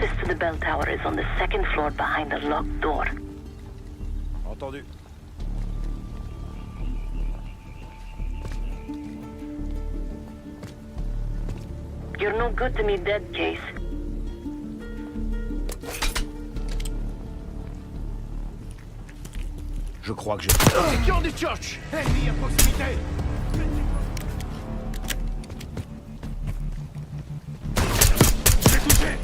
Access to the bell tower is on the second floor behind a locked door. Entendu. You're no good to me dead, Case. Je crois que j'ai... Sécure du church! Ennemi à proximité! J'ai touché!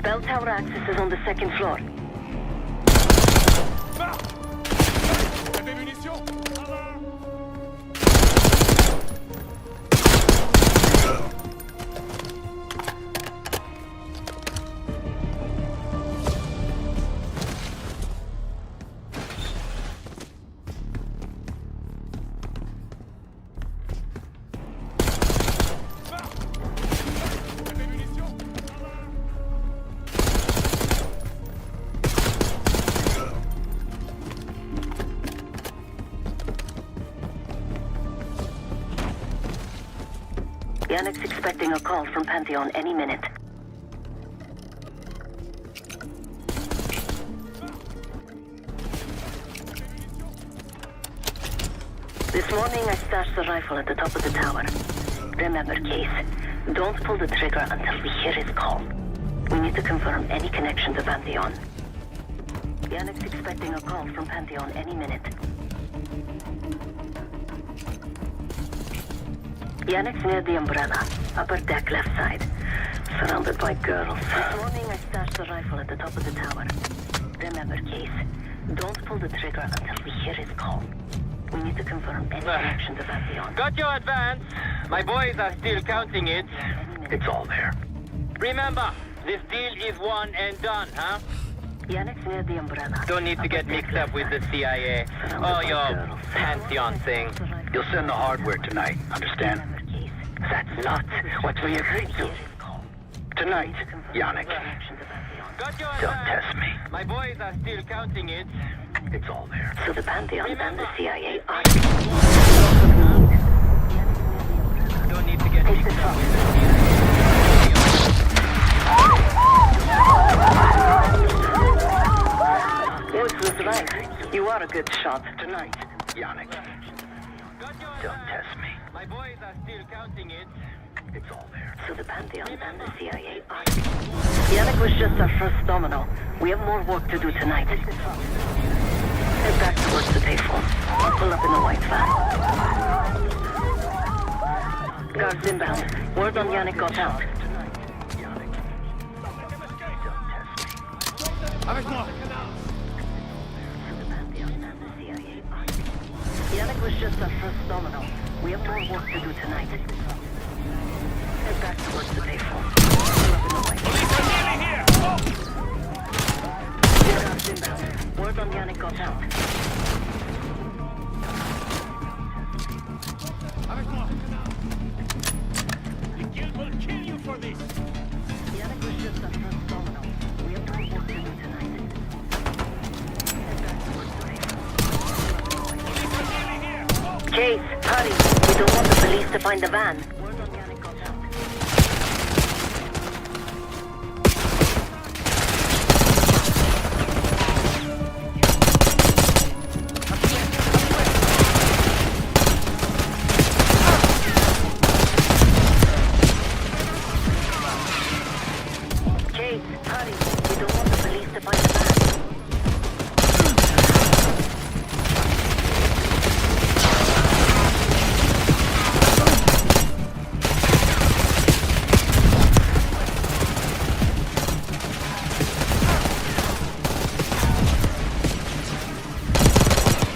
Bell tower access is on the second floor. T'as des munitions? Yannick's expecting a call from Pantheon any minute. This morning I stashed the rifle at the top of the tower. Remember, Case, don't pull the trigger until we hear his call. We need to confirm any connection to Pantheon. Yannick's expecting a call from Pantheon any minute. Yannick's near the umbrella, upper deck left side, surrounded by girls. This morning I stashed the rifle at the top of the tower. Remember, Case, don't pull the trigger until we hear his call. We need to confirm any connection to Pantheon. Got your advance. My boys are still counting it. It's all there. Remember, this deal is one and done, huh? Yannick's near the umbrella. Don't need to get mixed up with the CIA. Oh, your Pantheon thing. You'll send the hardware tonight, understand? That's not what we agreed to. Tonight, Yannick. Got your Don't advance. test me. My boys are still counting it. It's all there. So the Pantheon and the CIA are... Don't need to get Take mixed this up off. with the CIA. Voice was right. You are a good shot. Tonight, Yannick. Got your Don't advance. test me. My boys are still counting it. It's all there. So the Pantheon and the CIA are... Yannick was just our first domino. We have more work to do tonight. Head back towards the payphone. Pull up in the white van. Guards inbound. Word on Yannick got out. Avec moi! So the Pantheon and the CIA are... Yannick was just our first domino. We have more work to do tonight. Head back towards the payphone. Pull up in the white van. Police are nearly here! Guards inbound. Word on Yannick got out. Avec moi! The guild will kill you for this! Yannick was just our first domino. We have more work to do tonight. Head back towards the payphone. Police are nearly here! Chase, hurry. We don't want the police to find the van. Word on Yannick got out. Chase, hurry. We don't want the police to find the van.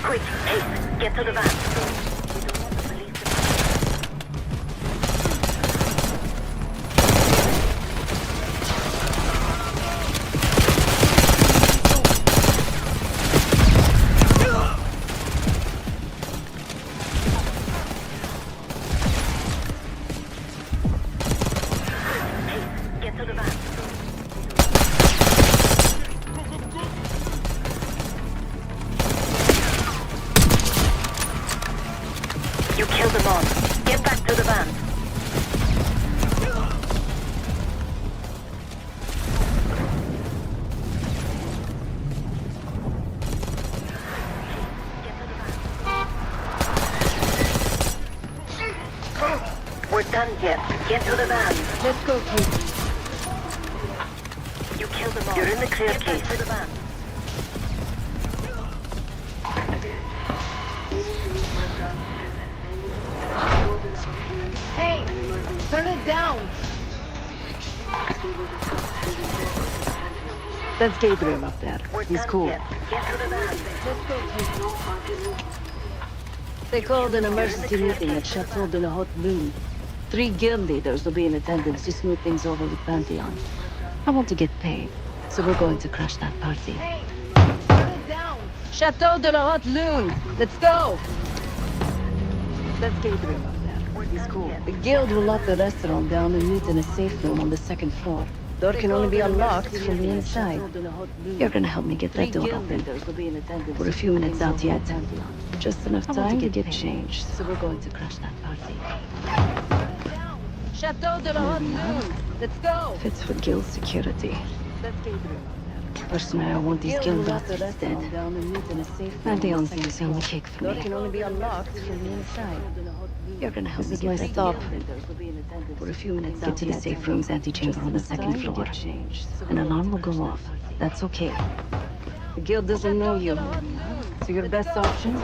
Quick, Chase, get to the van. We don't want the police to find the van. killed them all. Get back to the van. We're done yet. Get to the van. Let's go, Kate. You killed them all. You're in the clear case. To the van. Hey, turn it down. That's Gabriel up there. We're He's done cool. yet. Get to the van. Let's go, Kate. They called an emergency meeting at Chateau de la Haute Lune. 3 guild leaders will be in attendance to smooth things over with Pantheon. I want to get paid, so we're going to crash that party. Hey, turn it down. Chateau de la Haute Lune! Let's go! That's Gabriel up there. He's cool. The guild will lock the restaurant down and meet in a safe room on the 2nd floor. Door can only be unlocked from the inside. You're gonna help me get that door open. We're a few minutes out yet. Just enough time to get changed. So we're going to crash that party. Chateau de la Haute Lune! Let's go! Fits for guild security. Personally, I want these guild bastards dead. Pantheon seems the only kick for me. Can only be unlocked from the inside. You're gonna help me get that stop. We're a few minutes out to the safe room's antechamber on the 2nd floor. An alarm will go off. That's okay. The guild doesn't know you. So your best option?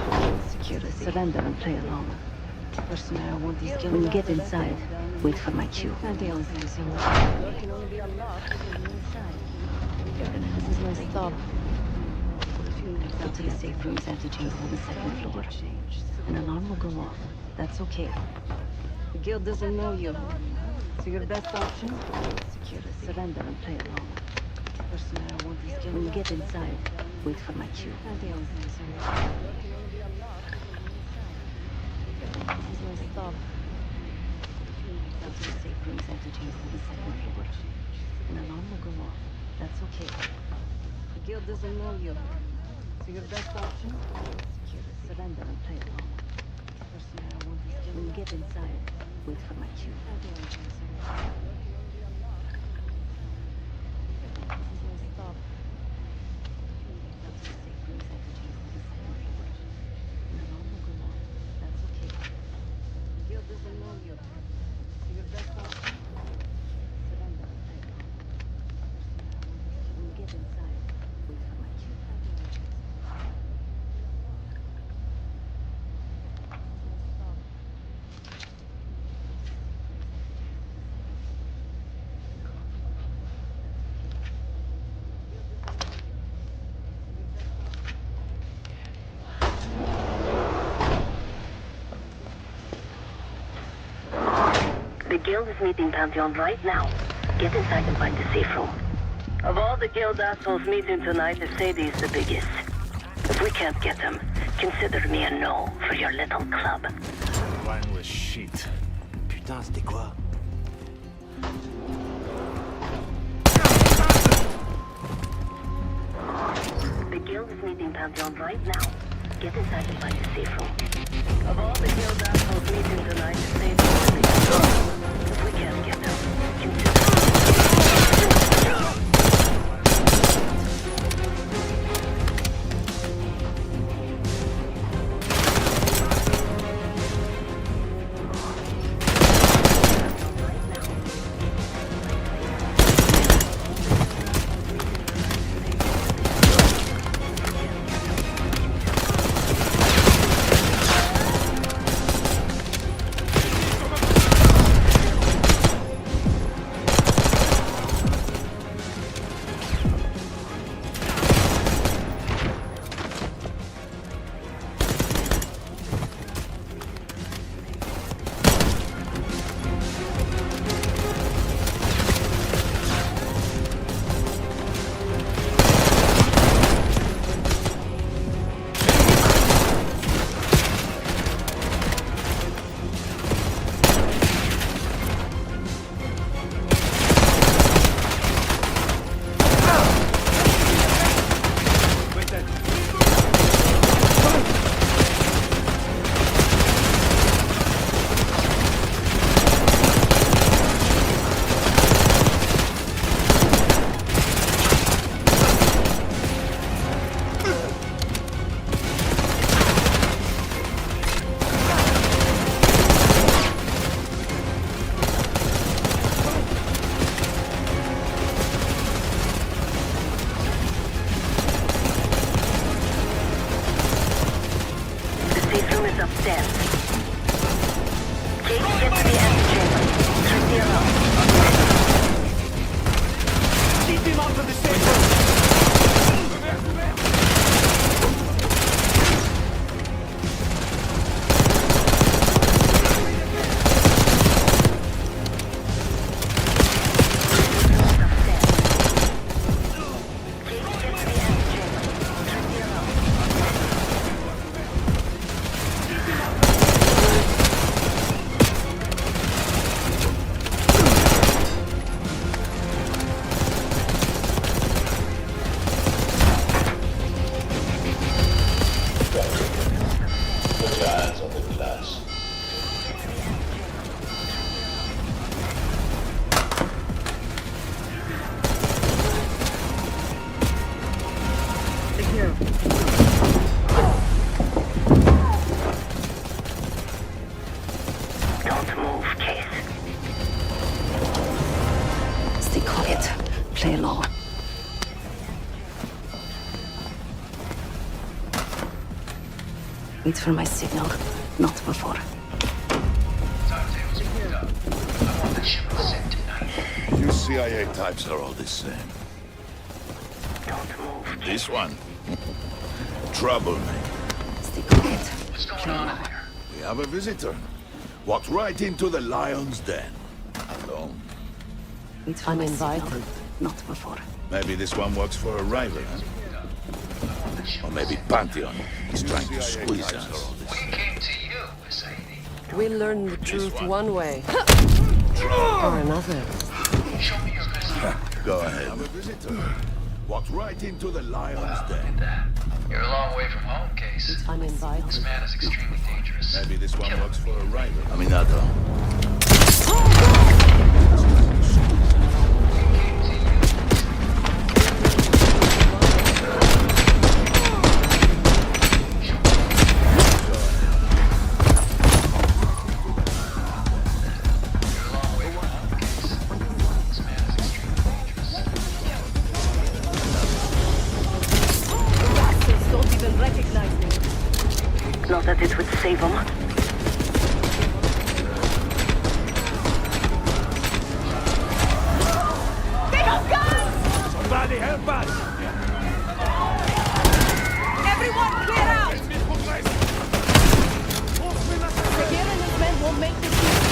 Surrender and play along. Personally, I want these guild. When you get inside, wait for my cue. Pantheon seems the only kick for me. This is my stop. Out to the safe room's antechamber on the 2nd floor. An alarm will go off. That's okay. The guild doesn't know you. So your best option? Surrender and play along. Personally, I want these guild. When you get inside, wait for my cue. This is my stop. Out to the safe room's antechamber on the 2nd floor. An alarm will go off. That's okay. The guild doesn't know you. So your best option? Surrender and play along. Personally, I want these guild. When you get inside, wait for my cue. This is my stop. Out to the safe room's antechamber on the 2nd floor. An alarm will go off. That's okay. The guild doesn't know you. So your best option? Surrender and play along. When you get inside, wait for my cue. The guild is meeting Pantheon right now. Get inside and find the safe room. Of all the guild assholes meeting tonight, Sadie's the biggest. If we can't get him, consider me a no for your little club. Mindless shit. Putain, c'était quoi? The guild is meeting Pantheon right now. Get inside and find the safe room. Of all the guild assholes meeting tonight, Sadie's the biggest. If we can't get him, consider upstairs. Kate, get to the antechamber. Check the alarm. Keep him out of the safe room! Don't move, Kate. Stay quiet. Play low. Wait for my signal, not before. Timetables moved up. I want the ship sent tonight. You CIA types are all the same. Don't move, Kate. This one? Troublemaker. Stay quiet. What's going on in there? We have a visitor. Walked right into the lion's den. Alone. Wait for my signal, not before. Maybe this one works for a rival, huh? Or maybe Pantheon is trying to squeeze us. We came to you, Sevati. We learn the truth one way or another. Show me your business. Go ahead. Have a visitor. Walked right into the lion's den. That. You're a long way from home, Case. This Uninvited. man is extremely dangerous. Maybe this one works for a rival. Aminado. Don't even recognize me. Not that it would save them. Somebody help us! Everyone clear out! Miguel and his men won't make this easy.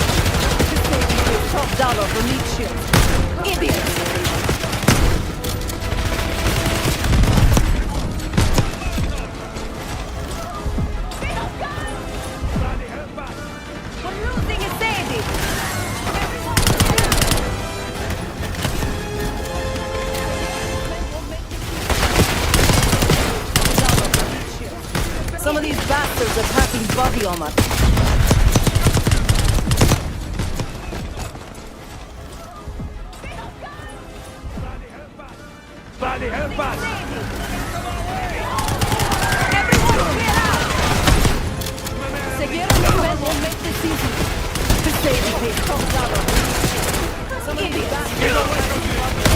This saving you top dollar from each ship. Idiots! We're losing a Sadie! Some of these bastards are packing body armor. Somebody help us! Everyone clear out! Seguir and his men won't make this easy. This Sadie pays top dollar. Some of these bastards are packing body armor.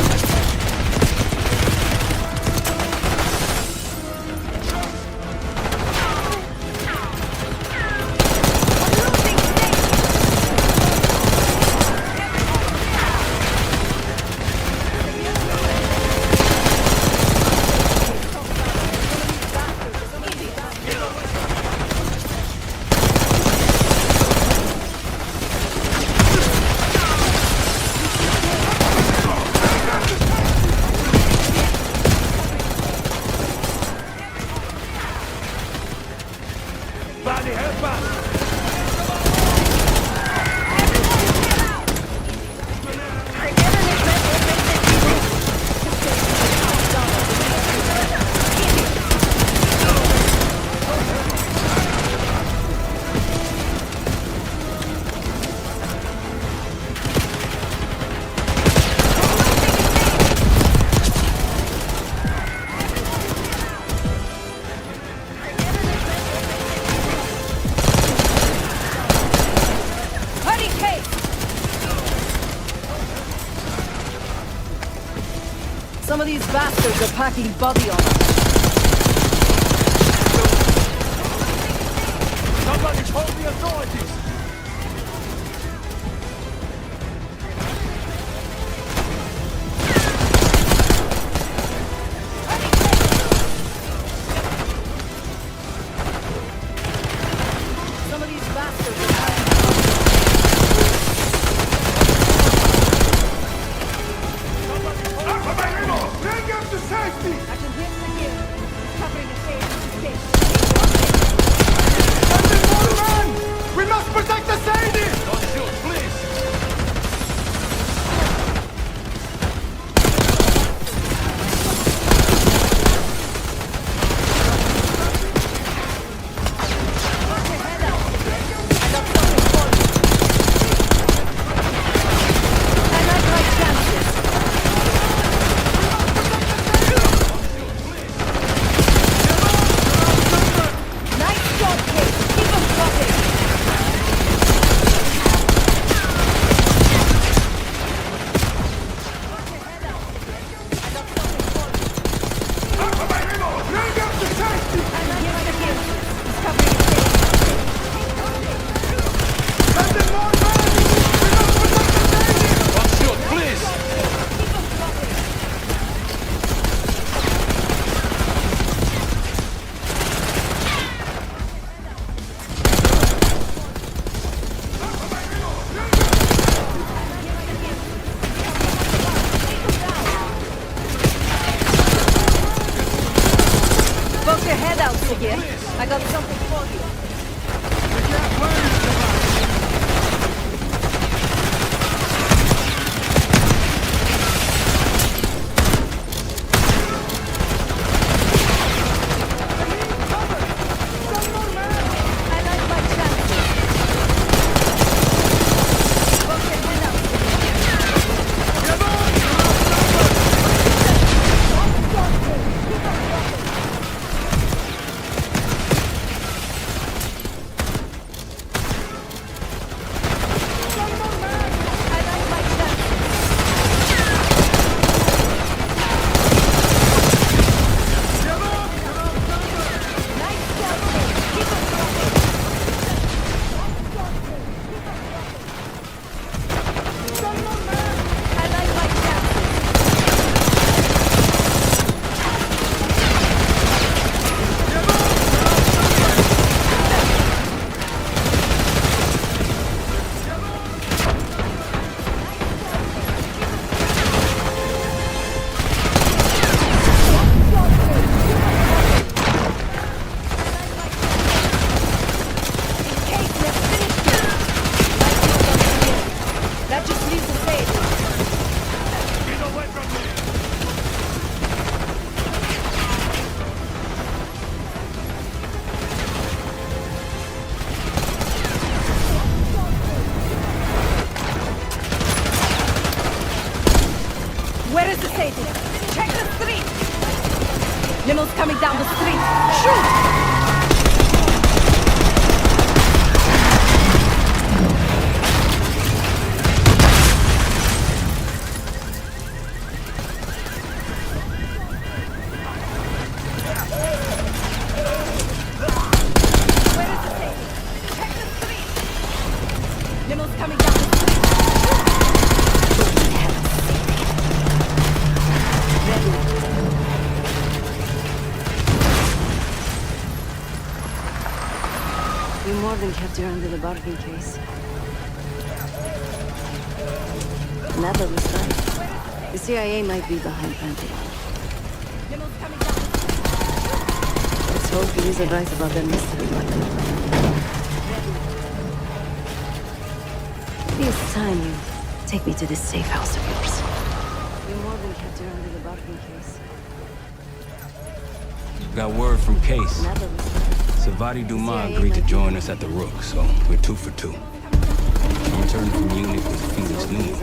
Somebody help us! Hurry, Kate! Some of these bastards are packing body armor. Somebody your head out, Sigir. I got something for you. I like my chances. Poke your head out, Where is the Satan? Check the street! Limo's coming down the street! Shoot! Where is the Satan? Check the street! Limo's coming down the street! You more than kept her under the bargain case. Adler was right. The CIA might be behind Pantheon. Limo's coming down the street! Let's hope he is right about their mystery weapon. It's time you take me to this safe house of yours. You more than kept her under the bargain case. Got word from Case. Adler was right. Savati Dumas agreed to join us at the Rook, so we're 2 for 2. I'm returning from Munich with Felix Neumann.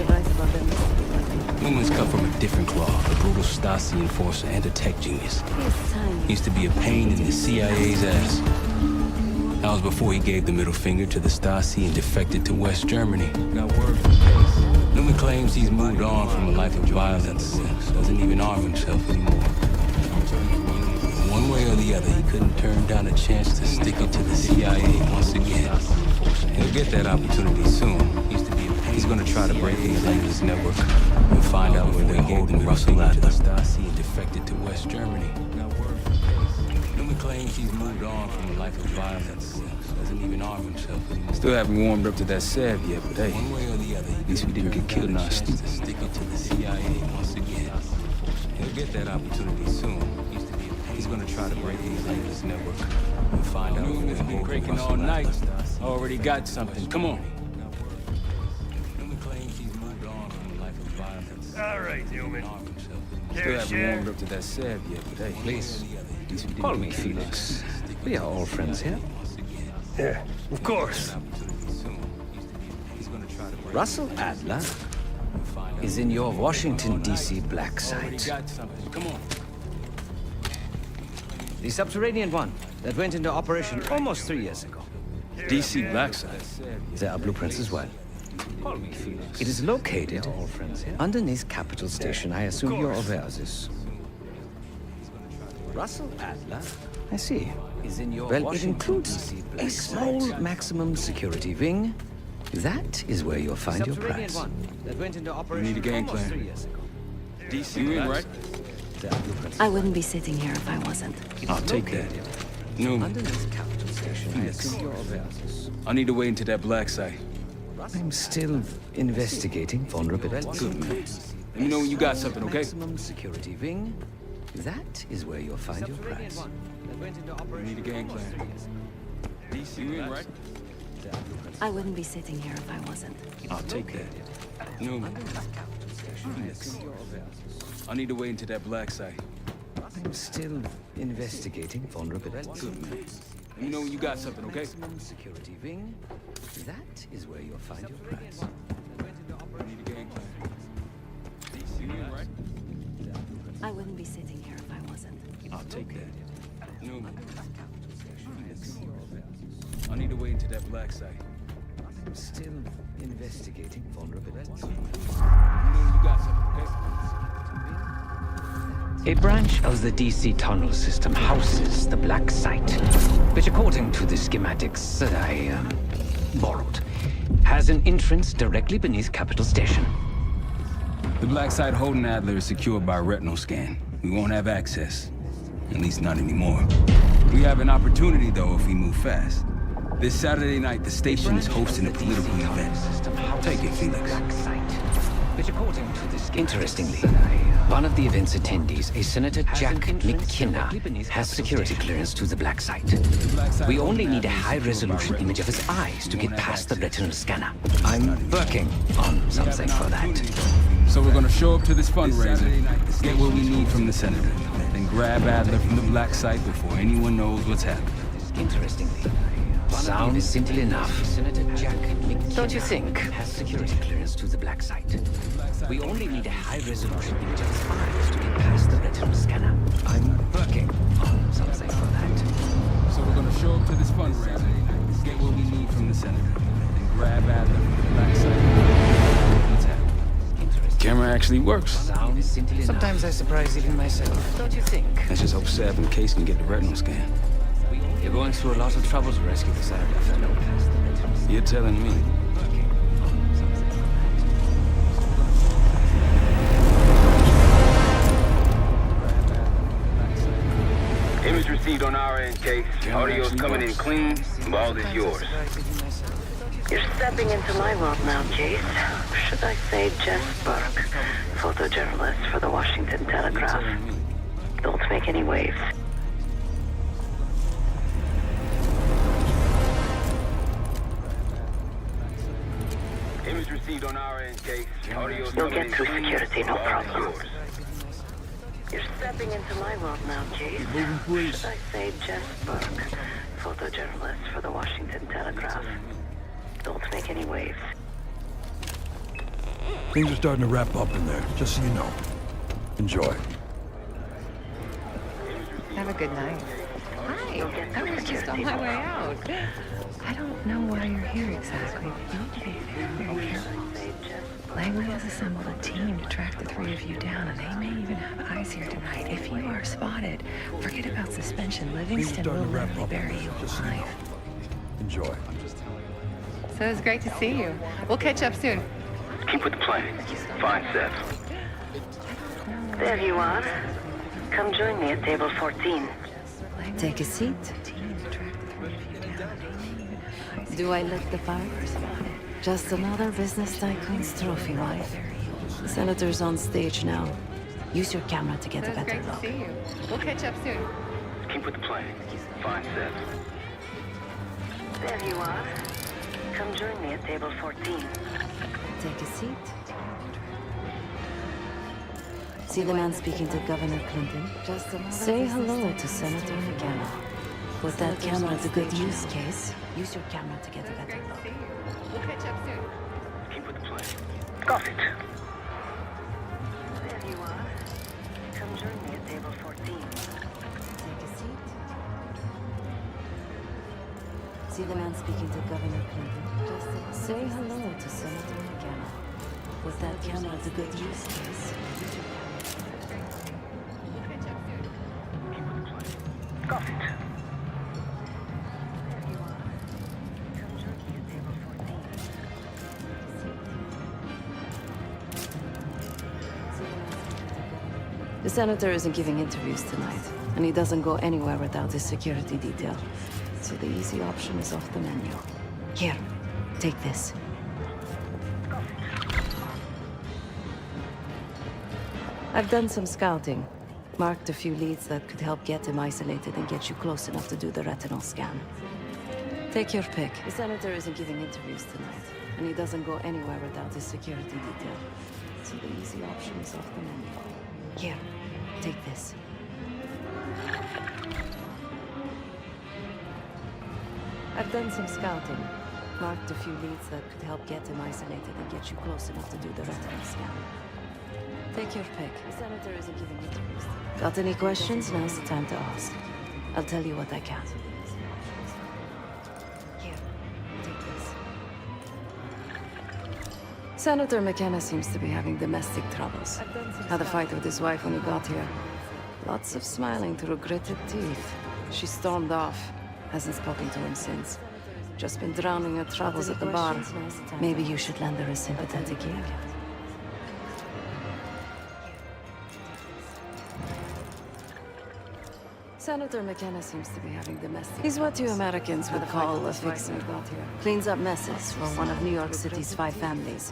Newman's cut from a different cloth, a brutal Stasi enforcer and a tech genius. He used to be a pain in the CIA's ass. That was before he gave the middle finger to the Stasi and defected to West Germany. Got word from Case. Newman claims he's moved on from a life of violence, doesn't even arm himself anymore. One way or the other, he couldn't turn down a chance to stick it to the CIA once again. He'll get that opportunity soon. He's gonna try to break these Adler's network and find out where they gave them Russell Adler. Stasi and defected to West Germany. Newman claims he's moved on from a life of violence, doesn't even arm himself anymore. Still haven't warmed up to that Sev yet, but hey, One way or the other, at least we didn't get killed in our to sleep. stick it to the CIA once again. He'll get that opportunity soon. He's gonna try to break these Adler's network and find out where they've been breaking all night. Already got something. Come on. Newman claims he's moved on from a life of violence. All right, Newman. Still haven't warmed up to that Sev yet, but hey, Please, at least we didn't call get me killed in our Felix. sleep. We are all friends here. Yeah, of course. Russell Adler is in your Washington, D.C. black Already site. got something. Come on. The subterranean one that went into operation almost 3 years ago. DC Blackside. There are blueprints as well. It is located underneath Capital Station. I assume you're aware of this. Russell Adler? I see. Well, it includes a small maximum security wing. That is where you'll find your prize. We need a game plan. DC, you in, right? I wouldn't be sitting here if I wasn't. I'll take that. Newman, Underneath Capital Station. I assume you're aware of this. I need to wait into that black site. I'm still investigating vulnerabilities. Good, man. Let me know when you got something, okay? Maximum security wing. That is where you'll find your prize. We need a game plan. DC, you in, right? I wouldn't be sitting here if I wasn't. I'll take that. Newman. Felix. I need to wait into that black site. I'm still investigating vulnerabilities. Good, man. Let me know when you got something, okay? Maximum security wing. That is where you'll find your prize. We need a game plan. DC, you in, right? I wouldn't be sitting here if I wasn't. I'll take that. Newman. Felix. I need to wait into that black site. I'm still investigating vulnerabilities. Let me know when you got something, okay? A branch of the DC tunnel system houses the black site, which according to the schematics that I borrowed, has an entrance directly beneath Capital Station. The black site holding Adler is secured by retinal scan. We won't have access. At least not anymore. We have an opportunity, though, if we move fast. This Saturday night, the station is hosting a political event. Take it, Felix. Which according to this... Interestingly, one of the event's attendees, a Senator Jack McKenna, has security clearance to the black site. We only need a high-resolution image of his eyes to get past the retinal scanner. I'm working on something for that. So we're gonna show up to this fundraiser, get what we need from the Senator, then grab Adler from the black site before anyone knows what's happening. Interestingly, sounds simple enough. Senator Jack McKenna, don't you think? Has security clearance to the black site. We only need a high-resolution image of his eyes to get past the retinal scanner. I'm working on something for that. So we're gonna show up to this fundraiser, get what we need from the Senator, then grab Adler from the black site. What's happening? Camera actually works. Sounds simple enough. Sometimes I surprise even myself. Don't you think? Let's just hope Sav and Case can get the retinal scan. You're going through a lot of trouble to rescue the Senator, fellow. You're telling me. Image received on our end, Case. Audio's coming in clean. Ball is yours. You're stepping into my world now, Case. Should I say Jess Burke, photojournalist for the Washington Telegraph. Don't make any waves. Image received on our end, Case. Audio's You'll coming get in through clean. security, no Ball is problem. yours. You're stepping into my world now, Case. Should I say Jess Burke, photojournalist for the Washington Telegraph. Don't make any waves. Things are starting to wrap up in there, just so you know. Enjoy. Have a good night. Hi, I was just on my way out. I don't know why you're here exactly. You need to be very careful. Langley has assembled a team to track the three of you down, and they may even have eyes here tonight. If you are spotted, forget about suspension. Livingstone will likely bury you alive. Enjoy. So it's great to see you. We'll catch up soon. Keep with the plan. Fine, Seth. There you are. Come join me at table 14. Take a seat. Do I look the part? Just another business tycoon's trophy wife. The Senator's on stage now. Use your camera to get a So it's better great to look. see you. We'll catch up soon. Keep with the plan. Fine, Seth. There you are. Come join me at table 14. Take a seat. See the man speaking to Governor Clinton? Say hello to Senator McKenna. Put that camera to good use, Case. Use your camera to get a better look. We'll catch up soon. Keep with the plan. Got it. There you are. Come join me at table 14. Take a seat. See the man speaking to Governor Clinton? Say hello to Senator McKenna. Put that camera to good use, Case. Got it. The Senator isn't giving interviews tonight, and he doesn't go anywhere without his security detail. So the easy option is off the menu. Here, take this. I've done some scouting. Marked a few leads that could help get him isolated and get you close enough to do the retinal scan. Take your pick. The senator isn't giving interviews tonight, and he doesn't go anywhere without his security detail. So the easy option is off the menu. Here, take this. I've done some scouting. Marked a few leads that could help get him isolated and get you close enough to do the retinal scan. Take your pick. The senator isn't giving interviews. Got any questions? Now's the time to ask. I'll tell you what I can. Here, take this. Senator McKenna seems to be having domestic troubles. Had a fight with his wife when he got here. Lots of smiling through gritted teeth. She stormed off. Hasn't spoken to him since. Just been drowning her troubles at the bar. Maybe you should lend her a sympathetic ear. Senator McKenna seems to be having domestic. He's what you Americans would call a fixer. Cleans up messes for one of New York City's 5 families.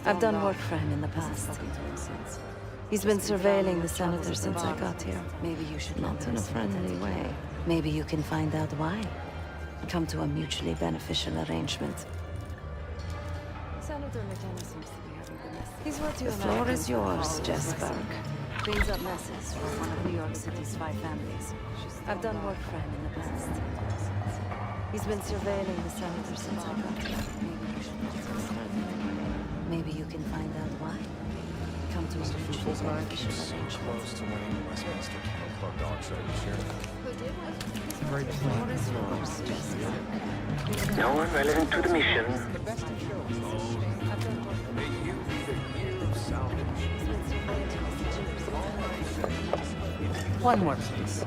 I've done work for him in the past. He's been surveilling the senator since I got here. Maybe you should not in a friendly way. Maybe you can find out why. Come to a mutually beneficial arrangement. Senator McKenna seems to be having domestic. He's what you The floor is yours, Jess Burke. Cleans up messes for one of New York City's 5 families. I've done work for him in the past. He's been surveilling the senator since I got here. Maybe you can find out why. Come to a mutually beneficial arrangement. To winning the Westminster Kennel Club dog show this year. The floor is yours, Jess Burke. No one relevant to the mission. One more, please.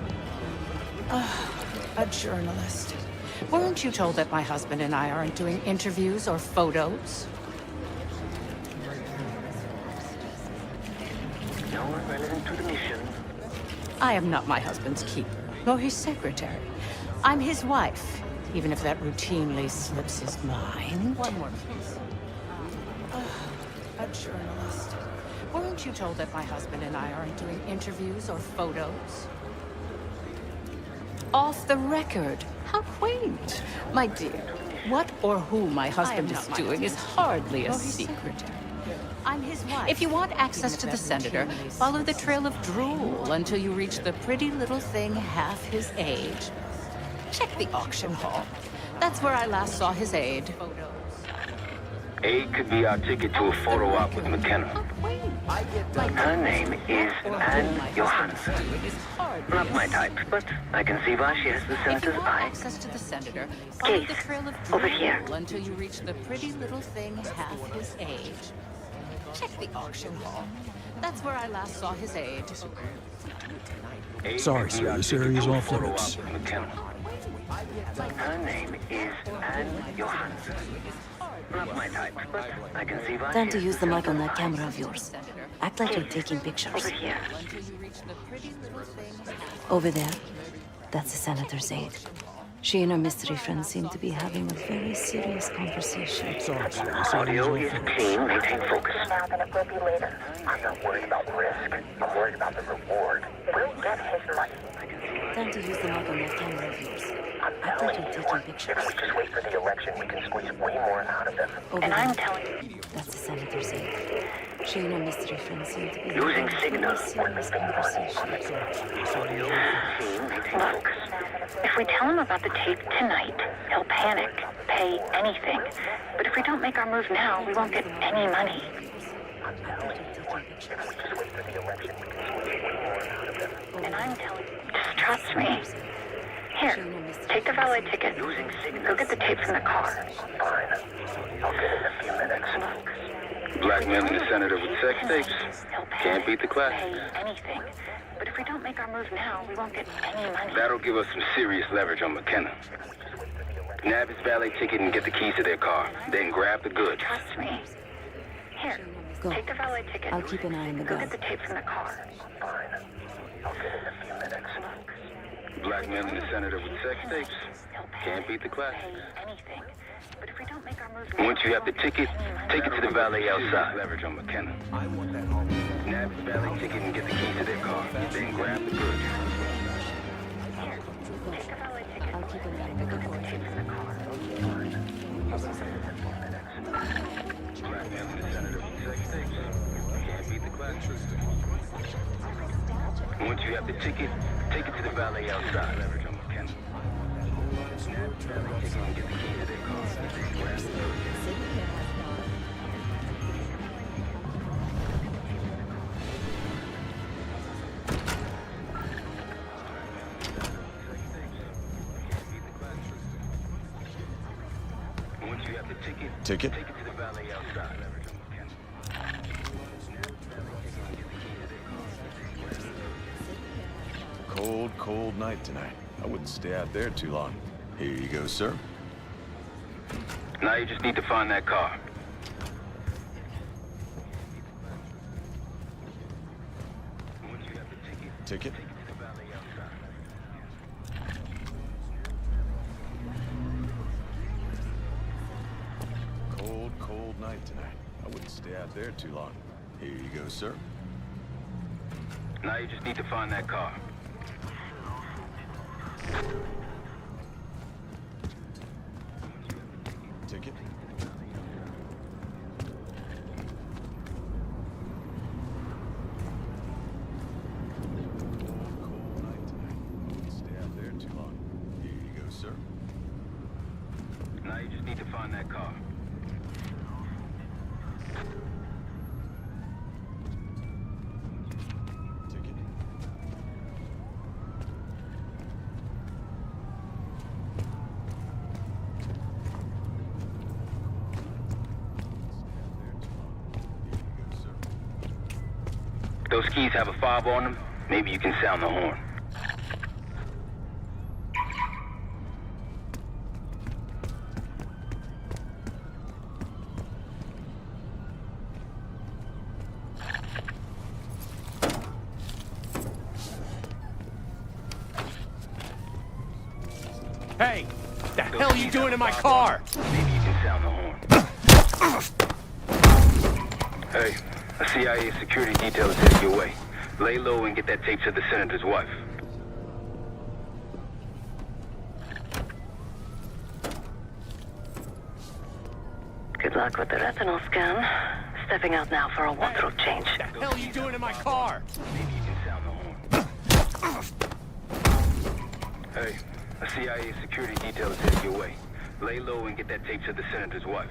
A journalist. Weren't you told that my husband and I aren't doing interviews or photos? No one relevant to the mission. I am not my husband's keeper, nor his secretary. I'm his wife, even if that routinely slips his mind. One more, please. A journalist. Weren't you told that my husband and I aren't doing interviews or photos? Off the record. How quaint. My dear, what or who my husband is doing is hardly a secret. I'm his wife. If you want access to the senator, follow the trail of drool until you reach the pretty little thing half his age. Check the auction hall. That's where I last saw his aide. Aid could be our ticket to a photo op with McKenna. Her name is Anne Johansson. Not my type, but I can see why she has the senator's eye. Access to the senator, follow the trail of over here. Until you reach the pretty little thing half his age. Check the auction hall. That's where I last saw his aide. Sorry, sir. This area is off limits. Her name is Anne Johansson. Not my type, but I can see why. Time to use the mic on that camera of yours. Act like you're taking pictures. Over here. Over there. That's the senator's aide. She and her mystery friend seem to be having a very serious conversation. Sorry, sir. This area Audio is is off limits. clean. Maintain focus. Now than it will be later. I'm not worried about risk. I'm worried about the reward. We'll get his money. Time to use the mic on that camera of yours. I'm Act telling like you, you're taking pictures. if we just wait for the election, we can squeeze way more out of them. Over And there. I'm telling you. That's the senator's aide. She and her mystery friend seem to be Losing having a signal. very serious conversation. Audio is clean. Maintain Look, focus. if we tell him about the tape tonight, he'll panic, pay anything. But if we don't make our move now, we won't get any money. And I'm telling you, just trust me. Here, take the valet ticket. Go get the tape from the car. Fine. I'll get it in a few minutes. Blackmailing the senator with sex tapes. Can't beat the classics. Pay anything. But if we don't make our move now, we won't get any money. That'll give us some serious leverage on McKenna. Nab his valet ticket and get the keys to their car. Then grab the goods. Trust me. Here, Go. take the valet ticket. I'll keep an eye on the Go guy. get the tape from the car. Fine. I'll get it in a few minutes. Blackmailing the senator with sex tapes. Can't beat the classics. Once you have the ticket, take it to the valet outside. Leverage on McKenna. Nab his valet ticket and get the keys to their car. Then grab the goods. I'll keep an eye on the car. Blackmailing the senator with sex tapes. Can't beat the classics. Once you have the ticket, take it to the valet outside. Leverage on McKenna. Nab his valet ticket and get the keys to their car. Then grab the goods. Ticket? Take it to the valet outside. Leverage on McKenna. Cold, cold night tonight. I wouldn't stay out there too long. Here you go, sir. Now you just need to find that car. Once you have the ticket, Ticket? take it to the valet outside. Cold, cold night tonight. I wouldn't stay out there too long. Here you go, sir. Now you just need to find that car. Ticket? Cold night tonight. I wouldn't stay out there too long. Here you go, sir. Now you just need to find that car. Ticket? Those keys have a fob on them. Maybe you can sound the horn. Hey, the hell are you doing in my car? Maybe you can sound the horn. Hey, a CIA security detail is headed your way. Lay low and get that tape to the senator's wife. Good luck with the retinal scan. Stepping out now for a wardrobe change. The hell are you doing in my car? Maybe you can sound the horn. Hey, a CIA security detail is headed your way. Lay low and get that tape to the senator's wife.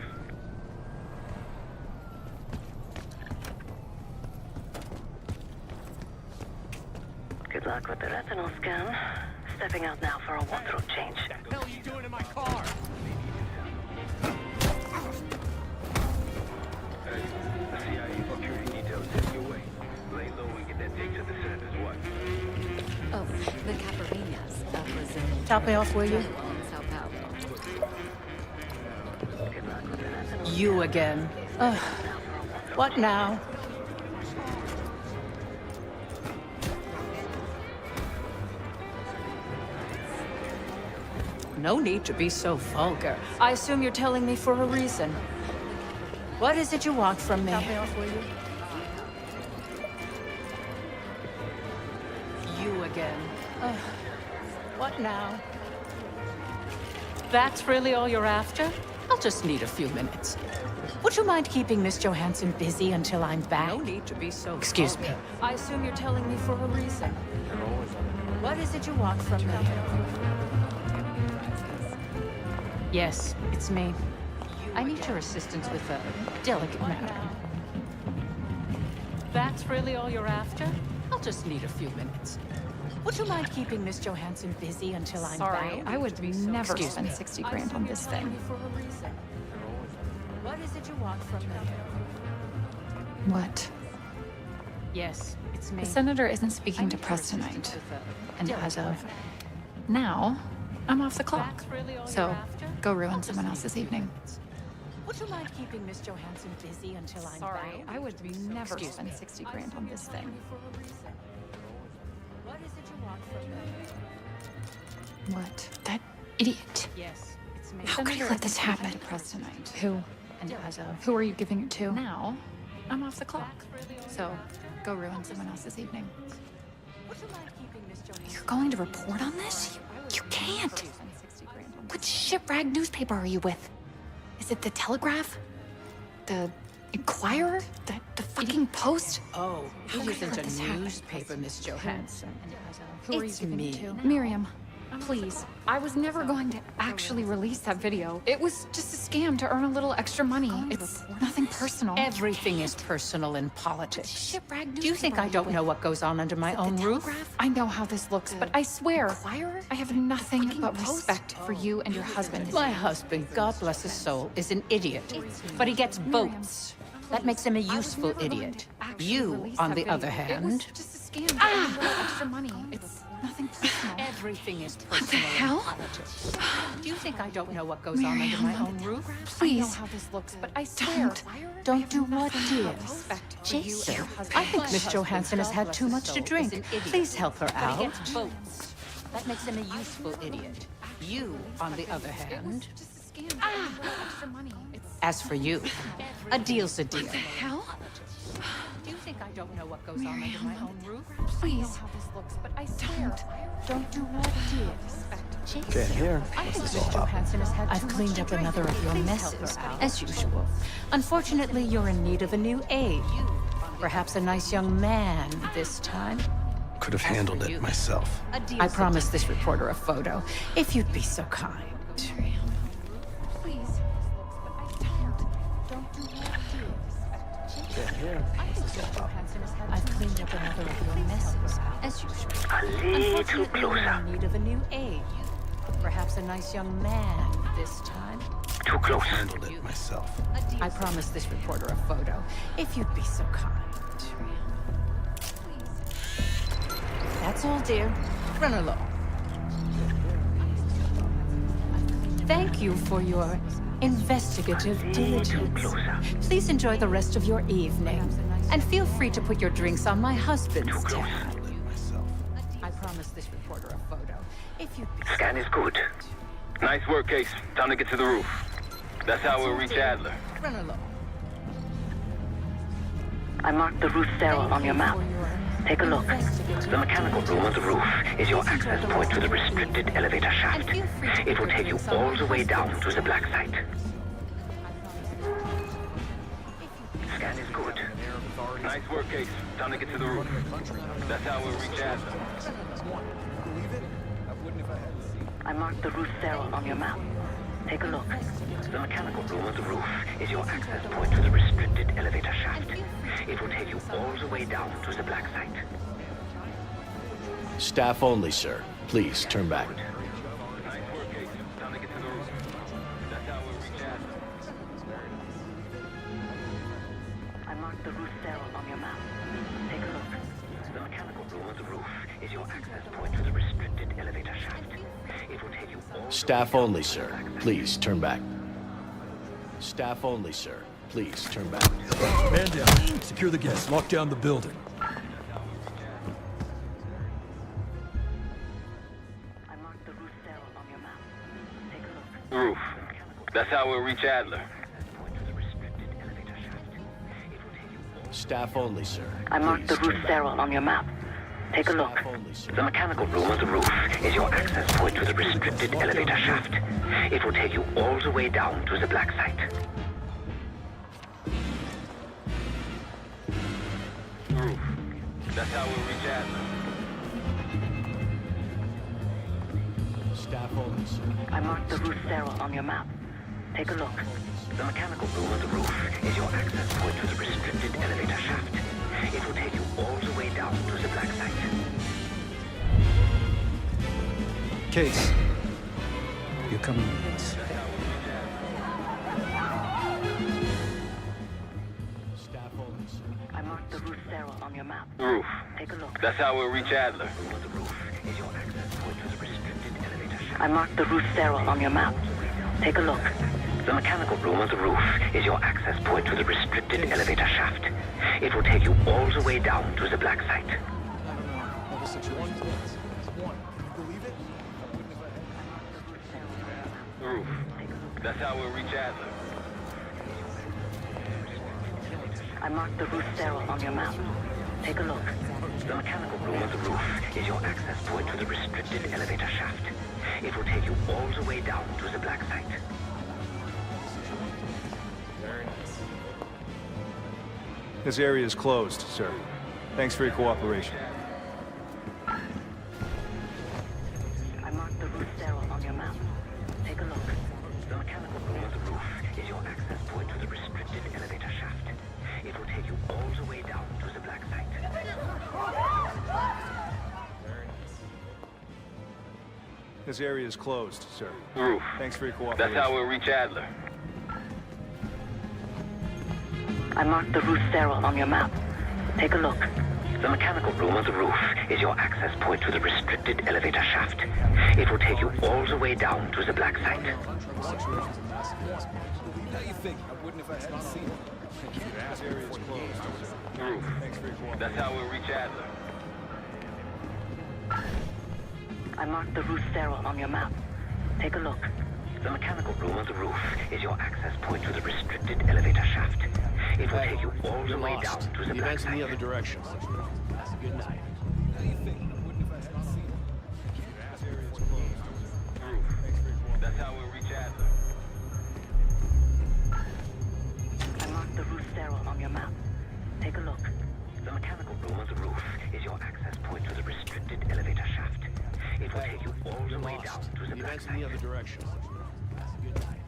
Good luck with the retinal scan. Stepping out now for a wardrobe change. The hell are you doing in my car? Hey, a CIA security detail is headed your way. Lay low and get that tape to the senator's wife. Oh, the Caparinas. That was in Top me off, will you? Sao Paulo. You again. Ugh. What now? No need to be so vulgar. I assume you're telling me for a reason. What is it you want from me? Top me off, will you? You again. Ugh. What now? That's really all you're after? I'll just need a few minutes. Would you mind keeping Miss Johansson busy until I'm back? No need to be so Excuse me. I assume you're telling me for a reason. What is it you want from me? Yes, it's me. I need your assistance with a delicate matter. That's really all you're after? I'll just need a few minutes. Would you mind keeping Miss Johansson busy until I'm back? Sorry, I would never Excuse spend me. 60 grand on this thing. What is it you want from me? What? Yes, it's me. The senator isn't speaking to press tonight. And as of now, I'm off the clock. So, go ruin someone else's evening. Would you mind keeping Miss Johansson busy until I'm Sorry, back? I would never Excuse spend me. 60 grand on this thing. What is it you want from me? What? That idiot. Yes, it's me. How could he let this happen? Tonight. Who? And as of Who are you giving it to? Now, I'm off the clock. So, go ruin someone else's evening. You're going to report on this? You can't. What shit-rag newspaper are you with? Is it the Telegraph? The Inquirer? The fucking Post? Oh, How it could you isn't let this a happen? newspaper, Miss Johansson. Who are It's you giving me. it to? Miriam, please. I was never going to actually release that video. It was just a scam to earn a little extra money. It's nothing personal. Everything is personal in politics. Shit-rag Do you think I don't know what goes on under my own roof? I know how this looks, but I swear, I have nothing but respect for you and your husband. My husband, God bless his soul, is an idiot. But he gets votes. That makes him a useful idiot. You, on the other hand... Just a scam to earn a little extra money. It's nothing personal. Everything is What the personal in hell? politics. Do you think I don't know what goes on under my own roof? Please. I know how this looks, but I swear. Don't do what, dear? Jason, I think Miss Johansson has had too much to drink. Please help her out. That makes him a useful idiot. You, on the other hand... As for you, a deal's a deal. What the hell? Do you think I don't know what goes on under my own roof? Please. Don't do what, dear? Can't hear. I think Miss Johansson has had I've cleaned up another of your messes, as usual. Unfortunately, you're in need of a new aide. Perhaps a nice young man this time. Could have handled it myself. I promised this reporter a photo, if you'd be so kind. Please. I've cleaned up another of your messes, as usual. A little Unfortunately, you're closer. in need of a new aide. Perhaps a nice young man this time. Too close. Handled it myself. I promised this reporter a photo, if you'd be so kind. That's all, dear. Run along. Thank you for your investigative diligence. Please enjoy the rest of your evening. And feel free to put your drinks on my husband's tab. I promised this reporter a photo, if you'd be Scan is good. Nice work, Case. Time to get to the roof. That's how we'll reach Adler. Run along. I marked the roof stairwell on your map. Take a look. The mechanical room on the roof is your access point to the restricted elevator shaft. It will take you all the way down to the black site. Scan is good. Nice work, Case. Time to get to the roof. That's how we'll reach Adler. I marked the roof stairwell on your map. Take a look. The mechanical room on the roof is your access point to the restricted elevator shaft. It will take you all the way down to the black site. Staff only, sir. Please, turn back. Nice work, Case. Time to get to the roof. That's how we'll reach Adler. I marked the roof stairwell on your map. Take a look. The mechanical room on the roof is your access point to the restricted elevator shaft. It will take you all Staff only, sir. Please, turn back. Staff only, sir. Please, turn back. Man down. Secure the guests. Lock down the building. I marked the roof stairwell on your map. Take a look. The roof. That's how we'll reach Adler. Staff only, sir. I marked the roof stairwell on your map. Take a look. Staff only, sir. The mechanical room on the roof is your access point to the restricted elevator shaft. It will take you all the way down to the black site. The roof. That's how we'll reach Adler. Staff only, sir. I marked the roof stairwell on your map. Take a look. The mechanical room on the roof is your access point to the restricted elevator shaft. It will take you all the way down to the black site. Case. You're coming with us. Staff only, sir. I marked the roof stairwell on your map. The roof. Take a look. That's how we'll reach Adler. On the roof is your access point to the restricted elevator shaft. I marked the roof stairwell on your map. Take a look. The mechanical room on the roof is your access point to the restricted elevator shaft. It will take you all the way down to the black site. Roof. That's how we'll reach Adler. I marked the roof sterile on your map. Take a look. The mechanical room on the roof is your access point to the restricted elevator shaft. It will take you all the way down to the black site. This area is closed, sir. Thanks for your cooperation. I marked the roof sterile on your map. Take a look. The mechanical room on the roof is your access point to the restricted elevator shaft. It will take you all the way down to the black site. This area is closed, sir. Roof. Thanks for your cooperation. That's how we'll reach Adler. I marked the roof sterile on your map. Take a look. The mechanical room on the roof is your access point to the restricted elevator shaft. It will take you all the way down to the black site. How you think? I wouldn't if I hadn't seen it. This area is closed, sir. Roof. Thanks for your cooperation. That's how we'll reach Adler. I marked the roof sterile on your map. Take a look. The mechanical room on the roof is your access point to the restricted elevator shaft. It will take you all the way down to the black event's in site. the other direction. Good night. How you think? I wouldn't if I hadn't seen it. This area is closed, sir. Roof. Thanks for your cooperation. That's how we'll reach Adler. I marked the roof sterile on your map. Take a look. The mechanical room on the roof is your access point to the restricted elevator shaft. It will take you all the way down to the black Event's in the site. other direction. Good night.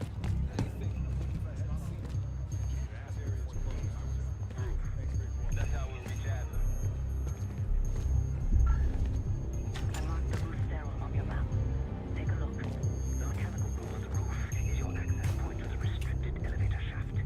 That's how we'll reach Adler. I marked the roof sterile on your map. Take a look. The mechanical room on the roof is your access point to the restricted elevator shaft.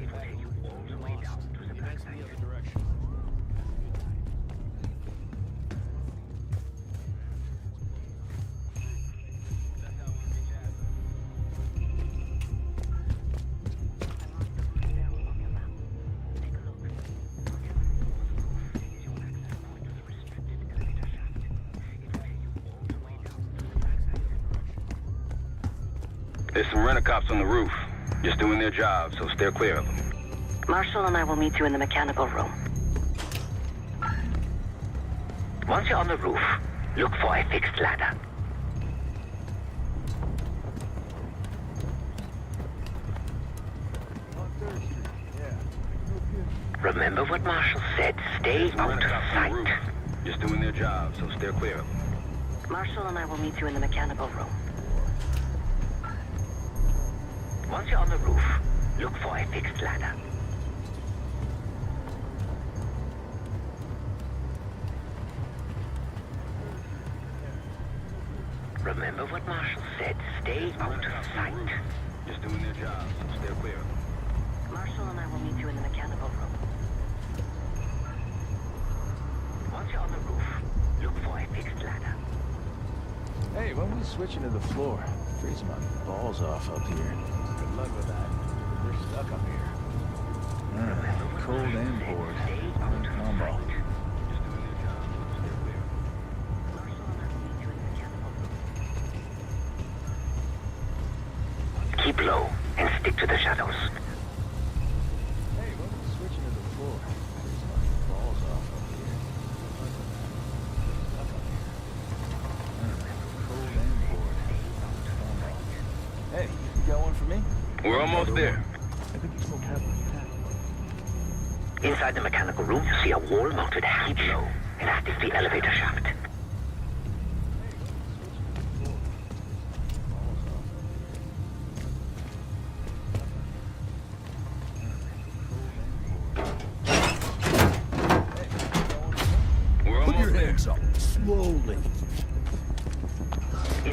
It will take you all the way down to the black Event's in site. the other direction. There's some rent-a-cops on the roof. Just doing their job, so steer clear of them. Marshall and I will meet you in the mechanical room. Once you're on the roof, look for a fixed ladder. Remember what Marshall said, stay There's some out of rent-a-cops on the roof. sight. Just doing their job, so steer clear of them. Marshall and I will meet you in the mechanical room. Once you're on the roof, look for a fixed ladder. Remember what Marshall said, stay out of sight. Just doing their job, so steer clear of them. Marshall and I will meet you in the mechanical room. Once you're on the roof, look for a fixed ladder. Hey, when we switching to the floor? Freezing my balls off up here. Good luck with that. We're stuck up here. Cold and bored. Good combo. Keep low and stick to the shadows. Hey, when we switching to the floor? Freezing my balls off up here. Cold and bored. Good combo. Hey, you got one for me? We're almost there. I think you smoked half my pack. Inside the mechanical room, you see a wall-mounted hatch. Keep low and active the elevator shaft. We're Put your almost there. hands up. Slowly.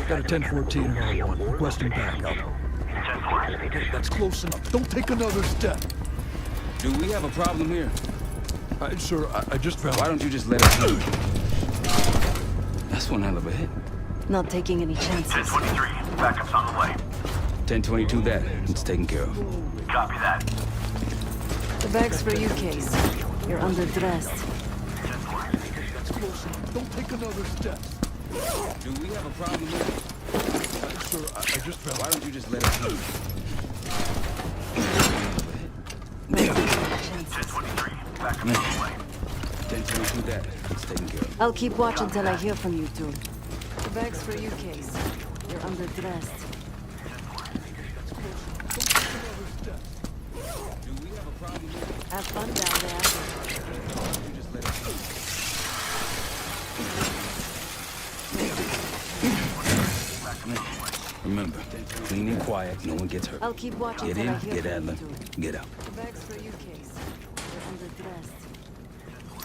Got a 1014 and R1. Requesting backup. Hey, that's close enough. Don't take another step. Do we have a problem here? Sir, I just found... Why don't you just let us know? That's one hell of a hit. Not taking any chances. 1023, backup's on the way. 1022 that. It's taken care of. Copy that. The bag's for you, Case. You're underdressed. That's close enough. Don't take another step. Do we have a problem here? Sir, I just found... Why don't you just let it be? Attention to that. It's taken care of. I'll keep watch until I hear from you two. The bag's for you, Case. You're underdressed. Have fun down there. Remember, clean and quiet, no one gets hurt. I'll keep watching Get till I in, hear get from Adler, you two. get out. The bag's for you, Case. You're underdressed.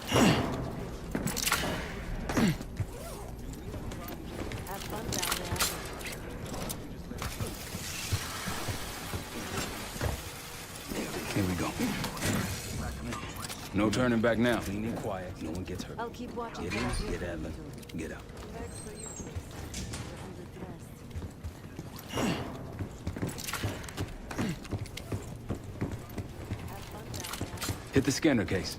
Have fun down Here we go. No turning back now. Clean and quiet, no one gets hurt. I'll keep watching Get till I in, hear get from Adler, you two. get out. The bag's for you, Case. You're underdressed. Hit the scanner case.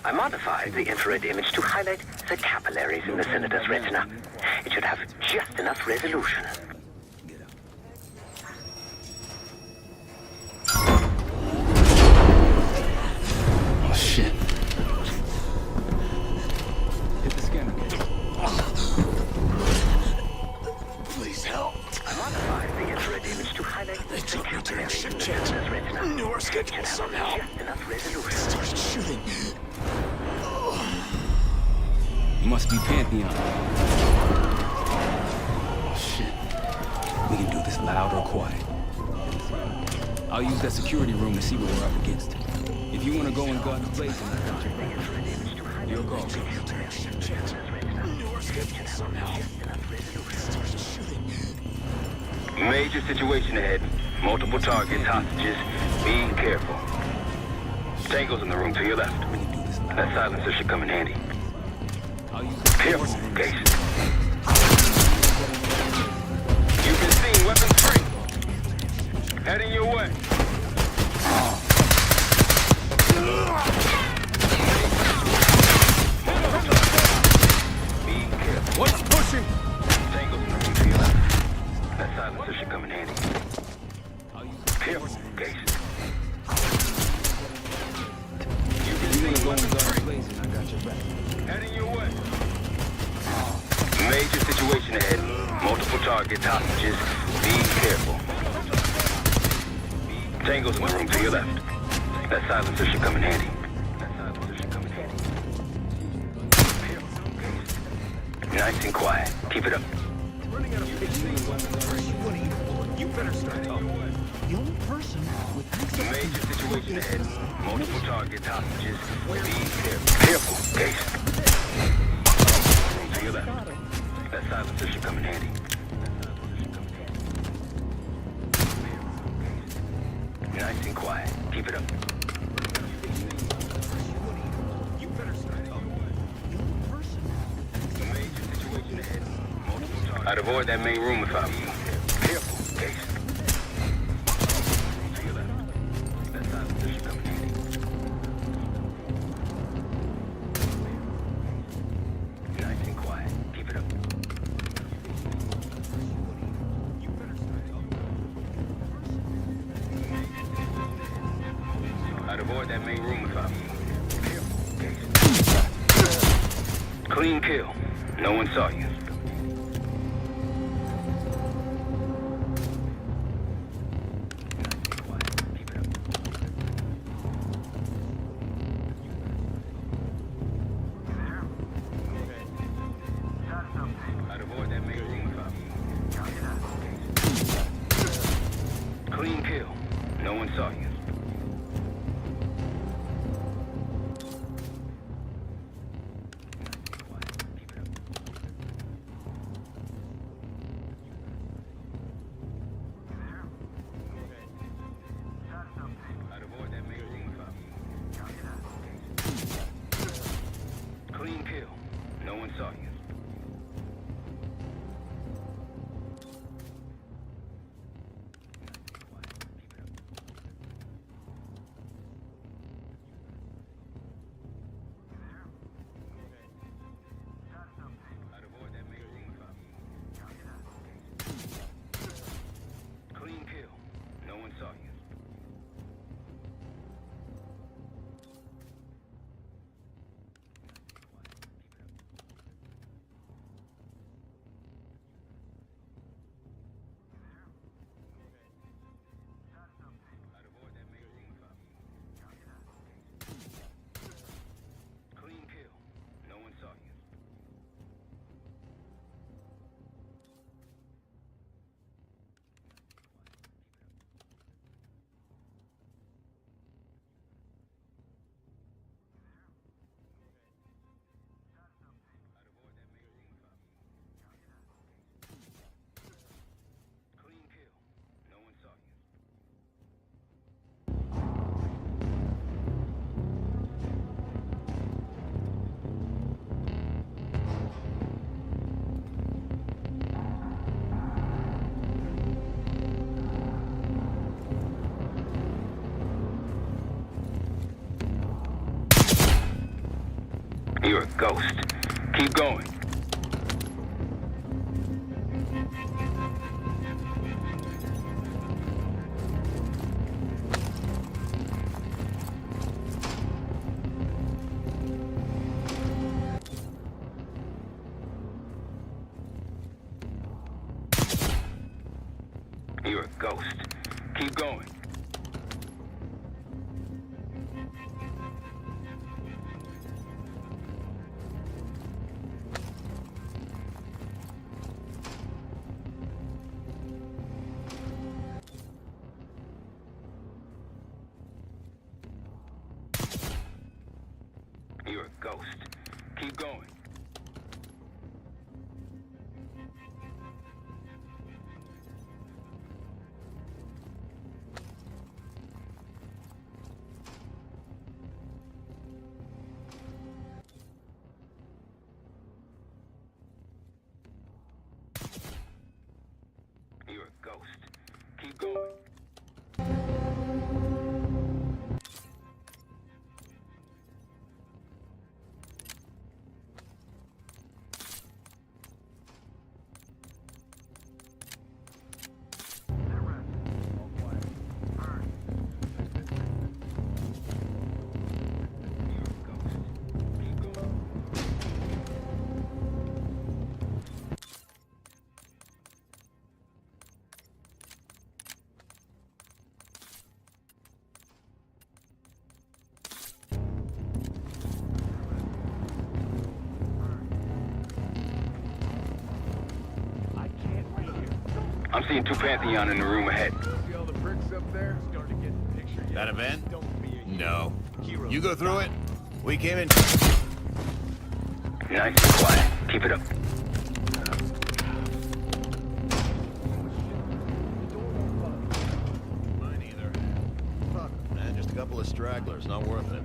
I modified the infrared image to highlight the capillaries in the senator's retina. It should have just enough resolution. Oh, shit. Hit the scanner case. Please help. I modified the infrared image to highlight the capillaries in the senator's retina. Knew our It schedule should somehow. have just enough resolution. Started shooting. Must be Pantheon. Oh, shit. We can do this loud or quiet. I'll use that security room to see what we're up against. If you want to go in guns blazing, I got your back. Your call. Knew our schedule somehow. Started shooting. Major situation ahead. Multiple targets, hostages. Be careful. Tango's in the room to your left. That silencer should come in handy. Careful, Case. You've been seen, weapons free. Heading your way. Be careful. What's pushing? Tango's in the room to your left. That silencer should come in handy. Careful, Case. You've been seen, weapons free. I got your back. Heading your way. Major situation ahead. Multiple targets, hostages. Be careful. Tango's in the room to your left. That silencer should come in handy. Nice and quiet. Keep it up. You better start talking. The only person with access Major situation ahead. Multiple targets, hostages. Be careful. Careful, Case. To your left. That silencer should come in handy. Nice and quiet. Keep it up. You better start talking. The only person Major situation ahead. Multiple targets. I'd avoid that main room if I were you. Careful, Case. To your left. That silencer should come in handy. Nice and quiet. Keep it up. I'd avoid that main room if I were you. Careful, Case. Clean kill. No one saw you. I'd avoid that main room if I were you. Clean kill. No one saw you. I'd avoid that main room if I were you. Clean kill. No one saw you. You're a ghost. Keep going. You're a ghost. Keep going. You're a ghost. Keep going. You're a ghost. Keep going. I'm seeing 2 Pantheon in the room ahead. See all the bricks up there? Starting to get the picture yet. That a vent? No. You go through it. We came in. Nice and quiet. Keep it up. Mine either. Fuck, man, just a couple of stragglers, not worth it.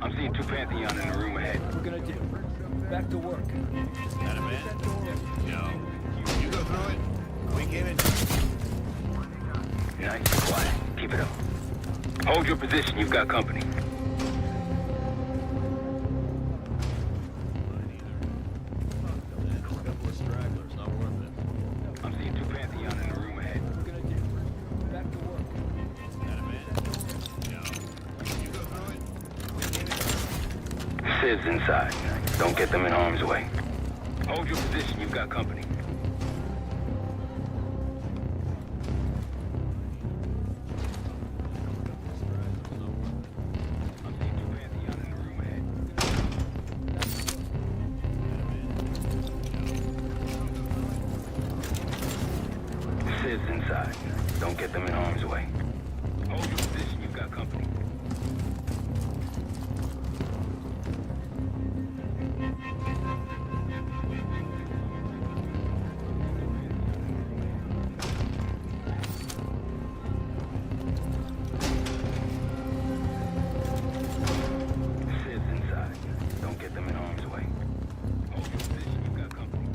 I'm seeing 2 Pantheon in the room ahead. We're gonna do. Back to work. That a vent? No. You go through it. We came in. Nice and quiet. Keep it up. Hold your position. You've got company. Just a couple of stragglers, not worth it. I'm seeing 2 Pantheon in the room ahead. We're gonna do. Back to work. That a vent? No. You go through it. We came in. Siv's inside. Don't get them in harm's way. Hold your position. You've got company. Siv's inside. Don't get them in harm's way. Hold your position. You've got company. Siv's inside. Don't get them in harm's way. Hold your position. You've got company.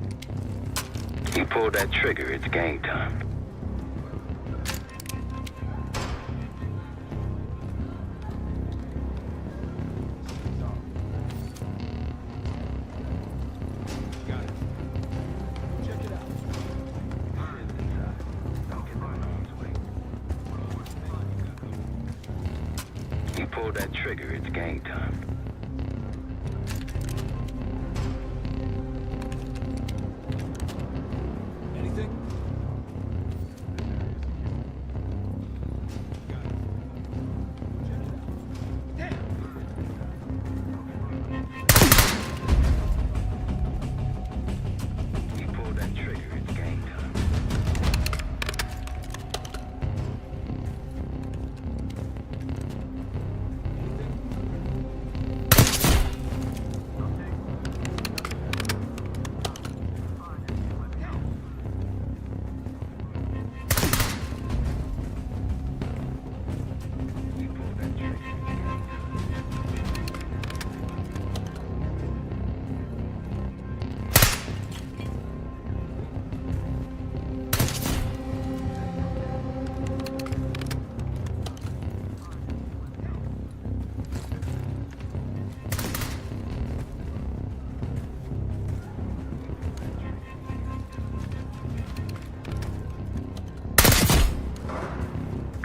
You pull that trigger, it's game time. You pull that trigger, it's game time. Anything? You pull that trigger, it's game time.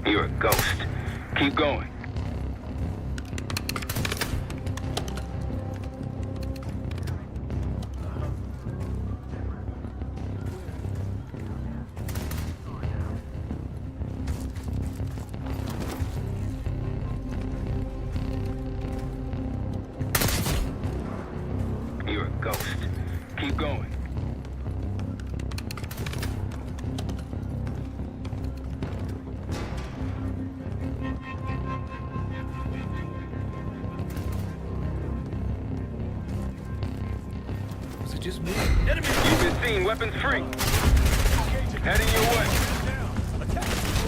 You're a ghost. Keep going. You're a ghost. Keep going. Was it just me? Enemy! You've been seen. Weapons free. Heading your way.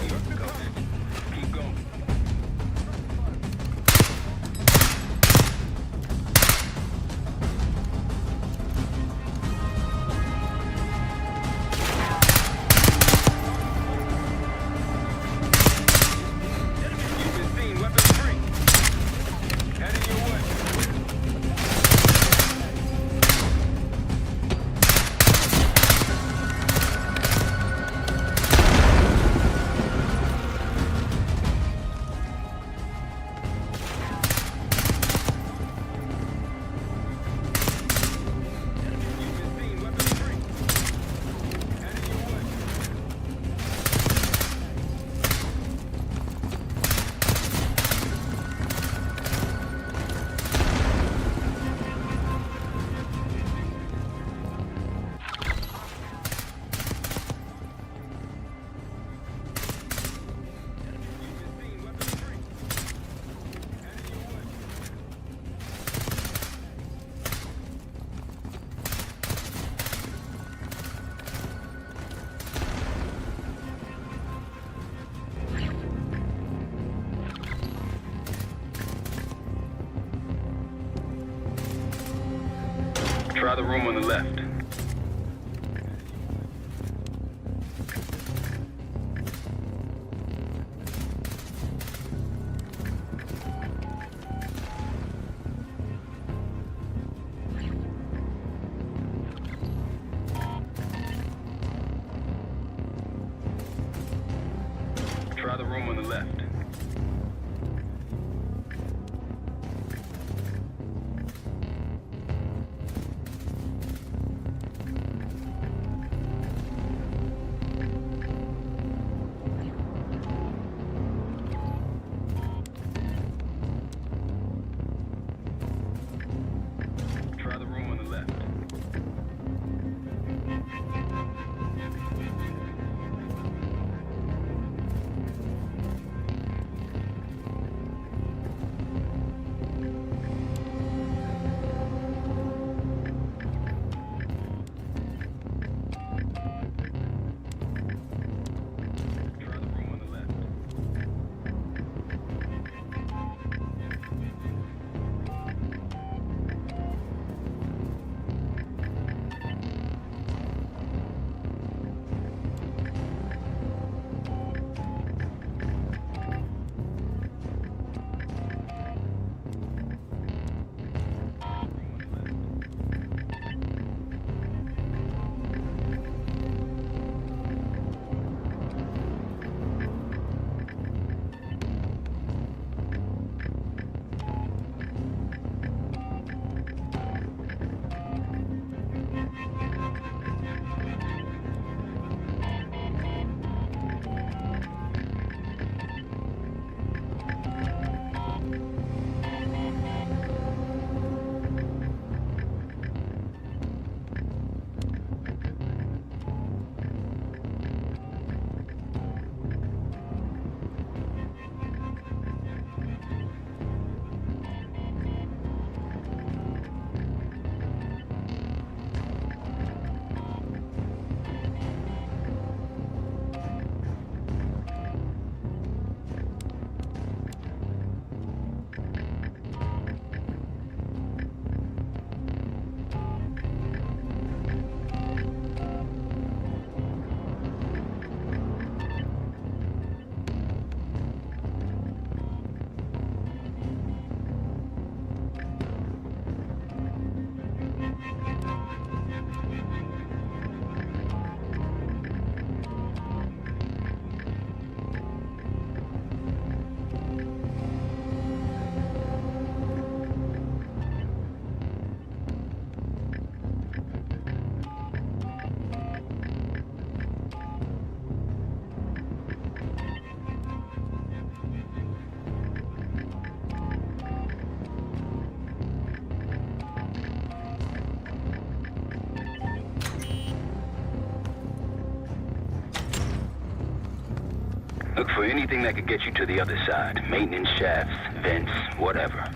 You're a ghost. Keep going. You've been seen. Weapons free. Heading your way. Try the room on the left. Try the room on the left. Try the room on the left. Look for anything that could get you to the other side. Maintenance shafts, vents, whatever.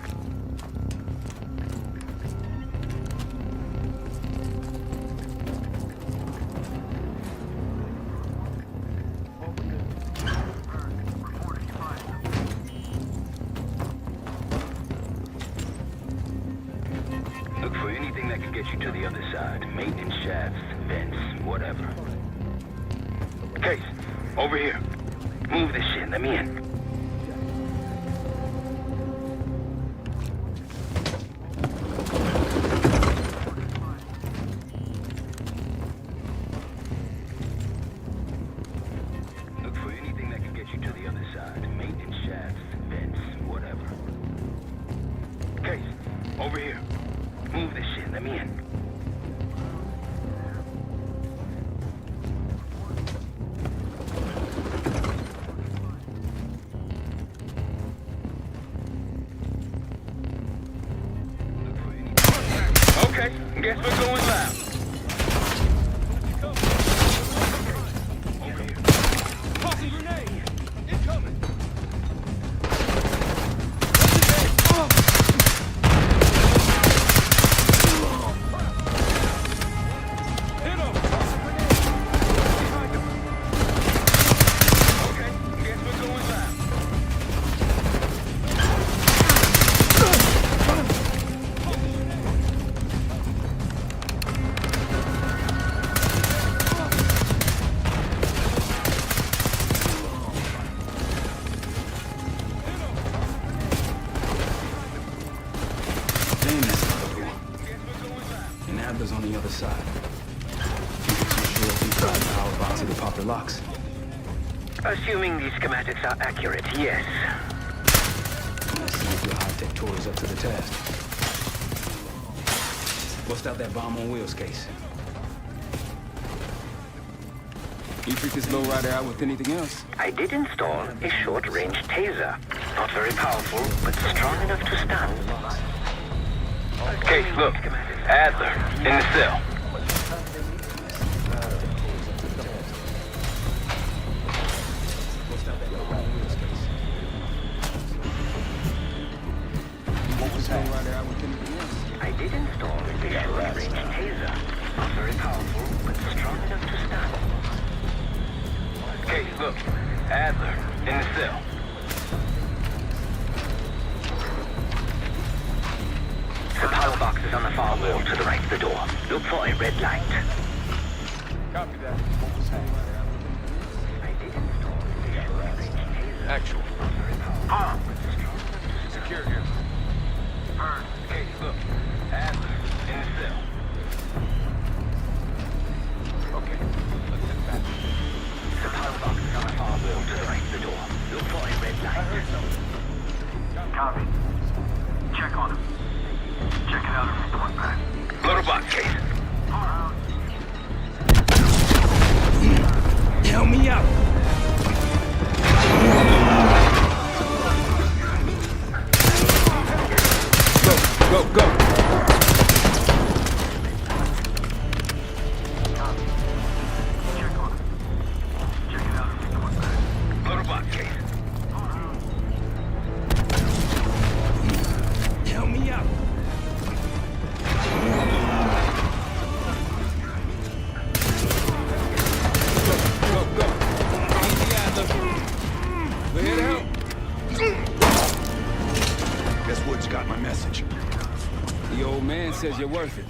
Look for anything that could get you to the other side. Maintenance shafts, vents, whatever. Case, over here. Move this shit, let me in. Look for anything that can get you to the other side. Maintenance shafts, vents, whatever. Case, over here. Move this shit, let me in. Okay, guess we're going live. Tossing grenade! Incoming! Hit him! Okay, guess we're going live. Damn, that's another door. And Adler's on the other side. You too sure if we try the power box to pop the locks? Assuming these schematics are accurate, yes. Let's see if your high-tech tour is up to the task. Bust out that bomb on wheels case. You treat this lowrider out with anything else? I did install a short-range taser. Not very powerful, but strong enough to stun. Case, look. Adler, in the cell. I did install a short-range taser. Not very powerful, but strong enough to stun. Case, look. Adler, in the cell. The power box is on the far wall to the right of the door. Look for a red light. Copy that. I did install a short-range taser. Actual. Secure here. Case, look. Adler, in the cell. Okay. Let's head back. The power box is on the far wall to the right of the door. Look for a red light. Copy. Check on him. Check it out and report back. Load a box, Case. Help me out! Go, go! Load a box, Case. Help me out! Go, go! Easy, Adler. We're here to help. Guess Wood's got my message. The old man says you're worth it.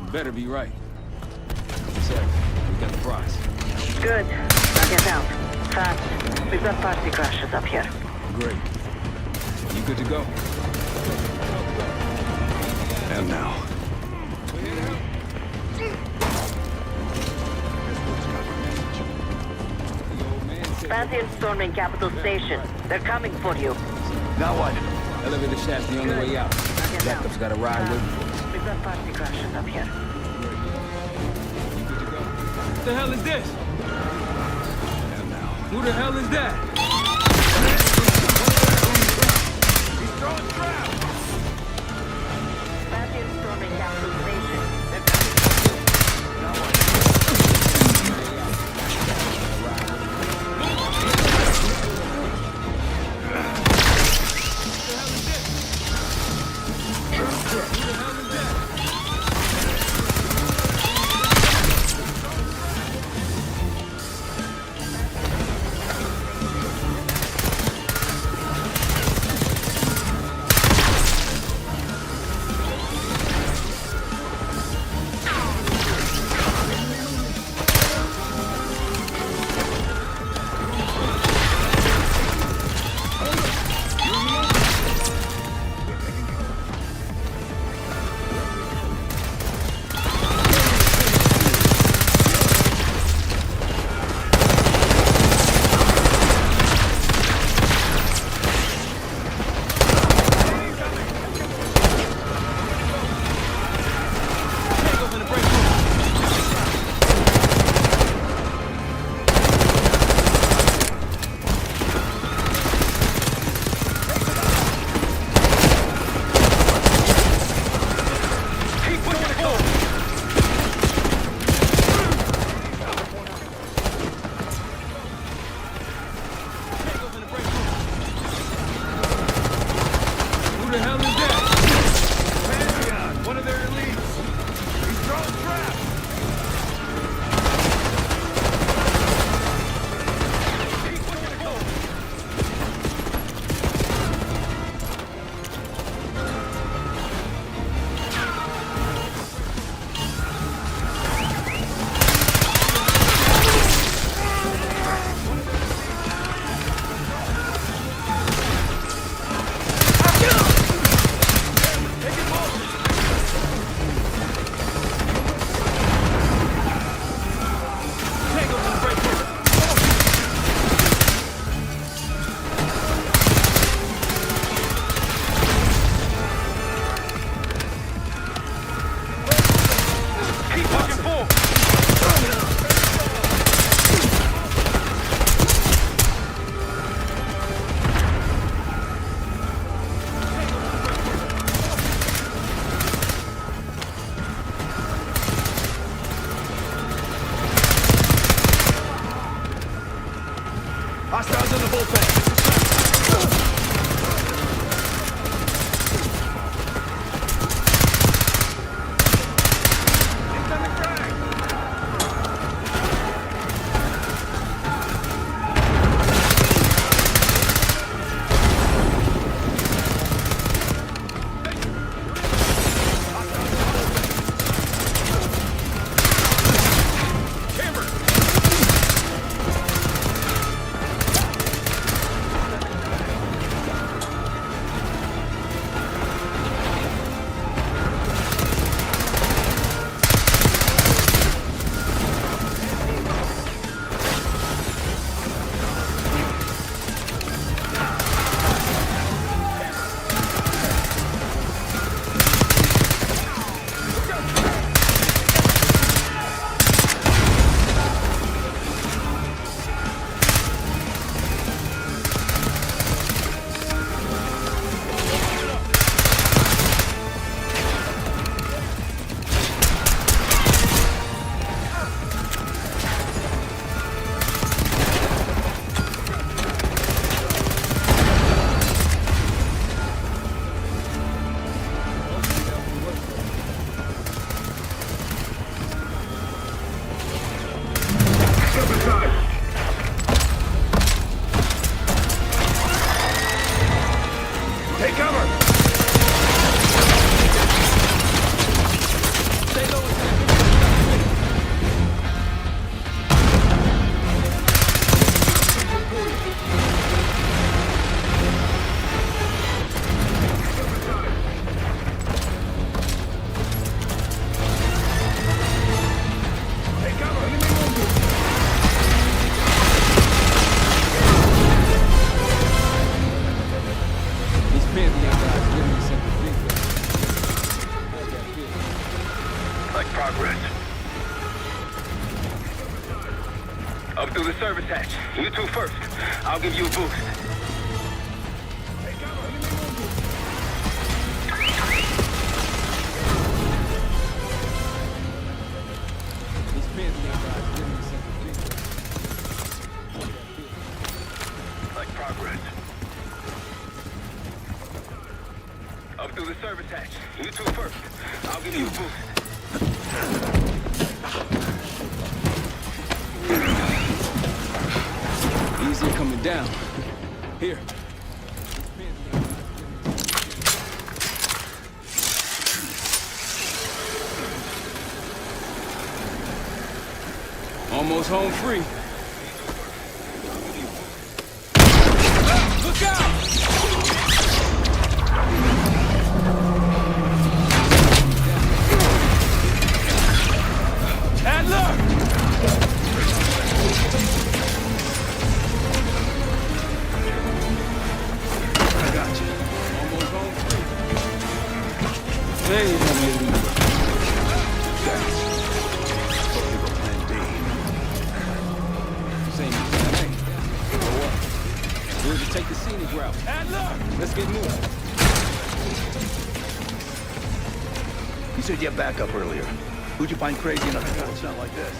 You better be right. Sir, we got the prize. Good. Now get out. Fast. We've got party crashes up here. Great. You good to go? And now. We're here to help. The old man says Pantheon storming Capital Station. They're coming for you. Now what? elevator shaft's the only way out. Backup's got a ride waiting for us. We've got party crashes up here. What the hell is this? And now. Who the hell is that? He's throwing traps! Pantheon storming Capital Station. They're coming for you. Hostiles in the bullpen. Up through the service hatch. You two first. I'll give you a boost. Like progress. Up through the service hatch. You two first. I'll give you a boost. Easier coming down. Here. Almost home free. Look out! Adler! Hey, we'll just take the scenic route. Adler! Let's get moving. You said you had backup earlier. Who'd you find crazy enough to try to sound like this?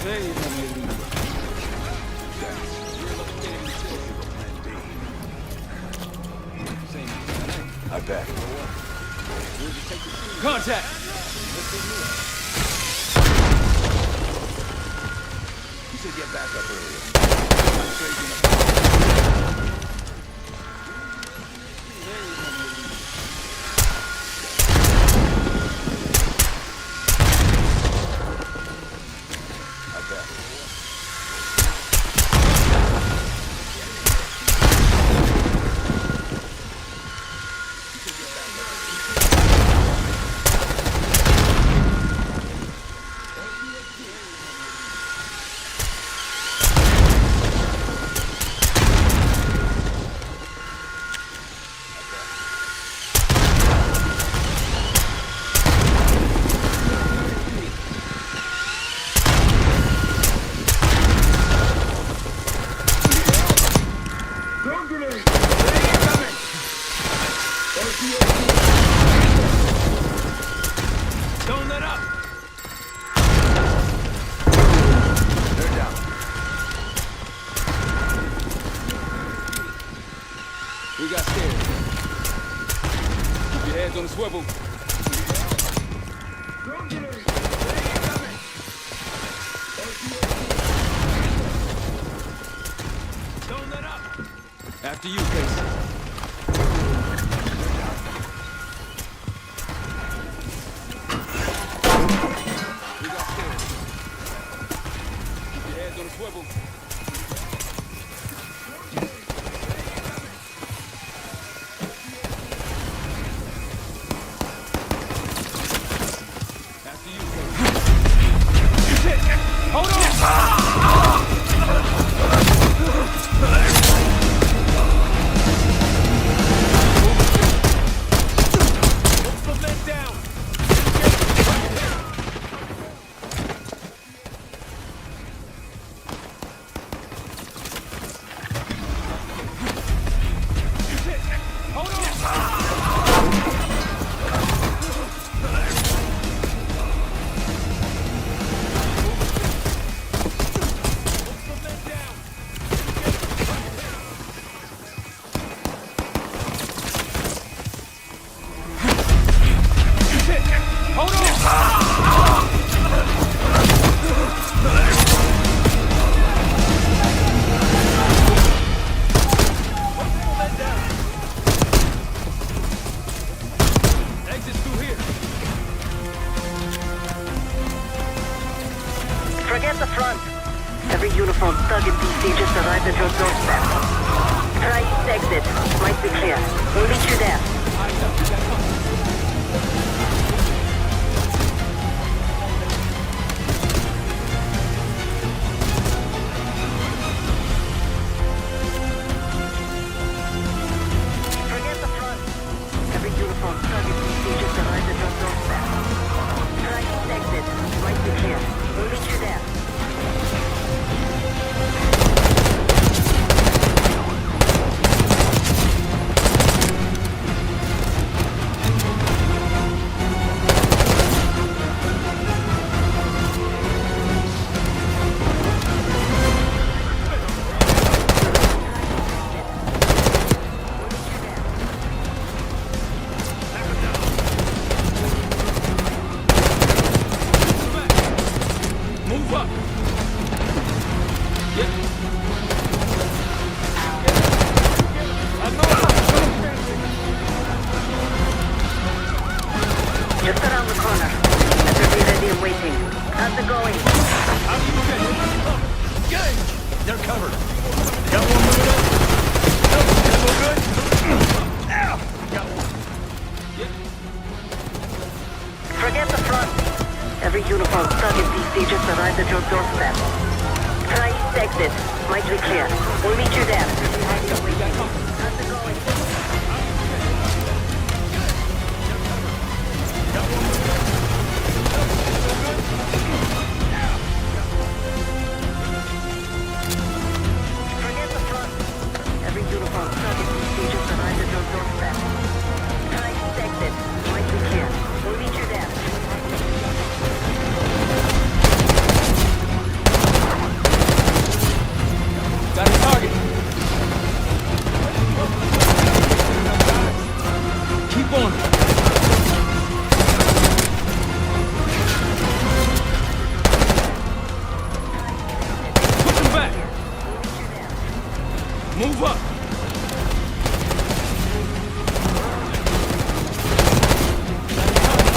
Hey, I bet. Contact! You said you had backup earlier. on the swivel. Don't let up. After you, Casey. We got stairs. Keep your heads on the swivel. Forget the front. Every uniformed thug in DC just arrived at your doorstep. Try east exit. Might be clear. We'll meet you there. Forget the front. Every uniformed thug in DC just arrived at your doorstep. Try east exit. Might be clear. We'll meet you there. Just around the corner. Better be ready and waiting. How's it going? Good! They're covered. Got one moving up. Ammo good? Ow! Got one. Forget the front. Every uniformed thug in DC just arrived at your doorstep. Try east exit. Might be clear. We'll meet you there. How's it going? Forget the front. Every uniformed thug in DC just arrived at your doorstep. Try east exit. Might be clear. We'll meet you there. Got a target. Keep on it. Push him back. Move up.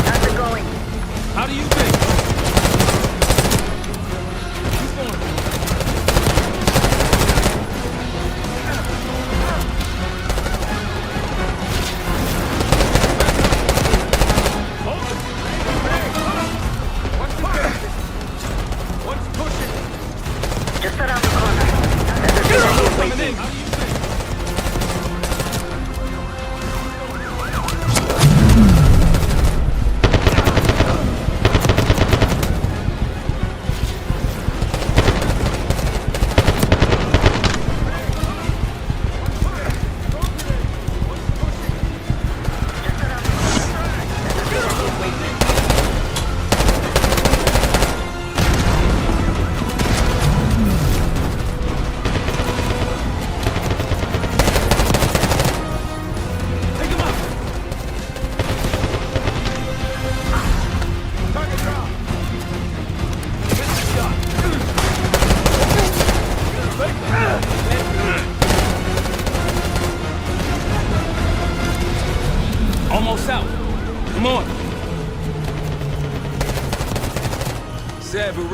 How's it going? How do you think? Keep on it. Just around the corner. Better be ready and waiting.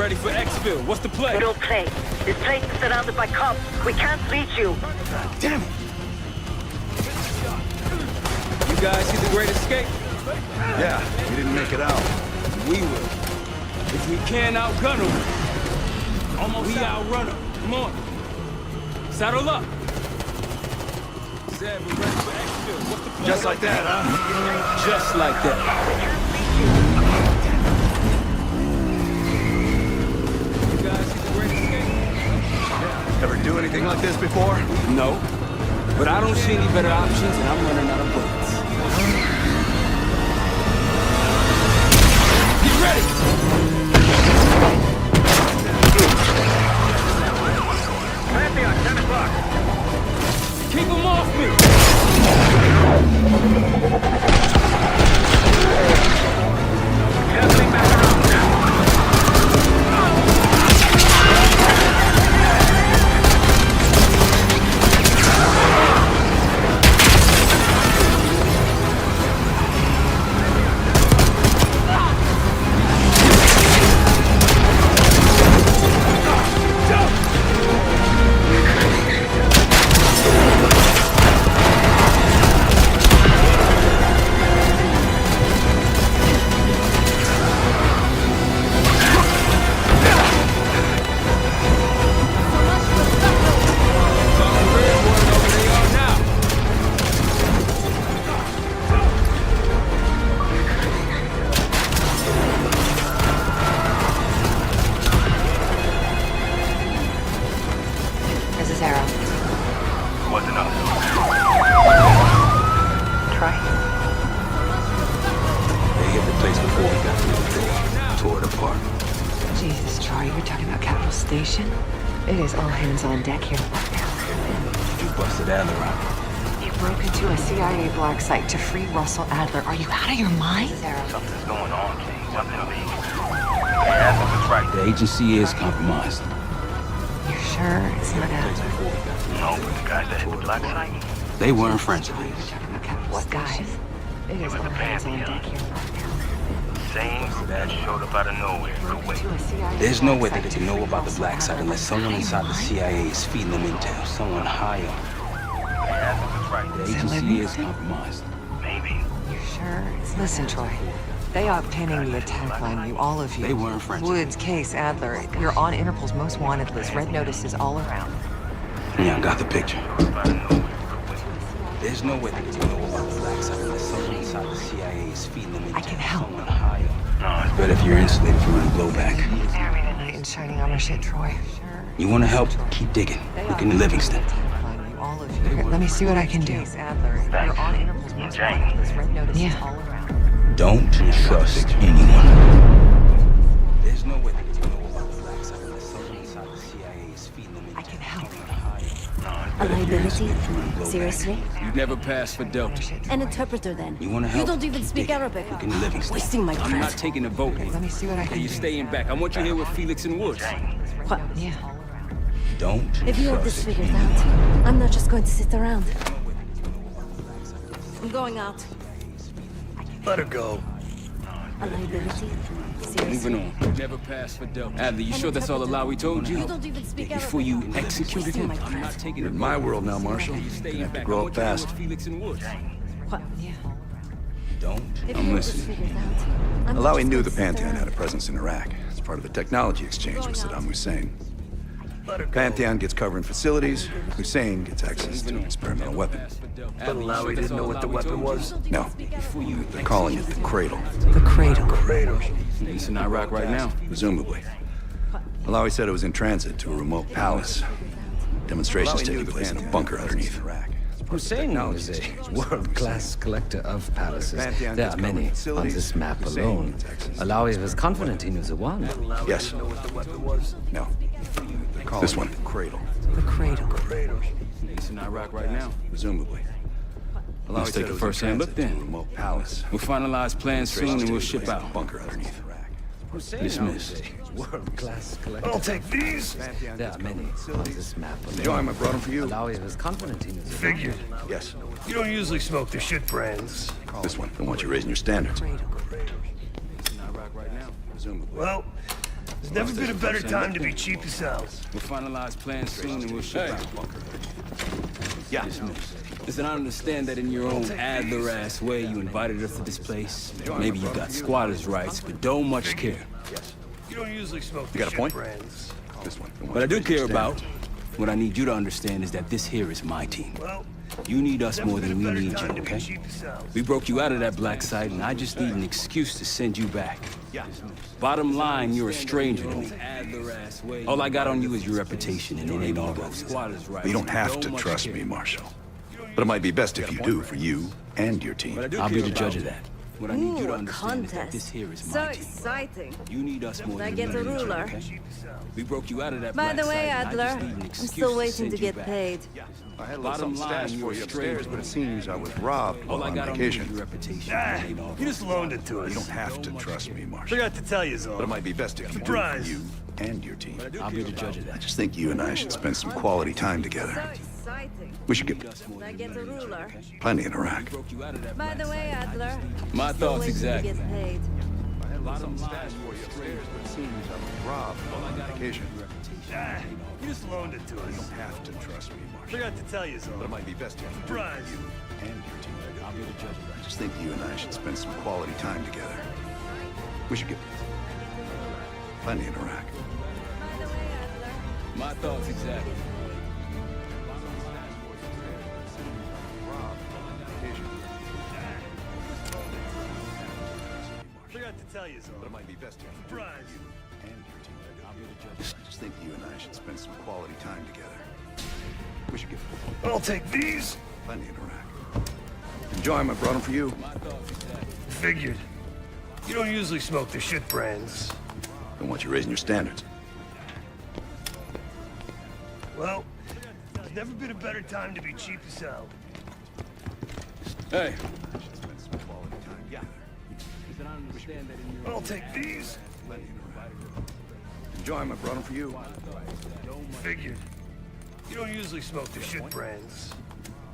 ready for exfil. What's the play? We don't play. This place is surrounded by cops. We can't reach you. Damn it! You guys see the Great Escape? Yeah, we didn't make it out. We will. If we can't outgun them, we outrun them. Come on. Saddle up. Said we're ready for exfil. What's the play? Just like that, huh? Just like that. You guys see the Great Escape? Ever do anything like this before? No. But I don't see any better options, and I'm running out of bullets. Get ready! Pantheon, 10 o'clock. Keep them off me! Circling back around now. Mrs. Harrow. What's enough? Troy? They hit the place before we got to the door. Tore it apart. Jesus, Troy, you're talking about Capital Station? It is all hands on deck here. You busted Adler out. You broke into a CIA black site to free Russell Adler. Are you out of your mind? Something's going on, Jane. Something big. Adler's right. The agency is compromised. You're sure it's not Adler? No, but the guys that hit the black site, They weren't friends of his. What guys? It is was all the hands on Pantheon. deck here. same group that showed up out of nowhere. No way. There's no way that they can know about the black site unless someone inside the CIA is feeding them intel. Someone high up. Adler's right. The agency is compromised. Maybe. You sure? Listen, Troy. They are pinning the attack on you, all of you. They weren't friends. Woods, Case, Adler. You're on Interpol's most wanted list. Red notices all around. Yeah, I got the picture. There's no way they can know about the black site unless someone inside the CIA is feeding them intel. I can help. Someone high up. No, it's better if you're insulated from any blowback. Married at night in shining armor shit, Troy. You want to help? Keep digging. Look in Livingstone. All of you. Here, let me see what I can do. Adler. You're on Interpol's most wanted list. Red notices all around. Don't trust anyone. There's no way they can know about the black site unless someone inside the CIA is feeding them intel. I can help. A liability? Seriously? You never passed for Delta. An interpreter then. You want to help? You don't even speak Arabic. Look in Livingstone. Wasting my I'm breath. not taking a vote. Let me see what I can Hey, you do. staying back. I want you here with Felix and Woods. What? Yeah. Don't If you have this trust figured anyone. out, I'm not just going to sit around. I'm going out. Let her go. A liability? Seriously? Moving on. Never passed for Delta. Adler, you sure that's all the lie we told you? You don't even speak Arabic. Before you executed him? Wasting my I'm not breath. taking You're a in vote. my world now, Marshall. Hey, you You're staying gonna have to back. grow I up want you here fast. with Felix and Woods. What? Yeah. Don't. If I'm you have this listening. figured out, I'm not Alawi just knew going the to sit Pantheon around. had a presence in Iraq. It's part of a technology exchange with Saddam Hussein. Pantheon gets cover in facilities. Hussein gets access to an experimental weapon. But Alawi didn't know what the weapon was? No. They're calling it the Cradle. The Cradle. He's in Iraq right now. Presumably. Alawi said it was in transit to a remote palace. Demonstrations taking place in a bunker underneath. Hussein is a world-class collector of palaces. There are many on this map alone. Alawi was confident he knew the one. Yes. No. This one. The Cradle. The Cradle. He's in Iraq right now. Presumably. Let's take a first-hand look then. Remote palace. We'll finalize plans soon and we'll ship out. Bunker underneath. Dismissed. World-class collector. I'll take these. There are many on this map alone. Join, I brought them for you. Alawi was confident he knew the one. Figured. Yes. You don't usually smoke the shit brands. This one. Don't want you raising your standards. He's in Iraq right now. Presumably. Well, There's never been a better time to be cheap as hell. We'll finalize plans soon and we'll ship out. Yeah. Listen, I understand that in your own Adler-ass way you invited us to this place. Maybe you got squatters' rights, but don't much care. You don't usually smoke the You got a point? brands. This one. What I do care about, what I need you to understand is that this here is my team. You need us more than we need you, okay? We broke you out of that black site, and I just need an excuse to send you back. Bottom line, you're a stranger to me. All I got on you is your reputation, and it ain't all roses. You don't have to trust me, Marshal. But it might be best if you do for you and your team. I'll be the judge of that. What I need you to Ooh, a understand is that contest. this here is So my team. exciting. You need us more I than get we a need you, ruler. okay? We broke you out of that By black the way, site, and I Adler, just need an I'm excuse still waiting send to you get back. paid. I had a little Bottom something line, stashed you're for you a upstairs, stranger. but it seems I was robbed All while I on got on you is vacation. your reputation. Ah, It ain't all you just loaned it to us. You don't have to trust me, Marshal. Forgot to tell you, But it might be best if you do for Surprise. you and your team. I'll be the judge of I that. just think you and I should spend some quality time together. Exciting. We should get I get a ruler. plenty in Iraq. By the way, Adler, My I'm still thoughts waiting exactly. to get paid. I had a little something stashed for you upstairs, but it seems I was robbed while on vacation. Ah, you just loaned it to You us. don't have to trust me, Marshal. Forgot to tell you, But it might be best if you do Surprise. for you and your team. I'll be the judge of that. I just think you and I should spend some quality time together. We should get plenty in Iraq. By the way, Adler, My thoughts exactly. Forgot to tell you, But it might be best if you do Surprise. for you and your team. I'll be the judge. I just think you and I should spend some quality time together. We should get I'll take these. plenty in Iraq. Enjoy them. I brought them for you. Figured. You don't usually smoke the shit brands. Don't want you raising your standards. Well, there's never been a better time to be cheap as hell. Hey. I'll take these. Enjoy them. I brought them for you. Figured. You don't usually smoke the shit brands.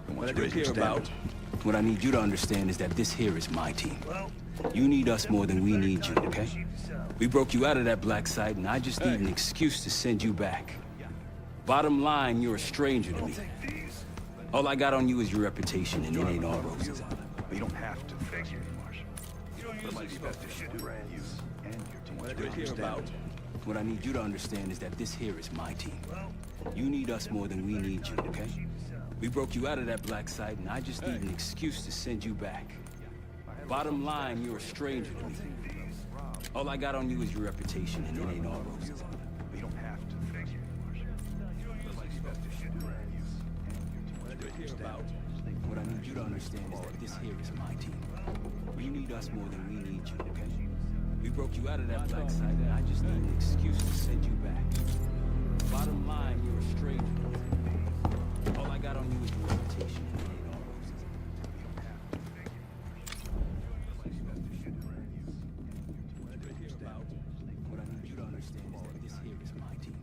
Don't What want I you do raising your care about, standards. what I need you to understand is that this here is my team. Well, You need us more than we need you, okay? We broke you out of that black site, and I just need an excuse to send you back. Bottom line, you're a stranger to me. All I got on you is your reputation, and it ain't all roses. But you don't have to trust me, Marshal. you don't But it might usually be smoke best the if you shit do for brands. you and your team. What I do care about, what I need you to understand is that this here is my team. You need us more than we need you, okay? We broke you out of that black site, and I just need an excuse to send you back. Bottom line, you're a stranger to me. All I got on you is your reputation, and it ain't all roses. But you don't have to trust me, Marshal. But it might be best if you do for you and your team. What I need you to understand is that this here is my team. You need us more than we need you, okay? We broke you out of that black site, and I just need an excuse to send you back. Bottom line, you're a stranger to me. All I got on you is your reputation, and it ain't all roses. What I need you to understand is that this here is my team.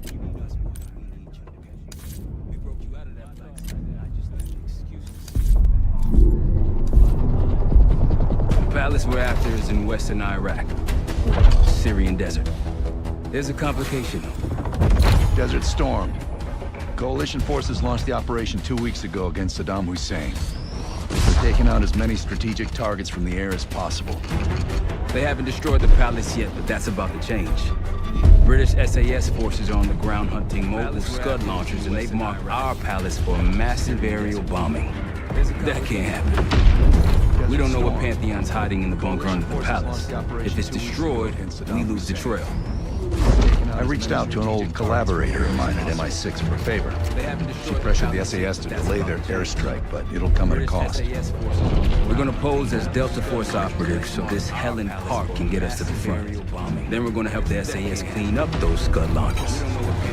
You need us more than we need you, okay? We broke you out of that black site, and I just need an excuse to send you back. The palace we're after is in western Iraq, Syrian desert. There's a complication, though. Desert Storm. Coalition forces launched the operation 2 weeks ago against Saddam Hussein. They're taking out as many strategic targets from the air as possible. They haven't destroyed the palace yet, but that's about to change. British SAS forces are on the ground hunting mobile Scud launchers, and they've marked our palace for massive aerial bombing. That can't happen. We don't know what Pantheon's hiding in the bunker under the palace. If it's destroyed, we lose the trail. I reached out to an old collaborator of mine at MI6 for a favor. She pressured the SAS to delay their airstrike, but it'll come at a cost. We're gonna pose as Delta Force operatives so this Helen Park can get us to the front. Then we're gonna help the SAS clean up those Scud launchers.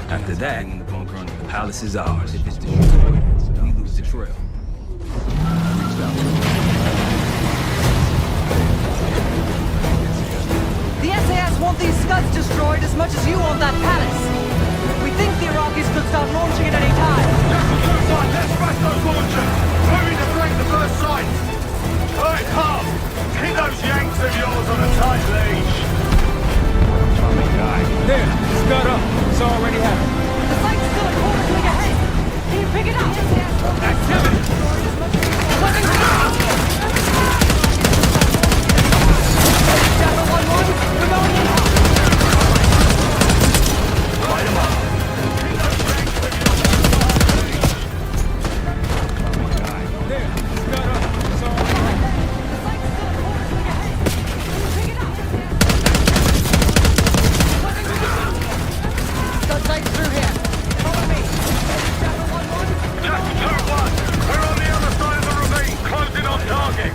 After that, the palace is ours. If it's destroyed, we lose the trail. The SAS want these Scuds destroyed as much as you want that palace. We think the Iraqis could start launching at any time. Let's smash those launchers! Moving to flank the first sight! Alright, Carl! Hit those Yanks of yours on a tight leash! There, scud up. It's already happened. The fight's still a quarter click ahead. Can you pick it up? Activity! Delta 1-1, we're going in hot. Light 'em up. There, scud up. It's already happened. The fight's still a quarter click ahead. Can you pick it up? Scud sights through here. Follow me. Delta 1-1, Just 2-1. We're on the other side of the ravine, closing on target.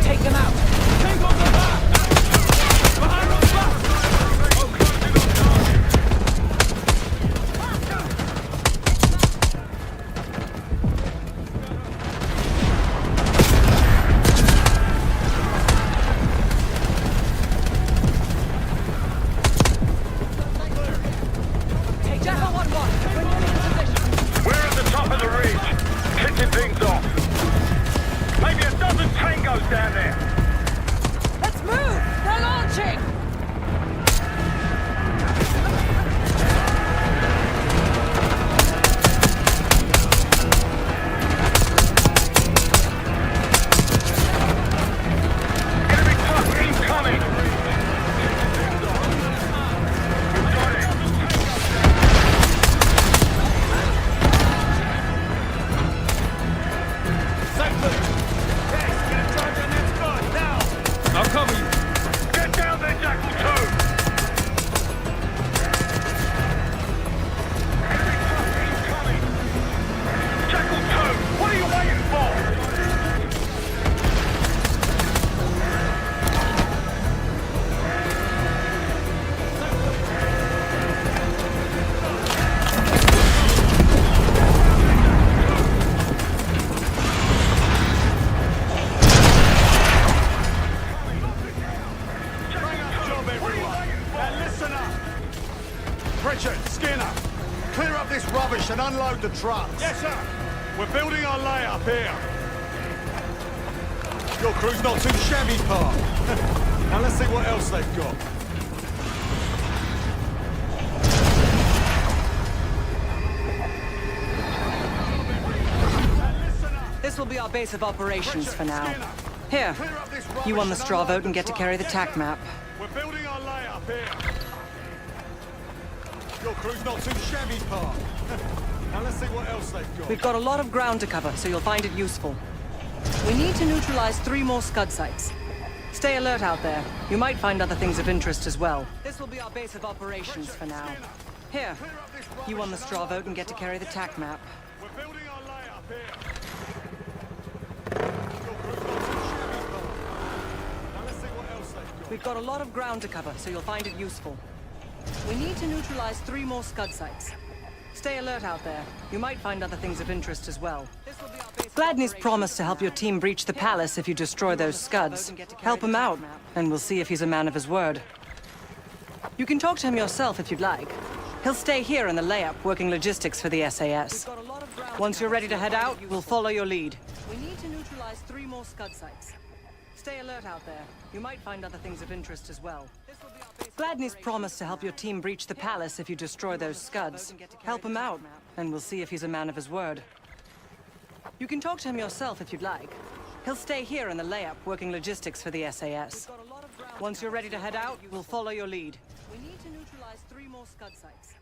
take them out. We're at the top of the ridge, kicking things off. Maybe a dozen tangos down there. Let's move! They're launching! Enemy truck incoming. I'll cover you. Get down there, Jackal 2! Enemy truck incoming! Jackal 2, what are you waiting for? Job, everyone. Now listen up. Richard, Skinner, clear up this rubbish and unload the trucks. Yes, sir. We're building our layup here. Your crew's not too shabby, Park. Now let's see what else they've got. This will be our base of operations for now. Here, you won the straw vote and get to carry the TAC map. We're building our layup here. Your crew's not too shabby, Park. Now let's see what else they've got. We've got a lot of ground to cover, so you'll find it useful. We need to neutralize 3 more Scud sites. Stay alert out there. You might find other things of interest as well. This will be our base of operations for now. Here, you won the straw vote and get to carry the TAC map. We're building our layup here. We've got a lot of ground to cover, so you'll find it useful. We need to neutralize 3 more Scud sites. Stay alert out there. You might find other things of interest as well. Gladney's promised to help your team breach the palace if you destroy those Scuds. Help him out, and we'll see if he's a man of his word. You can talk to him yourself if you'd like. He'll stay here in the layup, working logistics for the SAS. Once you're ready to head out, we'll follow your lead. We need to neutralize 3 more Scud sites. Stay alert out there. You might find other things of interest as well. Gladney's promised to help your team breach the palace if you destroy those Scuds. Help him out, and we'll see if he's a man of his word. You can talk to him yourself if you'd like. He'll stay here in the layup, working logistics for the SAS. Once you're ready to head out, we'll follow your lead. We need to neutralize 3 more Scud sites.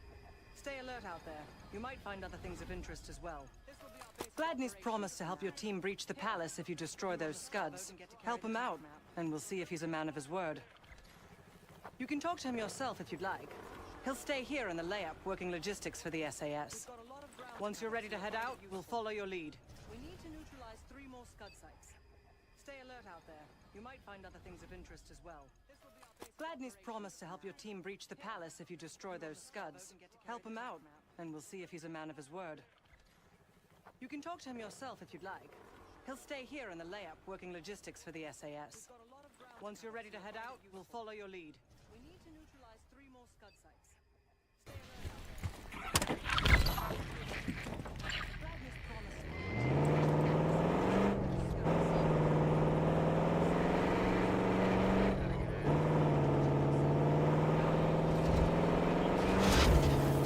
Stay alert out there. You might find other things of interest as well. Gladney's promised to help your team breach the palace if you destroy those Scuds. Help him out, and we'll see if he's a man of his word. You can talk to him yourself if you'd like. He'll stay here in the layup, working logistics for the SAS. Once you're ready to head out, we'll follow your lead. We need to neutralize 3 more Scud sites. Stay alert out there. You might find other things of interest as well. Gladney's promised to help your team breach the palace if you destroy those Scuds. Help him out, and we'll see if he's a man of his word. You can talk to him yourself if you'd like. He'll stay here in the layup, working logistics for the SAS. Once you're ready to head out, we'll follow your lead. We need to neutralize 3 more Scud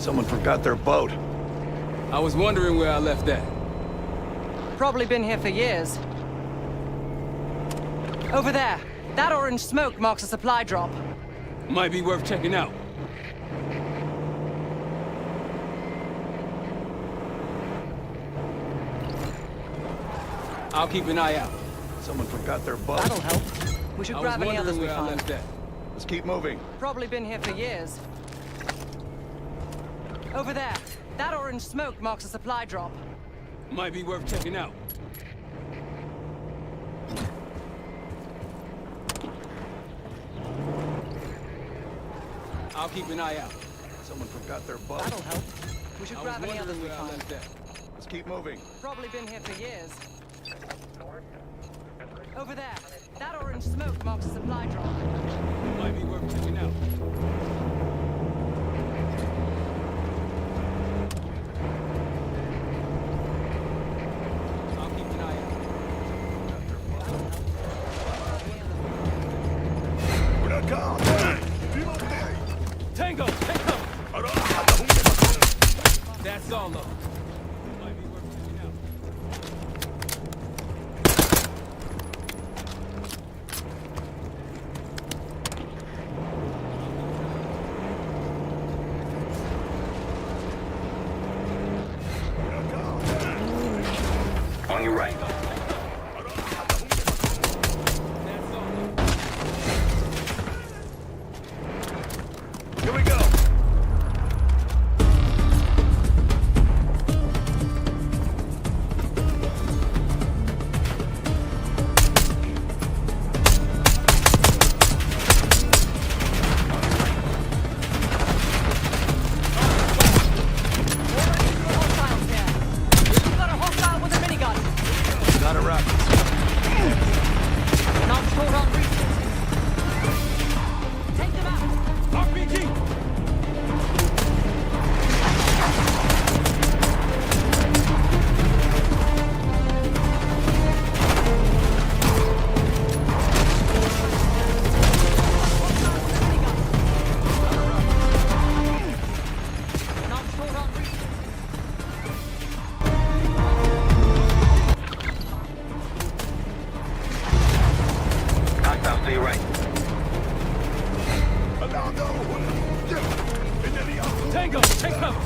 Someone forgot their boat. I was wondering where I left that. Probably been here for years. Over there. That orange smoke marks a supply drop. Might be worth checking out. I'll keep an eye out. Someone forgot their boat. That'll help. We should grab any others we find. Let's keep moving. Probably been here for years. Over there. That orange smoke marks a supply drop. Might be worth checking out. I'll keep an eye out. Someone forgot their boat. That'll help. We should grab any others we find. Let's keep moving. Probably been here for years. Over there. That orange smoke marks a supply drop. Might be worth checking out. I'll keep an eye out. Tango! Take cover! That's all of them. Might be worth checking out. On your right. Here we go. Got a rocket. Not short on resources. Take them out. RPG! Not short on resources. Hostiles to your right. Tango! Take cover!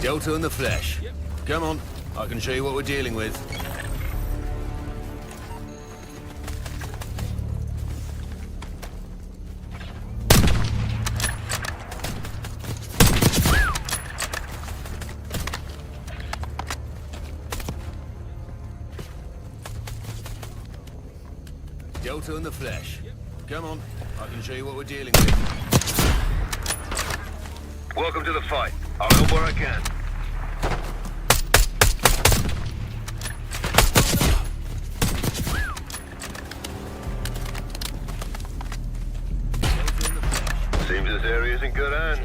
Delta in the flesh. Come on, I can show you what we're dealing with. Delta in the flesh. Come on, I can show you what we're dealing with. Welcome to the fight. I'll help where I can. Seems this area's in good hands.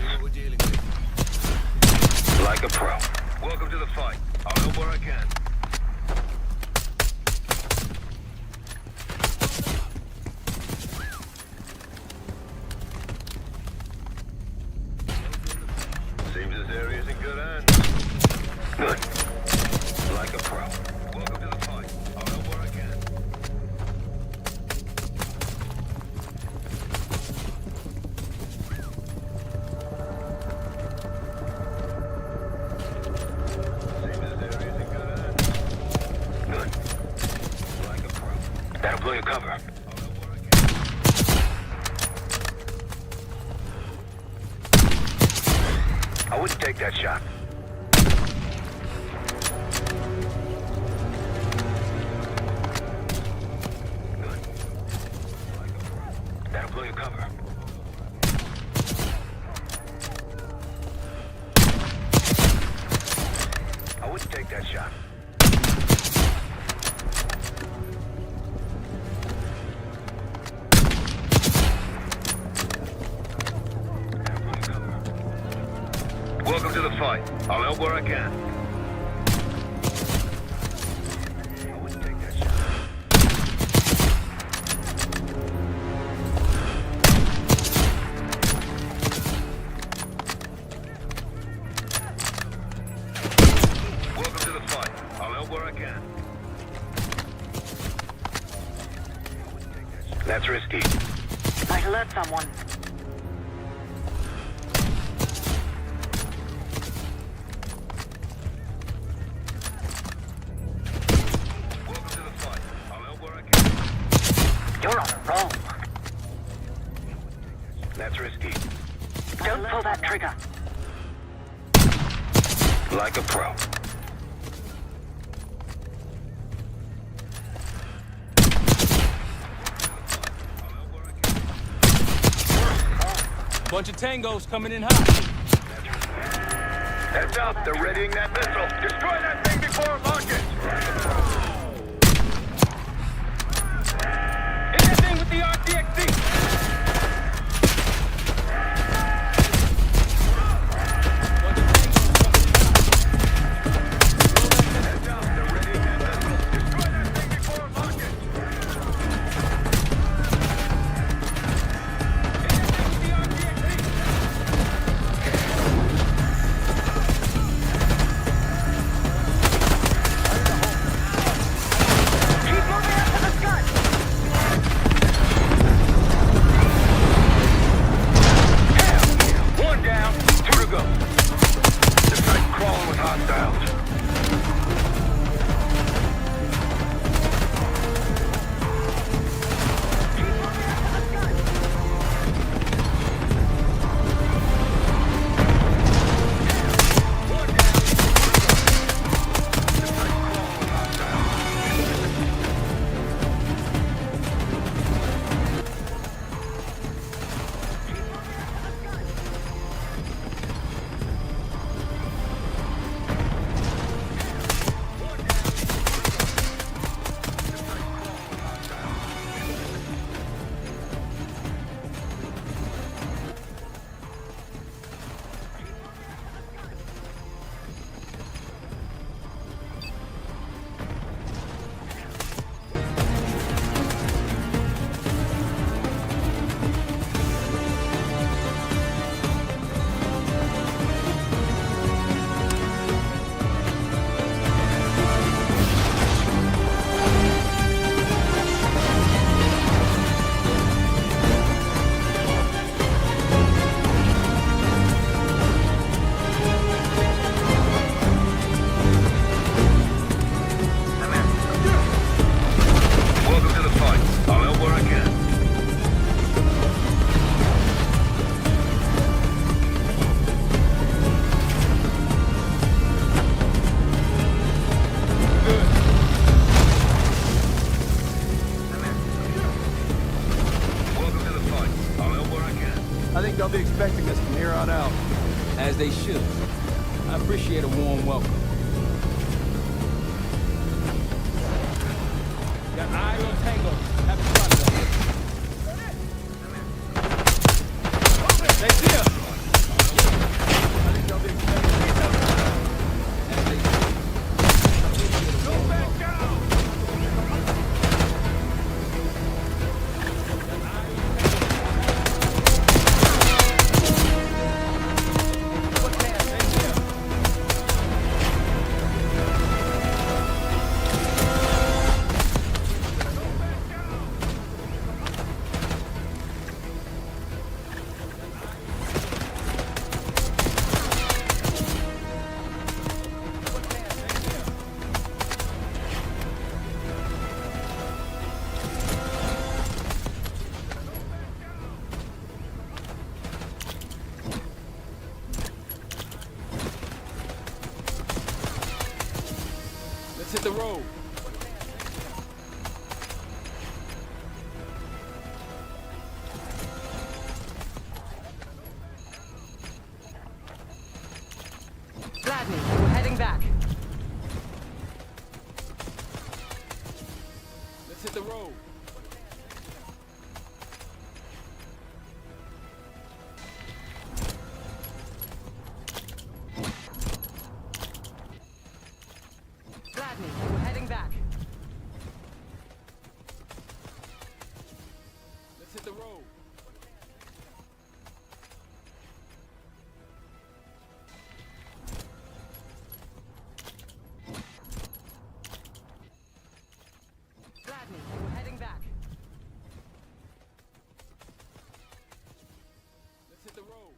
Like a pro. Welcome to the fight. I'll help where I can. Seems this area's in good hands. Good. Like a pro. Welcome to the fight. I'll help where I can. That'll blow your cover. I wouldn't take that shot. Good. That'll blow your cover. I wouldn't take that shot. Welcome to the fight. I'll help where I can. I wouldn't take that shot. Welcome to the fight. I'll help where I can. That's risky. Might alert someone. You're on a roll. That's risky. Don't pull that trigger. Like a pro. Bunch of tangos coming in hot. Heads up, they're readying that missile. Destroy that thing before it launches. With the RTXD. they should. I appreciate a warm welcome. Got eye on Tango. Have a shot there. They see us. Go back down. Hit the road. Gladney, we're heading back. Let's hit the road. We're heading back. Let's hit the road. Gladney, we're heading back. Let's hit the road.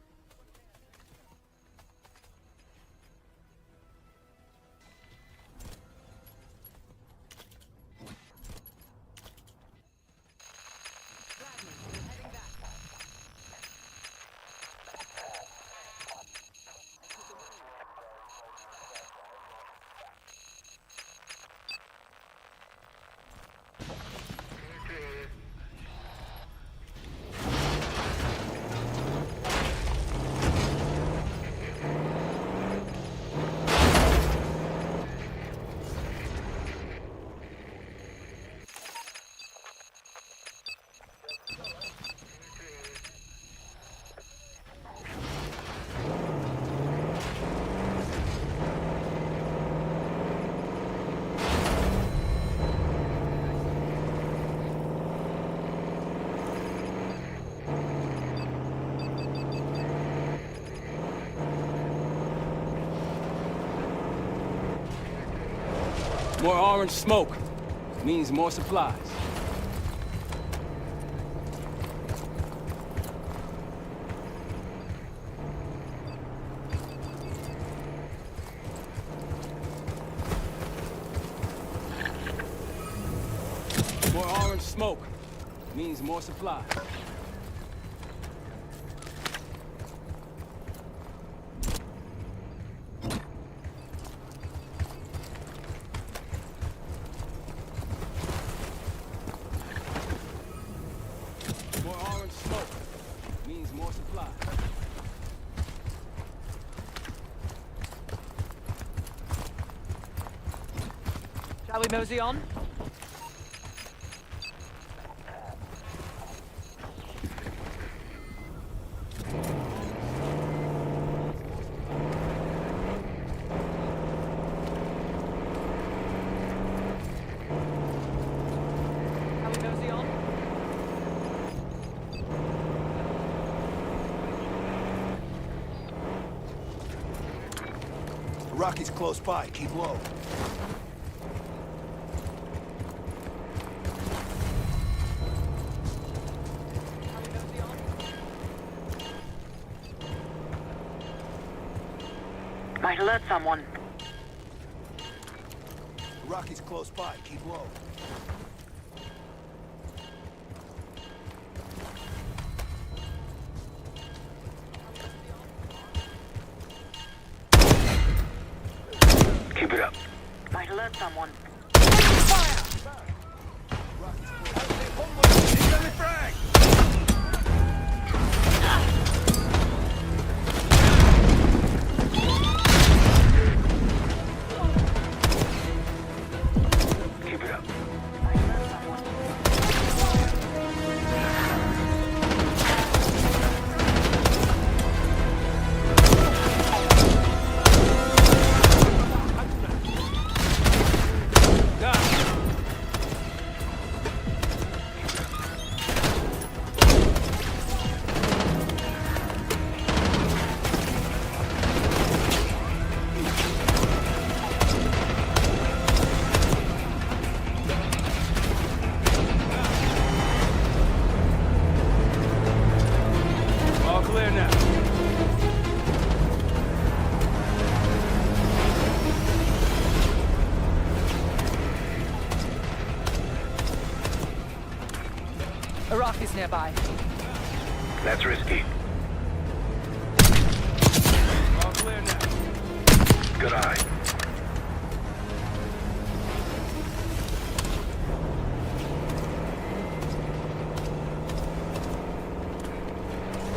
More orange smoke means more supplies. More orange smoke means more supplies. Shall we mosey on? Shall we mosey on? The Rocky's close by. Keep low. Might alert someone. The Rocky's close by. Keep low. Keep it up. Might alert someone. A rock is nearby. That's risky. All clear now. Good eye.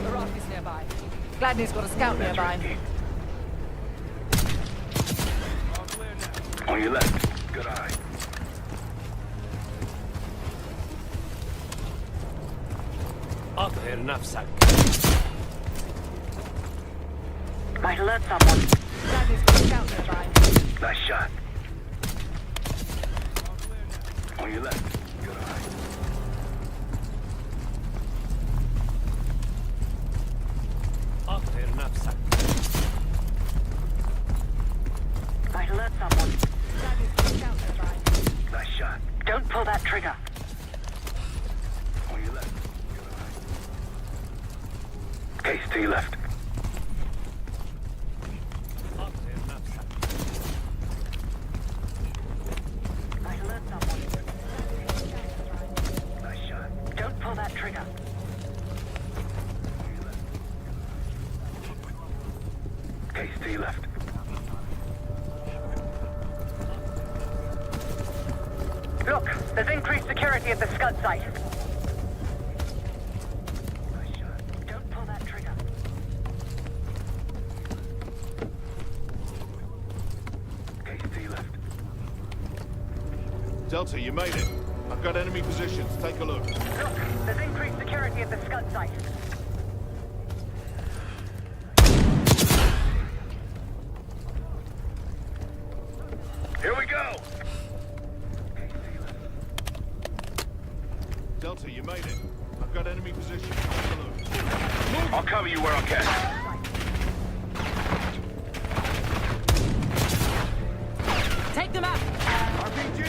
A rock is nearby. Gladney's got a scout nearby. All clear now. On your left. Good eye. أطهر نفسك. Might alert someone. Gladney's got a scout nearby. Nice shot. On your left. Good eye. أطهر نفسك. Might alert someone. Gladney's got a scout nearby. Nice shot. Don't pull that trigger. On your left. Good eye. Case to your left. أطهر نفسك. Might alert someone. Nice shot. Don't pull that trigger. Case to your left. Look, there's increased security at the Scud site. Nice shot. Don't pull that trigger. Case to your left. Delta, you made it. I've got enemy positions. Take a look. Look, there's increased security at the Scud site. Here we go. Delta, you made it. I've got enemy positions. Take a look. I'll cover you where I can. Take them out! RPG!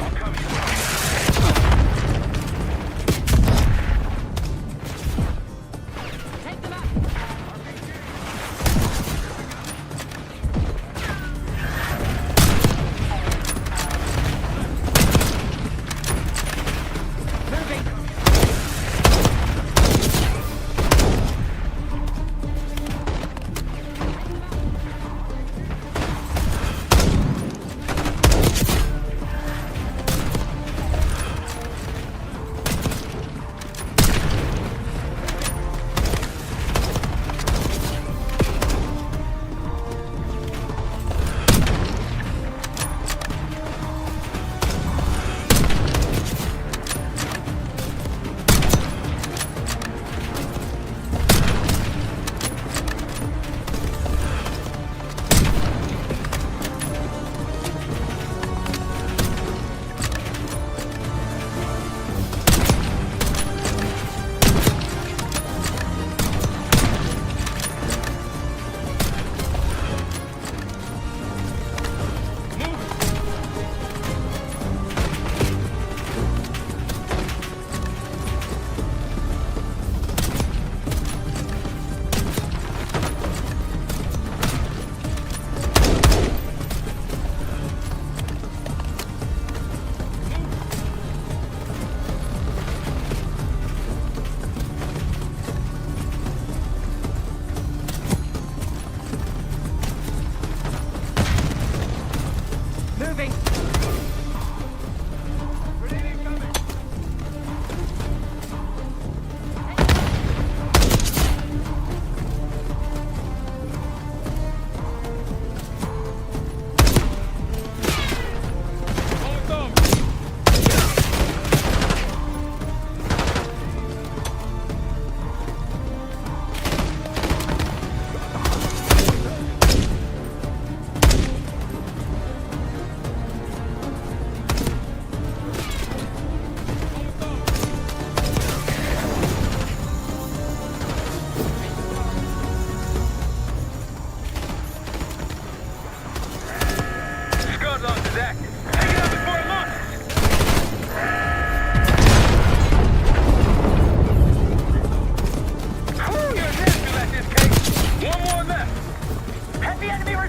I'll cover you where I Take them out!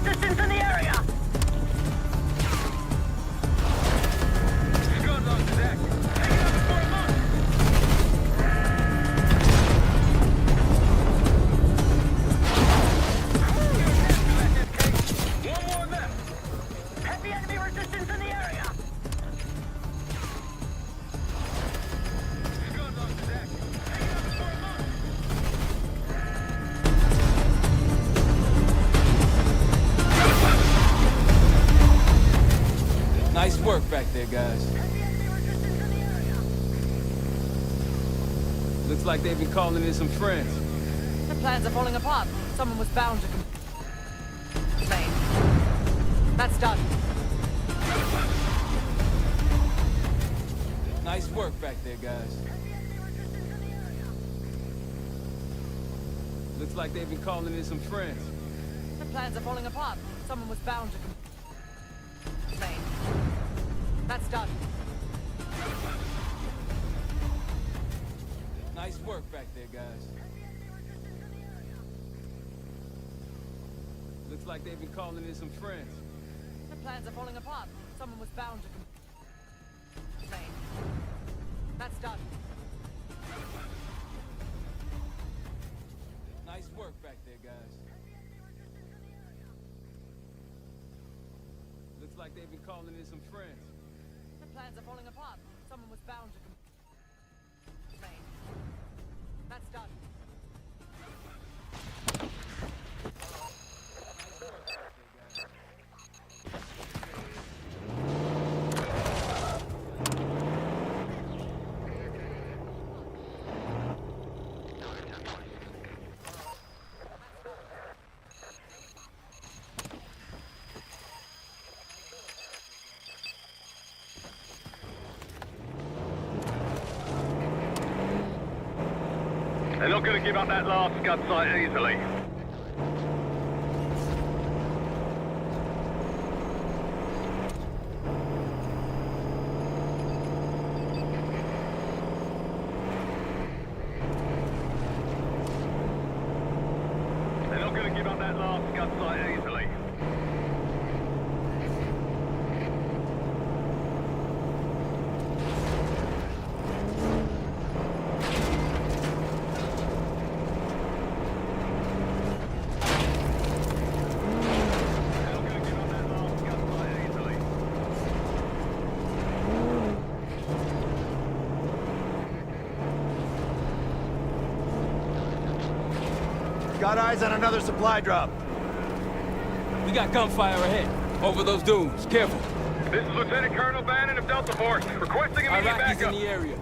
resistance in the area! Scud launch is active. Take it up before it launches. One more left. Heavy enemy resistance in the area! Scud launch is active. Take it up before it launches. Nice work back there, guys. Looks like they've been calling in some friends. The plans are falling apart. Someone was bound to complain. That's done. Nice work back there, guys. Looks like they've been calling in some friends. The plans are falling apart. Someone was bound to complain. That's done. Nice work back there, guys. Looks like they've been calling in some friends. The plans are falling apart. Someone was bound to complain. That's done. Nice work back there, guys. Looks like they've been calling in some friends. The plans are falling apart. Someone was bound to complain. That's done. They're not going to give up that last scud site easily. They're not going to give up that last scud site easily. Got eyes on another supply drop. We got gunfire ahead. Over those dunes. Careful. This is Lieutenant Colonel Bannon of Delta Force, requesting immediate Iraqis backup. in the area.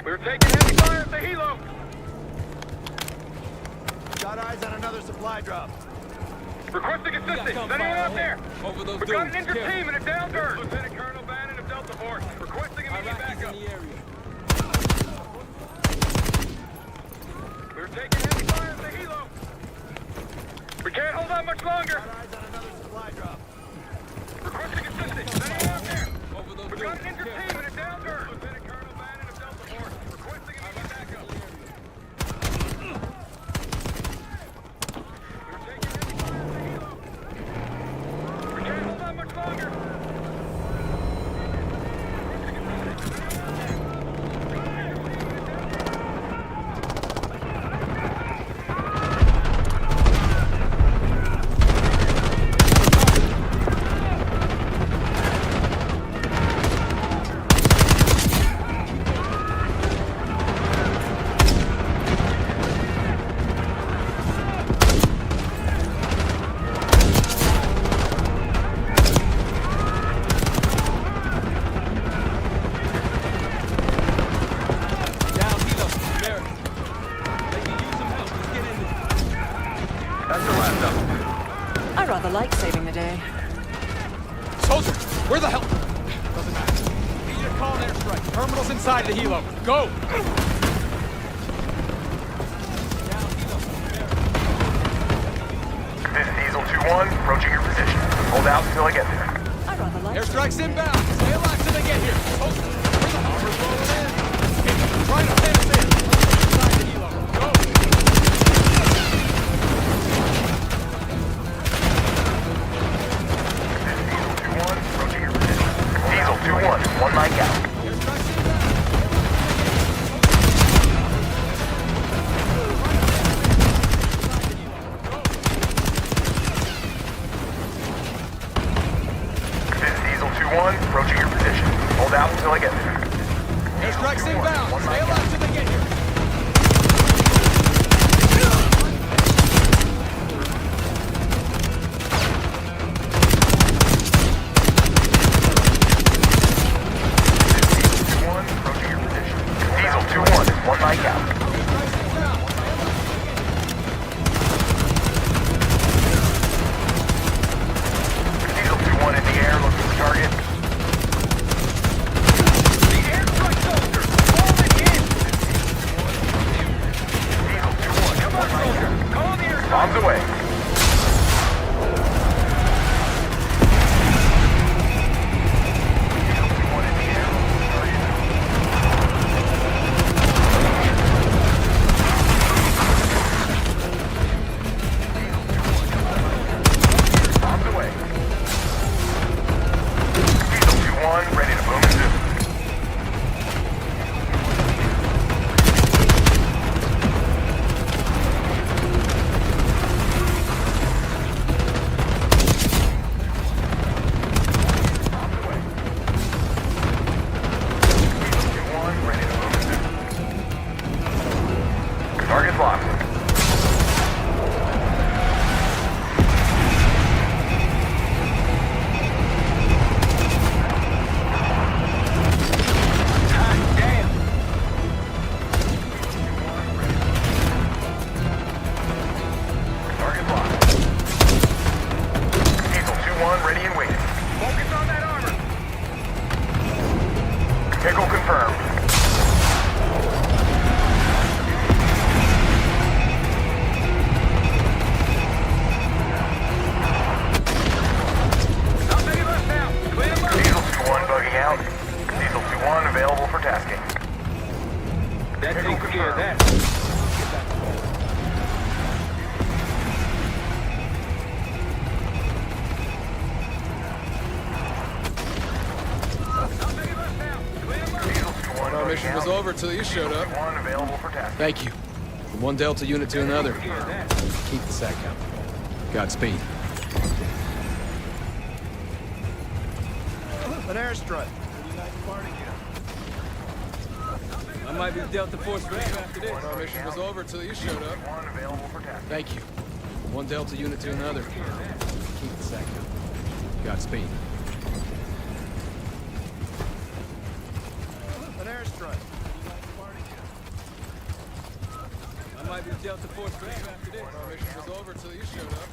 We're taking heavy fire at the helo. Got eyes on another supply drop. Requesting assistance. Is anyone out there? Over those We've got an dunes. injured Careful. team in a down dirt. Lieutenant Colonel Bannon of Delta Force, requesting immediate Iraqis backup. in the area. We're taking heavy fire at the helo. We can't hold on much longer. Got eyes on another supply drop. Requesting assistance. Is anyone out there? Over those We've got an dunes. injured Careful. team in a down dirt. Lieutenant Colonel Bannon of Delta Force, requesting immediate backup. We're taking heavy fire at the helo. We can't hold on much longer. I rather like saving the day. Soldier, where the hell? Doesn't matter. We need to call an airstrike. Terminal's inside the helo. Go! This is Diesel 2-1, approaching your position. Hold out until I get there. I rather like Airstrike's inbound. Stay alive till they get here. Soldier, where the hell? We're rolling in. Okay, trying to pin us in. Inside the helo. Go! Target's locked. Until you showed up. Thank you. From one Delta unit to another. Keep the sack count. Godspeed. An airstrike. I might be Delta Force Ram after this. Our mission was over until you showed up. Thank you. From one Delta unit to another. Keep the sack count. Godspeed. An airstrike. Might be Delta Force Ram after this. Our mission was over until you showed up.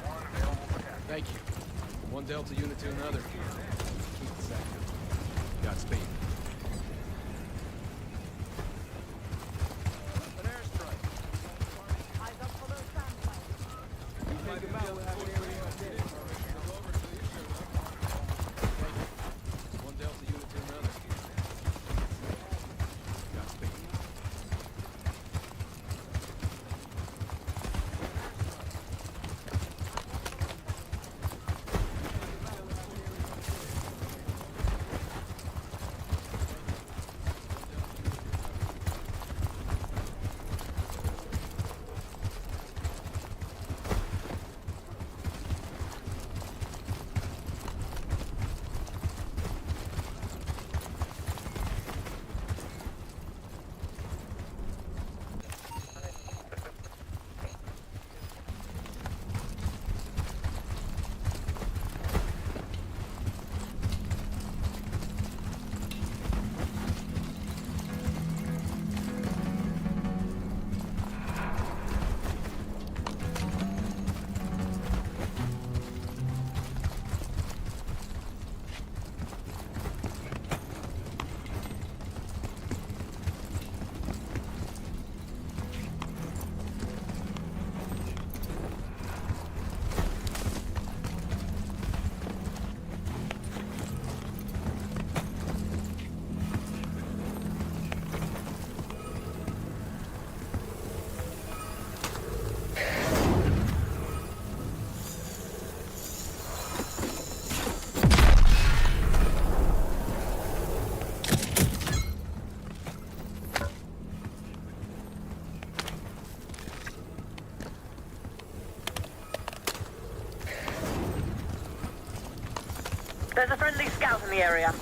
Thank you. From one Delta unit to another. Keep the sack count. Godspeed. An airstrike. Eyes up for those standby. You take him out, we'll have an area up there. Our mission was over until you showed up. Thank you. One Delta unit to another. Godspeed. There's a friendly scout in the area.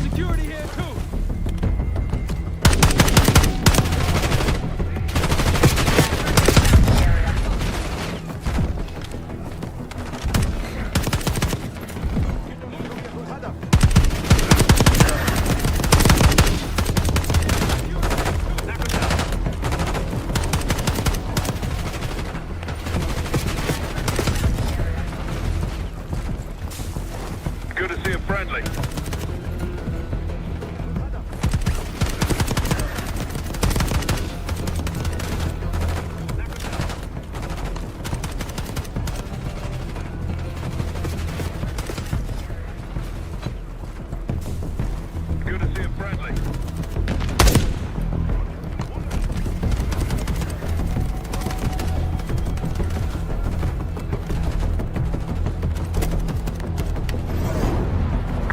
Security here too. Good to see a friendly. Good to see a friendly.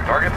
Target's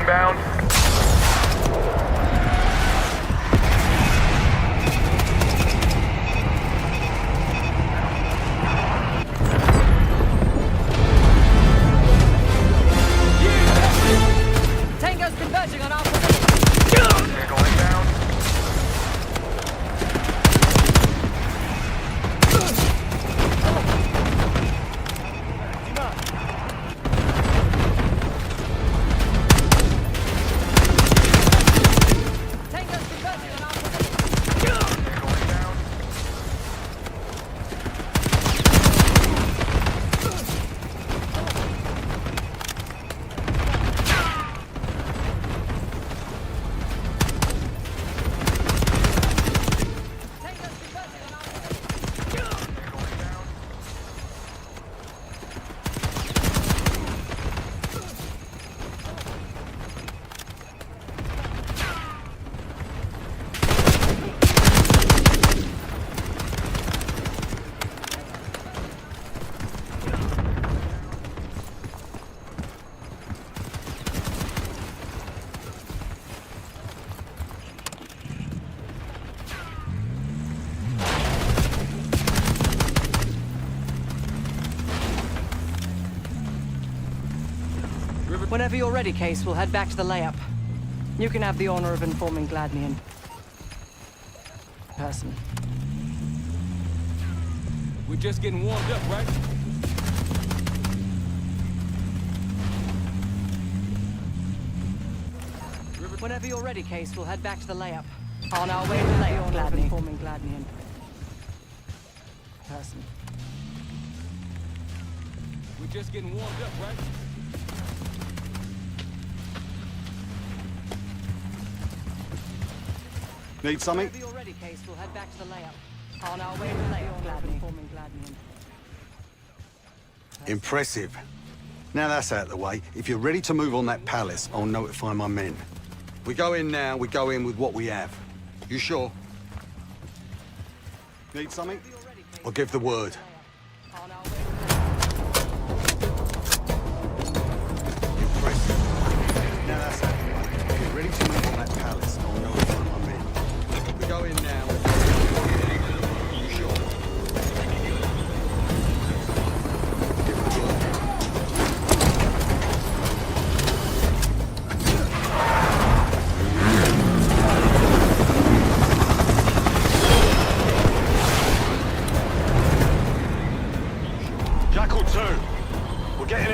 inbound. Tango's converging on our position. Vehicle inbound. Whenever you're ready, Case, we'll head back to the layup. You can have the honor of informing Gladnian. Person. We're just getting warmed up, right? Whenever you're ready, Case, we'll head back to the layup. On our way to the layup, Gladnian. Informing Gladnian. Person. We're just getting warmed up, right? Need something? Whenever you're ready, Case, we'll head back to the layup. On our way to the layup, Gladnian. Informing Gladnian. Impressive. Now that's out of the way, if you're ready to move on that palace, I'll notify my men. We go in now, we go in with what we have. You sure? Need something? I'll give the word. Impressive. Now that's out of the way. If you're ready to move on that palace, I'll notify my men. We go in now. You sure?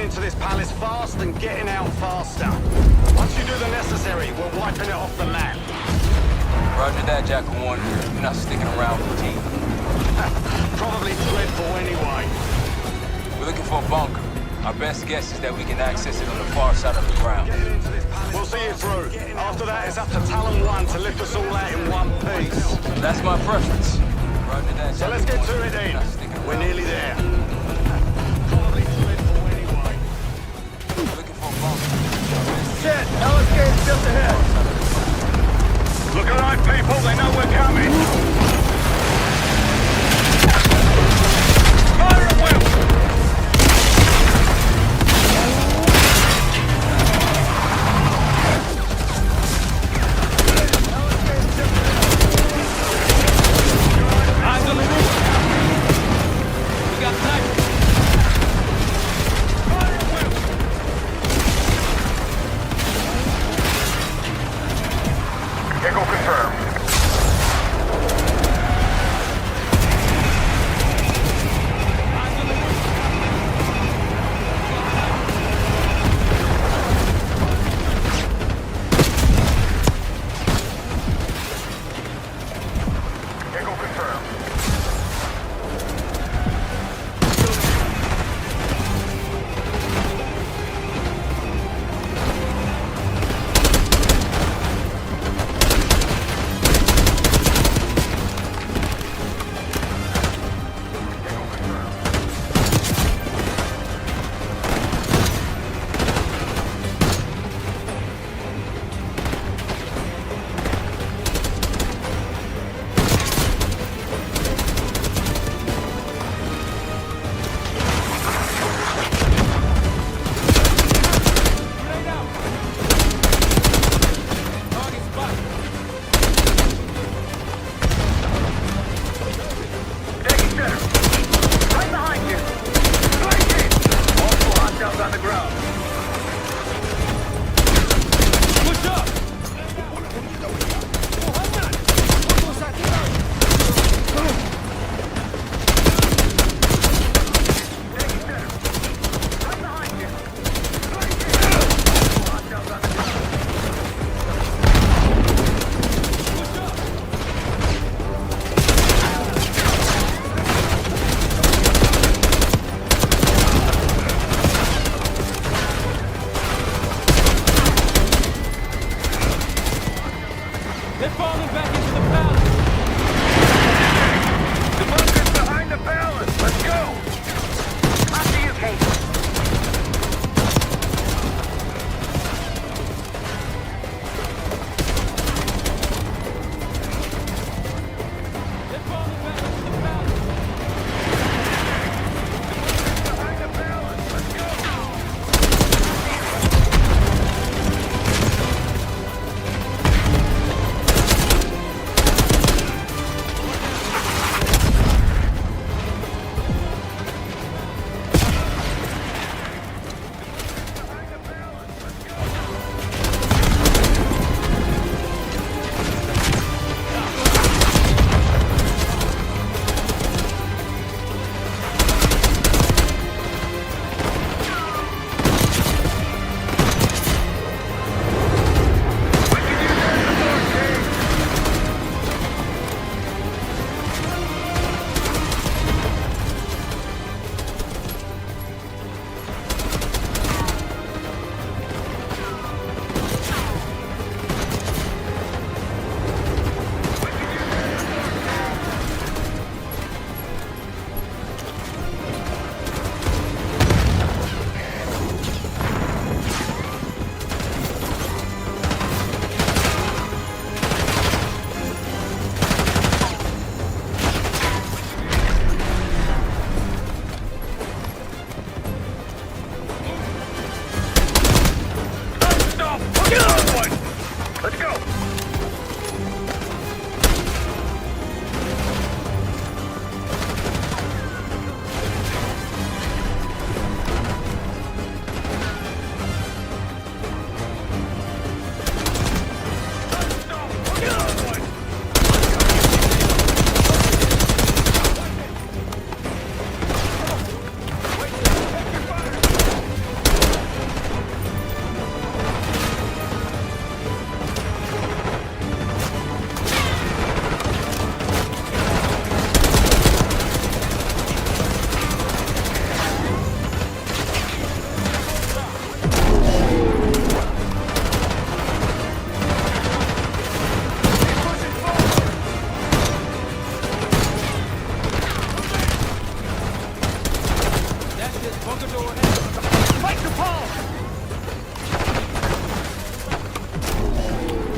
Into this palace fast and getting out faster. Once you do the necessary, we're wiping it off the map. Roger that, Jackal 1. You're not sticking around for tea. Probably dreadful anyway. We're looking for a bunker. Our best guess is that we can access it on the far side of the ground. We'll see you through. After that, it's up to Talon 1 to lift us all out in one piece. That's my preference. Roger that, So let's get to it then. We're nearly there. Shit, LSK's just ahead. Look alive, people. They know we're coming. Fire at will. Eyes on the roof. We got time. Let's go!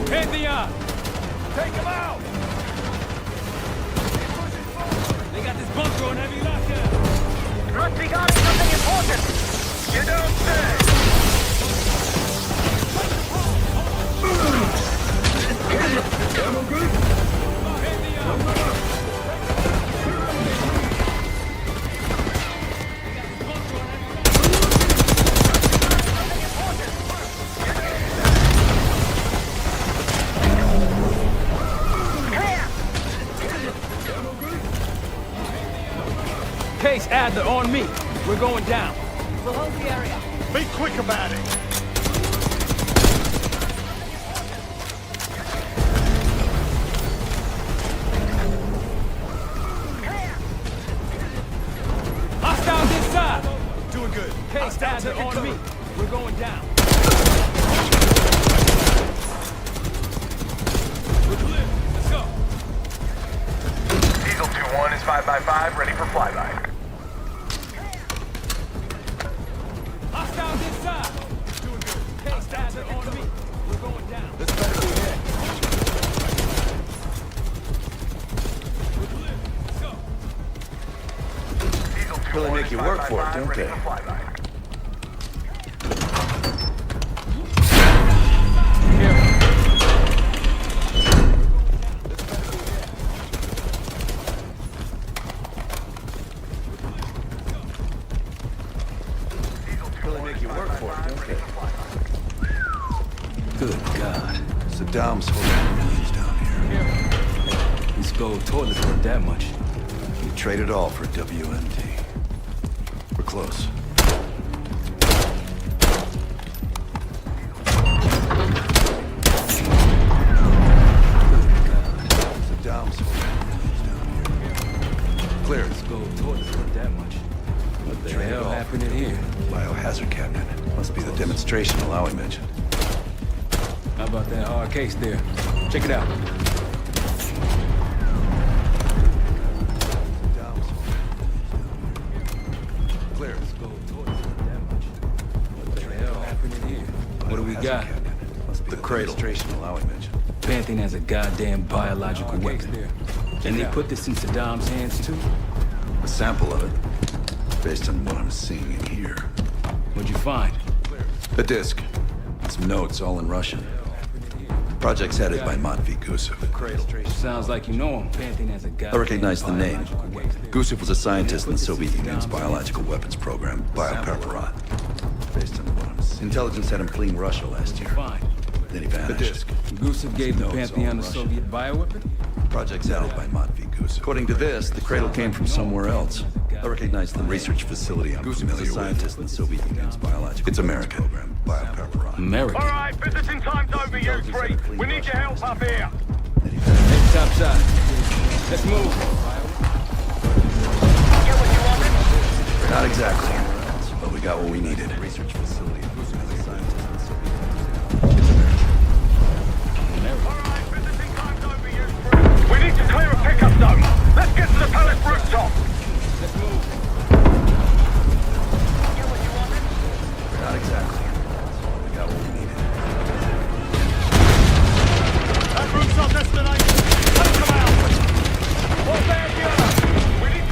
Pantheon! Take him out! They got this bunker on heavy lockdown. Must be guarding something important! You don't say! Ammo good? Case Adler on me. We're going down. We'll hold the area. Be quick about it. Hostiles inside. Doing good. Case Adler on me. We're going down. We're clear. Let's go. Diesel 2-1 is 5x5, ready for flyby. Hostiles inside. Doing good. Case Adler on me. We're going down. This better be it. We're clear. Let's go. Diesel 2-1 Really make you work for it, don't they? Good God. Saddam's holding millions down here. These gold toilets worth that much. We trade it all for WMD. We're close. Saddam's holding millions down here. Clear. These gold toilets worth that much. What the hell happened in here? Biohazard cabinet. Must be the demonstration Alawi mentioned. How about that hard case there? Check it out. Clear. What the hell happened in here? What do we got? The cradle. Demonstration Alawi mentioned. Pantheon has a goddamn biological weapon. And they put this in Saddam's hands too? A sample of it, based on what I'm seeing in here. What'd you find? A disc. Some notes, all in Russian. Project's headed by Matvey Gusev. Sounds like you know him. Pantheon has a goddamn I recognize the name. Gusev was a scientist in the Soviet Union's biological weapons program, Biopreparat. Based on what I'm seeing. Intelligence had him fleeing Russia last year. Then he vanished. The disc. Gusev gave the Pantheon a Soviet bioweapon? Project's headed by Matvey Gusev. According to this, the cradle came from somewhere else. I recognize the research facility I'm familiar with. A scientist in the Soviet Union's biological it's American program, Biopreparat. American? All right, visiting time's over, you three. We need your help up here. Head topside. Let's move. Get what you wanted? Not exactly, but we got what we needed. Research facility. We need to clear a pickup zone. Let's get to the palace rooftop. Let's move. Get what you wanted? Not exactly. We got what we needed. That room's our destination. Take them out. All back here. We need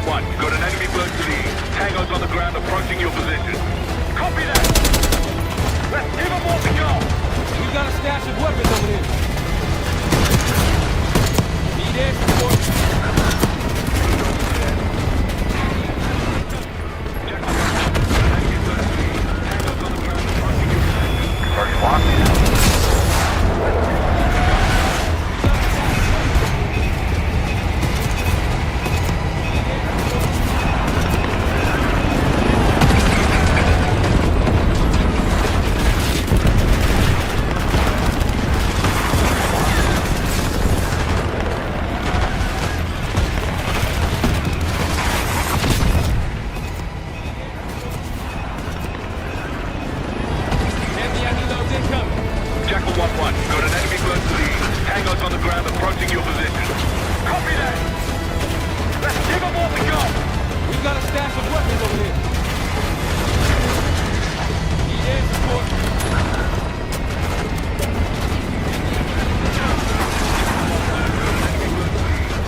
1-1. Got an enemy bird to the east. Tango's on the ground approaching your position. Copy that! Let's give them what we got! We got a stash of weapons over there. Need air support.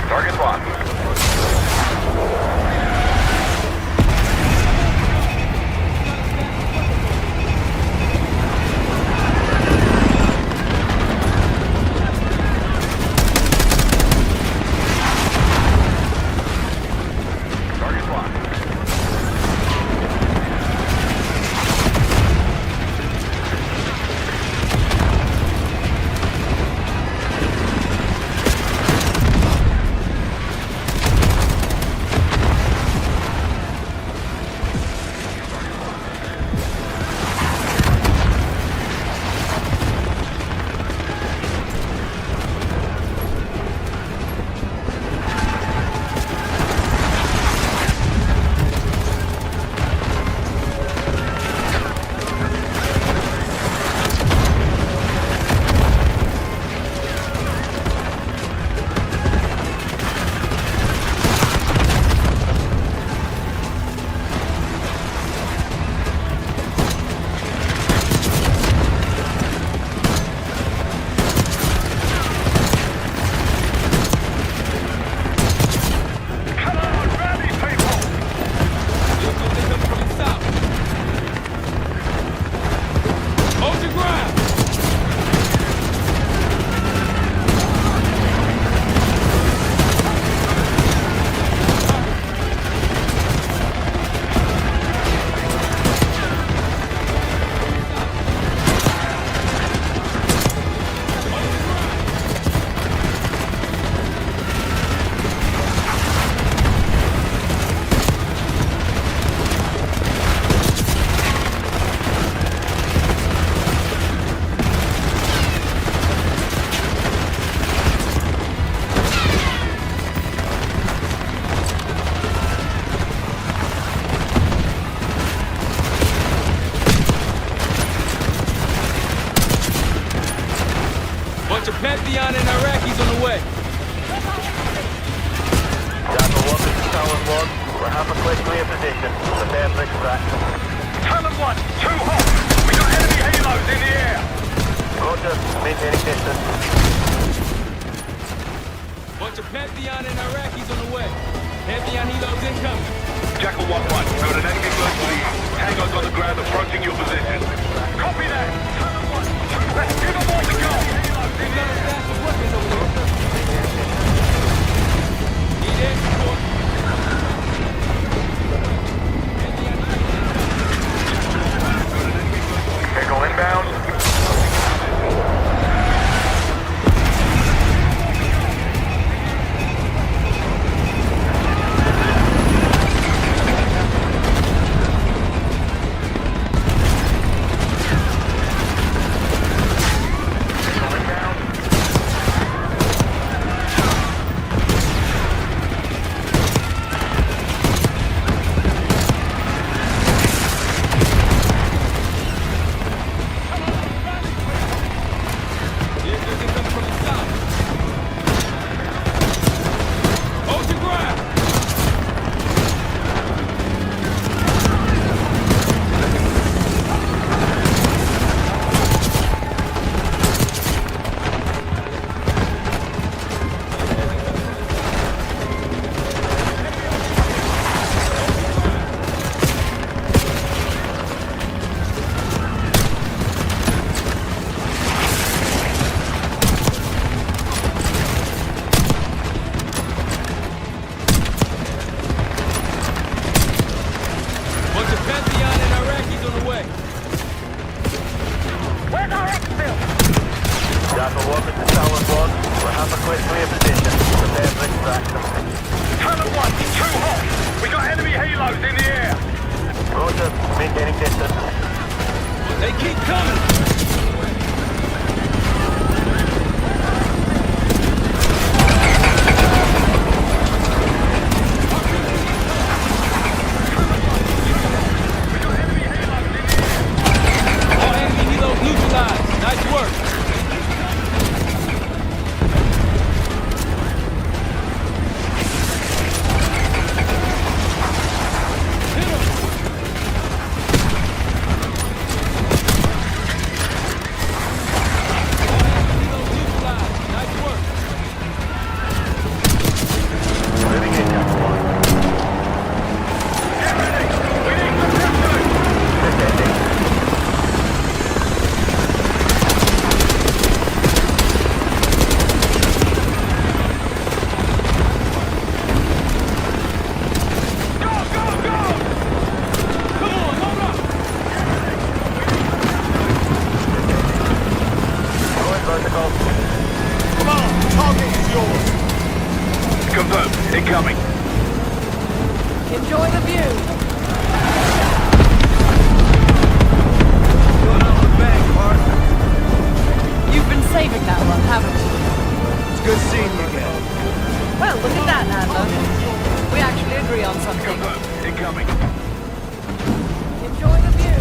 Target locked. Target locked. Pantheon and Iraqis on the way. Adler 1, this is Tower 1. We're half a click clear position. Prepare for extraction. Talon 1, too hot! We got enemy halos in the air! Roger, maintaining distance. Bunch of Pantheon and Iraqis on the way. Pantheon helos incoming. Jackal 1-1, got an enemy bird to the east. Tango's on the ground approaching your position. Copy that! Talon 1, let's give them all we got! We got a stash of weapons over there. Need air support. Vehicle inbound. Confirmed. Incoming. Enjoy the view. You've been saving that one, haven't you? It's good seeing you again. Well, look at that, Adler. We actually agree on something. Confirmed. Incoming. Enjoy the view.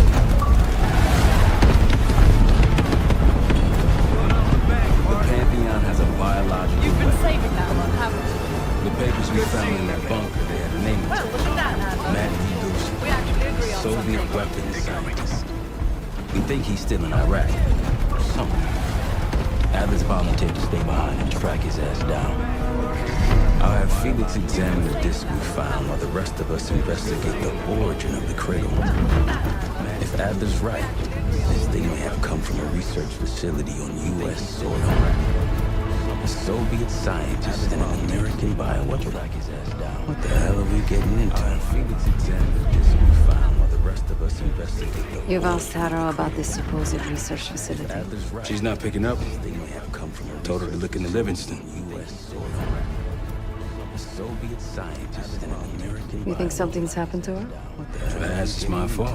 The Pantheon has a biological You've been weapon. saving that one, haven't you? The papers we found in that bunker, they had a name Well, to look at that, Adler. We actually agree on Soviet something. weapons scientist. We think he's still in Iraq. Somewhere. Adler's volunteered to stay behind and track his ass down. I'll have Felix examine the disc we found while the rest of us investigate the origin of the cradle. If Adler's right, this thing may have come from a research facility on U.S. soil. A Soviet scientist and an American bioweapon. Track his ass down. What the hell are we getting into? Felix examine the disc we found while the rest of us investigate the You've asked Harrow about this supposed research facility. Adler's right. She's not picking up. This thing may have come from a Told her to look into Livingstone. U.S. soil. A Soviet scientist and an American. You think something's happened to her? Perhaps it's my fault.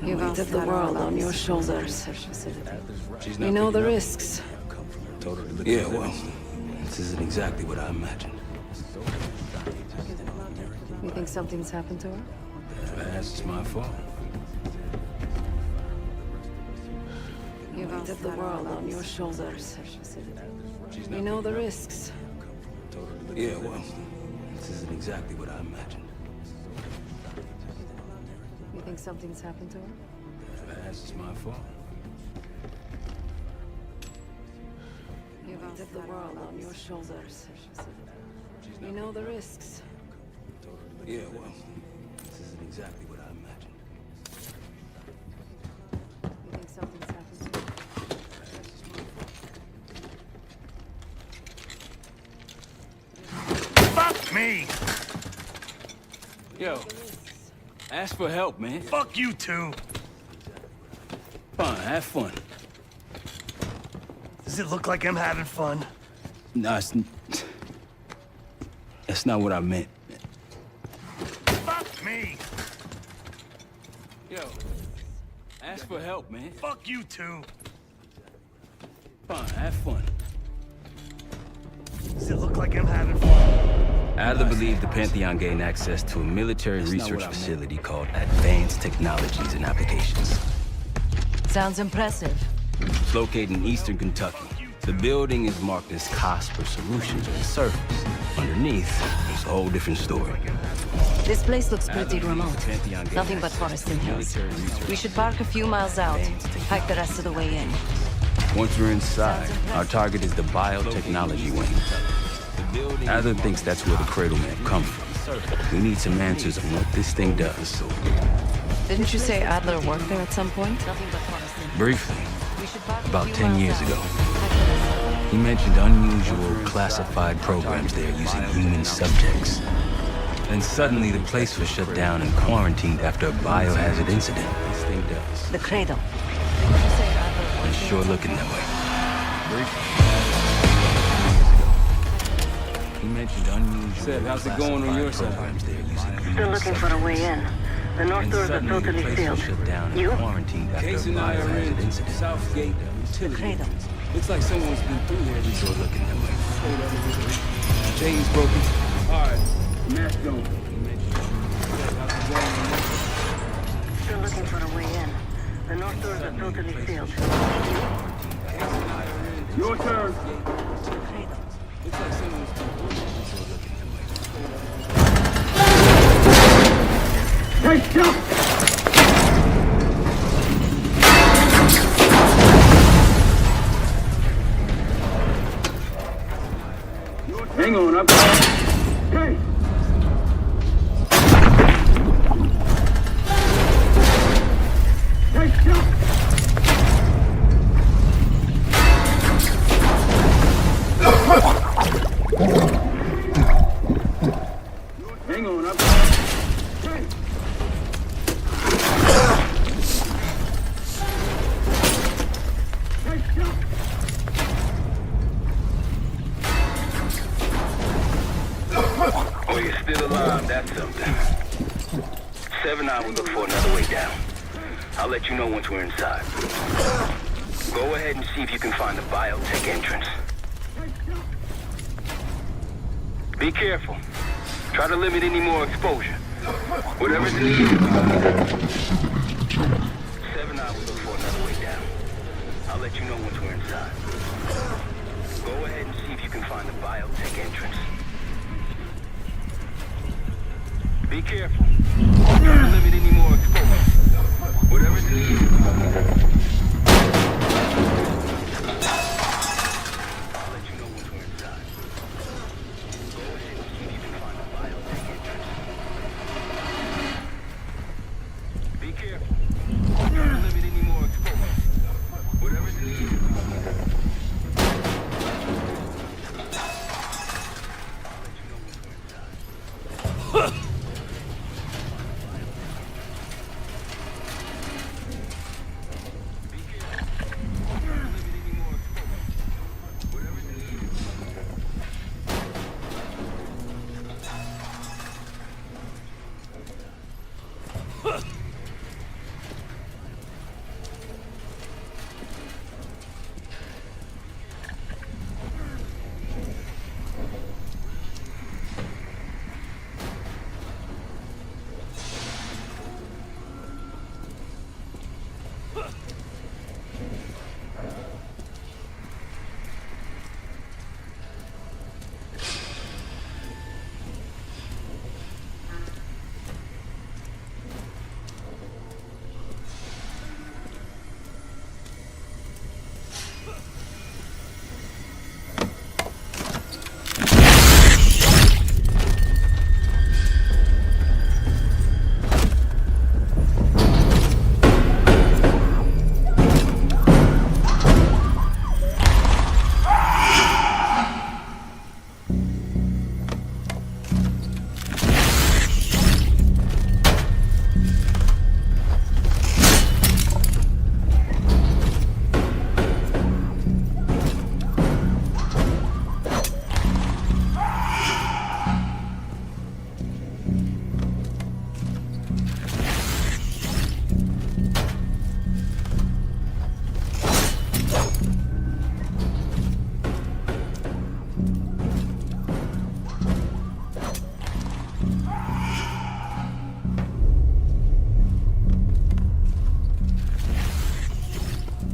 You've asked the world on your shoulders. She's We not know the picking up. risks. Told her to look Yeah, into well, Livingstone. this isn't exactly what I imagined. You think something's happened to her? Perhaps it's my fault. You've asked the world on your shoulders. We know the risks. Yeah, well, This isn't exactly what I imagined. You think something's happened to her? Perhaps it's my fault. You've asked the world on your shoulders. We know the risks. yeah, well, This isn't exactly what I imagined. You think something's happened to her? Fuck me! yo, ask for help, man. Fuck you too! Fine, have fun. Does it look like I'm having fun? No, that's not what I meant. Fuck me! Yo, ask for help, man. Fuck you too! Fine, have fun. Does it look like I'm having fun? Adler believed the Pantheon gained access to a military That's not research what I meant. facility called Advanced Technologies and Applications. Sounds impressive. It's located in eastern Kentucky. The building is marked as Cosper Solutions on the surface. Underneath, it's a whole different story. This place looks pretty Adler remote. believes Pantheon gained Nothing but access forest to and hills. military research We should park a few miles out. Hike the rest of the way in. Once we're inside, our target is the biotechnology wing. Adler thinks that's where the cradle may have come from. We need some answers on what this thing does. Didn't you say Adler worked there at some point? Briefly, about 10 years ago, he mentioned unusual classified programs there using human subjects. Then suddenly the place was shut down and quarantined after a biohazard incident. This thing does. The cradle. It's sure looking that way. He mentioned unusual Seb, how's it going on your side? programs there using Still human looking for a way in. The north And doors are suddenly the totally place sealed. was shut down and You? quarantined after a Case and I are biohazard in incident. Southgate Utility. Cradle. Looks like someone's been through here. It's sure looking that way. Chain's broken. All right, mask on. Still looking for a way in. The north doors are totally sealed. Your turn. Looks like someone's been through here. Hey, stop! Hang on, I've got... Hey! Hey, stop! Hang on, I've got... Hey! Hey, stop! That's something. 7 I will look for another way down. I'll let you know once we're inside. Go ahead and see if you can find the biotech entrance. Be careful. Try to limit any more exposure. Whatever's needed. 7 I will look for another way down. I'll let you know once we're inside. Go ahead and see if you can find the biotech entrance. Be careful. Try to limit any more exposure. Whatever's needed. I'll let you know once we're inside. Go ahead and see if you can find the biotech entrance. Be careful. Try to limit any more exposure. Whatever's needed.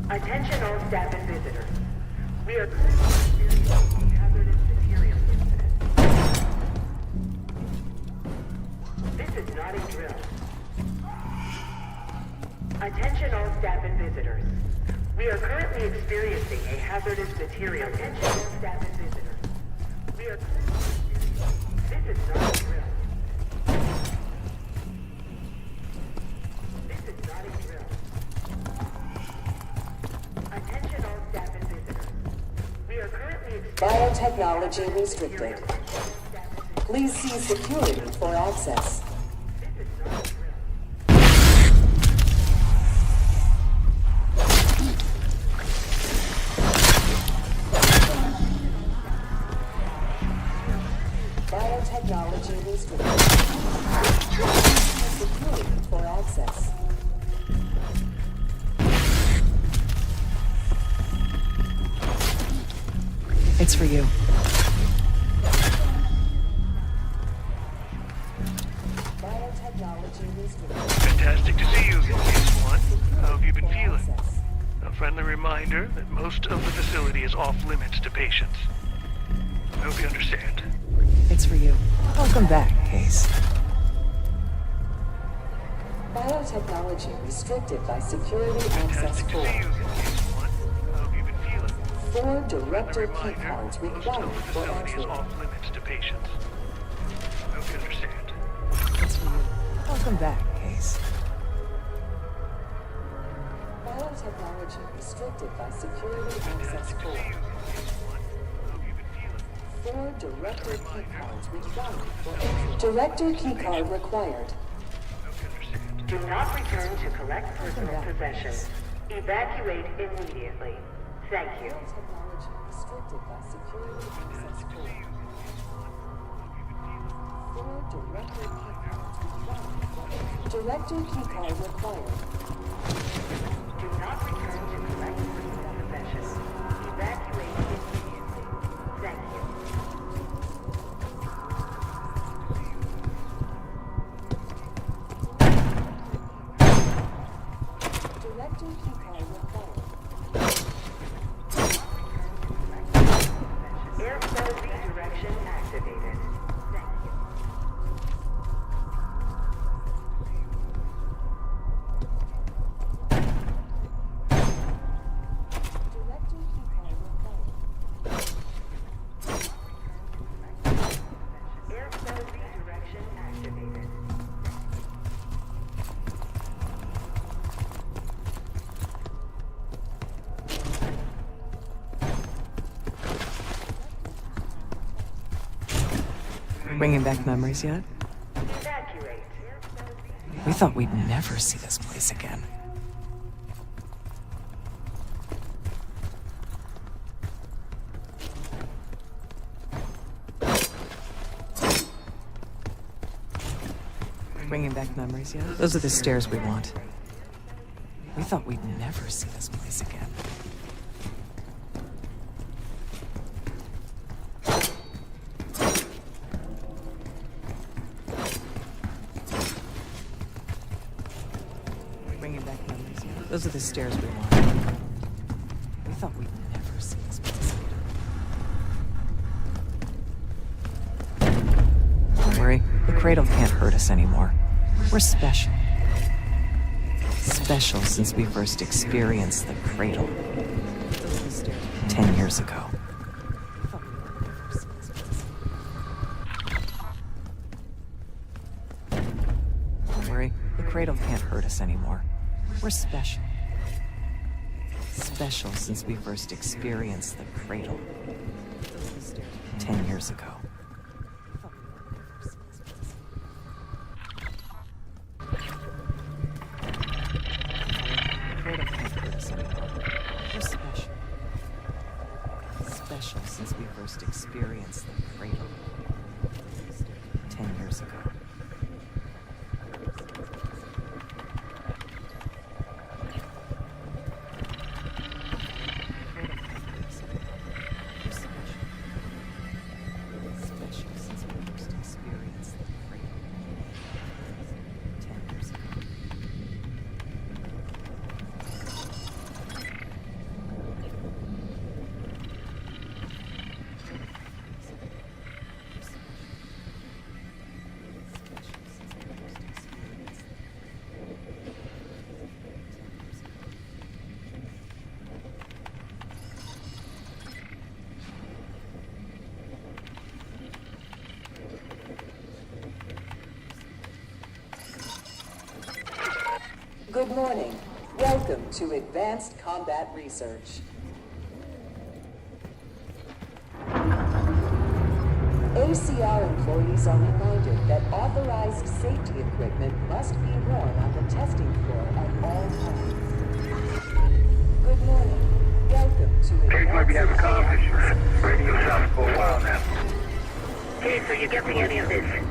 Attention all staff and visitors. We are experiencing hazardous material incident. This is not a drill. Attention all staff and visitors. We are currently experiencing a hazardous material incident. Attention all staff and visitors. We are This is not a drill. This is not a drill. Attention all staff and visitors. We are currently Biotechnology restricted. Please see security for access. Biotechnology restricted. Security for access. It's for you. Fantastic to see you again, Case One. How have you been feeling? A friendly reminder that most of the facility is off limits to patients. I hope you understand. It's for you. Welcome back, Case. Biotechnology restricted by security access 4. 4 director key cards required for entry. Off limits to patients. I hope you understand. It's for you. Welcome back, Case. Biotechnology restricted by security access 4. 4 director key cards required for entry. Director key card required. Do not return to collect personal possessions. Evacuate immediately. Thank you. Biotechnology restricted by security access 4. 4 Director keycard required. Do not return to collect possession. Evacuate immediately. Thank you. Director keycard required. Air flow redirection activated. Thank you. Air flow redirection activated. Bringing back memories yet? Evacuate. We thought we'd never see this place again. Bringing back memories yet? Those are the stairs we want. We thought we'd never see this place again. Bringing back memories yet? Those are the stairs we want. We thought we'd never see this place again. Don't worry, the cradle can't hurt us anymore. We're special. Special since we first experienced the cradle 10 years ago. Don't worry, the cradle can't hurt us anymore. We're special. Special since we first experienced the cradle 10 years ago. Since we first experienced the cradle 10 years ago. Special since we first experienced the cradle 10 years ago. Good morning. Welcome to Advanced Combat Research. ACR employees are reminded that authorized safety equipment must be worn on the testing floor at all times. Good morning. Welcome to Kate might be having conversation. Radio south for a while now. Hey, so you getting any of this?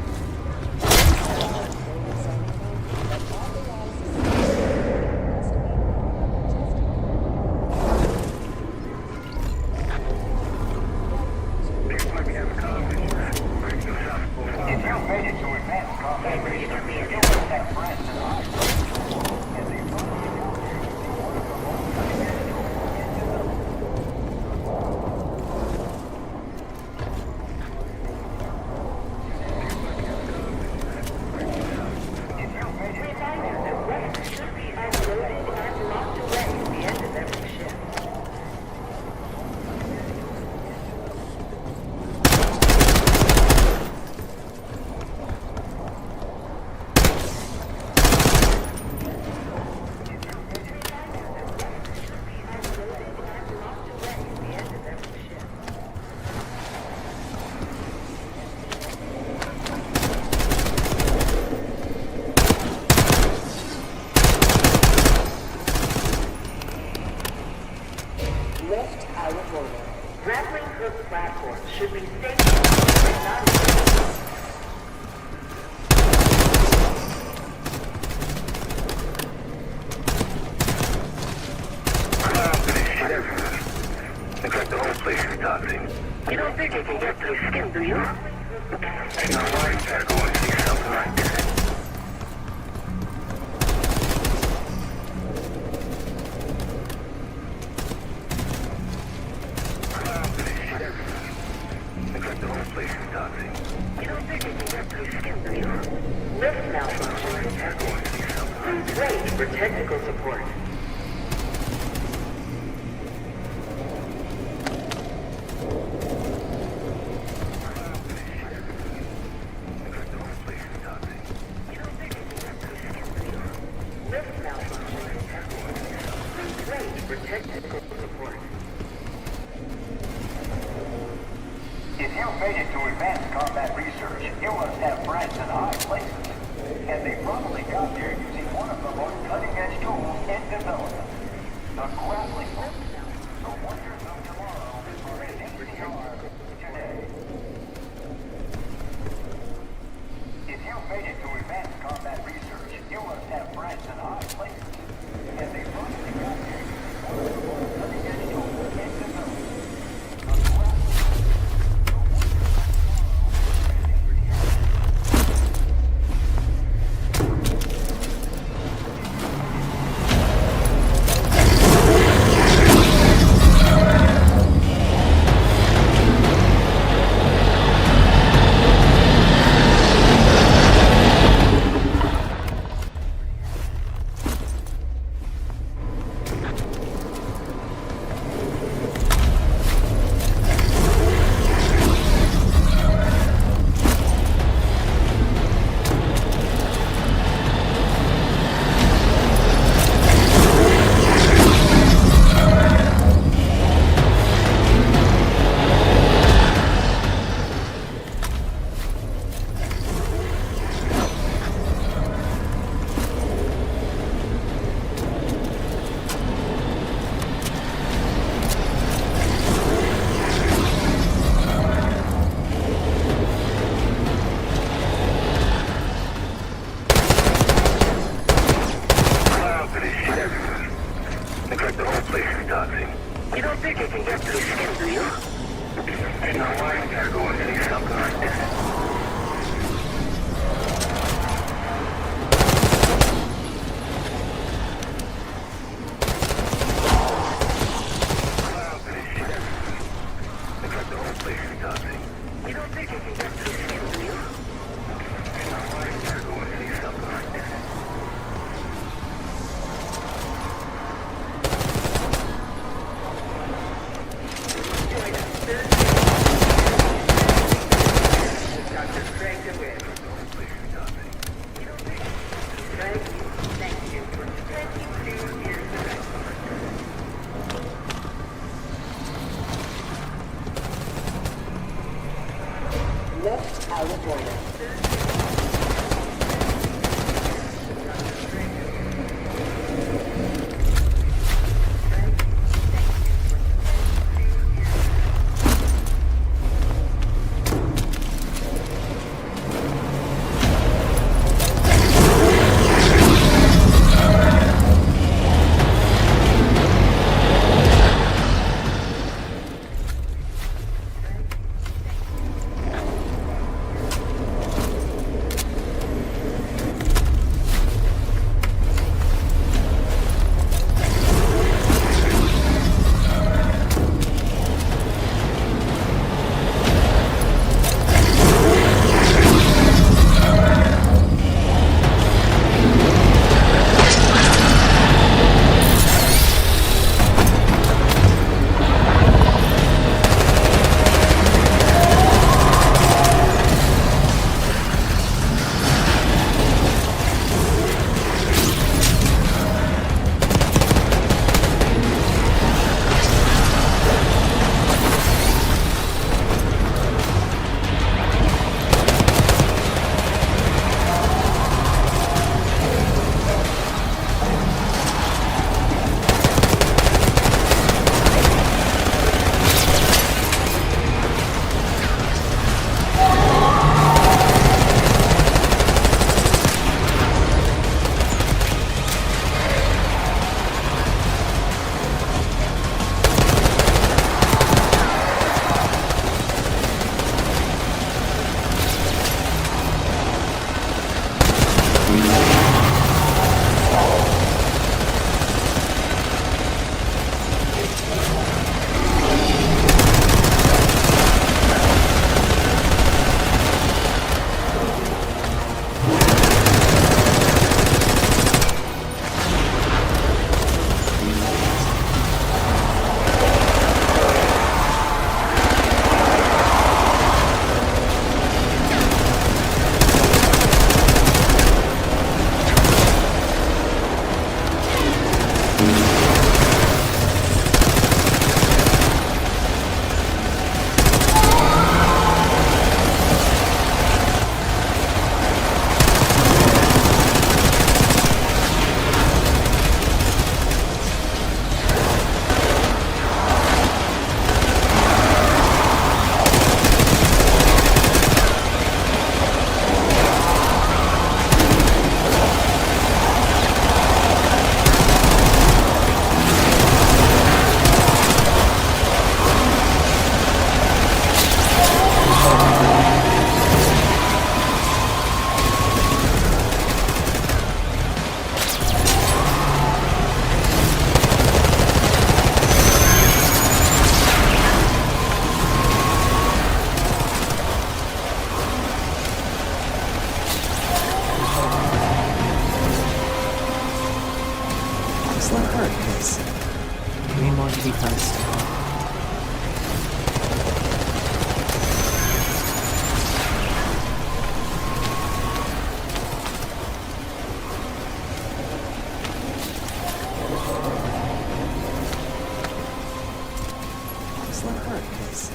toxin. You don't think it can get through skin, do you? Ain't no way you gotta go and see something like this. Looks like the whole place is toxic. You don't think it can get through skin, do you? Lift malfunction. Please wait for technical support. Lift malfunction. Please wait for technical support. If you made it to advanced combat research, you must have friends in high places. And they probably got there using one of the most cutting-edge tools in development. The grappling hook. The wonders of tomorrow are in HCR today. If you made it to advanced combat research, you must have friends in high places. And they probably got there using one of the most cutting-edge tools in development. Excellent work, Chris. Three more to be posted. Excellent work, Chris.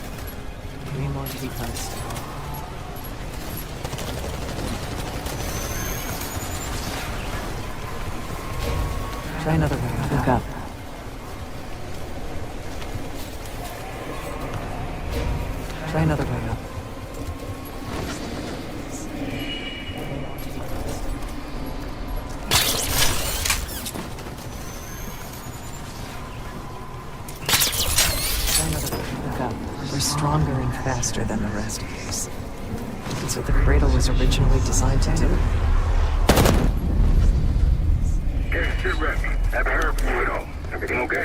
Three more to be posted. Try another round. Look up. Try another round. Try another round. Look up. We're stronger and faster than the rest of us. That's what the cradle was originally designed to do. Get shit ready. Have a hair fluid on. Everything okay?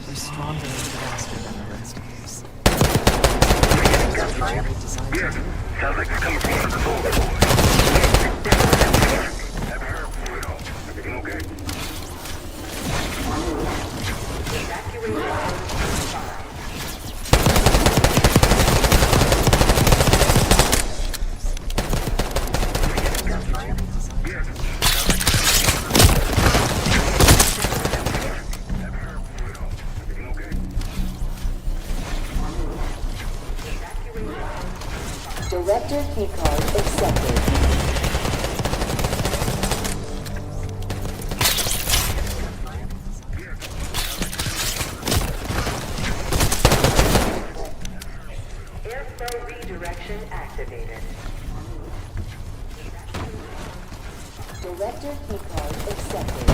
We're stronger and faster than the rest of us. Gunfire? Yes. Sounds like it's coming from one of the forward boys. Have a hair fluid on. Everything okay? Director keycard accepted. Airflow redirection activated. Director keycard accepted.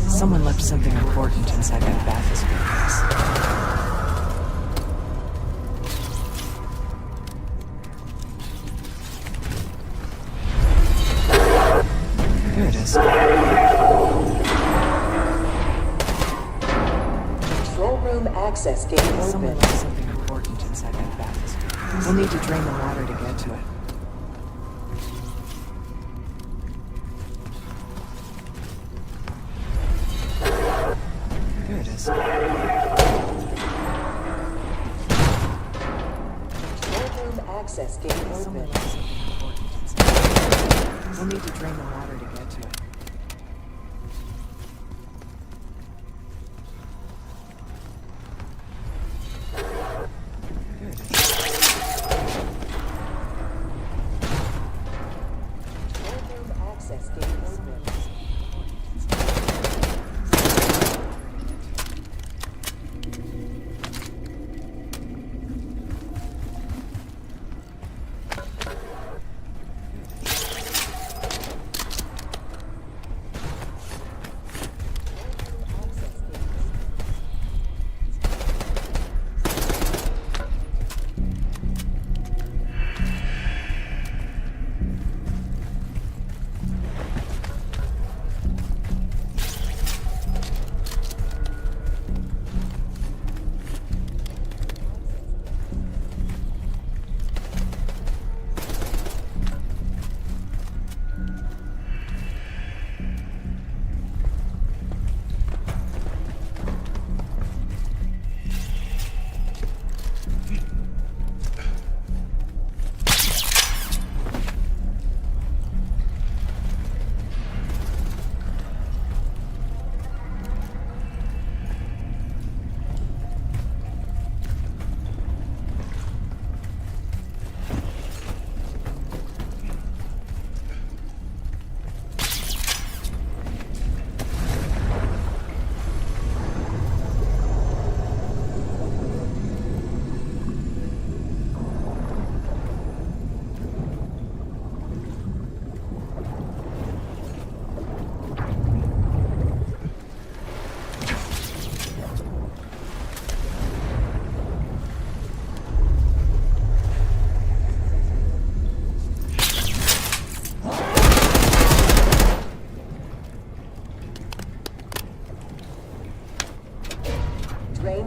Someone left something important inside that bathysphere case. Here it is. Control room access gate open. Someone left something important inside that bathysphere. We'll need to drain the water to get to it. Here it is. Control room access gate open. We'll need to drain the water to get to it. Here it is. Control room access gate open.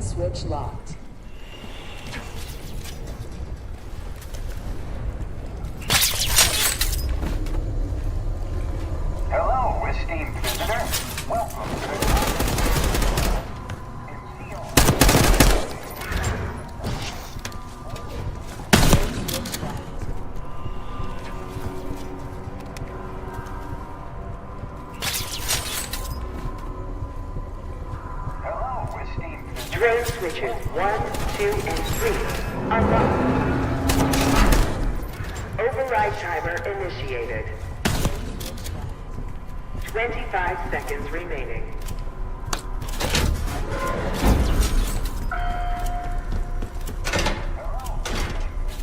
switch locked. Hello, esteemed visitor. Welcome to the Drone switches 1, 2, and 3 unlocked. Override timer initiated. 25 seconds remaining.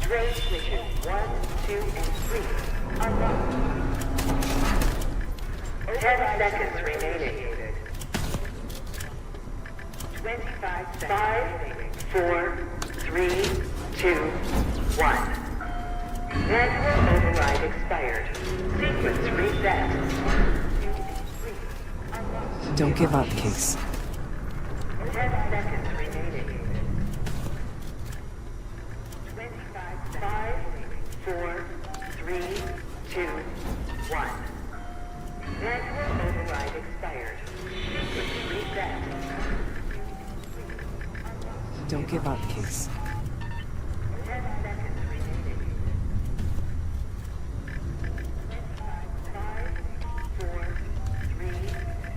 Drone switches 1, 2, and 3 unlocked. 10 seconds remaining. 25 seconds. 5, 4, 3, 2, 1. Manual override expired. Sequence reset. Don't give up, Case. 10 seconds remaining. 25 seconds. 5, 4, 3, 2, 1. Manual override expired. Sequence reset. Don't give up, Case. 10 seconds remaining. 5, 4, 3,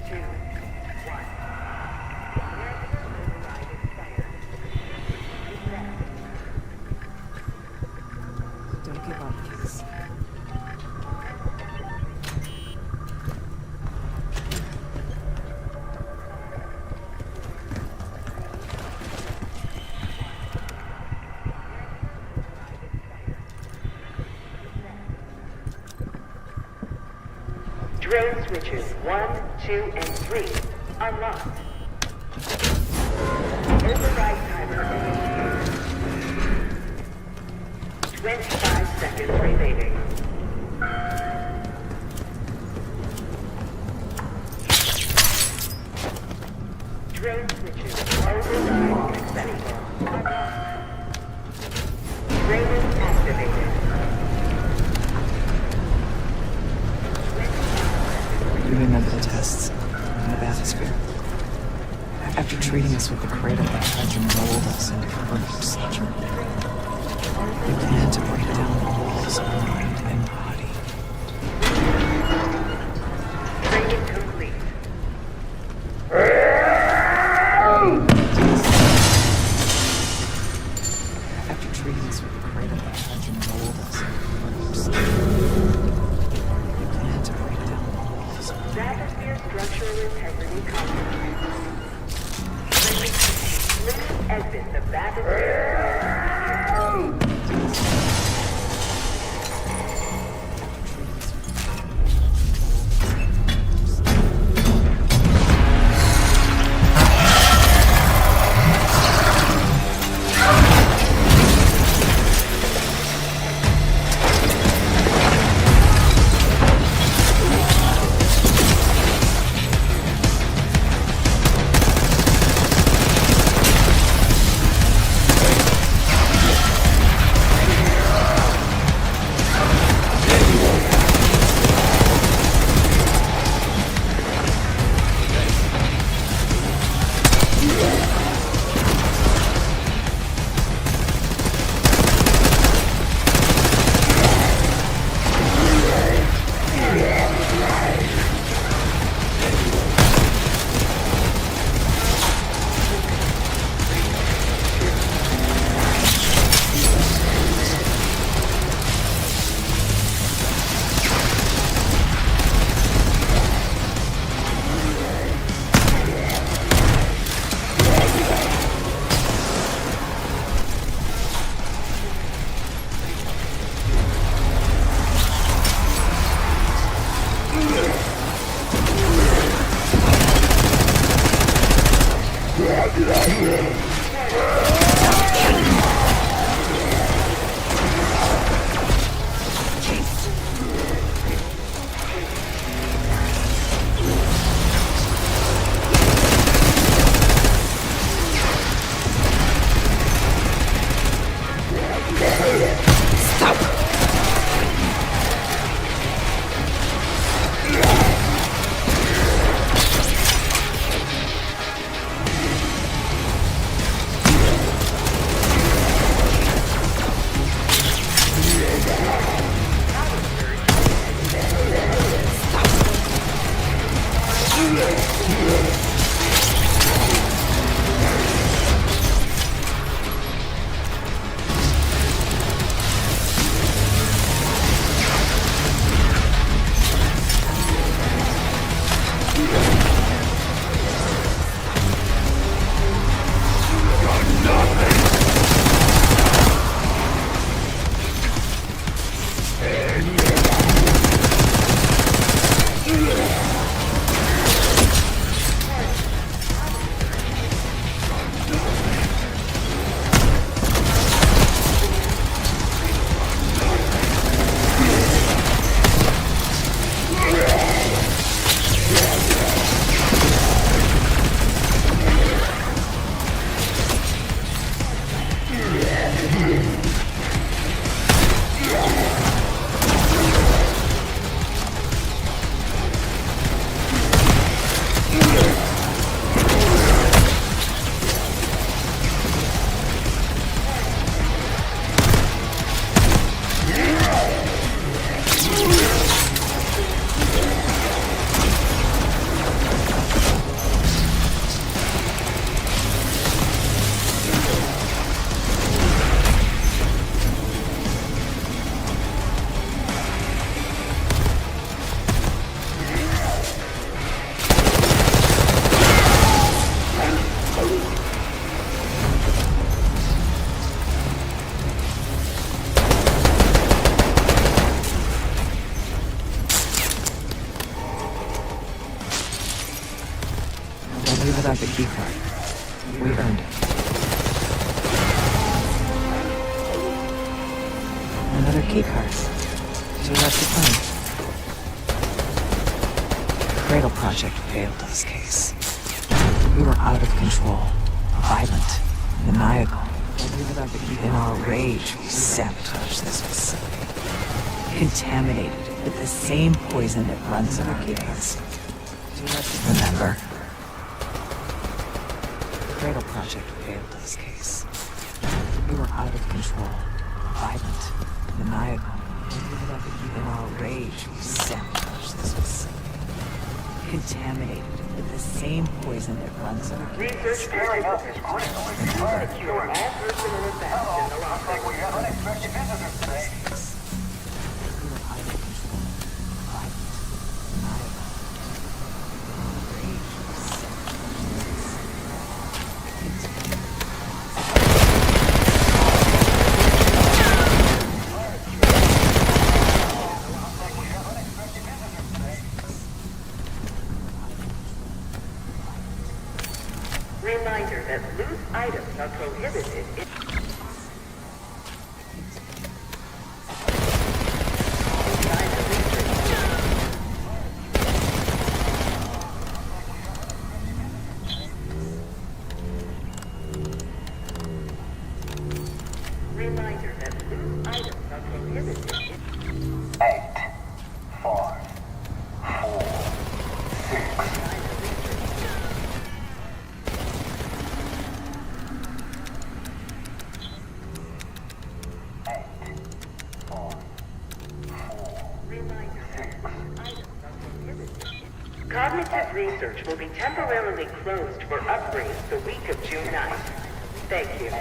2, 1. Override expired. Don't give up, Case. Drone switches 1, 2, and 3 unlocked. Override timer initiated. 25 seconds remaining. Drone switches override successful. Raven activated. You remember the tests and the bathysphere? After treating us with the cradle that tried to mold us into perfect suture, we began to break down the walls of mind and body. Training complete. After treating us with the cradle that tried to mold us into perfect suture, we began to break down the walls of Bathysphere structural integrity compromised. Please exit the bathysphere. Without the key card. We earned it. Another key card. So that's the plan. The Cradle Project failed this case. We were out of control, violent, maniacal. In our rage, we sabotaged this facility. Contaminated it with the same poison that runs in our veins. Remember? The Cradle Project failed this case. We were out of control, violent, maniacal. In our rage, we sabotaged this facility. Contaminated it with the same poison that runs in our veins. Research carrying out is critical if you try to cure all personal effects in the last like we have unexpected visitors today. We were out of control, violent, maniacal. In our rage, we sabotaged this facility. Reminder that loose items are prohibited in... Reminder that loose items are prohibited in... 8, 5, 4, 6. Cognitive research will be temporarily closed for upgrades the week of June 9th. Thank you.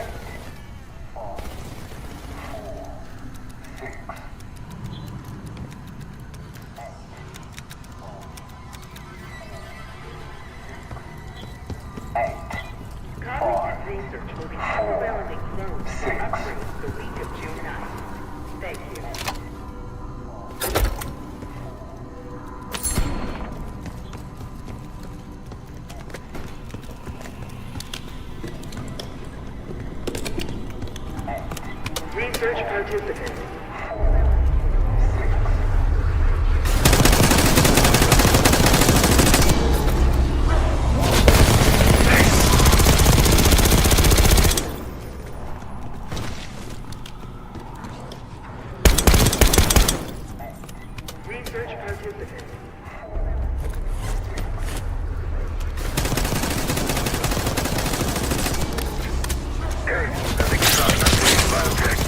Cognitive research will be temporarily closed for upgrades the week of June 9th. Thank you. Research participants. Research participants. Hey, I think it's not enough biotech.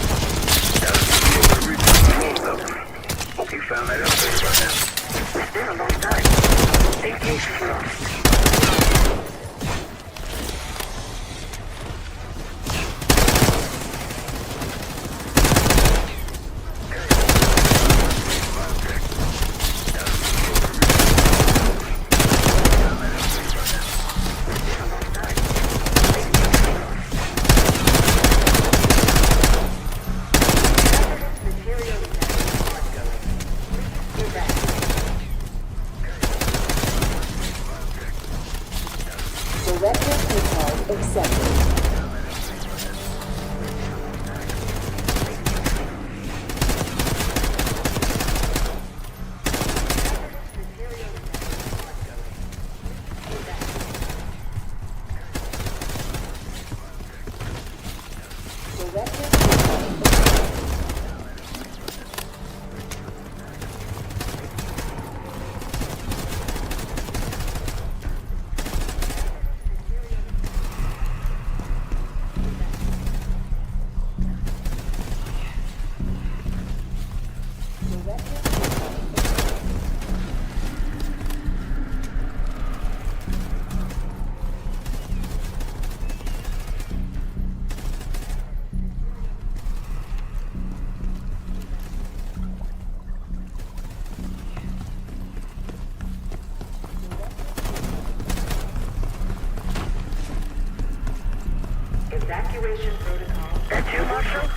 Evacuation protocol. That's you, Marshal?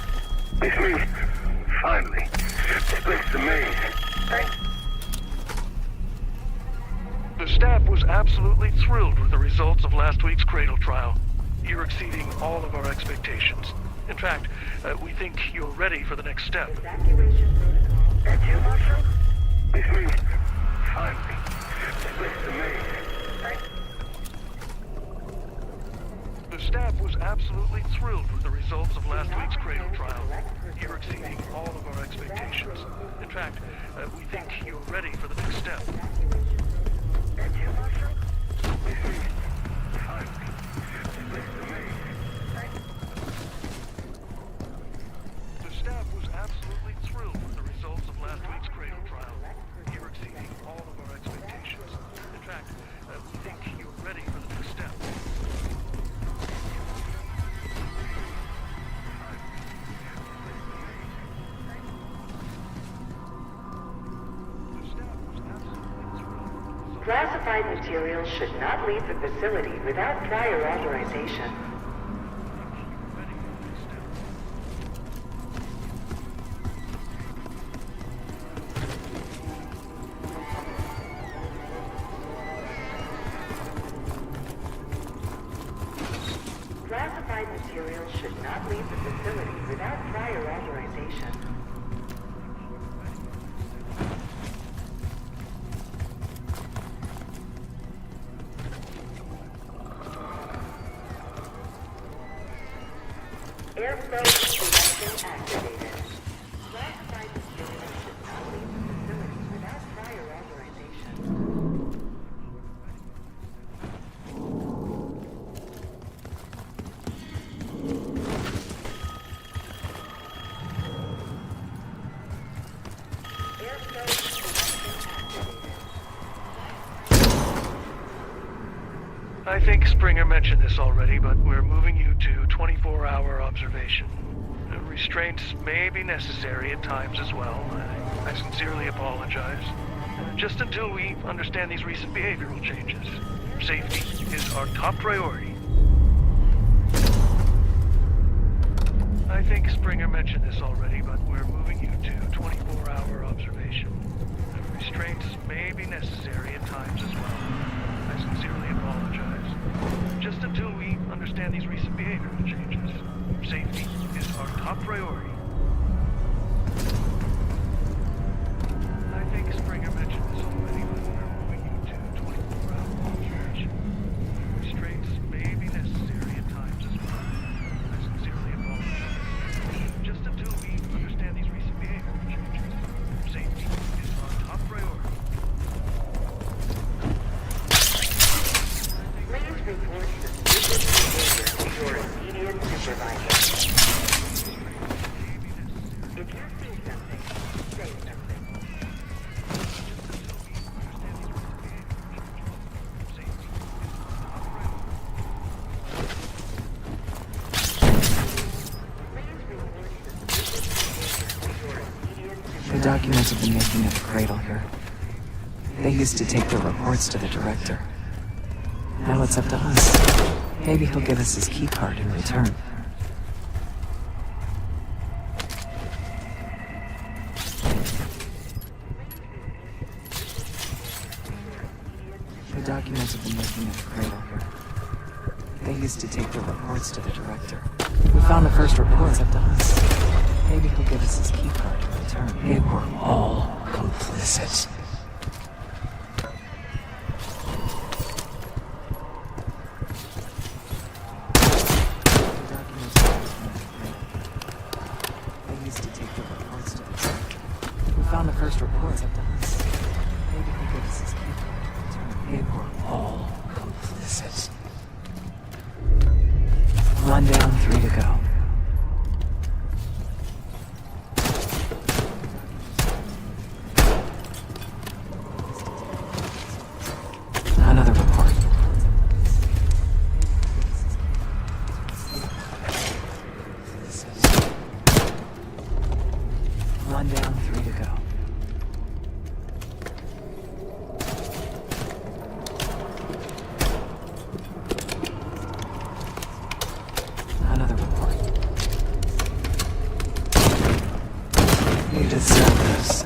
It's me. Finally. This place is a maze. Thanks. The staff was absolutely thrilled with the results of last week's Cradle trial. You're exceeding all of our expectations. In fact, we think you're ready for the next step. Evacuation protocol. That's you, Marshal? It's me. Finally. This place is a maze. Thanks. The staff was absolutely thrilled with the results of last week's Cradle trial. You're exceeding all of our expectations. In fact, we think you're ready for the next step. That's you, Marshal? It's me. Finally. This place is a maze. Thanks. The staff was absolutely thrilled with the results of last week's Cradle trial. You're exceeding all of our expectations. In fact, we think you're ready for the next step. Classified materials should not leave the facility without prior authorization. Classified materials should not leave the facility without prior authorization. Airflow selection activated. Classified materials should not leave the facility without prior authorization. Airflow selection activated. I think Springer mentioned this already, but we're moving you to 24-hour observation. Restraints may be necessary at times as well. I sincerely apologize. Just until we understand these recent behavioral changes. Safety is our top priority. I think Springer mentioned this already, but we're moving you to 24-hour observation. Restraints may be necessary at times as well. I sincerely apologize. Just until we understand these recent behavioral changes. Safety is our top priority. I think Springer mentioned this already, but we're moving you to 24-hour observation. Restraints may be necessary at times as well. I sincerely apologize. Just until we understand these recent behavioral changes. Safety is our top priority. Please report suspicious behavior to your immediate supervisor. If you see something, say something. documents of the making of the cradle here. They used to take their reports to the director. Now it's up to us. Maybe he'll give us his keycard in return. The documents of the making of the cradle here. They used to take their reports to the director. We found the first report. It's up to us. Maybe he'll give us his keycard in return. They were all complicit. They used to take their reports to the director. We found the first report. It's up to us. Maybe he'll give us his keycard in return. They were all complicit. 1 down, 3 to go. Another report. One down, 3 to go. Another report. You deserve this.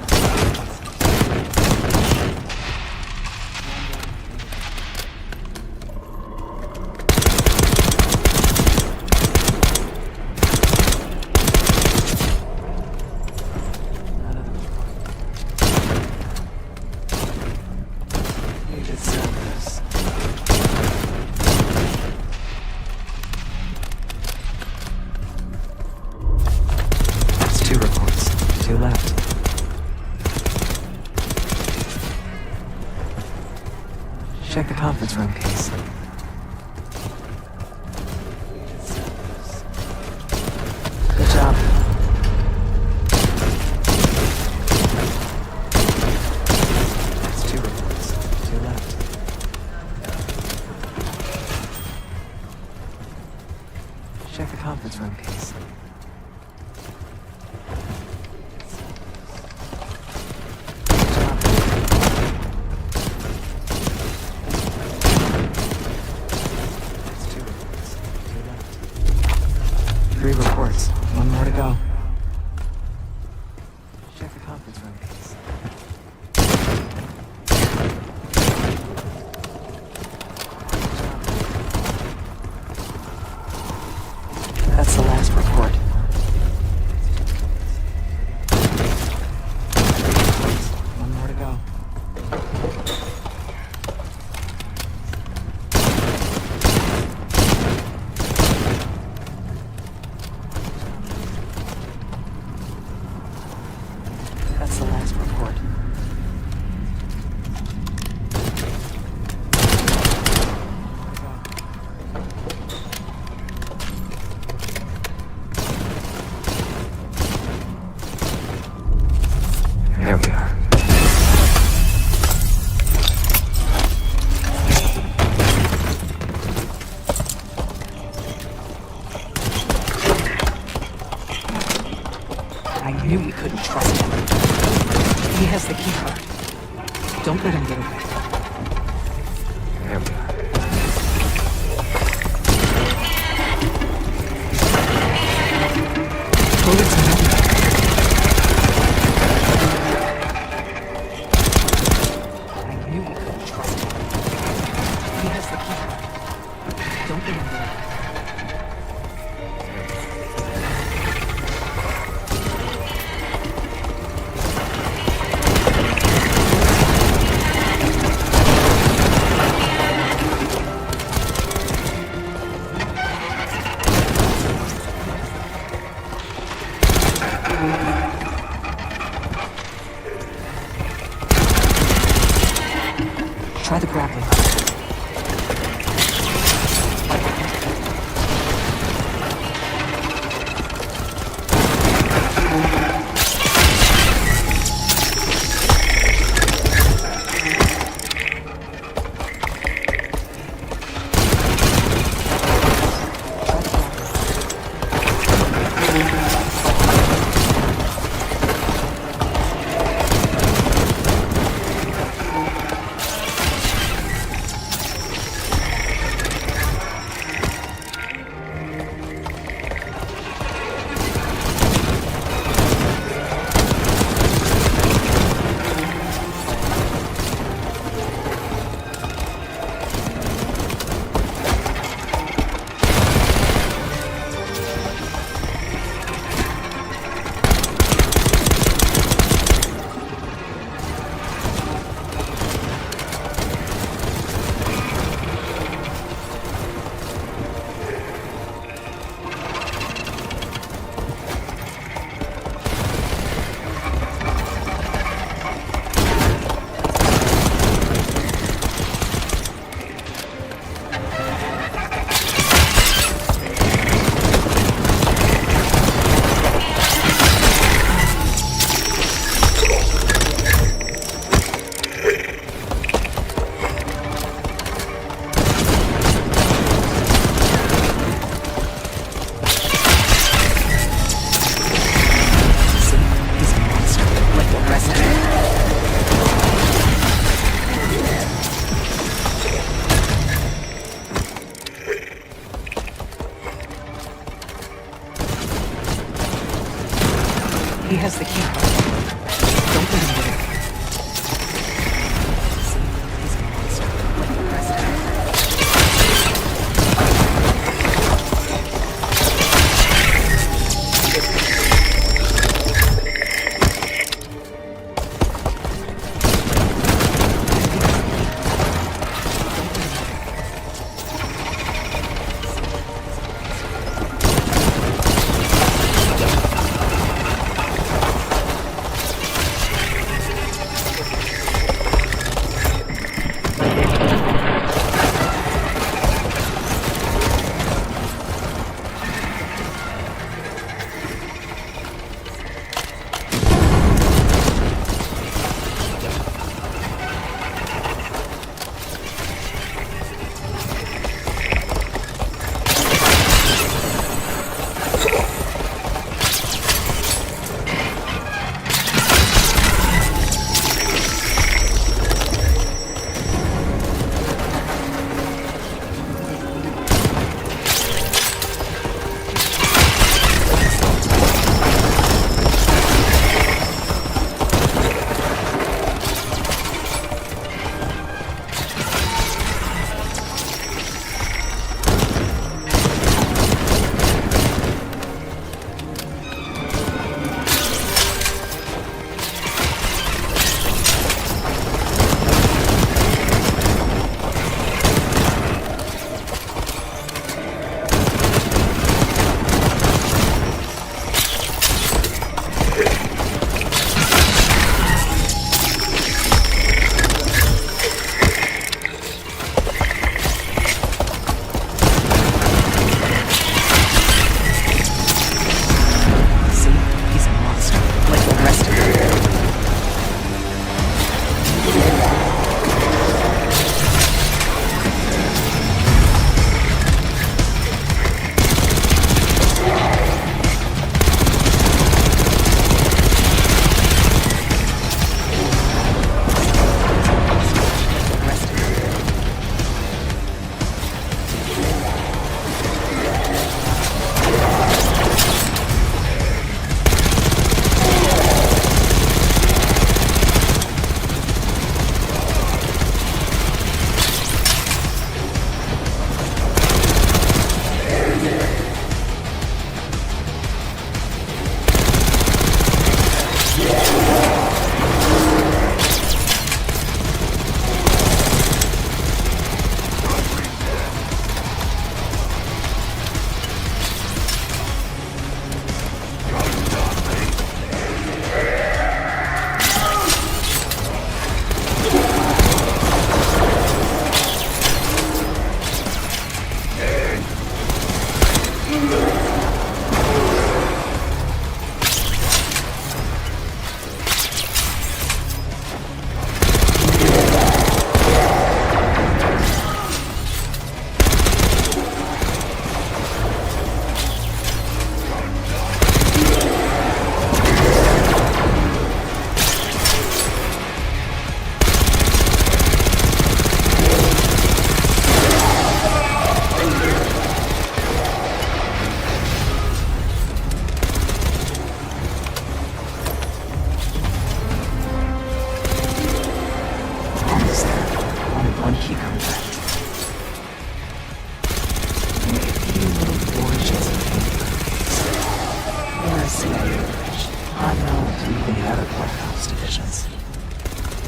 You deserve this. That's 2 reports. 2 left. Check the conference room case. Good job. That's 2 reports. 2 left. Check the conference room case. That's 2 reports. 2 left. 3 reports. 1 more to go. Check the conference room case. That's the last report. 1 more to go. That's the last report. There we are. I knew we couldn't trust him. He has the keycard. Don't let him get away. There we are. Bullets and everything. I knew we couldn't trust him. He has the keycard. Don't let him get away. Try the grappling hook. He has the key. Don't let him get it. He's a monster. Like the rest of us.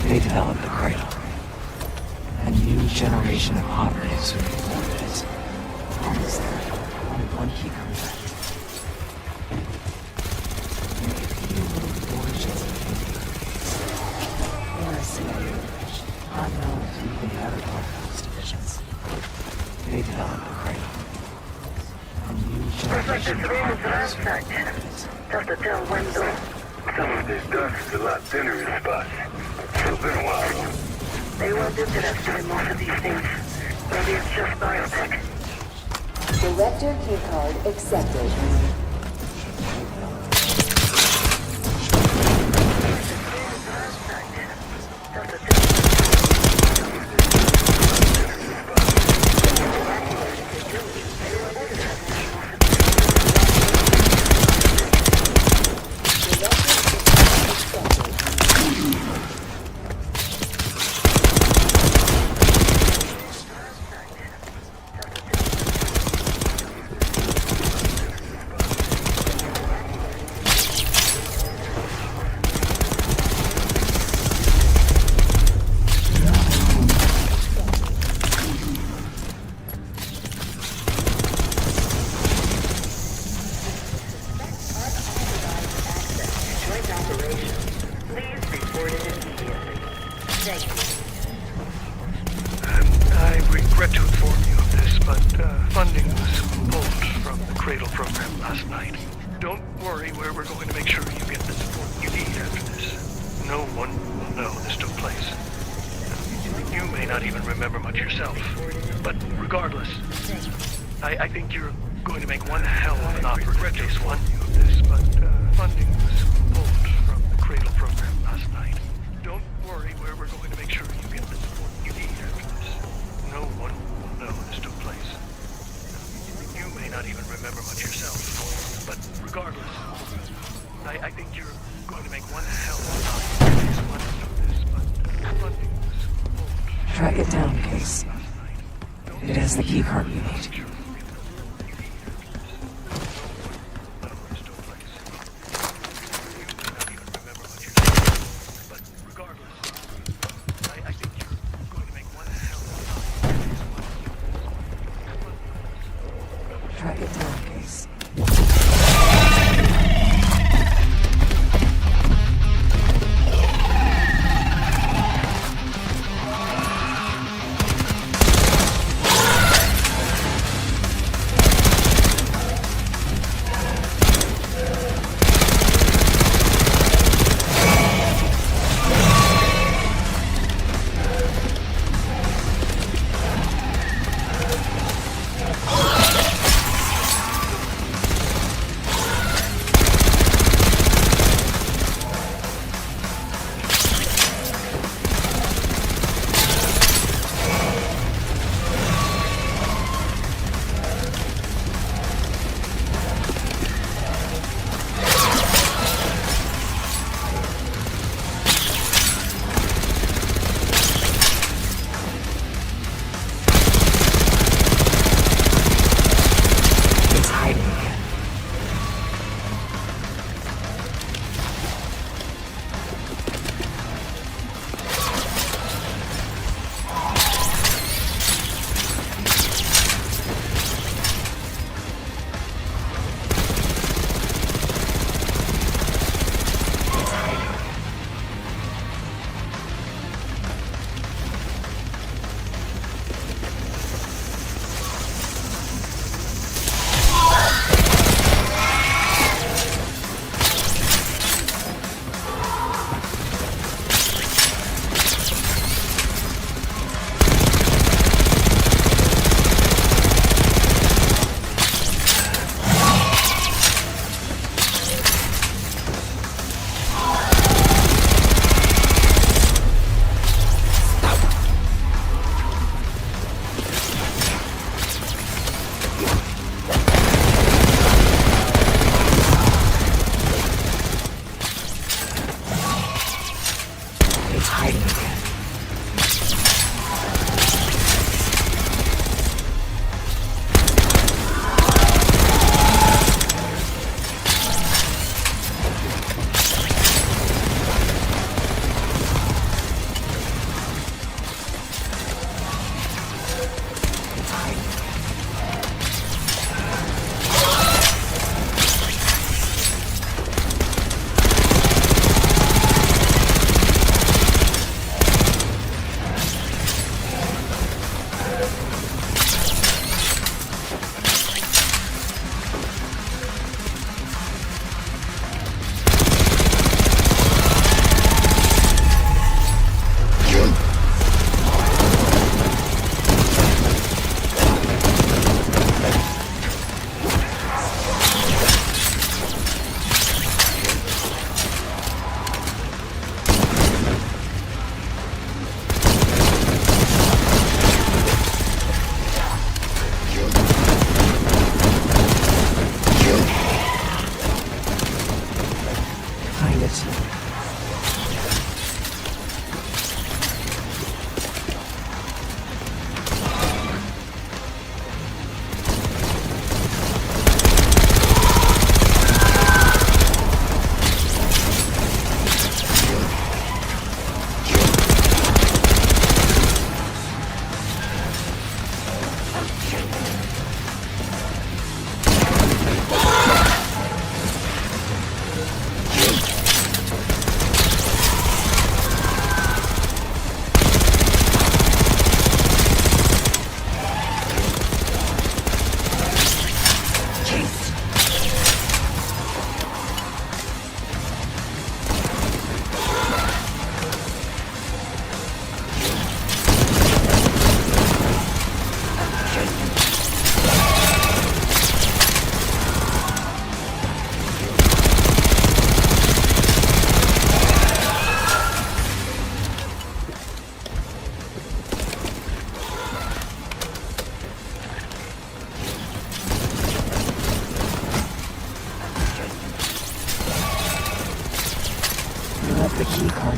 They developed the cradle. A new generation of operatives who informed it. Almost there. Only one key comes back. A few little forges of or a CIA operation. Unknown to even the other warehouse divisions. They developed the cradle. A new generation of operatives who informed it. Just to tell when though. Some of this dust is a lot thinner in spots. It's been a while. They weren't interested in most of these things. Maybe it's just biotech. Director keycard accepted. Director last night. Don't worry, we're going to make sure you get the support you need after this. No one will know this took place. You may not even remember much yourself. But regardless, I think you're going to make one hell of an operative case one of this, but funding was pulled from the Cradle program last night. Don't worry, we're going to make sure you get the support you need after this. No one will know this took place. You may not even remember much yourself, but regardless, I think you're going to make one hell of an operative case one of this, but funding was pulled. Track it down, Case. It has the keycard we need. Track it down, Case.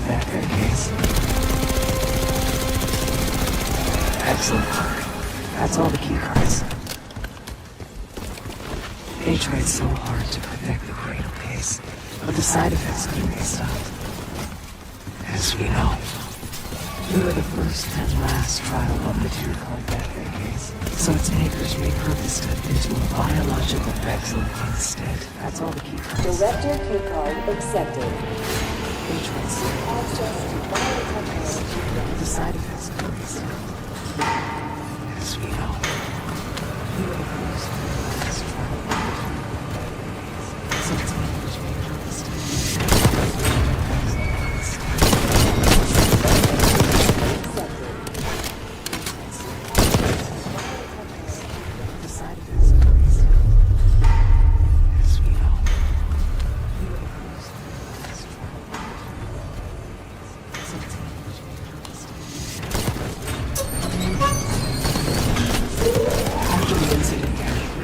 that their case. Excellent work. That's all the key cards. They tried so hard to protect the Cradle case, but the side effects couldn't be stopped. As we know, we were the first and last trial of material in that case, so its makers repurposed it into a biological vexel instead. That's all the key cards. Director key card accepted. They tried so hard to protect the case, but the side effects couldn't be stopped. As we know, we were the first and last trial of material in that case, so its makers repurposed it into a biological vexel instead.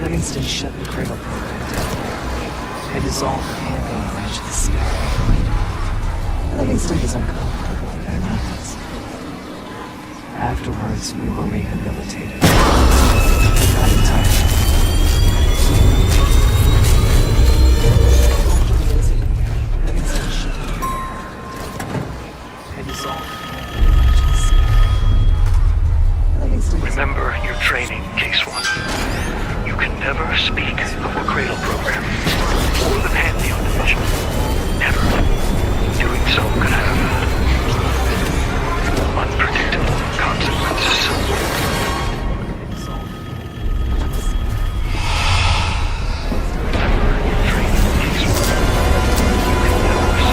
Livingstone shut the Cradle program down. It dissolved the Pantheon edge of the sea. Livingstone doesn't go for their methods. Afterwards, we were rehabilitated. Not entirely. Livingstone shut the Cradle program down. It dissolved the Pantheon edge of the sea. Livingstone Remember your training, Case 1. You can never speak of the Cradle program or the Pantheon division. Never. Doing so could have unpredictable consequences. Remember your training, Case 1. You can never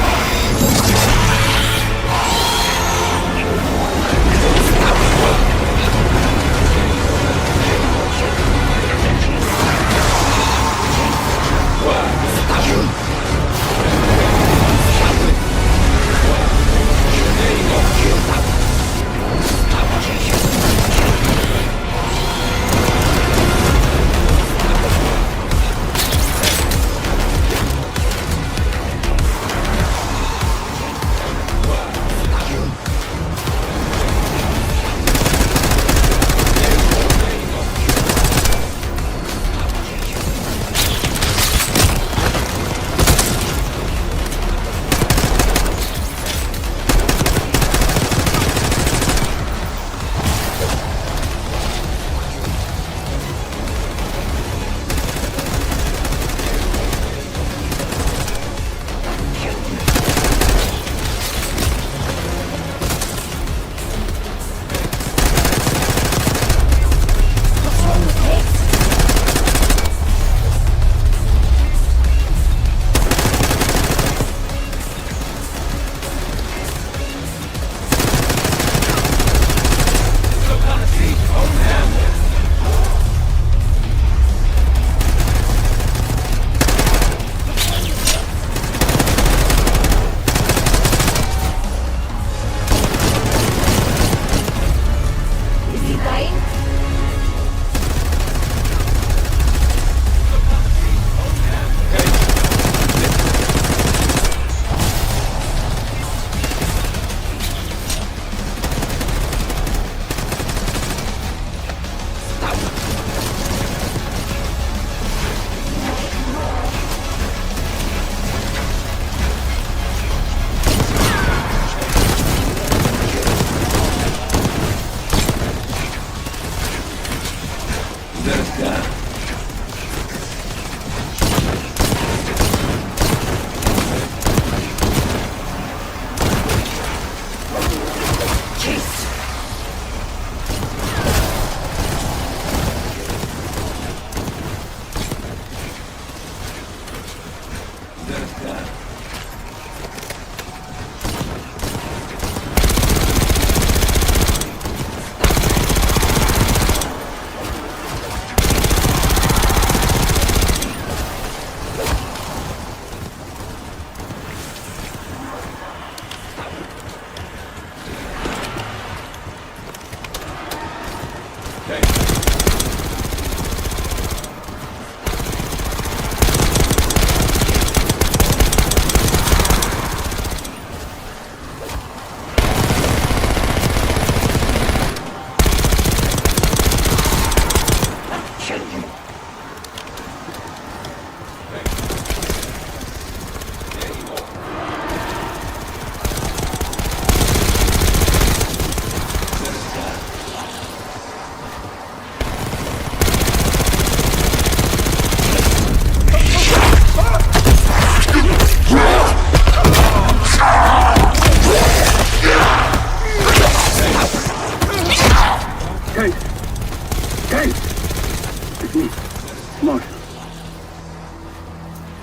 Marshal.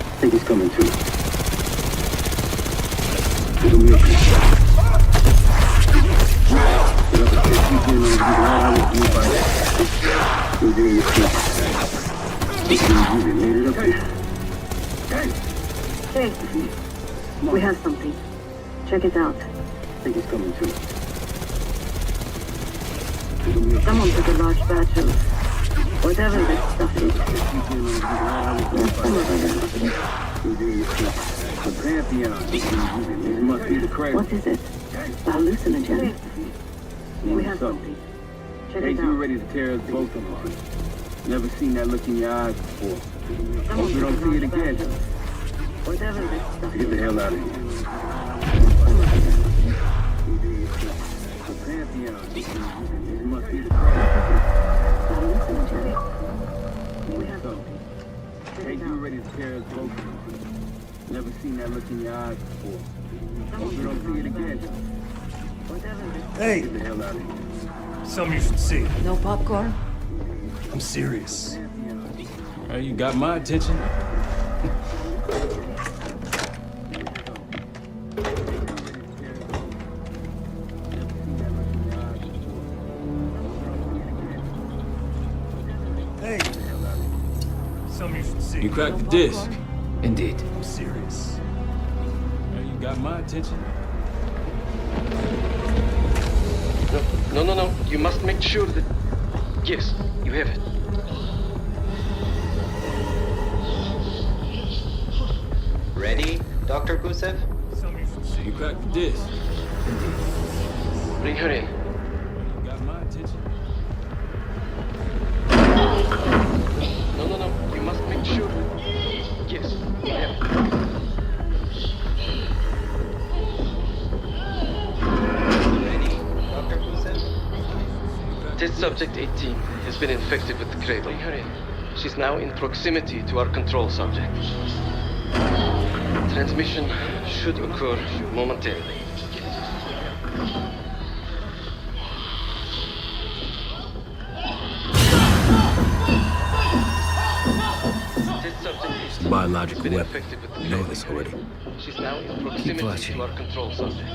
I think he's coming too. It'll be okay. Hey, we have something. Check it out. I think he's coming too. Someone took a large batch of whatever this stuff is. The Pantheon. This must be the crater. What is it? A hallucinogen. We have something. Check Hey, it you out. ready to tear us both apart. Never seen that look in your eyes before. Hope you don't see it again. Whatever this stuff Get the hell out of here. The Pantheon. This must be the We have something. Hey, you ready to tear us both apart. Never seen that look in your eyes before. Hope you don't see it again. Hey! Get the hell out of here. Something you should see. No popcorn? I'm serious. Well, you got my attention. Hey! Something you should see. You cracked the disc. Indeed. I'm serious. Well, you got my attention. No. You must make sure that... Yes, you have it. Ready, Dr. Gusev? You cracked the disc. Bring her in. You got my attention. No. You must make sure that... Yes, you have it. Test subject 18 has been infected with the cradle. Bring her in. She's now in proximity to our control subject. Transmission should occur momentarily. Test subject 18 Biological has been weapon. infected with the You know cradle. this already. She's now in Keep proximity watching. to our control subject.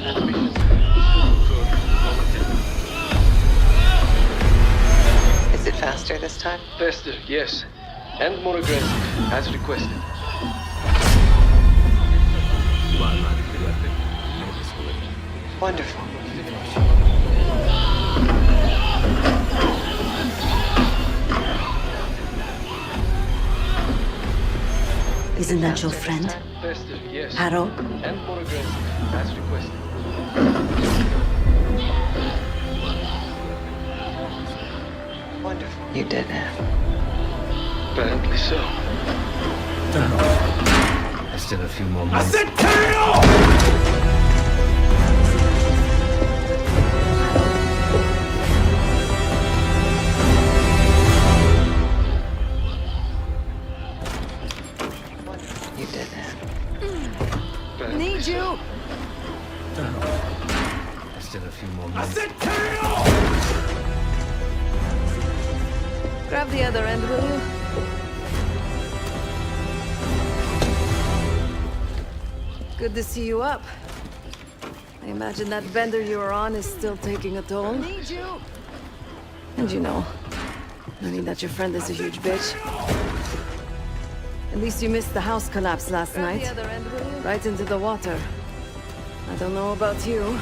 Transmission should occur momentarily. Is it faster this time? Faster, yes. And more aggressive, as requested. Biological weapon. You know this already. Wonderful. Isn't that your friend? Faster, yes. Harrow? And more aggressive, as requested. Wonderful. You did it. Apparently so. There's still a few more minutes. You did it. Need you! There's still a few more minutes. Grab the other end, will you? Good to see you up. I imagine that bender you were on is still taking a toll. Need you! And you know, knowing that your friend is a huge bitch. At least you missed the house collapse last night. Right into the water. I don't know about you,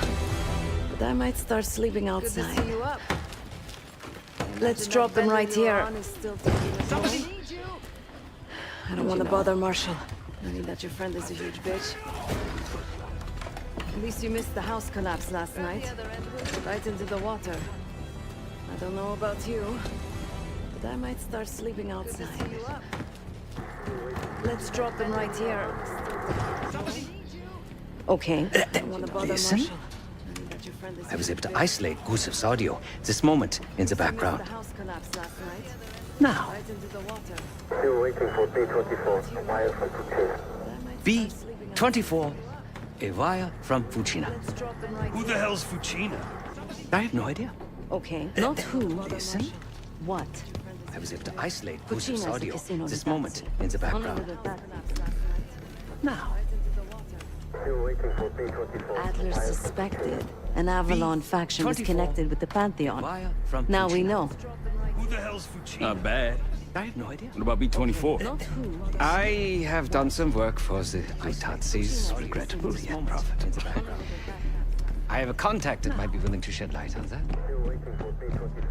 but I might start sleeping outside. Good to see you up. Let's drop them right here. I don't want to bother Marshall. Knowing that your friend is a huge bitch. At least you missed the house collapse last night. Right into the water. I don't know about you, but I might start sleeping outside. Let's drop them right here. Okay. I don't want to bother Listen. Marshall. Knowing that your friend is I was a able to huge bitch. isolate Gusev's audio. This moment in the background. The house collapsed last night. Now. Right into the water. Still waiting for B-24, a wire from Fukushima. B-24, a wire from Fukushima. Who the hell's Fukushima? I have no idea. Okay. Not who. Listen. What? I was able to isolate Cucina's Gusev's a audio. casino This di moment pazzi. in the Only background. with that. Now. Adler suspected an Avalon faction was 24. connected with the Pantheon. Wire from Now we Fucina. know. Who the hell's Fucina? Not bad. I have no idea. What about B-24? Not who. I have done some work for the Itazis, regrettable yet profit in the background. I have a contact that might be willing to shed light on that.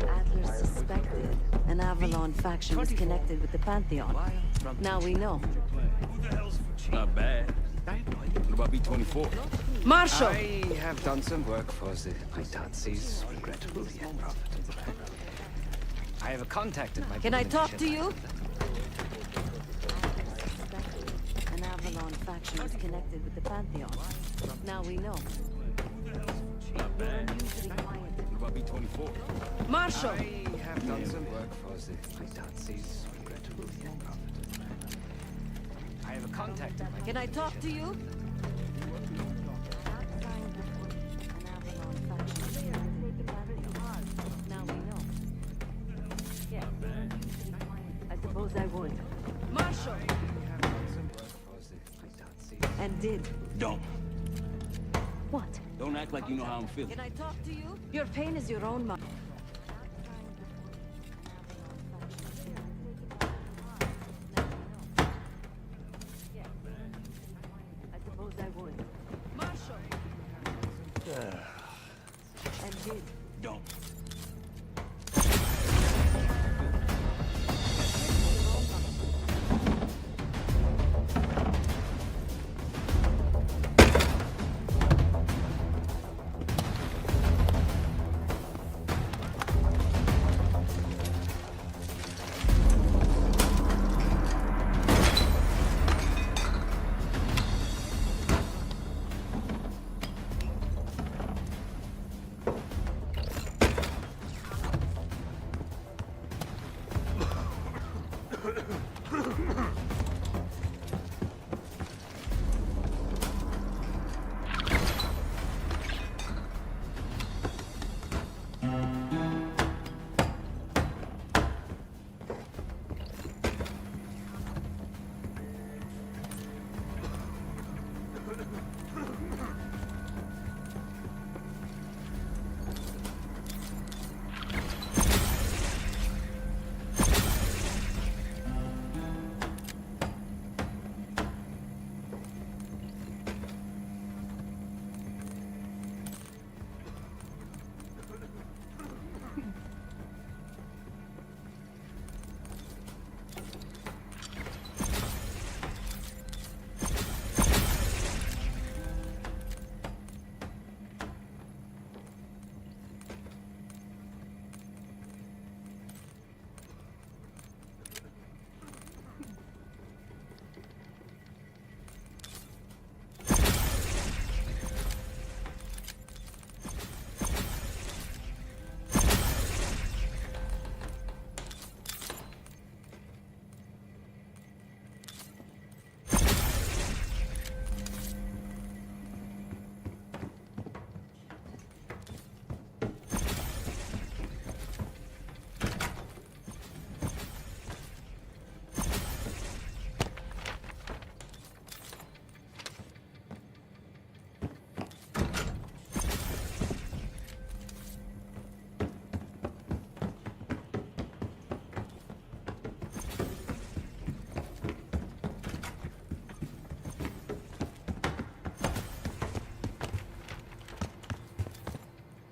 Adler suspected an Avalon faction was connected with the Pantheon. Now we know. Who the hell's Fucina? Not bad. I have no idea. What about B-24? Marshal! I have done some work for the Itazis, regrettable yet profit in the background. I have a contact that might be Can I willing talk shed to light you? on that. An Avalon faction was connected with the Pantheon. Now we know. Not bad. What about B-24? Marshal! I have done some work for the Itazis, regrettable yet profit in the background. I have a contact that might Can I talk to you? Now we know. Yeah. I suppose I would. Marshal! And did. Don't. What? Don't act like you know how I'm feeling. Can I talk to you? Your pain is your own, Marshal. I suppose I would. Marshal! And did. Don't.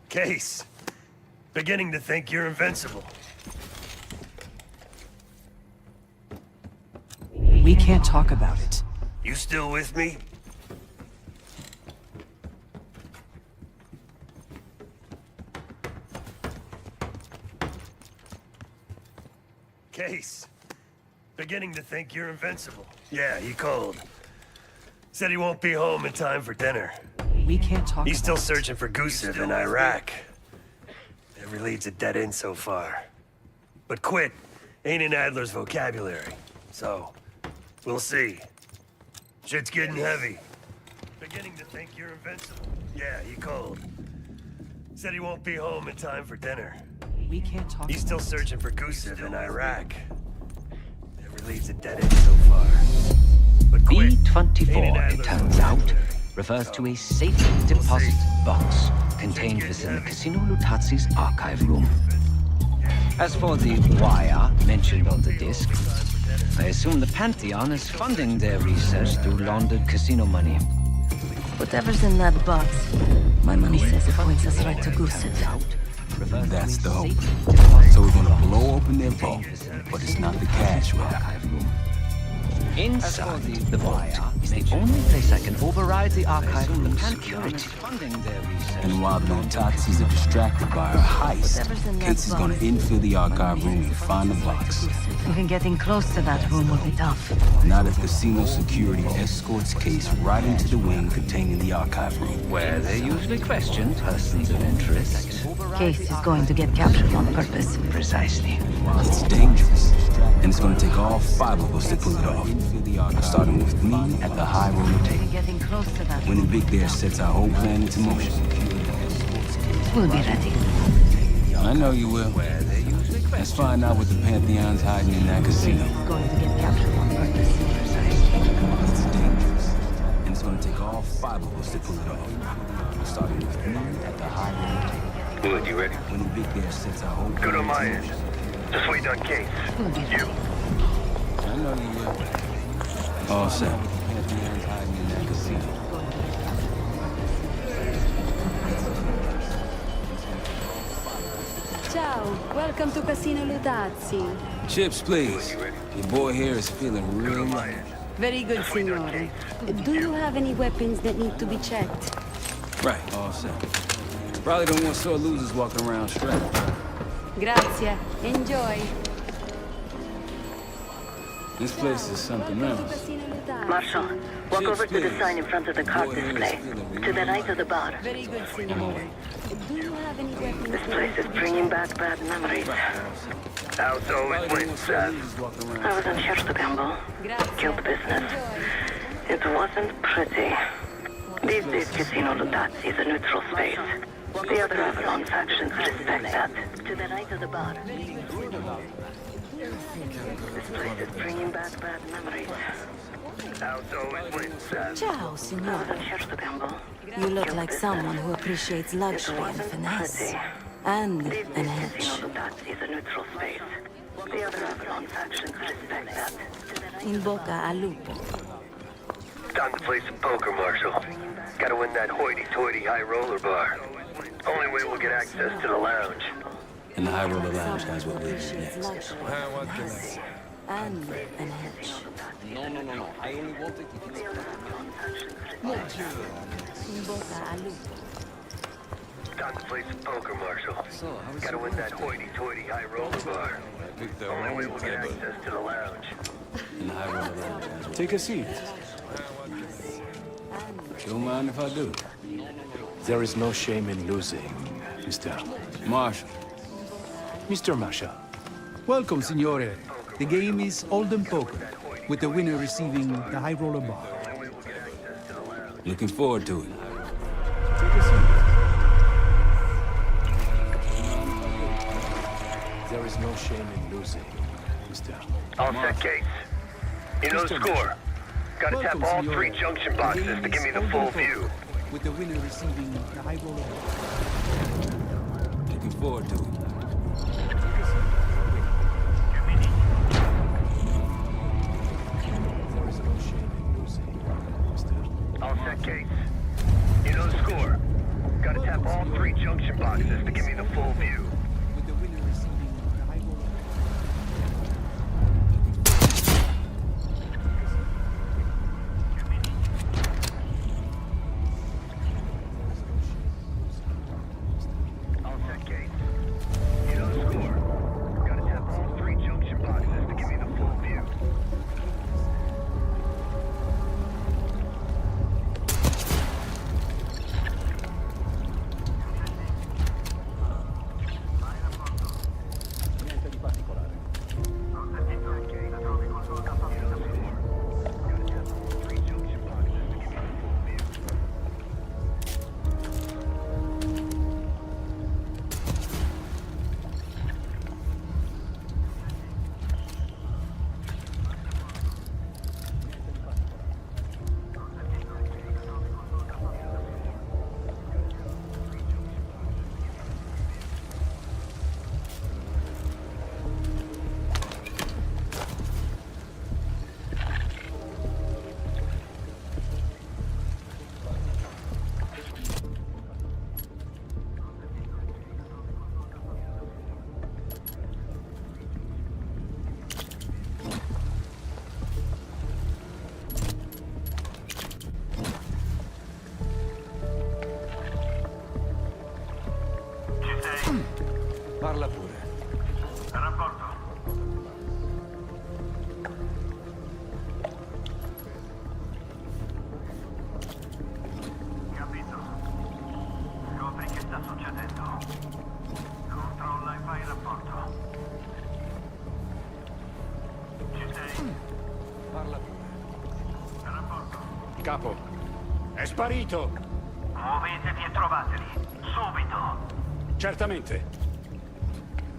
Case. Beginning to think you're invincible. We can't talk about it. You still with me? Case. Beginning to think you're invincible. Yeah, he called. Said he won't be home in time for dinner. We can't talk He's still about searching for Gusev in Iraq. Every lead's a dead end so far. But quit ain't in Adler's vocabulary. So, we'll see. Shit's getting heavy. Beginning to think you're invincible. Yeah, he called. Said he won't be home in time for dinner. We can't talk. He's still searching for Gusev in Iraq. Every lead's a dead end so far. But quit. B-24, it turns out, refers to a safe deposit box contained within the Casino Lutazi's archive room. As for the wire mentioned on the disc, I assume the Pantheon is funding their research through laundered casino money. Whatever's in that box, my money says it points us right to Gusev. That's the hope. So we're gonna blow open their vault, but it's not the cash wrap. Inside the wire is the only place I can override the archive room security. And while the Lutazis are distracted by our heist, Casey's gonna infill the archive room and find the box. Even getting close to that room will be tough. Not if casino security escorts Case right into the wing containing the archive room. Where they usually question persons of interest. Case is going to get captured on purpose. Precisely. It's dangerous, and it's gonna take all 5 of us to pull it off. Starting with me at the high roller table. Getting close to that. When the big bear sets our whole plan into motion. We'll be ready. I know you will. Let's find out what the Pantheon's hiding in that casino. Going to get captured on purpose. It's dangerous, and it's gonna take all 5 of us to pull it off. Starting with me at the high roller table. Good, you ready? When the big bear sets our whole plan Good on my into end. motion. Just wait on Case. You. I know you will. All set. Pantheon's hiding in that casino. Ciao, welcome to Casino Lutazzi. Chips, please. Your boy here is feeling real light. Very good, signore. Do you have any weapons that need to be checked? Right, all set. Probably don't want sore losers walking around strapped. Grazie. Enjoy. This place is something else. Marshal, walk over to the sign in front of the card display. To the right of the bar. Very good, signore. Do you have any weapons? This place is bringing back bad memories. House always wins, Seth. I was in church to gamble. Guild business. It wasn't pretty. These days, Casino Lutazzi is a neutral space. The other Avalon factions respect that. To the right of the bar. This place is bringing back bad memories. House always wins, Seth. Ciao, signore. You look like someone who appreciates luxury and finesse. And an edge. Lutazzi is a neutral space. The other Avalon factions respect that. In bocca al lupo. Time to play some poker, Marshal. Gotta win that hoity-toity high roller bar. Only way we'll get access to the lounge. And the high roller lounge has what we need next. And an edge. No. I only want it if it's... In bocca al lupo. Time to play some poker, Marshal. Gotta win that hoity-toity high roller bar. Only way we'll get access to the lounge. And the high roller lounge has what Take a seat. Don't mind if I do. There is no shame in losing, Mr. Marshal. Mr. Marshal. Welcome, Signore. The game is Hold'em Poker, with the winner receiving the high roller bar. Looking forward to it. Take a seat. There is no shame in losing, Mr. All set, Case. You know the score. Gotta tap all 3 junction boxes to give me the full view. With the winner receiving the high roller bar. Looking forward to it. All set, Case. You know the score. Gotta tap all 3 junction boxes to give me the full view. With the winner receiving the high roller All set, Case. Capito. Scopri che sta succedendo. Controlla e fai il rapporto. Ci sei? Parla pure. Rapporto. Capo, è sparito! Muovetevi e trovateli. Subito. Certamente.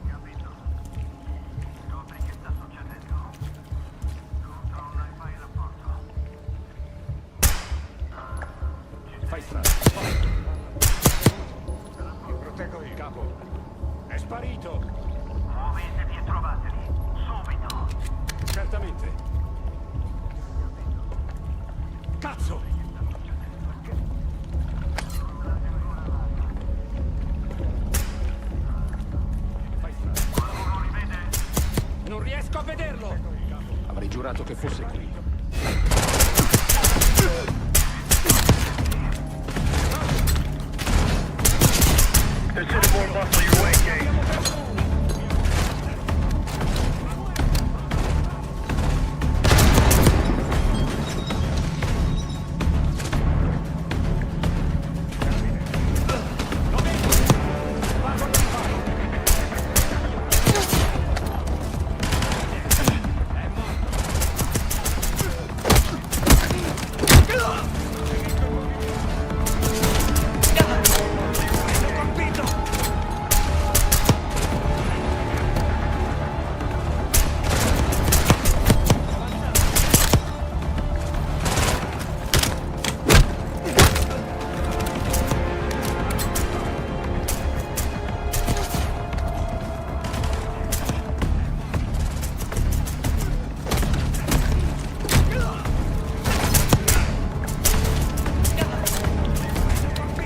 Capito. Scopri che sta succedendo. Controlla e fai il rapporto. Fai strada. Io proteggo il capo. È sparito! Muovetevi e trovateli. Subito. Certamente. Cazzo! Non riesco a vederlo! Avrei giurato che fosse qui. Consider more muscle your way, Jane.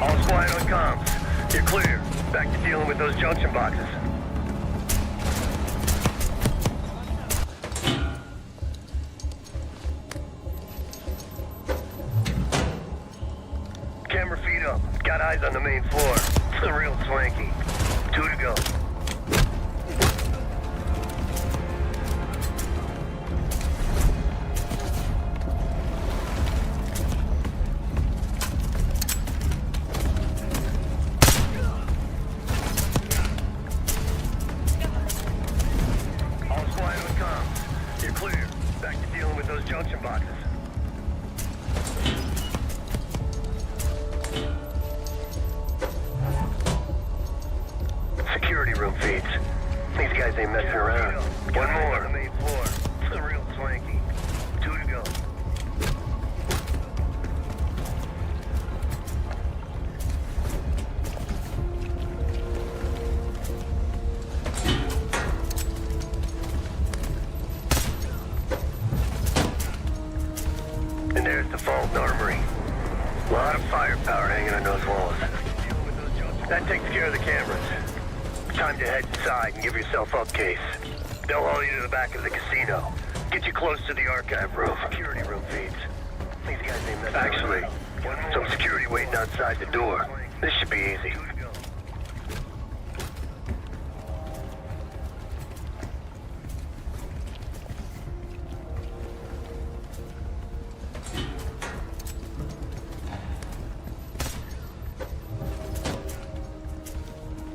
All quiet on comms. You're clear. Back to dealing with those junction boxes. Camera feed up. Got eyes on the main floor. It's real swanky. 2 to go. All quiet on comms. You're clear. Back to dealing with those junction boxes. Security room feeds. These guys ain't messing around. One more. On the main floor. It's real swanky. 2 to go. And there's the Fulton Armory. A lot of firepower hanging on those walls. That takes care of the cameras. Time to head inside and give yourself up, Case. They'll haul you to the back of the casino. Get you close to the archive room. Security room feeds. These guys ain't messing Actually, some security waiting outside the door. This should be easy.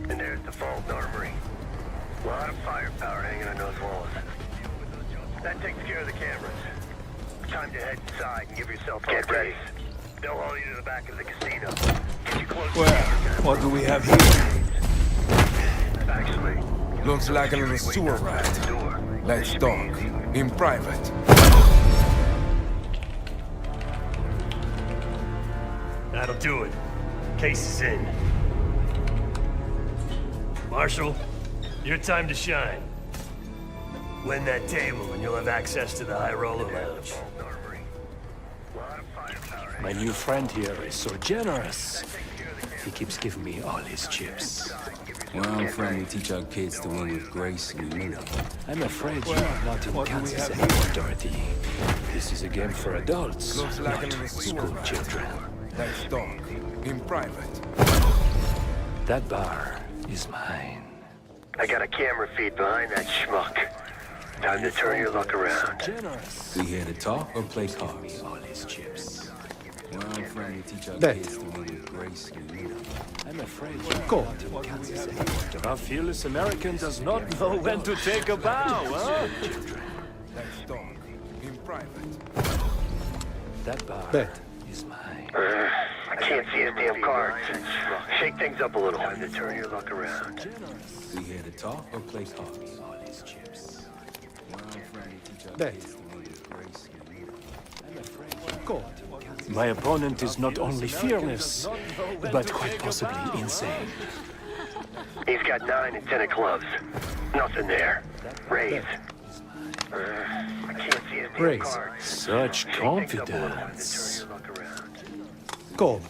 And there's the Fulton Armory. A lot of firepower hanging on those walls. That takes care of the cameras. Time to head inside and give yourself up. Get ready. They'll haul you to the back of the casino. Get you close to the archive. What do we have here? Actually, Looks like a little sewer ride. Let's talk. In private. That'll do it. Case is in. Marshal, your time to shine. Win that table and you'll have access to the High Roller Lounge. My new friend here is so generous. He keeps giving me all his chips. Where I'm from, we teach our kids to win with grace and humility. I'm afraid you are not in Kansas anymore, Dorothy. This is a game for adults, Looks like not a little school children. Let's talk. In private. That bar is mine. I got a camera feed behind that schmuck. Time to turn your luck around. We here to talk or play cards? All his chips. Well, I'm trying to teach our Bet. kids to move with grace and rhythm. I'm afraid Go. our fearless American does not know when to take a bow, huh? Let's talk. In private. That bar Bet. is mine. I can't see his damn cards. Shake things up a little. Time to turn your luck around. We here to talk or play cards? All his chips. Well, I'm trying to teach our Bet. kids to move with grace and rhythm. Go. My opponent is not only fearless, but quite possibly insane. He's got 9 and 10 of clubs. Nothing there. Raise. I can't see his damn Raise. cards. Such Shake things up a little. Time to turn confidence. your luck around. Call.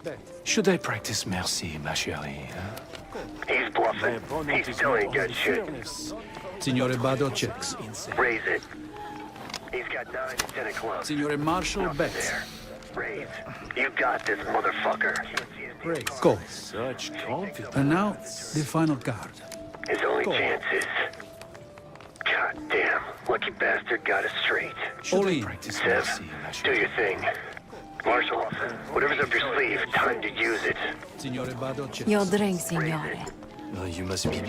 Bet. Should I practice mercy, ma chérie? Huh? He's My bluffing. opponent He's is still not ain't got only shit. fearless, Signore Bado checks. Raise it. He's got 9 and 10 of clubs. Signore Marshall Nothing bets. there. Raise. You got this, motherfucker. Raise. Call. such confidence. And now, the final card. His only Go. chance is... God damn. Lucky bastard got us straight. Should All I in. practice Sev, mercy, ma do chérie? your thing. Marshall, whatever's up your sleeve, time to use it. Signore Bado checks. Your drink, signore. Oh, you must be...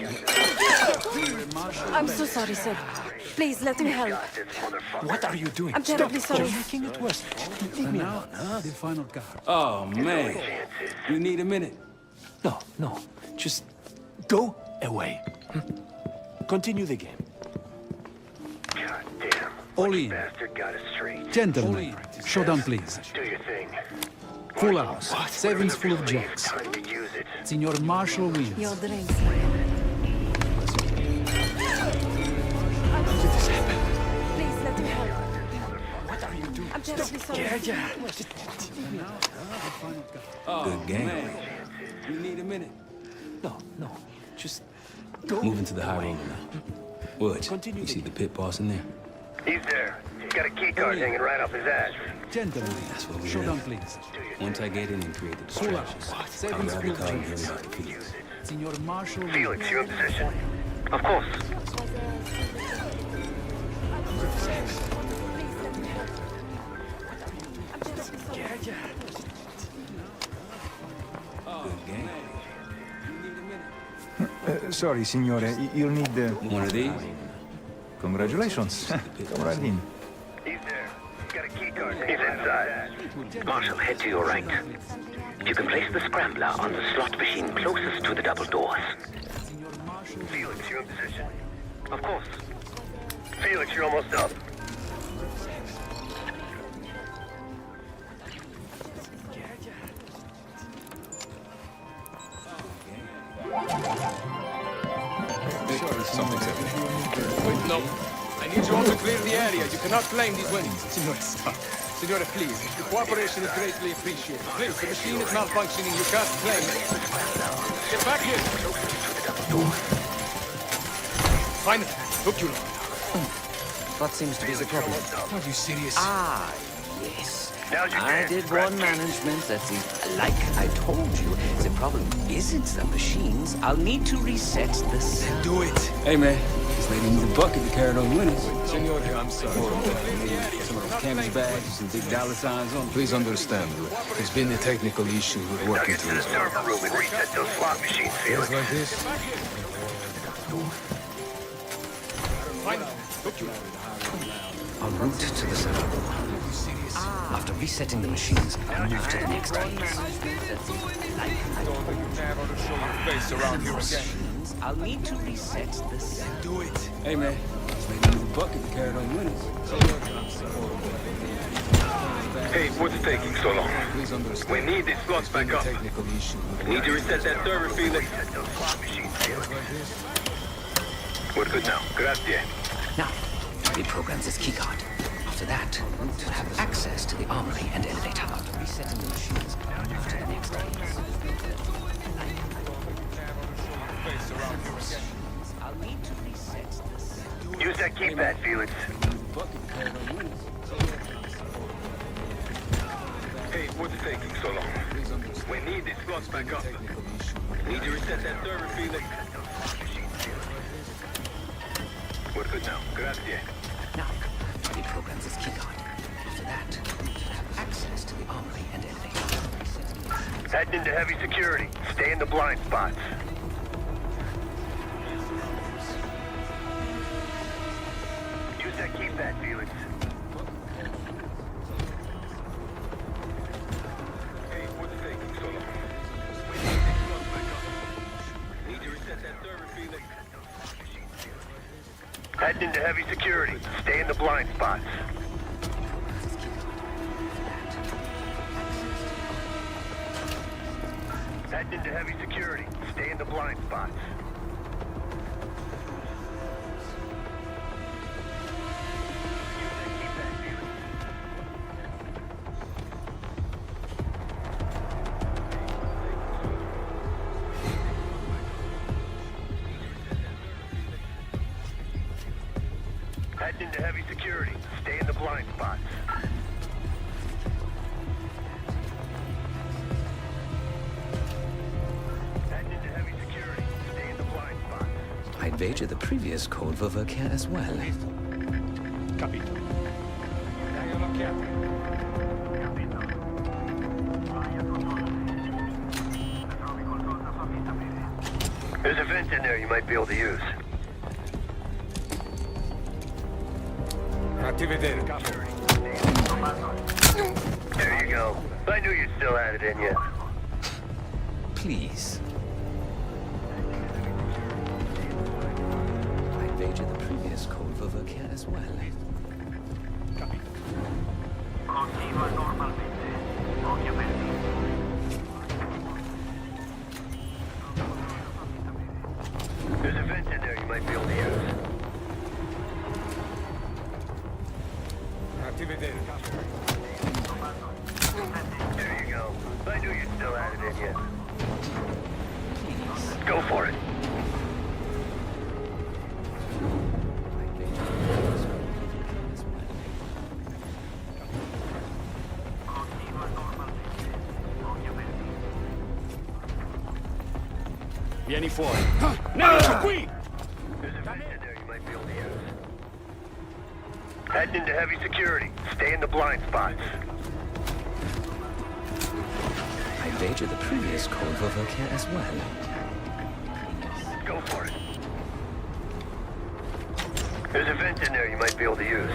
I'm so sorry, sir. Please, let me help. Got this, motherfucker. What are you doing? I'm terribly Stop. sorry. You're making it worse. Leave And me now, alone, the final card. Oh, man. You need a minute. huh? No. Just go away. Continue the game. God damn. All Lucky in. bastard got us straight. Gentlemen, showdown please. Do your thing. Full house. Sevens full of Sleeve, jacks. time to use it. Signor Marshall wins. Your drink, signore. Please, let me help. What are you doing? I'm terribly sorry. Oh, good game. You need a minute. No. Just go. Moving to the high roller now. Wood, you see the pit boss in there? He's there. He's got a key card hanging right off his ass. Gentlemen, what we showdown have. please. Once I get in and create the Full distractions, house. I'll Sevens grab full the of card and jacks. hand it to Felix. Signor Marshall wins. Felix, you're in position. Of course. Good game. Sorry, signore. You'll need One of these? Congratulations. Come right in. He's there. He's got a key card hanging inside. Marshal, head to your right. You can place the scrambler on the slot machine closest to the double doors. Felix, you're in position. Of course. Felix, you're almost up. Something's happening. Wait, no. I need you all to clear the area. You cannot claim these winnings. Signore, stop. Signore, please. Your cooperation is greatly appreciated. Please, the machine is malfunctioning. You can't claim it. Get back here. Finally. Took you long. What seems to be the problem? Are you serious? Ah, yes. Now's your I chance. did Grab warn the key. management that like I told you, the problem isn't the machines. I'll need to reset the sound. Do it. Hey, man. This lady needs a bucket to carry those winners. Signore, I'm sorry. Some of those canvas bags with some big dollar signs on them. Please understand, there's been a technical issue we're Now working get to through. the server room and reset those slot machines, Felix. Things like this. Finally. Took you long. En route to the server room. After resetting the machines, I'll move to the next phase. Face around here again. I'll need to reset the sound. Do it. Hey, man. This lady needs a bucket to carry those winners. Hey, what's taking so long? Please understand. We need these slots back up. Technical issue. Need to reset that server, Felix. Those slot machines, Felix. We're good now. Grazie. Now, reprogram this keycard. After that, we'll have access to the armory and elevator hub. Resetting the machines. I'll move to the next phase. I'll need to reset the sound. Use that keypad, Felix. Hey, what's taking so long? We need these slots back up. Need to reset that server, Felix. We're good now. Grazie. Now, reprogram this keycard. After that, you should have access to the armory and elevator. Heading into heavy security. Stay in the blind spots. Use that keypad, Felix. Hey, what's taking so long? We need these slots back up. Need to reset that server, Felix. Heading into heavy security. Stay in the blind spots. Heading into heavy security. Stay in the blind spots. Heading into heavy security. Stay in the blind spots. Heading into heavy security. Stay in the blind spots. I'd wager the previous code will work here as well. Capito. Dai un'occhiata. There's a vent in there you might be able to use. Fatti vedere, capo. There you go. I knew you still had it in you. Please. I'd wager the previous code will work here as well. Continua normalmente. Occhi aperti. There's a vent in there you might be able to use. Fatti vedere, capo. There you go. I knew you still had it in you. Go for it. Vieni fuori. Nemico qui! There's a vent in there you might be able to use. Heading into heavy security. Stay in the blind spots. I'd wager the previous code will work here as well. Go for it. There's a vent in there you might be able to use.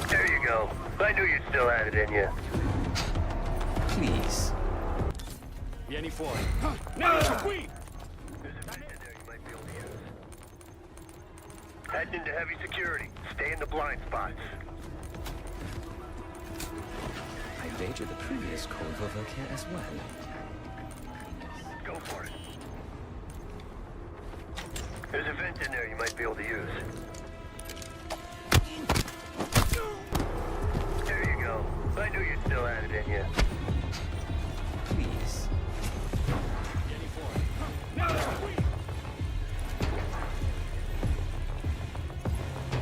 There you go. I knew you still had it in you. Please. Vieni fuori. Nemico qui! There's a vent in there you might be able to use. Heading into heavy security. Stay in the blind spots. I'd wager the previous code will work here as well. Go for it. There's a vent in there you might be able to use. There you go. I knew you still had it in you. Please.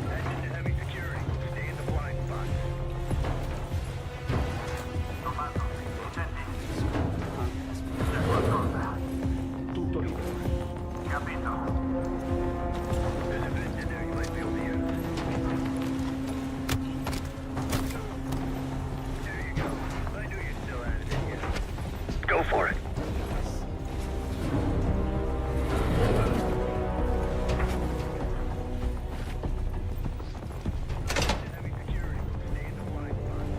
Heading into heavy security. Stay in the blind spots. Tutto libero. Capito. There's a vent in there you might be able to use. There you go. I knew you still had it in you. Go for it. Heavy security. Stay in the blind spots.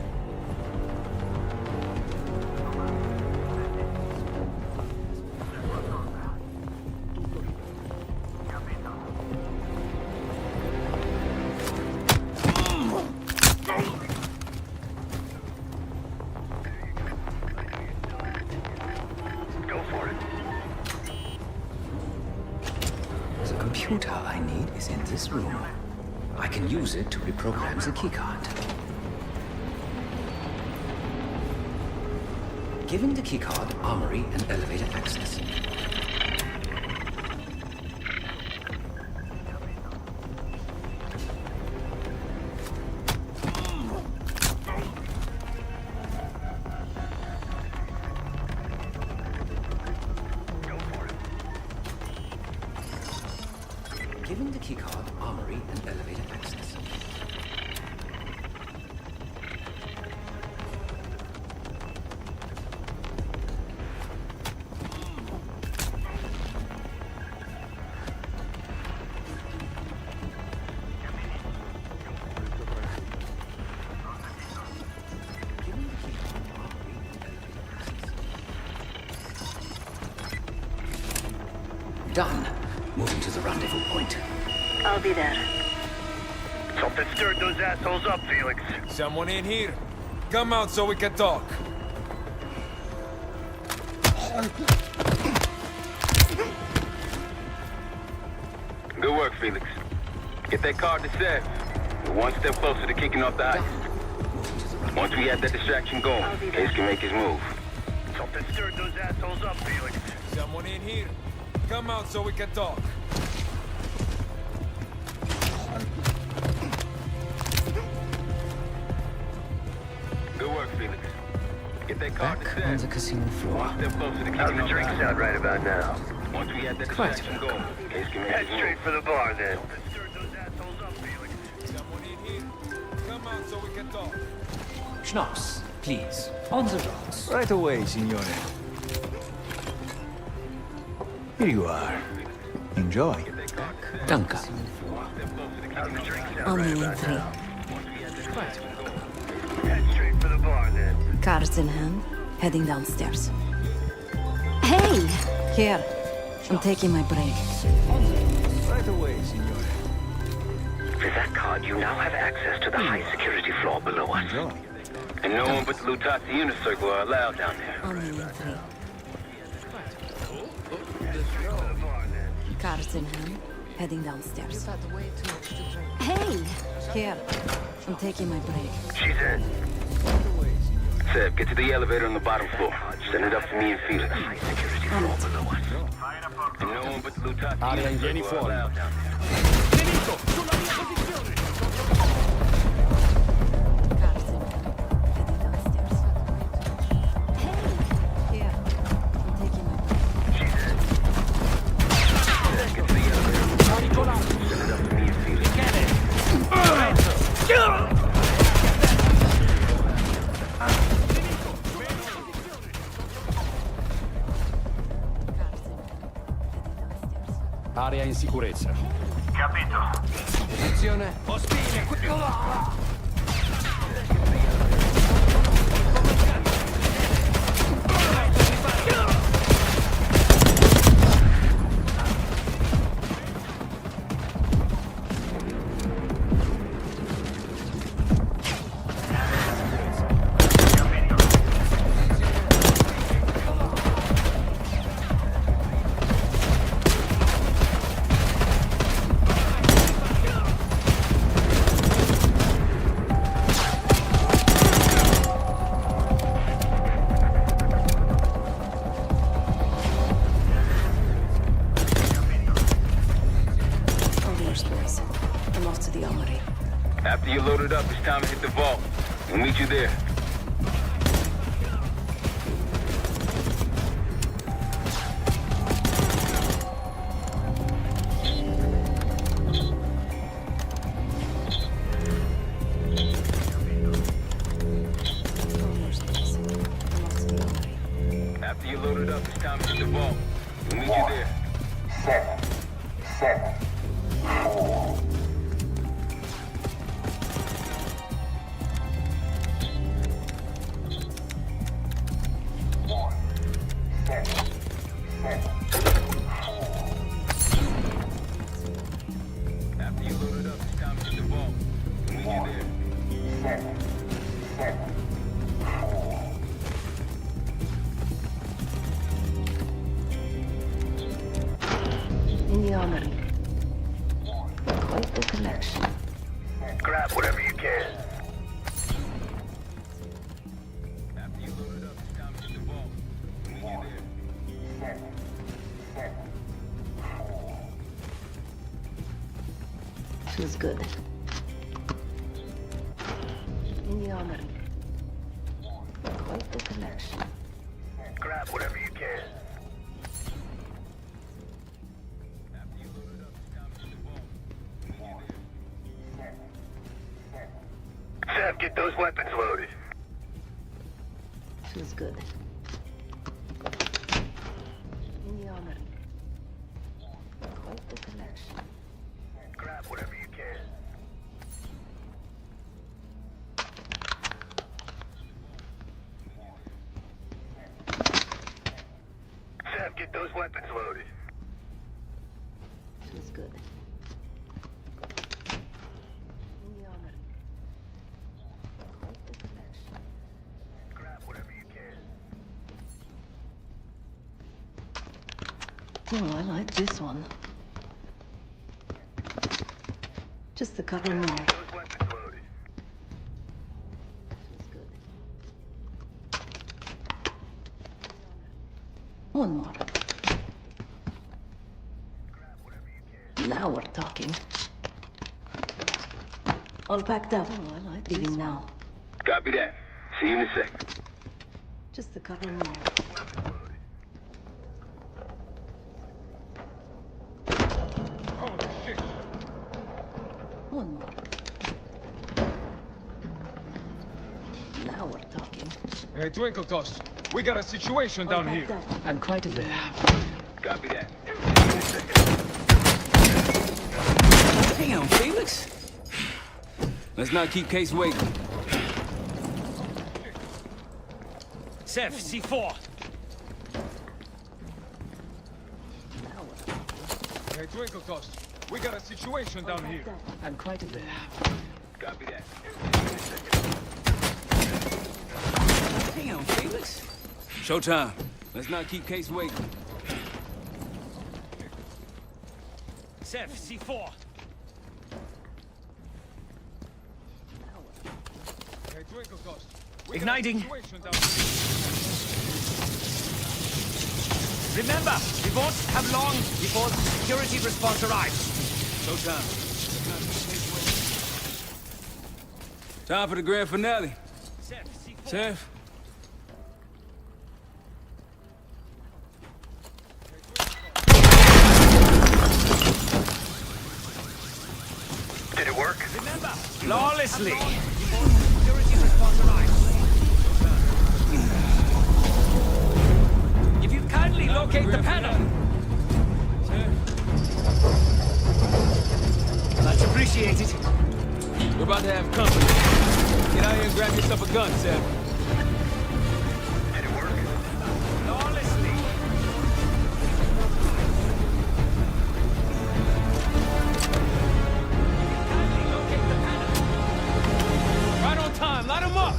Go for it. The computer I need is in this room. I can use it to reprogram the keycard. Giving the keycard armory and elevator access. him the keycard, armory, and elevator access. Done. Moving to the rendezvous point. I'll be there. Something stirred those assholes up, Felix. Someone in here? Come out so we can talk. Good work, Felix. Get that card to Sev. We're one step closer to kicking off the ice. Once we have that distraction going, Case can make his move. Something stirred those assholes up, Felix. Someone in here? Come out so we can talk. Good work, Felix. Get that card to Back Sev. on the casino floor. One step closer to How's kicking the off the drink ice. sound right about now? Once we have that Quite distraction well. going, Case can make Head his straight move. for the bar, then. Something stirred those assholes up, Felix. Someone in here? Come out so we can talk. Schnapps, please. On the rocks. Right away, signore. Here you are. Enjoy. Danke. How's the drink sound Only right in about three. now? Head straight for the bar, then. Cards in hand, heading downstairs. Hey! Here. I'm taking my break. Right away, signore. With that card, you now have access to the high security floor below us. Enjoy. And no one but the Lutazzi Unit Circle are allowed down there. Only in three. Cards in hand, heading downstairs. Hey! Here. I'm taking my break. She's in. Sev, get to the elevator on the bottom floor. Send it up to me and Felix. On it. And no one but the Lutazzi Area Unit in Circle are uniform. allowed down there. Cards in hand, heading downstairs. Hey! Here. I'm taking my break. She's in. Sev, get to the elevator on the bottom floor. Send it up to me and Felix. Area in sicurezza. Capito. Attenzione. After you're loaded up, it's time to hit the vault. We'll meet you there. After you're loaded up, it's time to hit the vault. We'll meet you there. 7, 4. After you loaded up, it's time to hit the vault. We'll meet you there. 7, 4. In the armory. Quite the collection. Grab whatever you can. After you loaded up, it's time to hit the vault. We'll meet you there. 7, 4. Feels good. In the armory. Quite the collection. Grab whatever you can. After you loaded up, it's time to hit the vault. get those weapons loaded. Feels good. In the armor. Quite the collection. Grab whatever you can. Sam, get those weapons loaded. Feels good. In the armor. Quite the collection. Grab whatever you can. Oh, I like this one. Just a couple more. Those weapons loaded. Feels good. One more. Now we're talking. All packed up. Oh, I like leaving now. Copy that. See you in a sec. Just a couple more. Holy shit. One more. Now we're talking. Hey, Twinkle Toss. We got a situation down here. I'm quite aware. Copy that. Damn, Felix. Let's not keep Case waiting. Sev, C4. Hey, Twinkle Toss. We got a situation down here. I'm quite aware. Copy that. Damn, Felix. Showtime. Let's not keep Case waiting. Sev, C4. Hey, Twinkle Toss. Igniting. Remember, we won't have long before the security response arrives. Showtime. Time for the grand finale. Sev. Did it work? Remember, flawlessly. Before the security response arrives. If you kindly locate the panel. Much appreciated. We're about to have company. Get out here and grab yourself a gun, Sev. Did it work? Flawlessly. Kindly locate the panel. Right on time. Light 'em up.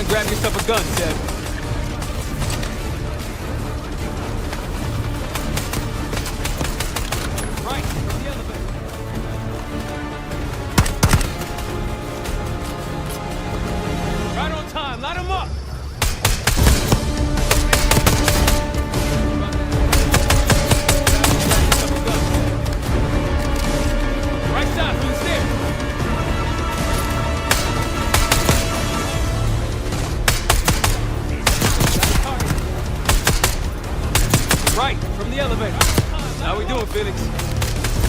Grab yourself a gun, Sev. Right, from the elevator. Right on time, light 'em up! Right side, from the stairs. Right, from the elevator. How we doing, Felix?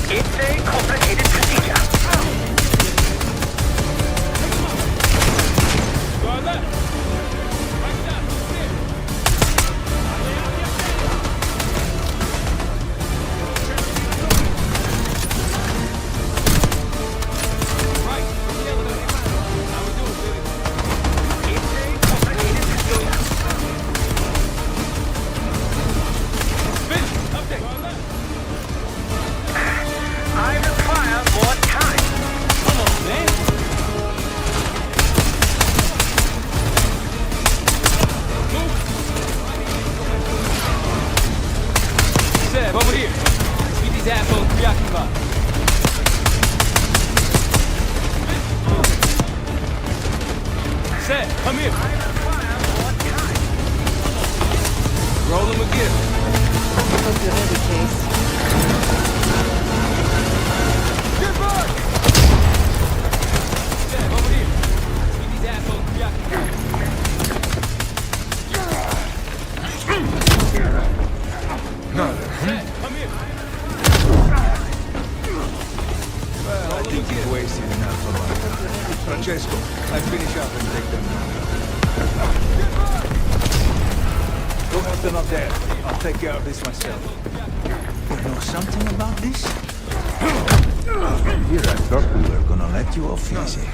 It's a complicated procedure. To our left. Right side, from the stairs. Come here. Roll him again. Hope you're heavy, Case. Get back! Yeah, over here. Get these assholes preoccupied. Come here. Well, I think he's wasted enough of our time. Francesco, I finish up and take them now. Go help them up there. I'll take care of this myself. You know something about this? Here, I thought we were gonna let you off easy.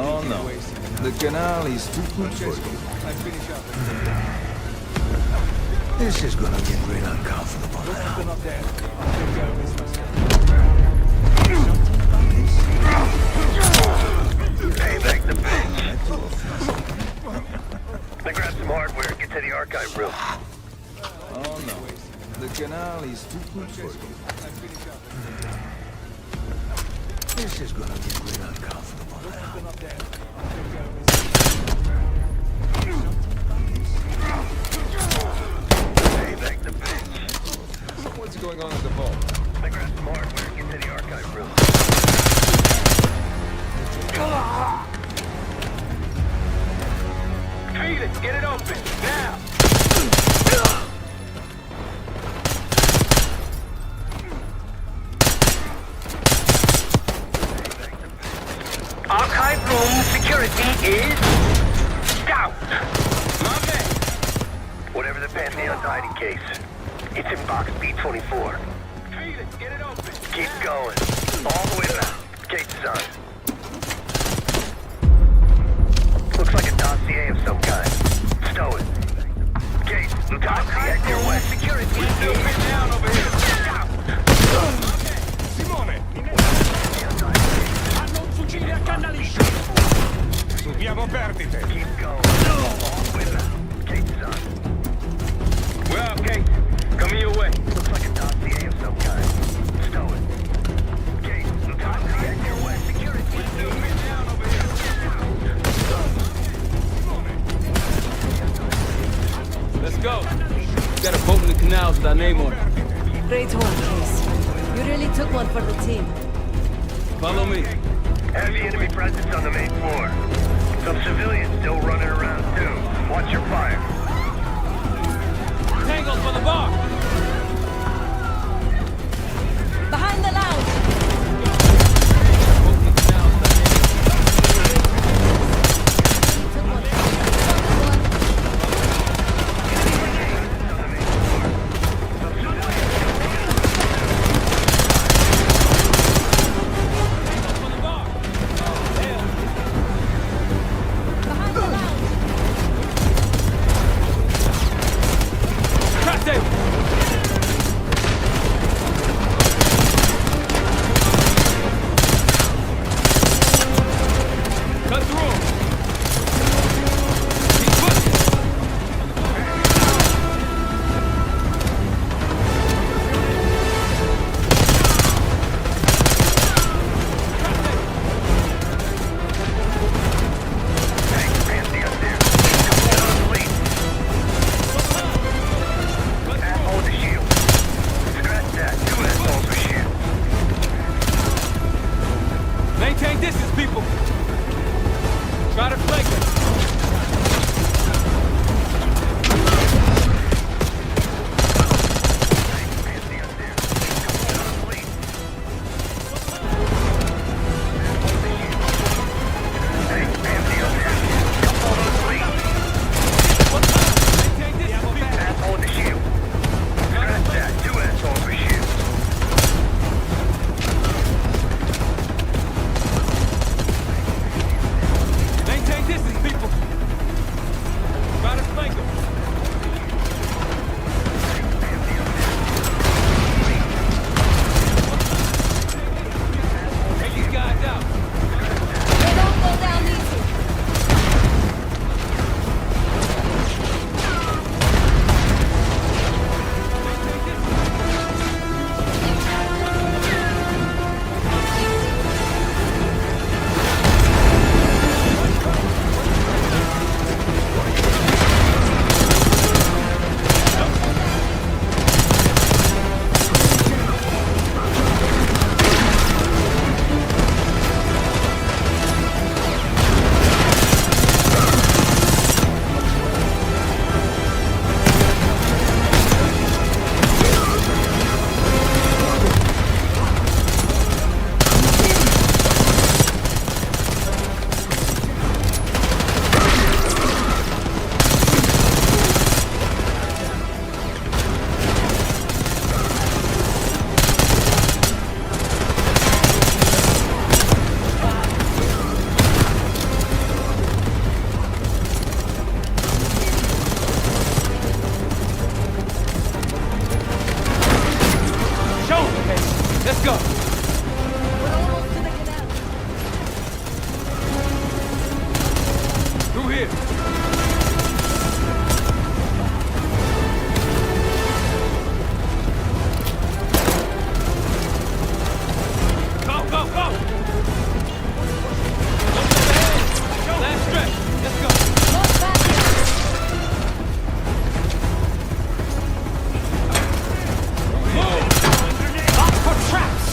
Oh no, the canal is too good for you. This is gonna get real uncomfortable now. Pay back the bench. I grab some hardware and get to the archive room. Oh no, the canal is too good for you. This is gonna get real uncomfortable now. Pay back the bench. What's going on at the vault? I grab some hardware and get to the archive room. Felix, get it open, now! Archive room security is down. My man! Whatever the Pantheon's hiding case, it's in box B24. Felix, get it open! Keep going. All the way back. Case is on. Looks like a dossier of some kind. Stow it. Case, Lieutenant, head your way. Security We're still pinned down over here. Simone! Hanno un fucile a canna liscia! Subiamo perdite! Keep going. All the way back. Case is on. We're out, Kate. Coming your way. Looks like a dossier of some kind. Stow it. Case, Lieutenant, head your way. security We're still pinned down over here. Let's go. We got a boat in the canals with our name on it. Great work, Case. You really took one for the team. Follow me. Heavy enemy presence on the main floor. Some civilians still running around, too. Watch your fire. Tangles for the bar. Behind the lounge! Boat in the canals with our name here. Go, go, go! Last stretch. Let's go. Look for traps!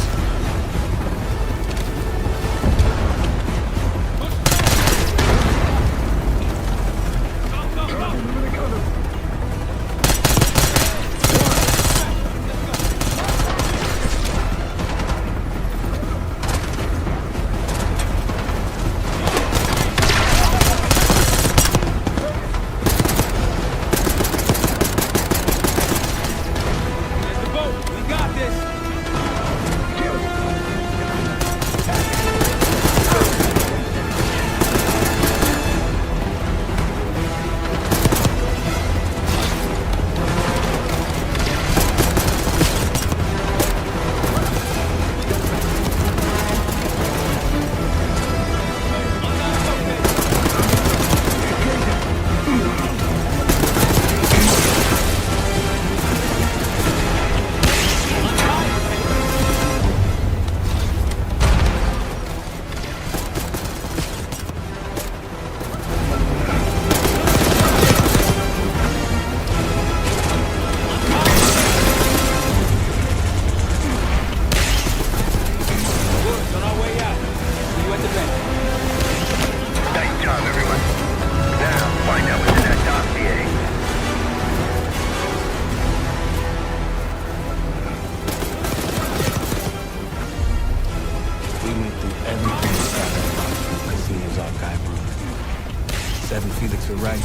Felix were right.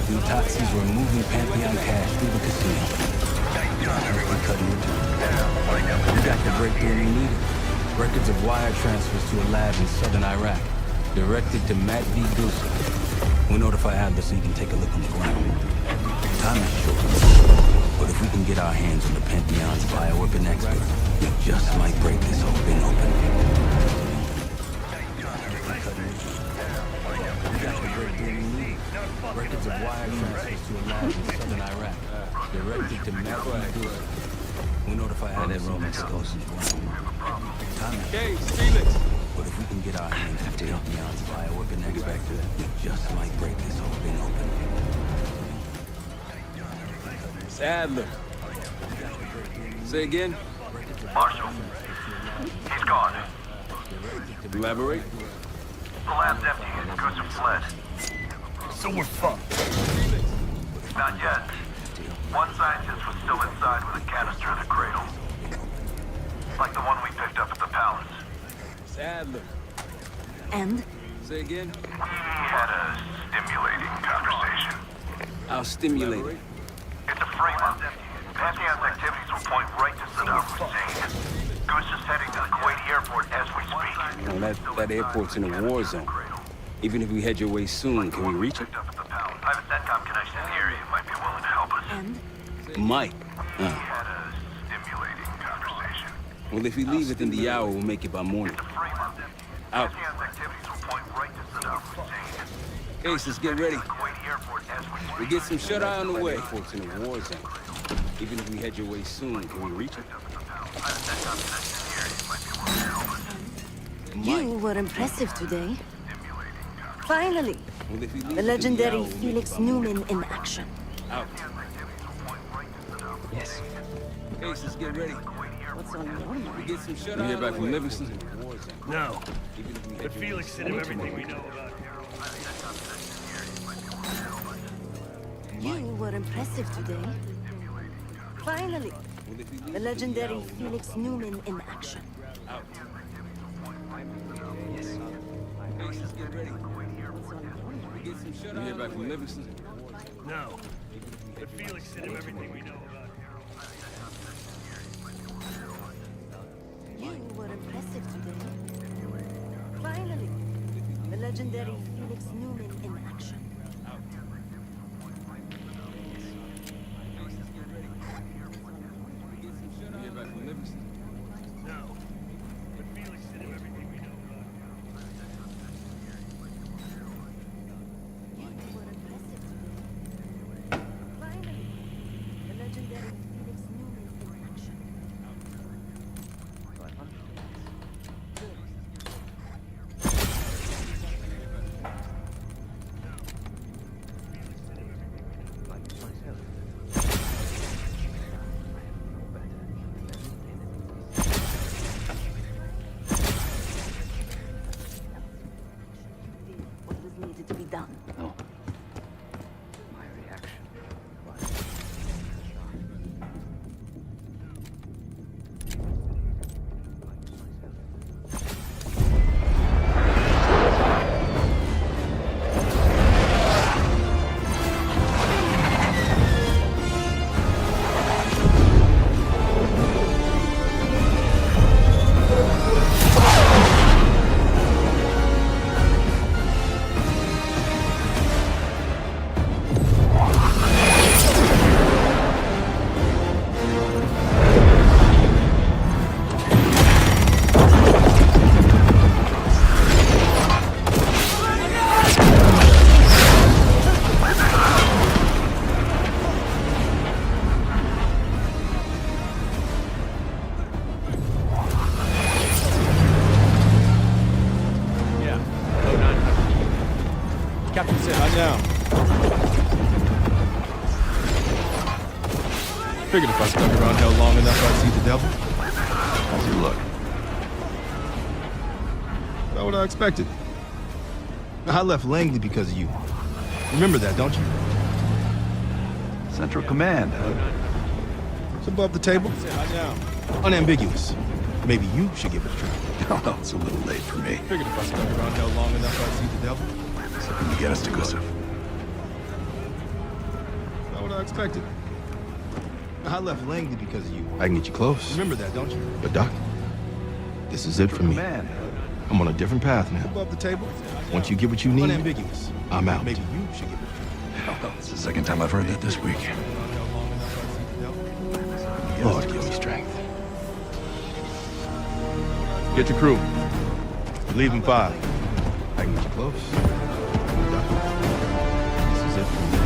The Autopsies were moving Pantheon cash through the casino. We got the breakthrough we needed. Records of wire transfers to a lab in southern Iraq. Directed to Matt V. Gooser. We'll notify Adler so he can take a look on the ground. Time is short. But if we can get our hands on the Pantheon's bioweapon expert, we just might break this whole thing open. Records of wire transfers to a lab in southern Iraq. Directed to Matt V. Gooser. We'll notify Adler so he can take a look on the ground. Time is short. Felix! But if we can get our hands on the Pantheon's bioweapon expert, we just might break this whole thing open. It's Adler. Say again? Marshal. He's gone. Elaborate? The lab's empty and Gooser fled. So we're fucked. Not yet. One scientist was still inside with a canister in the cradle. Like the one we picked up at the palace. It's Adler. And? Say again? We had a stimulating conversation. I'll stimulate it. It's a frame-up. Pantheon's activities will point right to Saddam Hussein. Gooser's heading to the Kuwaiti airport as we speak. Well, that airport's in a war zone. Even if we head your way soon, can we reach it? I have a SETCOM connection in the area. Might be willing to help us. And? Might. We had a stimulating conversation. Well, if we leave within the hour, we'll make it by morning. Out. Pantheon's activities will point right to Saddam Hussein. Aces, get ready. Kuwaiti airport as we speak. We get some shut-eye on the way. Airport's in a war zone. Even if we head your way soon, can we reach it? I have a SETCOM connection in the area. Might be willing to help us. You were impressive today. Finally, Well, if we leave the within legendary hour, we'll make it Felix by morning. Neumann in action. Out. Yes. Aces, get ready. What's on your We mind? get some shut-eye. You hear back from Livingstone? No. But Felix said everything we know about You were impressive today. Finally, the legendary Felix Neumann in action. Out. Yes. Aces, get ready. We get some shut-eye. You hear back from Livingstone? No. But Felix said everything we know about You were impressive today. Finally, the legendary Felix Neumann in action. You hear back from Livingstone? No. But Felix said everything we know about Captain said. Not now. Figured if I stuck around hell long enough, I'd see the devil. How's he look? About what I expected. I left Langley because of you. Remember that, don't you? Central Command, huh? It's above the table. Unambiguous. Maybe you should give it a try. Oh, it's a little late for me. Figured if I stuck around hell long enough, I'd see the devil. Something to get us to Gustav. About what I expected. I left Langley because of you. I can get you close. Remember that, don't you? But Doc, this is it for me. I'm on a different path now. Above the table. Once you get what you need, unambiguous. I'm out. Maybe you should give it a try. It's the second time I've heard that this week. Lord, give me strength. Get your crew. Leave in 5. I can get you close. This is it for me.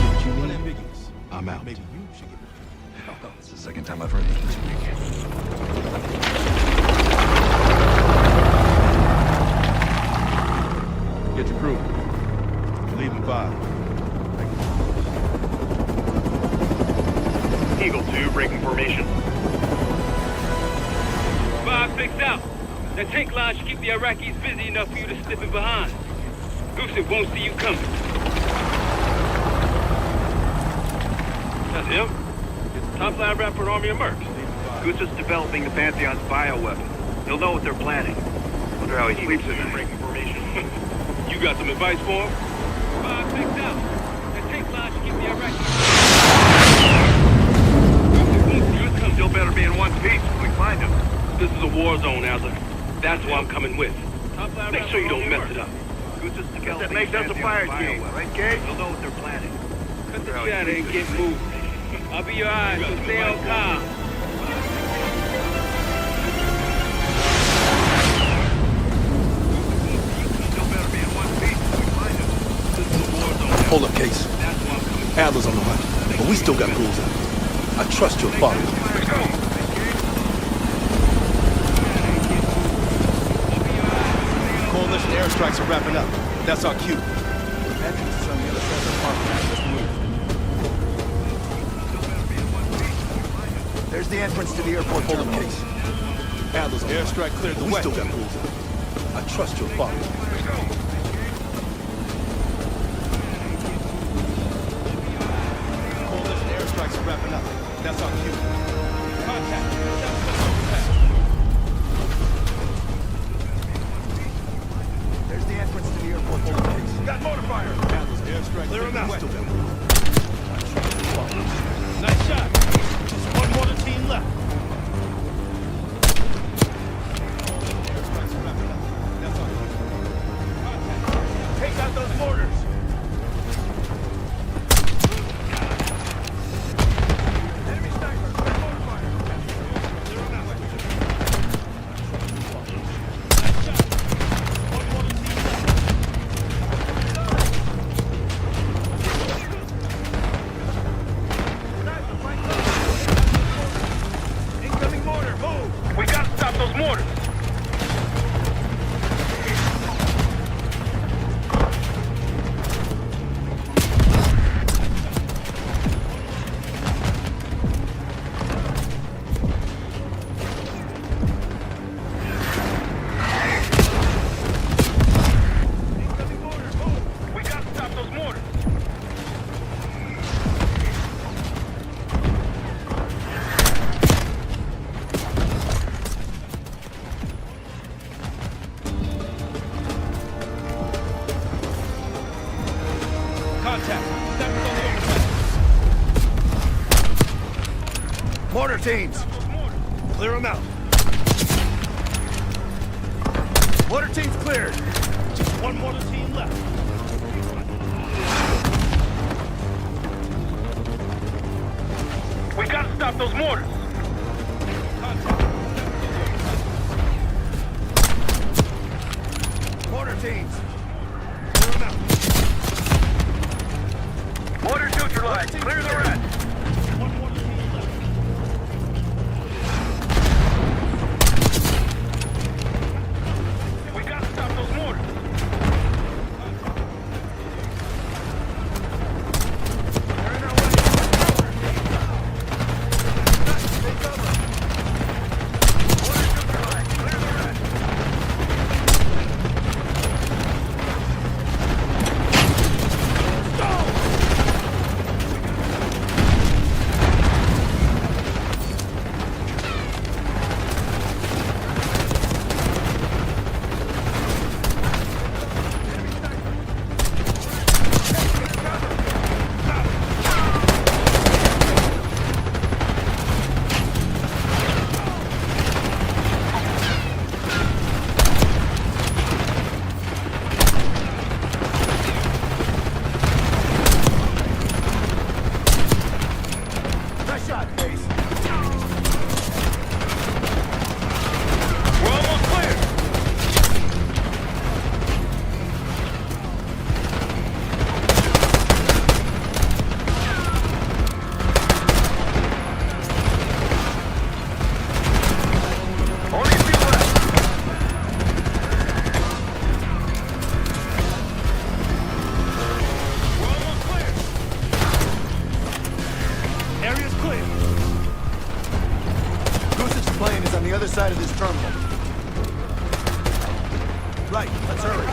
What you need, unambiguous. I'm out. Maybe you should give it a try. It's the second time I've heard that this week. Get your crew. Leave in 5. Eagle 2, breaking formation. 5 fixed out. That tank line should keep the Iraqis busy enough for you to slip in behind. Gustav won't see you coming. That's him. It's the top line rep for an army of mercs. Gustav's developing the Pantheon's bioweapon. He'll know what they're planning. Wonder how he sleeps at night. Breaking formation. You got some advice for him? 5 fixed out. That tank line should keep the Iraqis. Still better be in one piece if we find him. This is a war zone, Adler. That's why I'm coming with. Make sure you don't mess it up. That makes us a fire team, right, Gage? He'll know what they're planning. Cut the chatter and get moving. I'll be your eyes, so stay on calm. Hold up, Case. Adler's on the run, but we still got rules out. I trust your father. Coalition airstrikes are wrapping up. That's our cue. Entrance is on the other side of the park. Let's move. There's the entrance to the airport. Hold up, Case. Adler's on the airstrike cleared the way. We still got rules out. I trust your father. Airstrikes are wrapping up. That's our cue. Contact. There's the entrance to the airport. Got motor fire. Airstrike. Clear him out. Nice shot. Just one mortar team left. Airstrikes are wrapping up. That's our cue. Contact. Take out those mortars. Mortar teams! Clear them out. Mortar teams cleared! Just one mortar team left. We gotta stop those mortars. Mortar teams! Clear them out. Mortar neutralized! Clear the rest! One mortar team left. We gotta stop those mortars. sight. Let's hurry.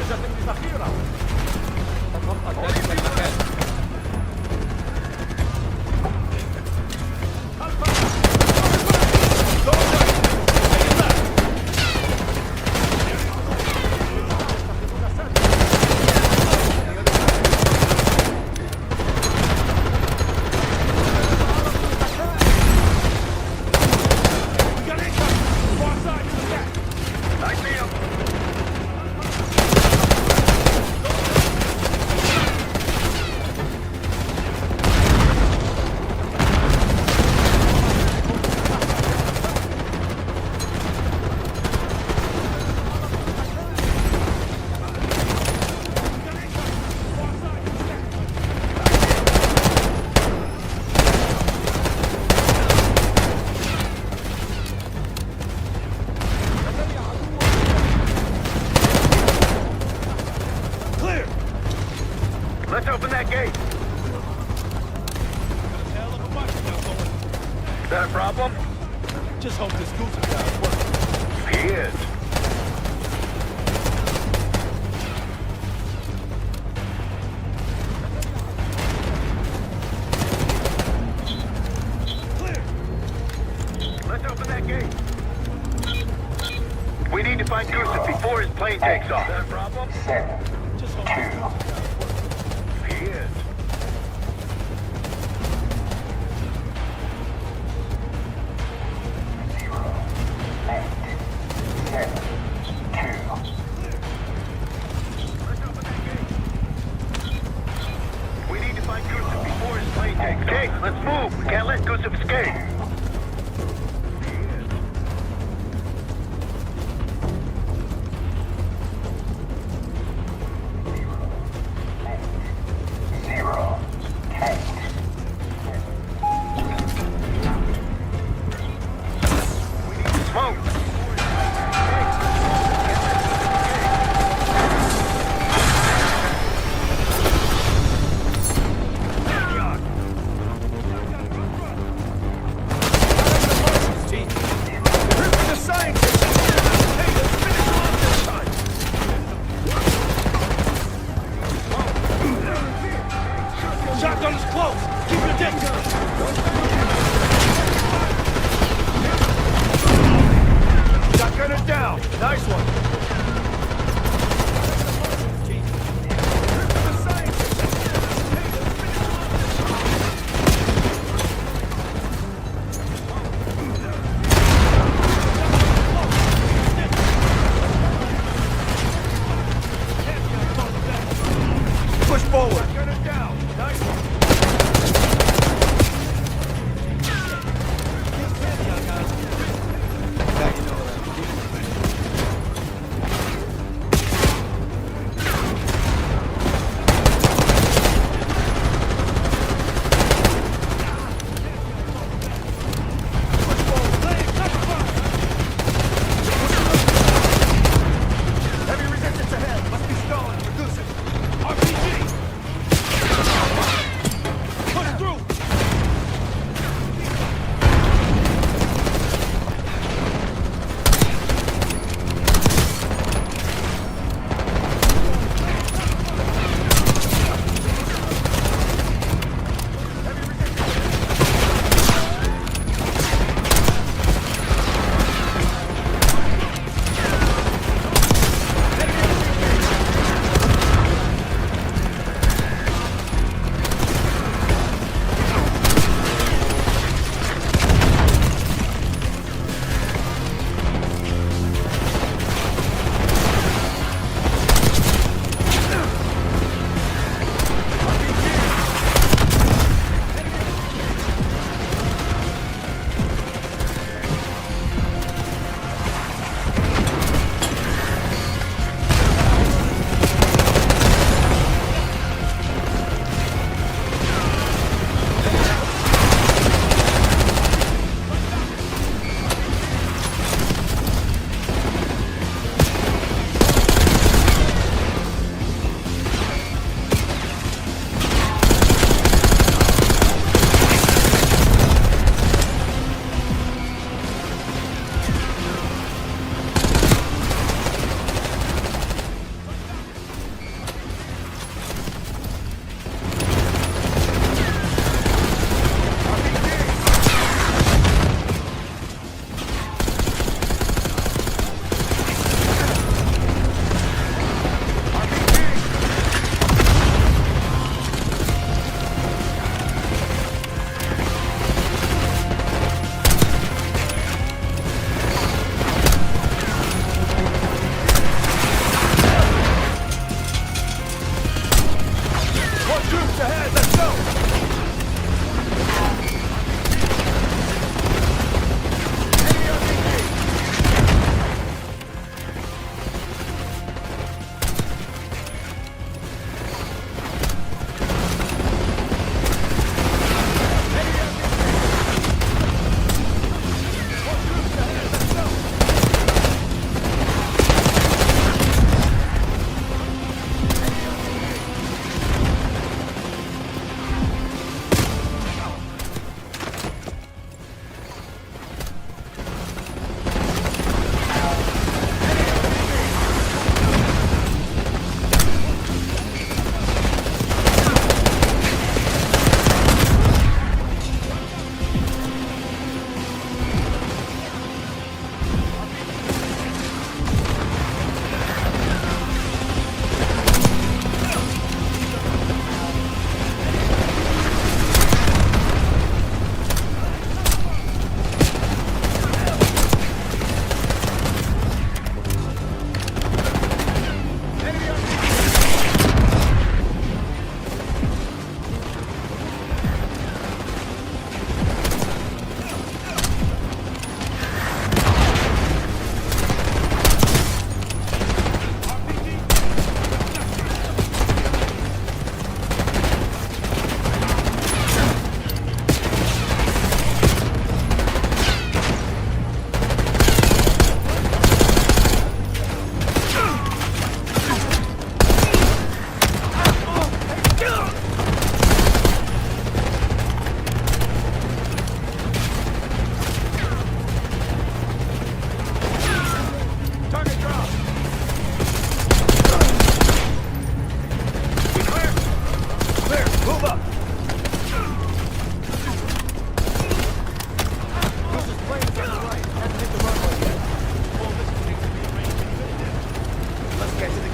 Let's open that gate. Is that a problem? Just hope this goose guy's working. He is. Clear. Let's open that gate. We need to find Gustav before his plane takes off. Is that a problem? 7, 2. He is. We need to find Gustav before his plane takes off. Jake, let's move. We can't let Gustav escape.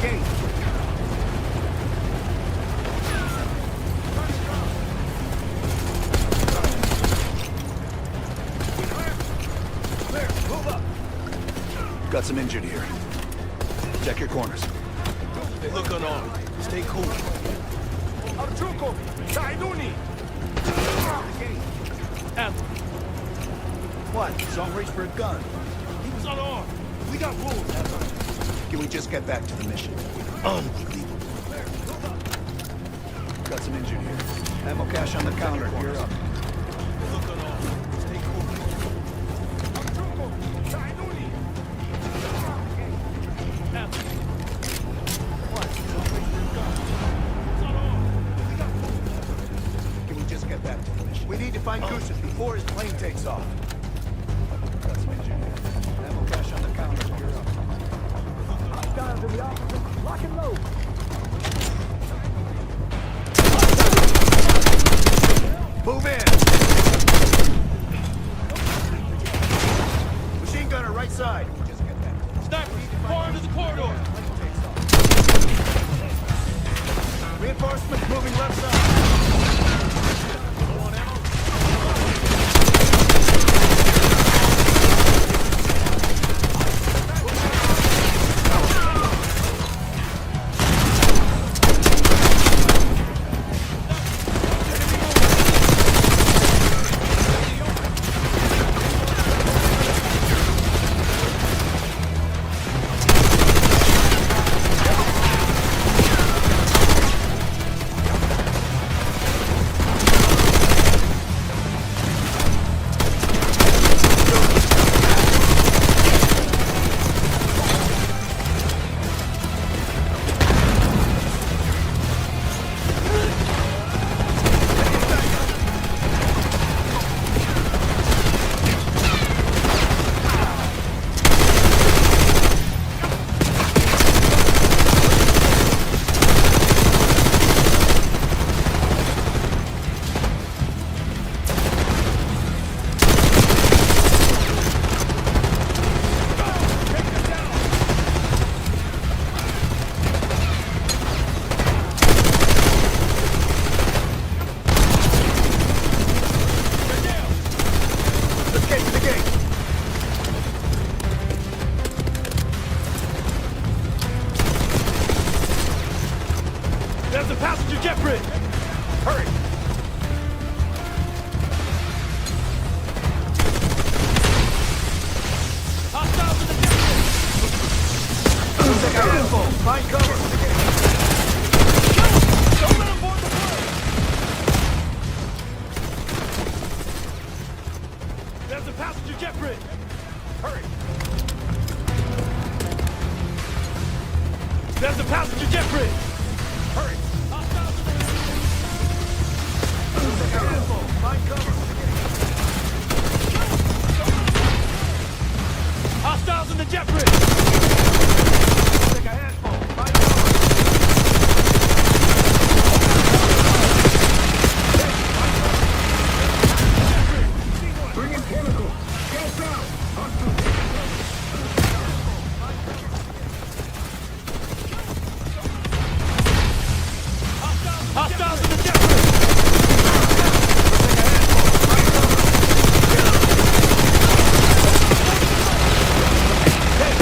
gate. Clear, move up. Got some injured here. Check your corners. They look unarmed. Stay cool. Archuko, Saiduni. Adler. What? Saw him reach for a gun. He was unarmed. We got rules, Adler. Can we just get back to the mission? Unbelievable. Got some injured here. Ammo cache on the counter. You're up. They look unarmed. Stay cool. Archuko, Saiduni. Adler. What? Saw him reach for a gun. He was unarmed. We got rules, Adler. Can we just get back to the mission? We need to find Gusev before his plane takes off. Got some injured here. Ammo cache on the counter. You're up. Guys in the office, lock and load. Move in. Machine gunner, right side. Sniper, far into the corridor. Reinforcements moving left side. Low on ammo. There's a passenger jet bridge! Hurry! Hostiles in the jet bridge! Take our info! Find cover! Don't let them board the plane! There's a passenger jet bridge! Hurry! There's a passenger jet bridge! Hurry! Take our info. Find cover. Hostiles in the jet bridge! Take a handful. Find cover. Bring in chemical. Get down. Hostiles in the jet bridge! Hey,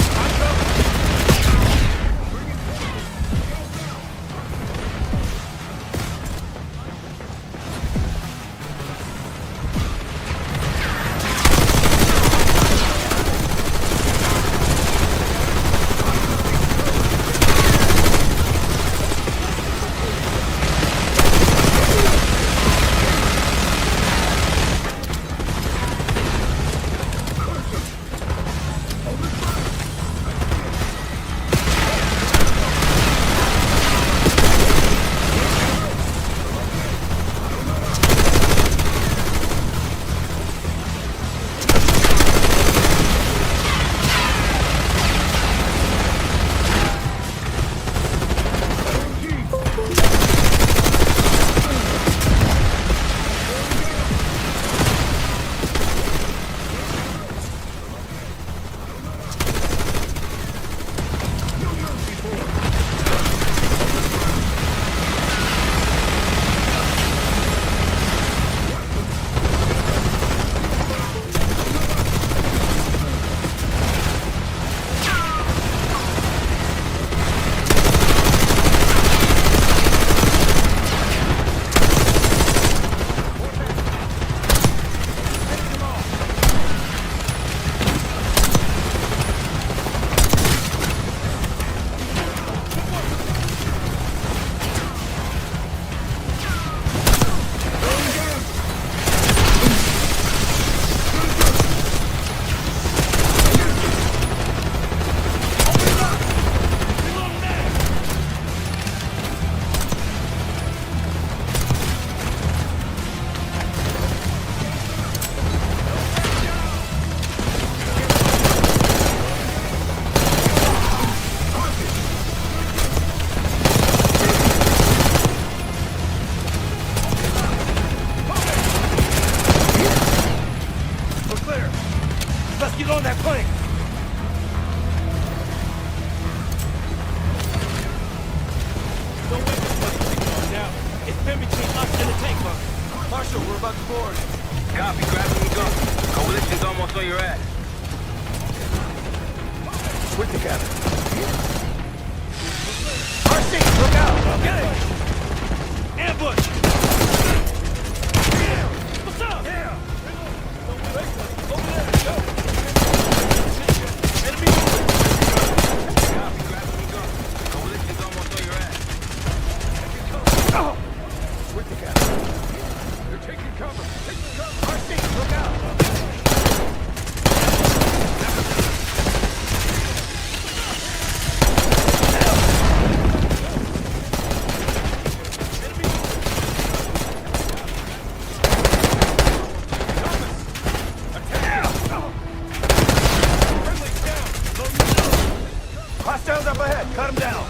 Hostiles up ahead! Cut them down!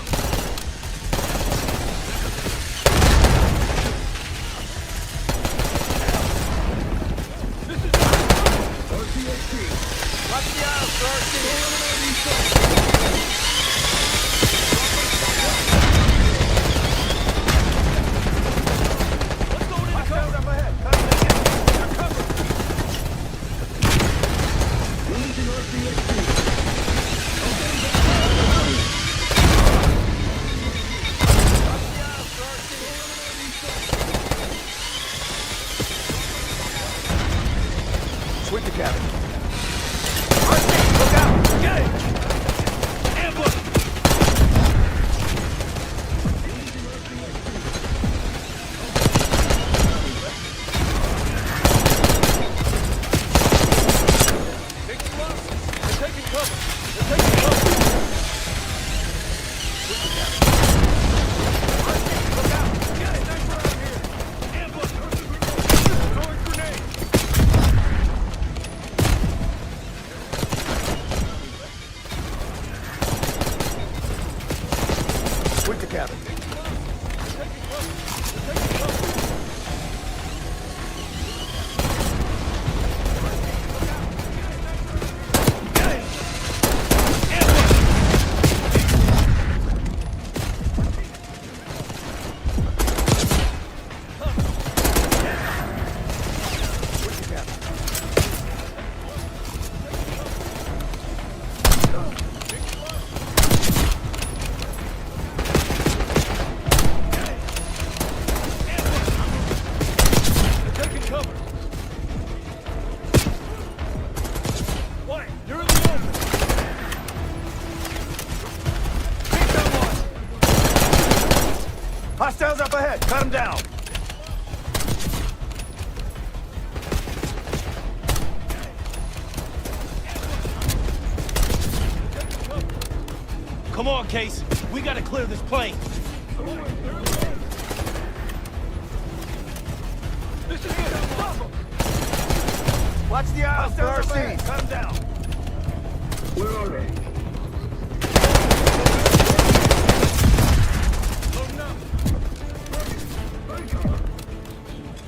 Watch the aisle, Switch the cabin. Look out! Get it! Ambush! Take some losses. They're taking cover. They're taking cover. Look out! Get it! Nice around here! Ambush! Throwing grenade! Switch the cabin. Hostiles up ahead! Cut them down! Come on, Case. We gotta clear this plane. This is good! Stop them! Watch the aisle for our seat! Cut them down! Where are they?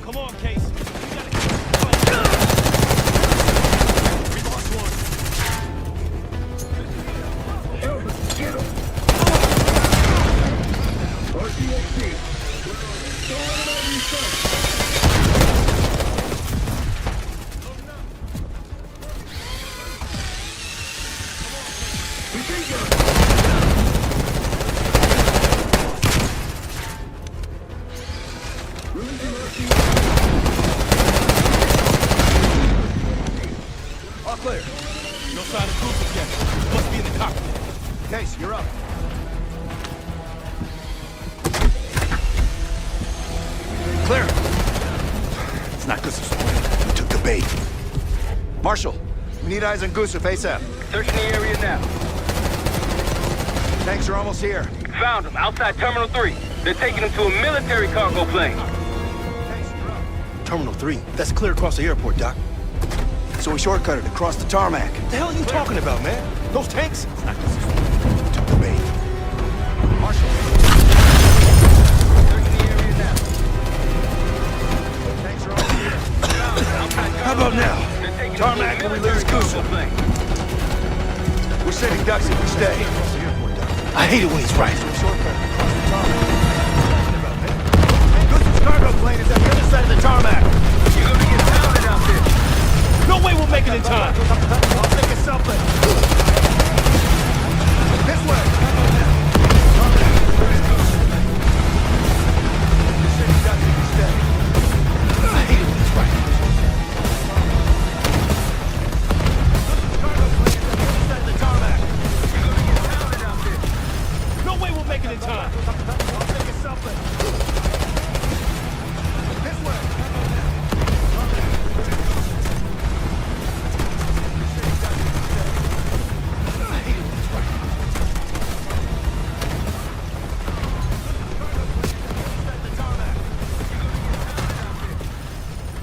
Come on, Case. We gotta clear this plane. We lost one. Get him! RCXD! All clear. No sign of cruisers yet. Must be in the cockpit. Case, you're up. Clear. It's not Gusev's plane. We took the bait. Marshal, we need eyes on Gusev ASAP. Searching the area now. Tanks are almost here. Found them outside Terminal 3. They're taking them to a military cargo plane. Terminal 3. That's clear across the airport, Doc. So we shortcutted across the tarmac. What the hell are you talking about, man? Those tanks? It's not Gusev's plane. We took the bait. Marshal. Searching the area now. Tanks are almost here. How about now? Tarmac, and we lose Gusev. We're sitting ducks if we stay. I hate it when he's right. Gusev's cargo plane is on the other side of the tarmac. You're gonna get pounded out there. No way we'll make it in time. I'll think of something. This way. We're sitting ducks if we stay. I hate it when he's right. Cargo plane is on the other side of the tarmac. You're gonna get pounded out there. No way we'll make it in time. I'll think of something. This way.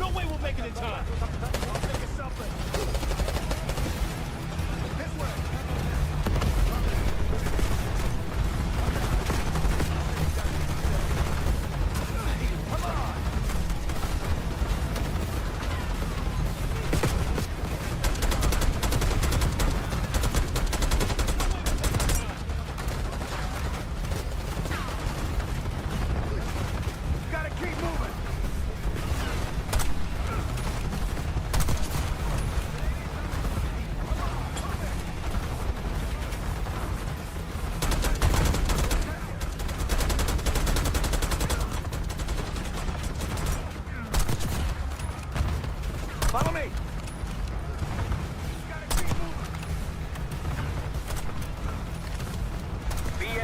No way we'll make it in time. I'll think of something. This way.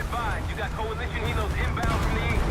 advised, you got coalition helos inbound from the east.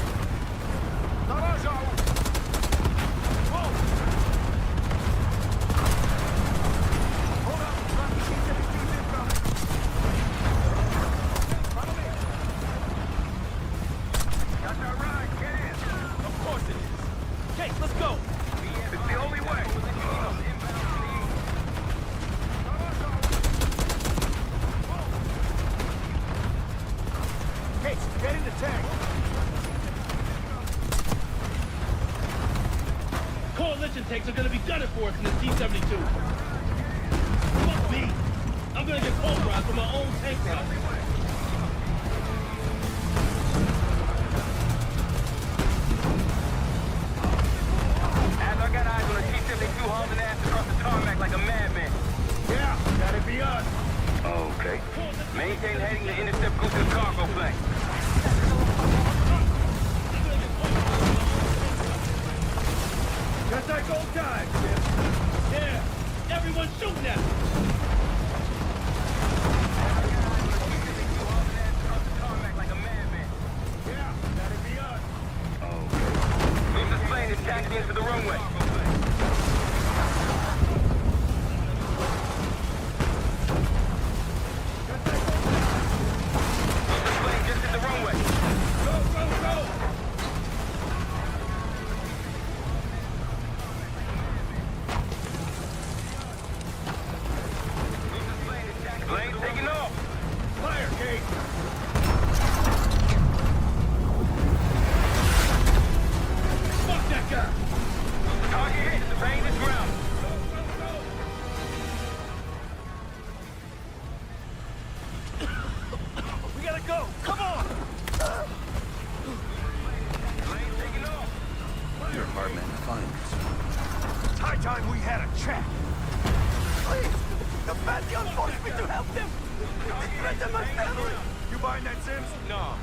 Coalition tanks are gonna be gunning for us in the T-72. Fuck me! I'm gonna get pulverized from my own tank route. Adler got eyes on a T-72 hauling ass across the tarmac like a madman. Yeah, that'd be us. Okay. Maintain heading to intercept Goose's cargo plane. Just like old times, Jim. Yeah! Everyone shoot now! Yeah, that'd be us. Okay. Goose's plane is taxiing into the runway. Goose's plane just hit the runway. Go, go, go! Plane's taking off. Fire, Kate! Fuck that guy! Target hit. The plane is ground. We gotta go! Come on! Plane's taking off. You're a hard man to find. It's high time we had a chat. Please! The Pantheon forced me to help them! They threatened my family! You buying that, Sims? No.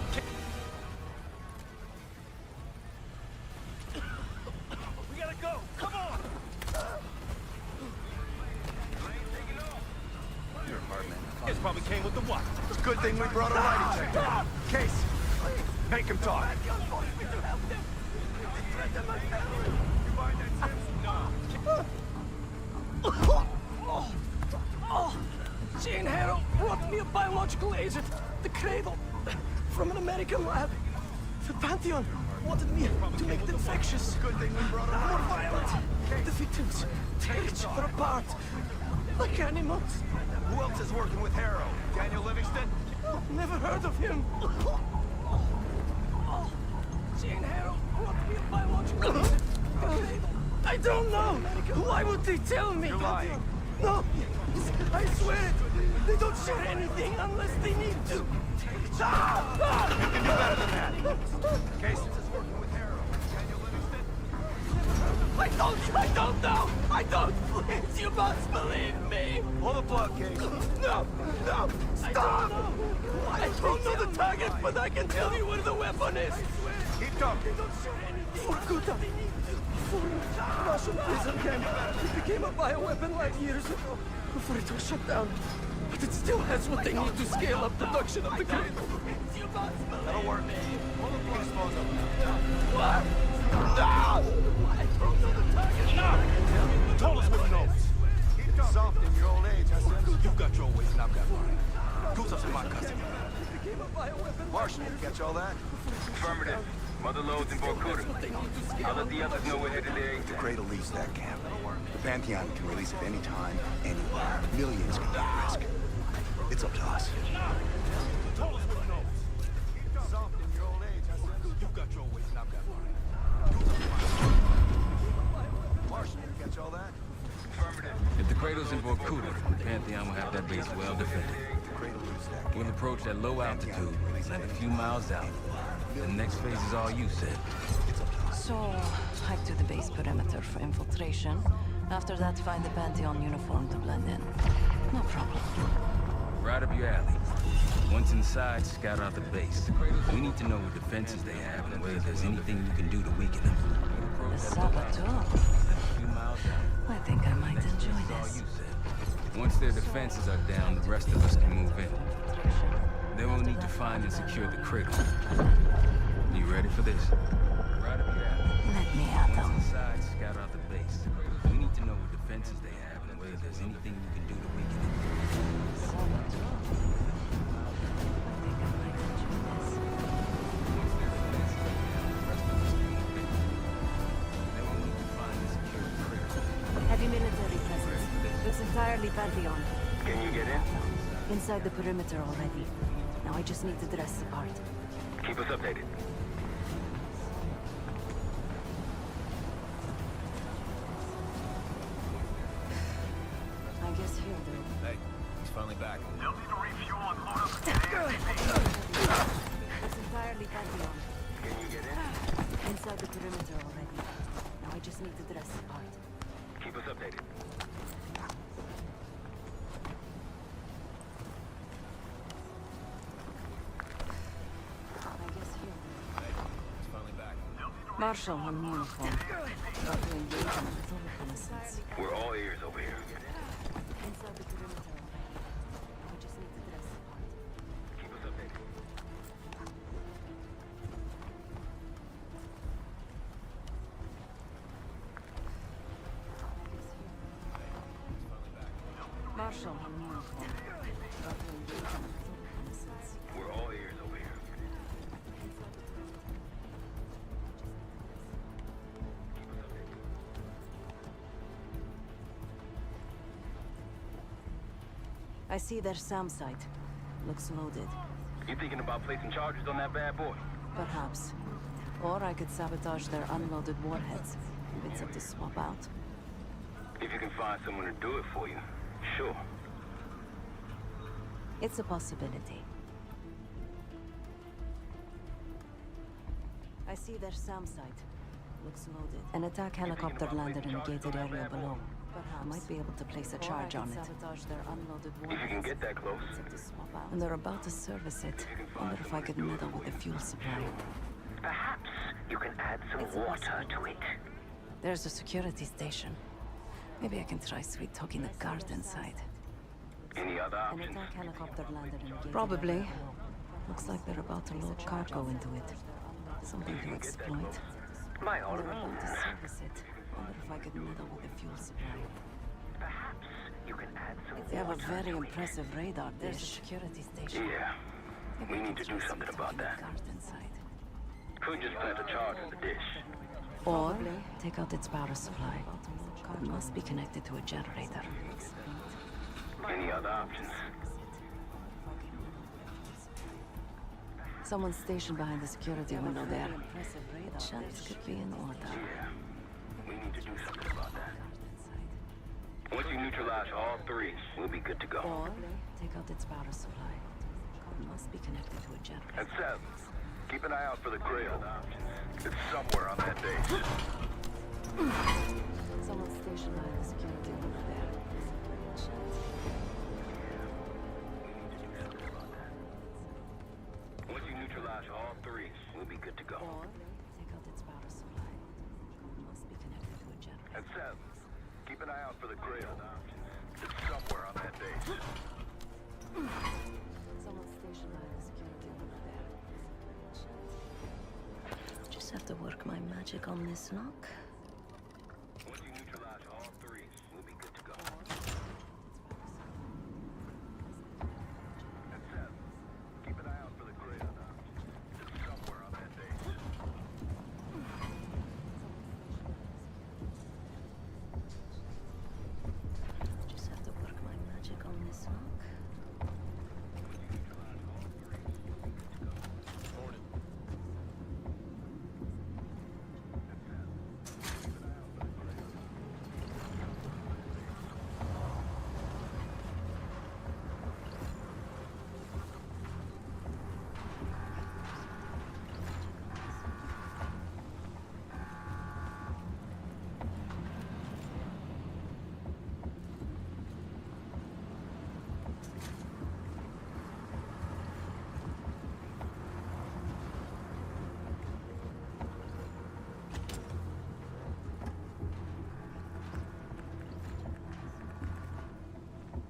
We gotta go! Come on! You're a hard man to find. This probably came with the what? It's a good thing we brought a lighting check. Case, make him talk. Pantheon forced me to help them! They threatened my family! You buying that, Sims? No. Oh, Jane Harrow brought me a biological agent, the Cradle, from an American lab. The Pantheon wanted me to make it infectious, more violent. The victims tear each other apart, like animals. Who else is working with Harrow? Daniel Livingstone? Never heard of him. Jane Harrow brought me a biological agent, the Cradle. I don't know. Why would they tell me? You're lying. No, I swear it. They don't share anything unless they need to. You can do better than that. Case is working with Harrow. Daniel Livingstone? I don't know. I don't. Please, you must believe me. Pull the plug, Case. No, stop. I don't know the target, but I can tell you where the weapon is. Keep talking. They don't share anything. For Kuta. Russian prison camp. It became a bioweapon like years ago, before it was shut down. But it still has what they need to scale up production of the Cradle. That'll work. Pull the plug. Dispose of them. What? No! I don't know the target. No! Told us what knows. Keep talking. Soft in your old age, huh, Sims? You've got your ways and I've got mine. Goose in my cousin. Marshall, you catch all that? Affirmative. Mother loads in Vorkuta. I'll let the others know we're headed there. The Cradle leaves that camp. The Pantheon can release it any time, anywhere. Millions can be at risk. It's up to us. Told us what knows. Soft in your old age, huh, Sims? You've got your ways and I've got mine. Marshall, you catch all that? Affirmative. If the Cradle's in Vorkuta, the Pantheon will have that base well defended. We'll approach at low altitude, land a few miles out. The next phase is all you said. So, hike to the base perimeter for infiltration. After that, find the Pantheon uniform to blend in. No problem. Right up your alley. Once inside, scout out the base. We need to know what defenses they have and whether there's anything you can do to weaken them. The Sabbath. I think I might enjoy this. Once their defenses are down, the rest of us can move in. Then we'll need to find and secure the cradle. You ready for this? Right up your alley. Let me at them. Inside, scout out the base. We need to know what defenses they have and whether there's anything you can do to weaken it. Heavy military presence. Looks entirely Pantheon. Can you get in? Inside the perimeter already. Now I just need to dress the part. Keep us updated. I guess he'll do. Hey, he's finally back. They'll need to refuel and load up the Looks entirely Pantheon. Can you get in? Inside the perimeter already. Now I just need to dress the part. Keep us updated. I guess he'll do. Hey, he's finally back. Marshal on uniform. Got to engage in a little reconnaissance. We're all ears over here. Inside the perimeter already. Now I just need to dress the part. Keep us updated. Marshal on uniform. Got to engage in a little reconnaissance. We're all ears over here. I see their SAM site. Looks loaded. You thinking about placing charges on that bad boy? Perhaps. Or I could sabotage their unloaded warheads. Bits up to swap out. If you can find someone to do it for you, sure. It's a possibility. I see their SAM site. Looks loaded. An attack helicopter landed in a gated area below. Perhaps. I might be able to place a charge on it. Sabotage their unloaded warheads. If you can get that close. And they're about to service it. Wonder if I could meddle with the fuel supply. Perhaps you can add some water to it. There's a security station. Maybe I can try sweet-talking the guard inside. Any other An options? attack helicopter landed in a gated Probably. Looks like they're about to load cargo into it. Something to exploit. By all They're about to means. service it. Wonder if I could meddle with the fuel supply. Perhaps you can add some They have a water very to it. impressive radar dish. There's a security station. Yeah. Maybe We I need can to do try something sweet-talking about the that. guard inside. Could just plant a charge in the dish. Or take out its power supply. It must be connected to a generator. Any other options? Someone's stationed behind the security window there. The chance could be in order. Yeah. We need to do something about that. Once you neutralize all three, we'll be good to go. Or take out its power supply. It must be connected to a generator. And Sev, keep an eye out for the cradle. It's somewhere on that base. Someone's stationed behind the security window there. Once you neutralize all three, we'll be good to go. Or take out its power supply. It must be connected to a generator. And Sev, keep an eye out for the cradle. It's somewhere on that base. Someone's stationed behind the security window there. Just have to work my magic on this lock. Once you neutralize all three, we'll be good to go. And Sev, keep an eye out for the cradle. It's somewhere on that base. Just have to work my magic on this lock.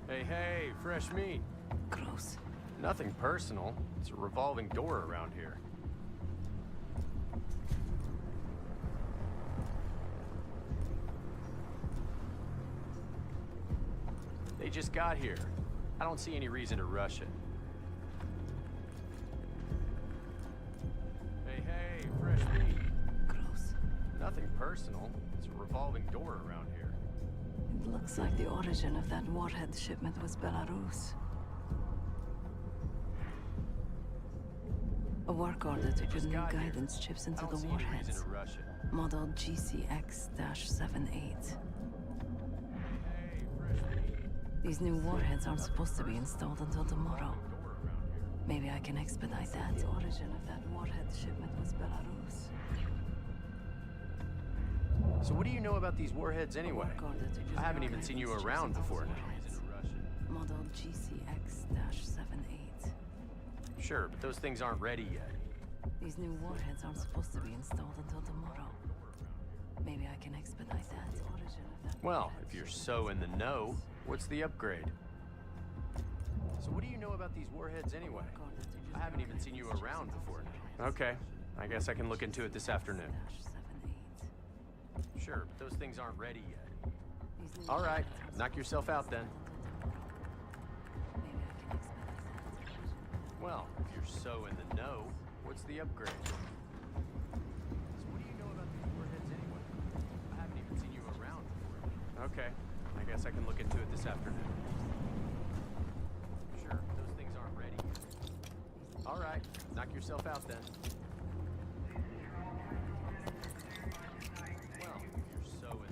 Hey, fresh meat. Gross. Nothing personal. It's a revolving door around here. They just got here. I don't see any reason to rush it. Hey, fresh meat. Gross. Nothing personal. It's a revolving door around here. It looks like the origin of that warhead shipment was Belarus. A work order to put new guidance chips into the warheads. Model GCX-78. These new warheads aren't supposed to be installed until tomorrow. Maybe I can expedite that. The origin of that warhead shipment was Belarus. So what do you know about these warheads anyway? I haven't even seen you around before now. Model GCX-78. Sure, but those things aren't ready yet. These new warheads aren't supposed to be installed until tomorrow. Maybe I can expedite that. The origin of that well, if you're so in the know, what's the upgrade? So what do you know about these warheads anyway? I haven't even seen you around before now. Okay, I guess I can look into it this afternoon. Sure, but those things aren't ready yet. All right, knock yourself out then. Well, if you're so in the know, what's the upgrade? So what do you know about these warheads anyway? I haven't even seen you around before. Okay, I guess I can look into it this afternoon. Sure, those things aren't ready yet. All right, knock yourself out then. Well, if you're so in the know, what's the upgrade?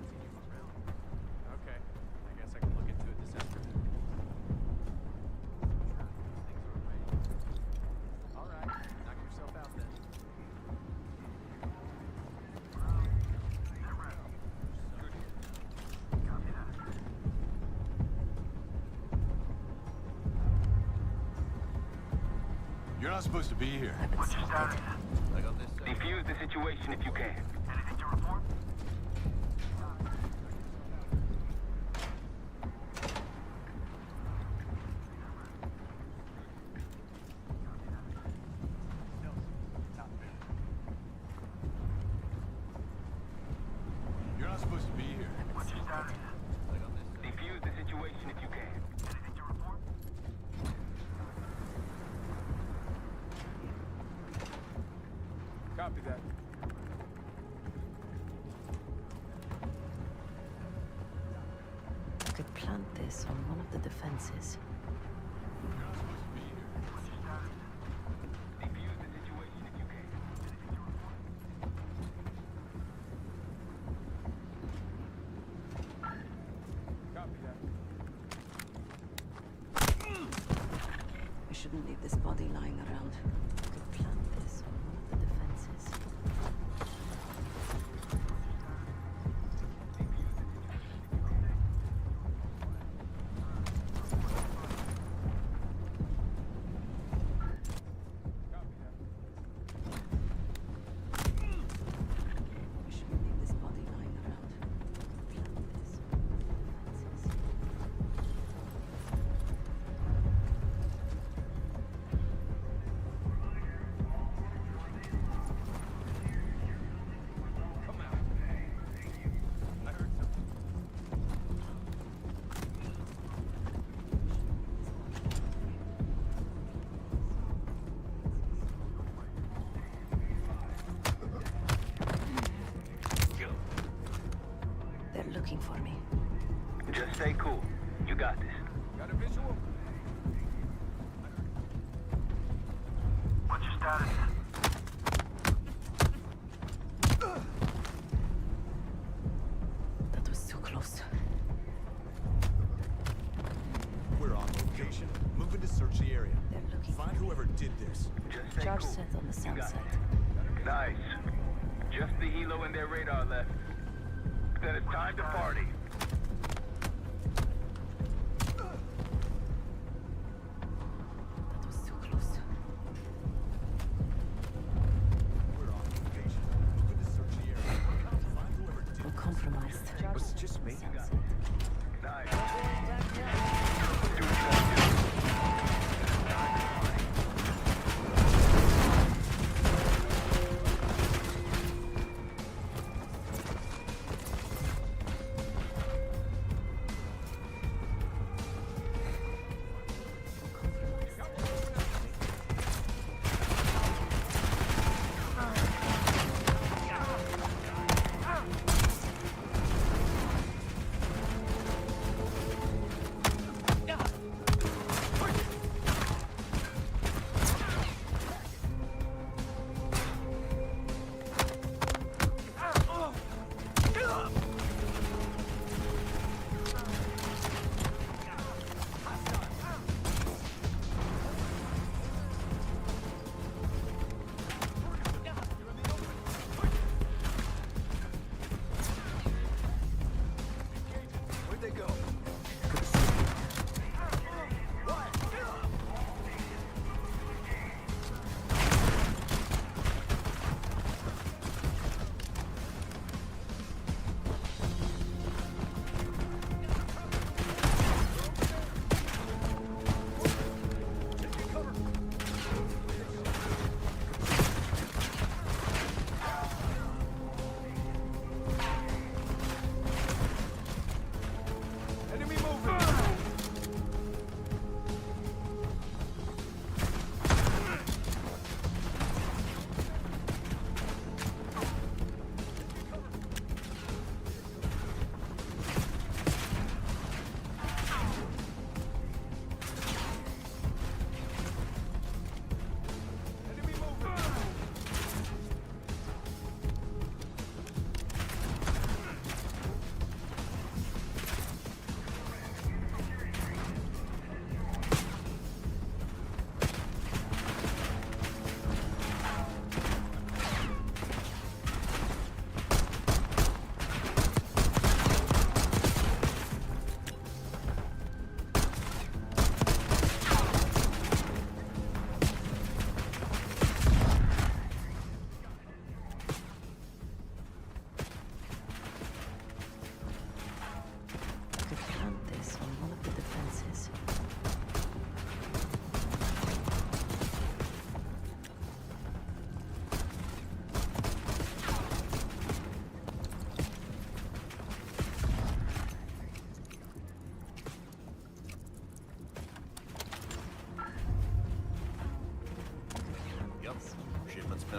Okay, I guess I can look into it this afternoon. Sure, those things aren't ready. All right, knock yourself out then. You're not supposed to be here. What's your status? Defuse the situation if you can. Anything to report? You're not supposed to be here. What's your status? Defuse the situation if you can. Anything to report? Copy that. I could plant this on one of the defenses. You're not supposed to be here. What's your status? Defuse the situation if you can. Copy that. I shouldn't leave this body lying around. I could plant this on one of the defenses. I shouldn't leave this body lying around. I could plant this on one of the defenses. They're looking for me. Just stay cool. You got this. Got a visual? What's your status? That was too close. We're on location. Moving to search the area. They're looking Find whoever did this. Just stay Charge cool. set on the sound got site. Nice. Just the helo and their radar left. Then it's time to party. That was too close. We're on location. Moving to search the area. Find whoever did I'm compromised. Was it just me?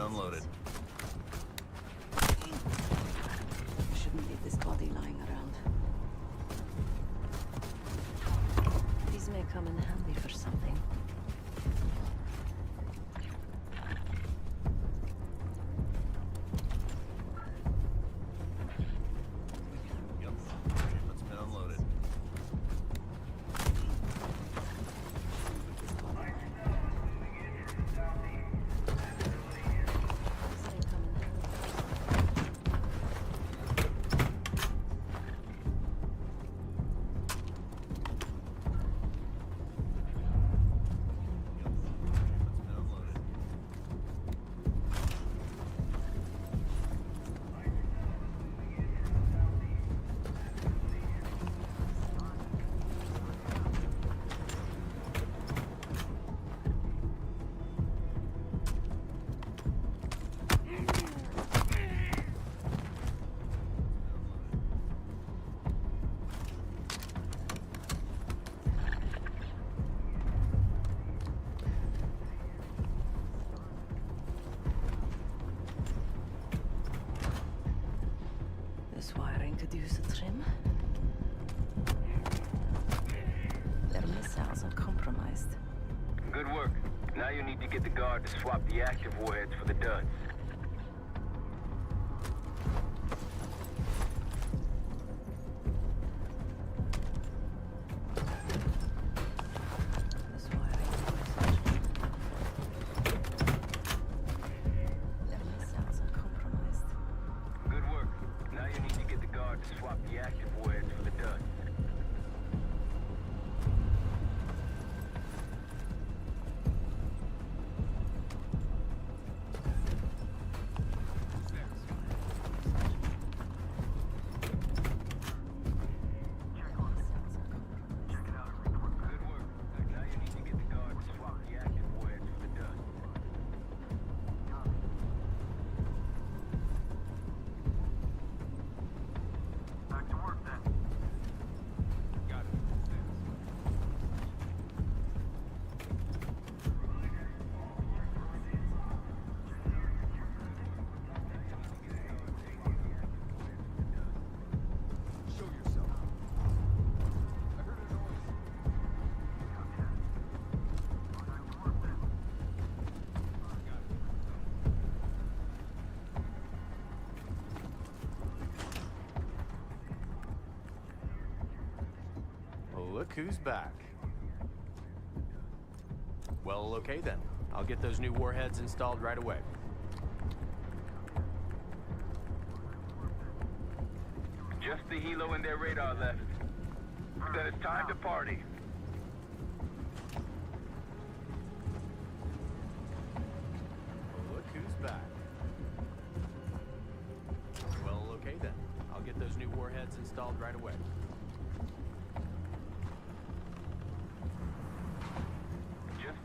unloaded. We shouldn't leave this body lying around. These may come in handy for something. This wiring could use a trim. Their missiles are compromised. Good work. Now you need to get the guard to swap the active warheads for the duds. Look who's back. Well, okay then. I'll get those new warheads installed right away. Just the helo and their radar left. Then it's time to party. Look who's back. Well, okay then. I'll get those new warheads installed right away.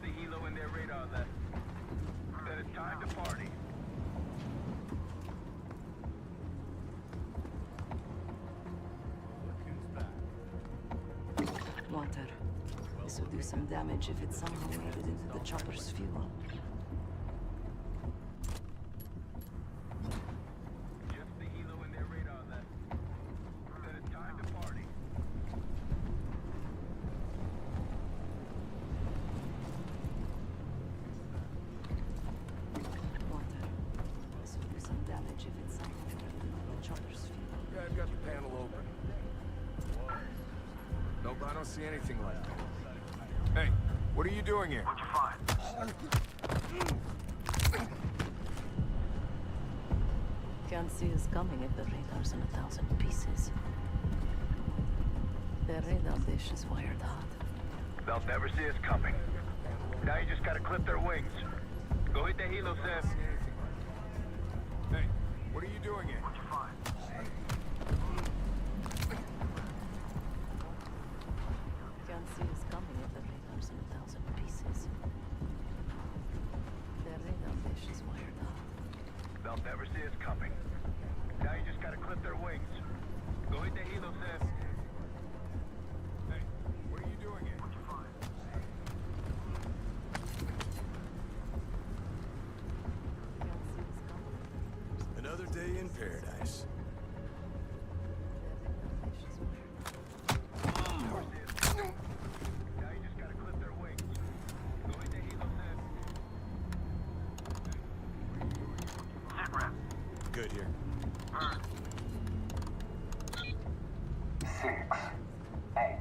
The helo and their radar left. Then it's time to party. Water. This will do some damage if it's somehow made it into the chopper's fuel. Just the helo and their radar left. Then it's time to party. Damage if it's something the chopper's fuel. Yeah, I've got the panel open. Nope, I don't see anything like that. Hey, what are you doing here? What'd you find? Can't see us coming if the radar's in 1,000 pieces. Their radar dish is wired hot. They'll never see us coming. Now you just gotta clip their wings. Go hit the helo, Sev. Hey, what are you doing here? What'd you find? Can't see us coming if the radar's in 1,000 pieces. Their radar dish is wired hot. They'll never see us coming. Now you just gotta clip their wings. Go hit the helo, Sev. Hey, what are you doing here? What'd you find? Can't see paradise. Good here. 6, 8,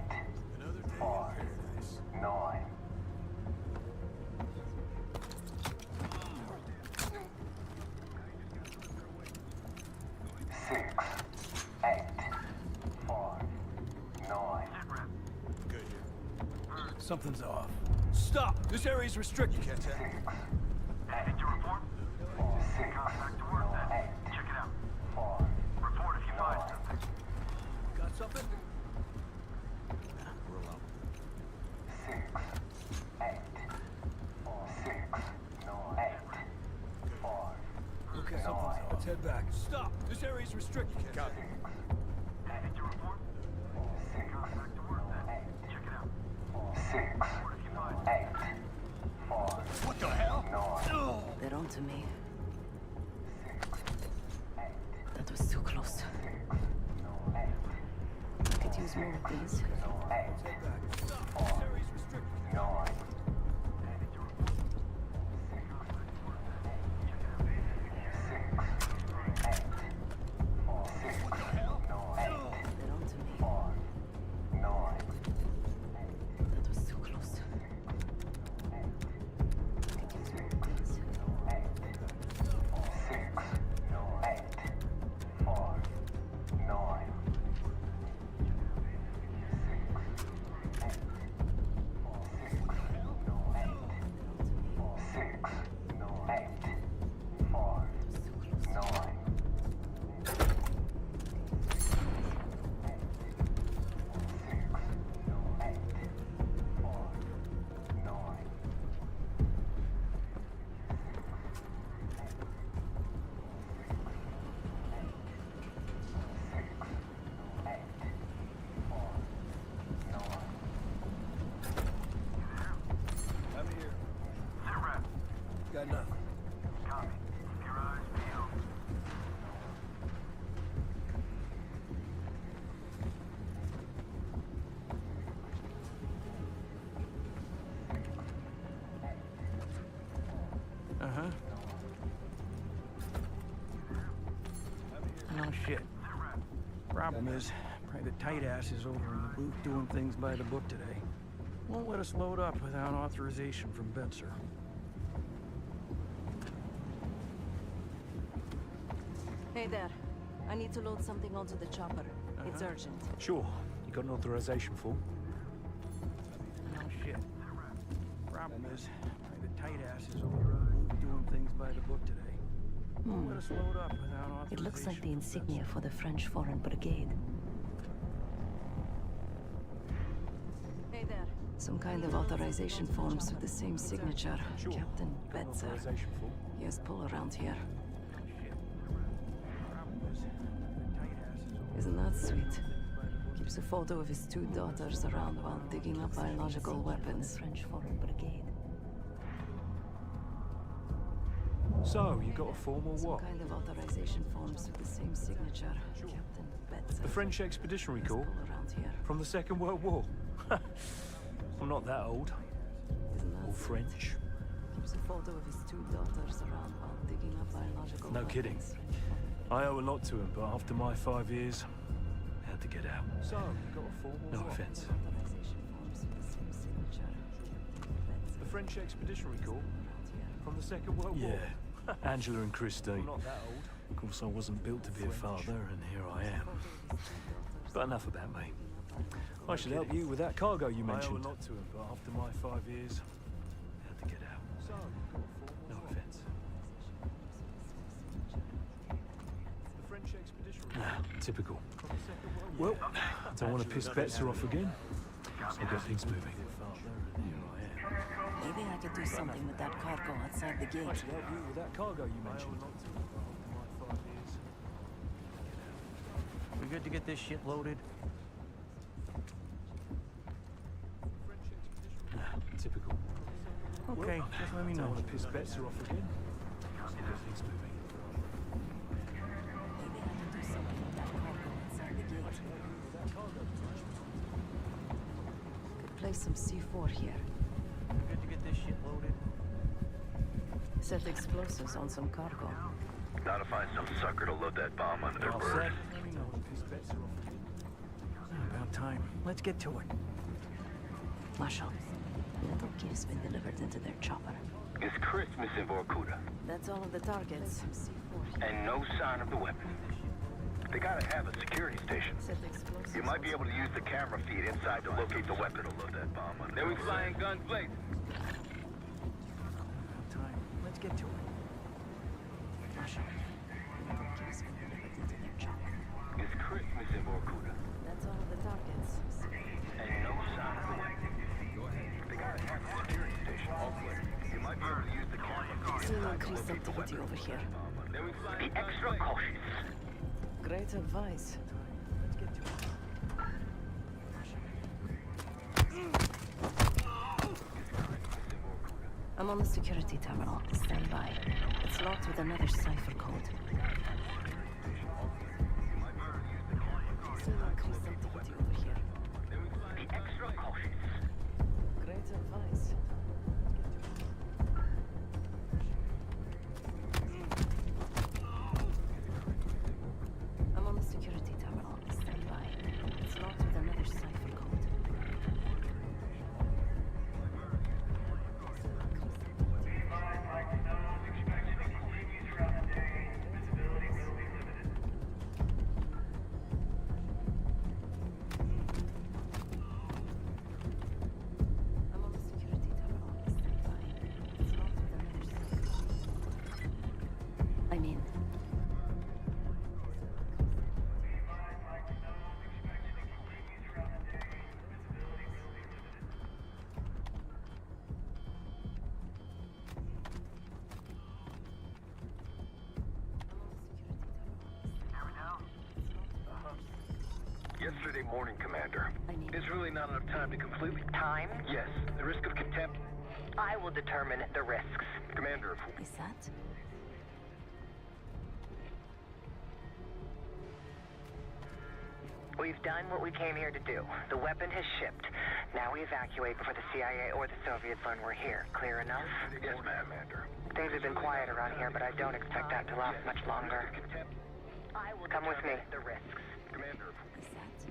5, 9. Something's off. Stop! This area's restricted. Catch that? Anything to report? 6, back to work then. Check it out. 4. Report if you find something. Got something? We're alone. 6, 8, 6, 8, 5. Okay, something's off. Let's head back. Stop! This area's restricted. Copy. Anything to report? 6, back to work then. Check it out. 6, 8, 5. What the hell? 9. They're on to me. That was too close. I could use more of these. 9. Got nothing. Copy. Keep your eyes peeled. Uh-huh. No shit. Problem is, Private Tight Ass is over in the booth doing things by the book today. Won't let us load up without authorization from Betzer. Hey there. I need to load something onto the chopper. It's urgent. Sure. You got an authorization form? No shit. Problem is, Private Tight Ass is over in the booth doing things by the book today. Won't let us load up without authorization. It looks like the insignia for the French Foreign Brigade. Hey there. Some kind of authorization forms with the same signature. Sure. Captain Betzer. Authorization form? He has pull around here. Isn't that sweet? Keeps a photo of his 2 daughters around while digging up biological weapons. French Foreign Brigade. So, you got a form or what? Some kind of authorization forms with the same signature. Captain Betzer. The French Expeditionary Corps? Around here. From the Second World War? I'm not that old. Or French. Keeps a photo of his 2 daughters around while digging up biological No weapons. kidding. I owe a lot to him, but after my 5 years, I had to get out. So, you got a form or No what? offense. The French Expeditionary Corps? From the Second World War? Yeah. Angela and Christine. I'm not that old. Of course, I wasn't built to be a father, and here I am. But enough about me. I should help you with that cargo you mentioned. I owe a lot to him, but after my 5 years, I had to get out. So, no offense. The French Expeditionary. Ah, typical. Well, I don't want to piss Betzer off again. So get things moving. Maybe I could do something with that cargo outside the gate. I should help you with that cargo you mentioned. We good to get this shit loaded? Ah, typical. Okay, Well, just let me know. I don't want to piss Betzer off again. So get things moving. Maybe place some C4 here. Good to get this shit loaded. Set explosives on some cargo. Gotta find some sucker to load that bomb under their bird. About time. Let's get to it. Marshal, little gift's been delivered into their chopper. Is Chris missing Vorkuta? That's all of the targets. And no sign of the weapon. They gotta have a security station. You might be able to use the camera feed inside to locate the weapon to load that bomb under. Then we fly in guns blazing. Time. Let's get to it. Marshal, little gift's been delivered into their chopper. Is Chris missing Vorkuta? That's all of the targets. And no sign of the weapon. Go ahead. They gotta have a security station. All clear. You might be able to use the camera feed Seeing inside to increased locate the activity weapon. over here. Then we fly. Be extra cautious. Great advice. Let's get to it. I'm on the security terminal. Stand by. It's locked with another cipher code. Seeing increased activity over here. Be extra cautious. Great advice. I'm on the security terminal. Stand by. It's locked with another cipher code. I'm on the security terminal. Stand by. It's locked with another cipher code. I'm in. Yesterday morning, Commander. There's really not enough time to completely... Time? Yes. The risk of contempt... I will determine the risks. Commander, Is that? We've done what we came here to do. The weapon has shipped. Now we evacuate before the CIA or the Soviets learn we're here. Clear enough? Yes, ma'am, Commander. Things have been quiet around here, but I don't expect that to last much longer. Come with me. The risks. Commander. Is that?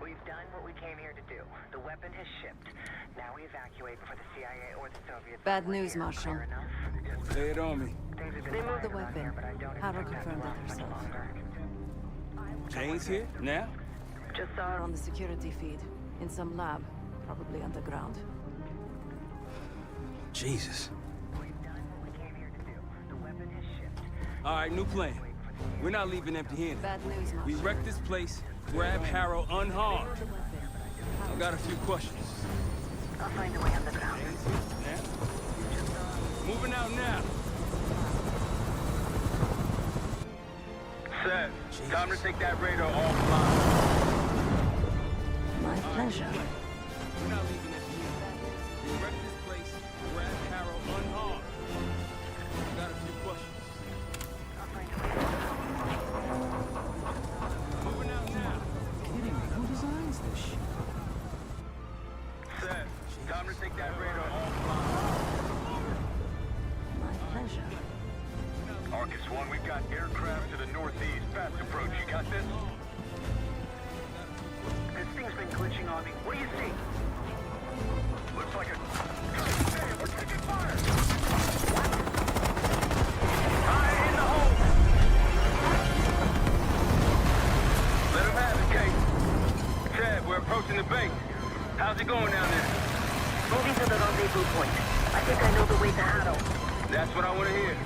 We've done what we came here to do. The weapon has shipped. Now we evacuate before the CIA or the Soviets. Bad news, Marshal. Clear enough? Lay it on me. They moved the weapon. Harrow confirmed it herself. Jane's here? Now? Just We're on the security feed. In some lab. Probably underground. Jesus. All right, new plan. We're not leaving empty-handed. Bad news, Marshal. We wreck this place, grab Harrow unharmed. I've got a few questions. I'll find a way underground. Yeah? Moving out now. Set. Time to take that radar offline. My pleasure. We're not leaving empty-handed. We wreck this place, grab Harrow unharmed. I've got a few questions. Moving out now. Kidding me? Who designs this shit? Set. Time to take that radar offline. My pleasure. Arcus 1, we've got aircraft to the northeast. Fast approach. You got this? This thing's been glitching on me. What do you see? Looks like a... Damn, we're taking fire! Fire in the hole! Let him have it, Kate. Chad, we're approaching the base. How's it going down there? Moving to the rendezvous point. I think I know the way to Harrow. That's what I want to hear.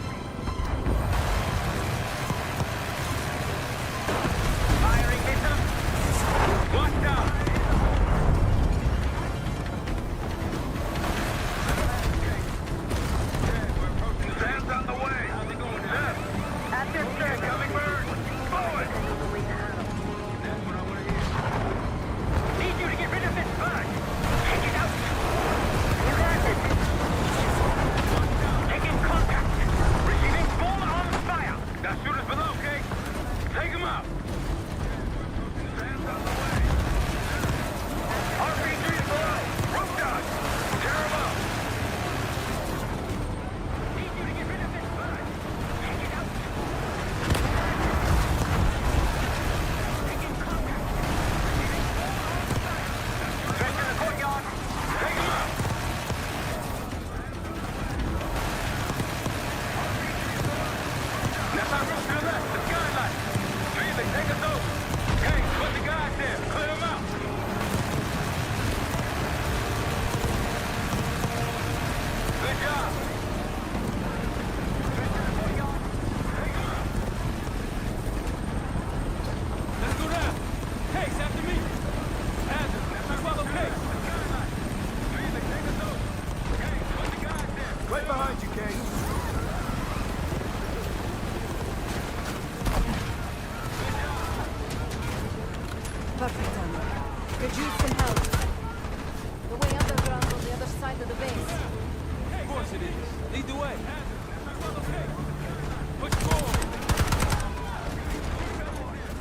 Firing missiles. Watch out! Sam's on the way. How's it going, Sam? Active search. Coming bird. Forward. That's what I want to hear. Need you to get rid of this bug. Take it out. You got it. Taking contact. them out! RPG below! Rook dodge! Tear them out! Need you to get rid of this bird! Take it out! Taking contact! Back to the courtyard! Take them out! That's our route to the left, the skylight! Felix, take us over! Hey, put the guys there! Clear them out! Good job! Let's go down. Case, after me. Adler, let's follow Case. Felix, take us over! Hey, put the guys there! Right behind you, Kate. Perfect, Adler. Could use some help. The way underground on the other side of the base. Of course it is. Lead the way. Push forward.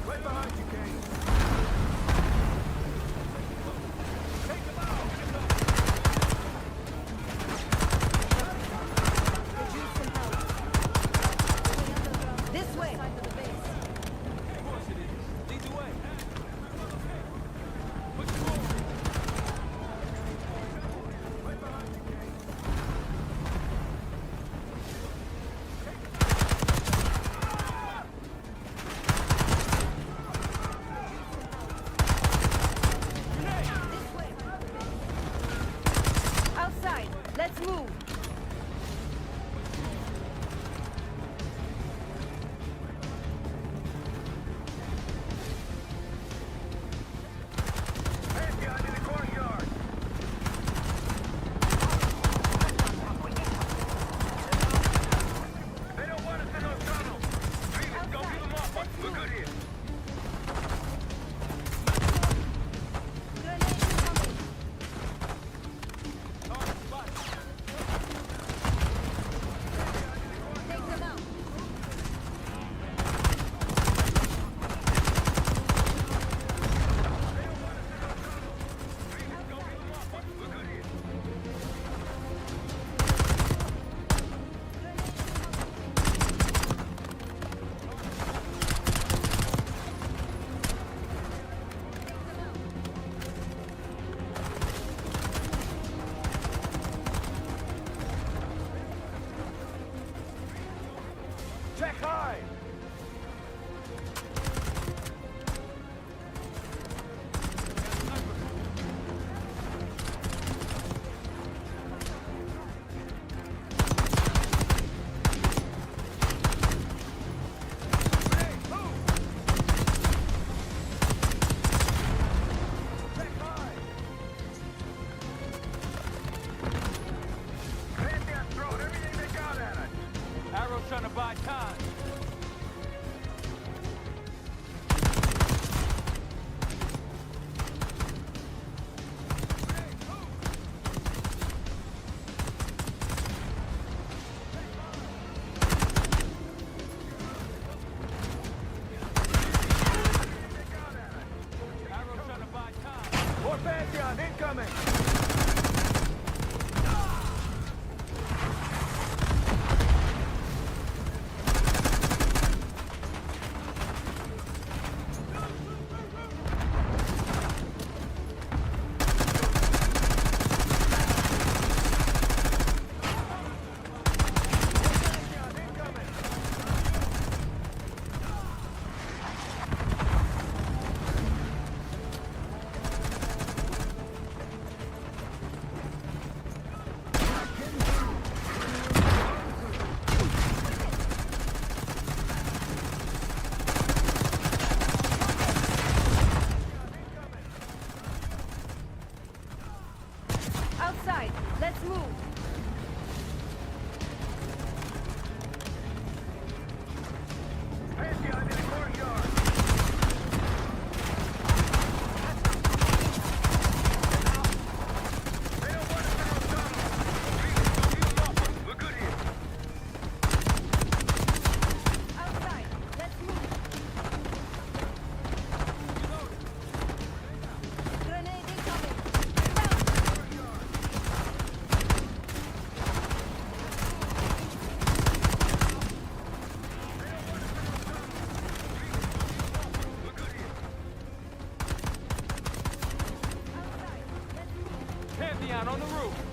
Right behind you, Kate. Could use some help. This way. Side of the base. Of course it is. Lead the way. Push forward. Outside. Let's move. Pantheon in the courtyard! They don't want us in those tunnels! Felix, go give them off! We're good here! Take them out. Check high! Pantheon's throwing everything they got at us! Arrow's trying to buy time. Arrow's trying to buy time. More Pantheon incoming! Pantheon on the roof.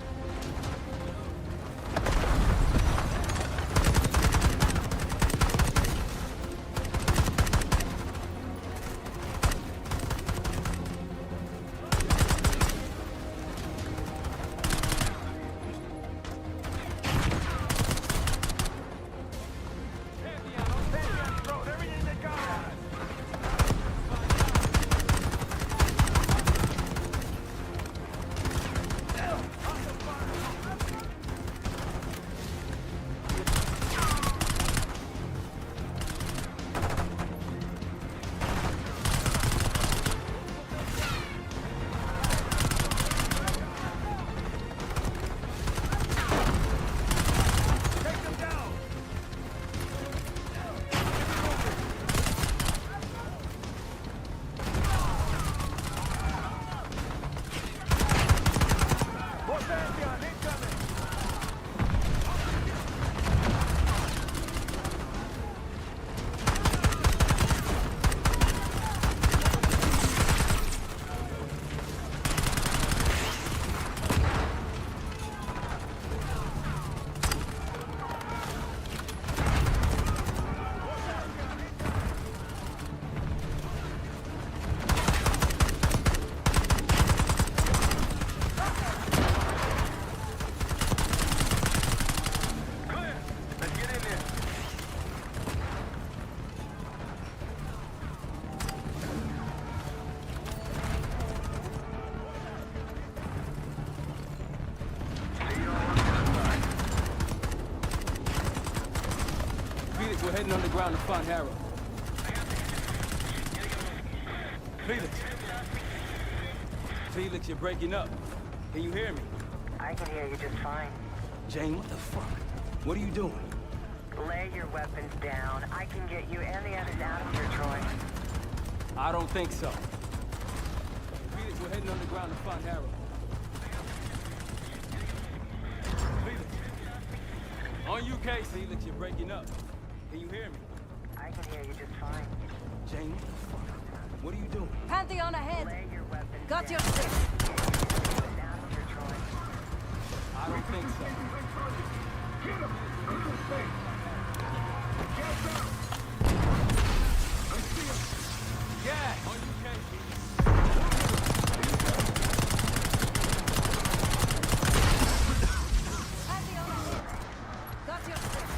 We're heading underground to find Harrow. Felix, you're breaking up. Can you hear me? I can hear you just fine. Jane, what the fuck? What are you doing? Lay your weapons down. I can get you and the others out of here, Troy. I don't think so. Felix, we're heading underground to find Harrow. Felix. On UK, Felix, you're breaking up. Can you hear me? I can hear you just fine. Jane, what the fuck? What are you doing? Pantheon ahead. Lay your weapons Got down. your six. Down here, Troy. I don't think so. Yeah, on UK, Pantheon ahead. Got your six.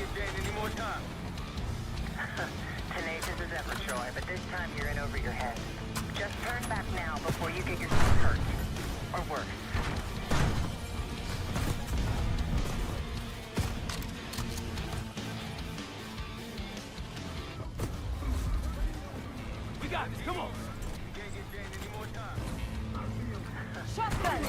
give Jane any more time. Tenacious as ever, Troy, but this time you're in over your head. Just turn back now before you get yourself hurt. Or worse. We got this, come on! Can't give Jane any more time. Shotgun!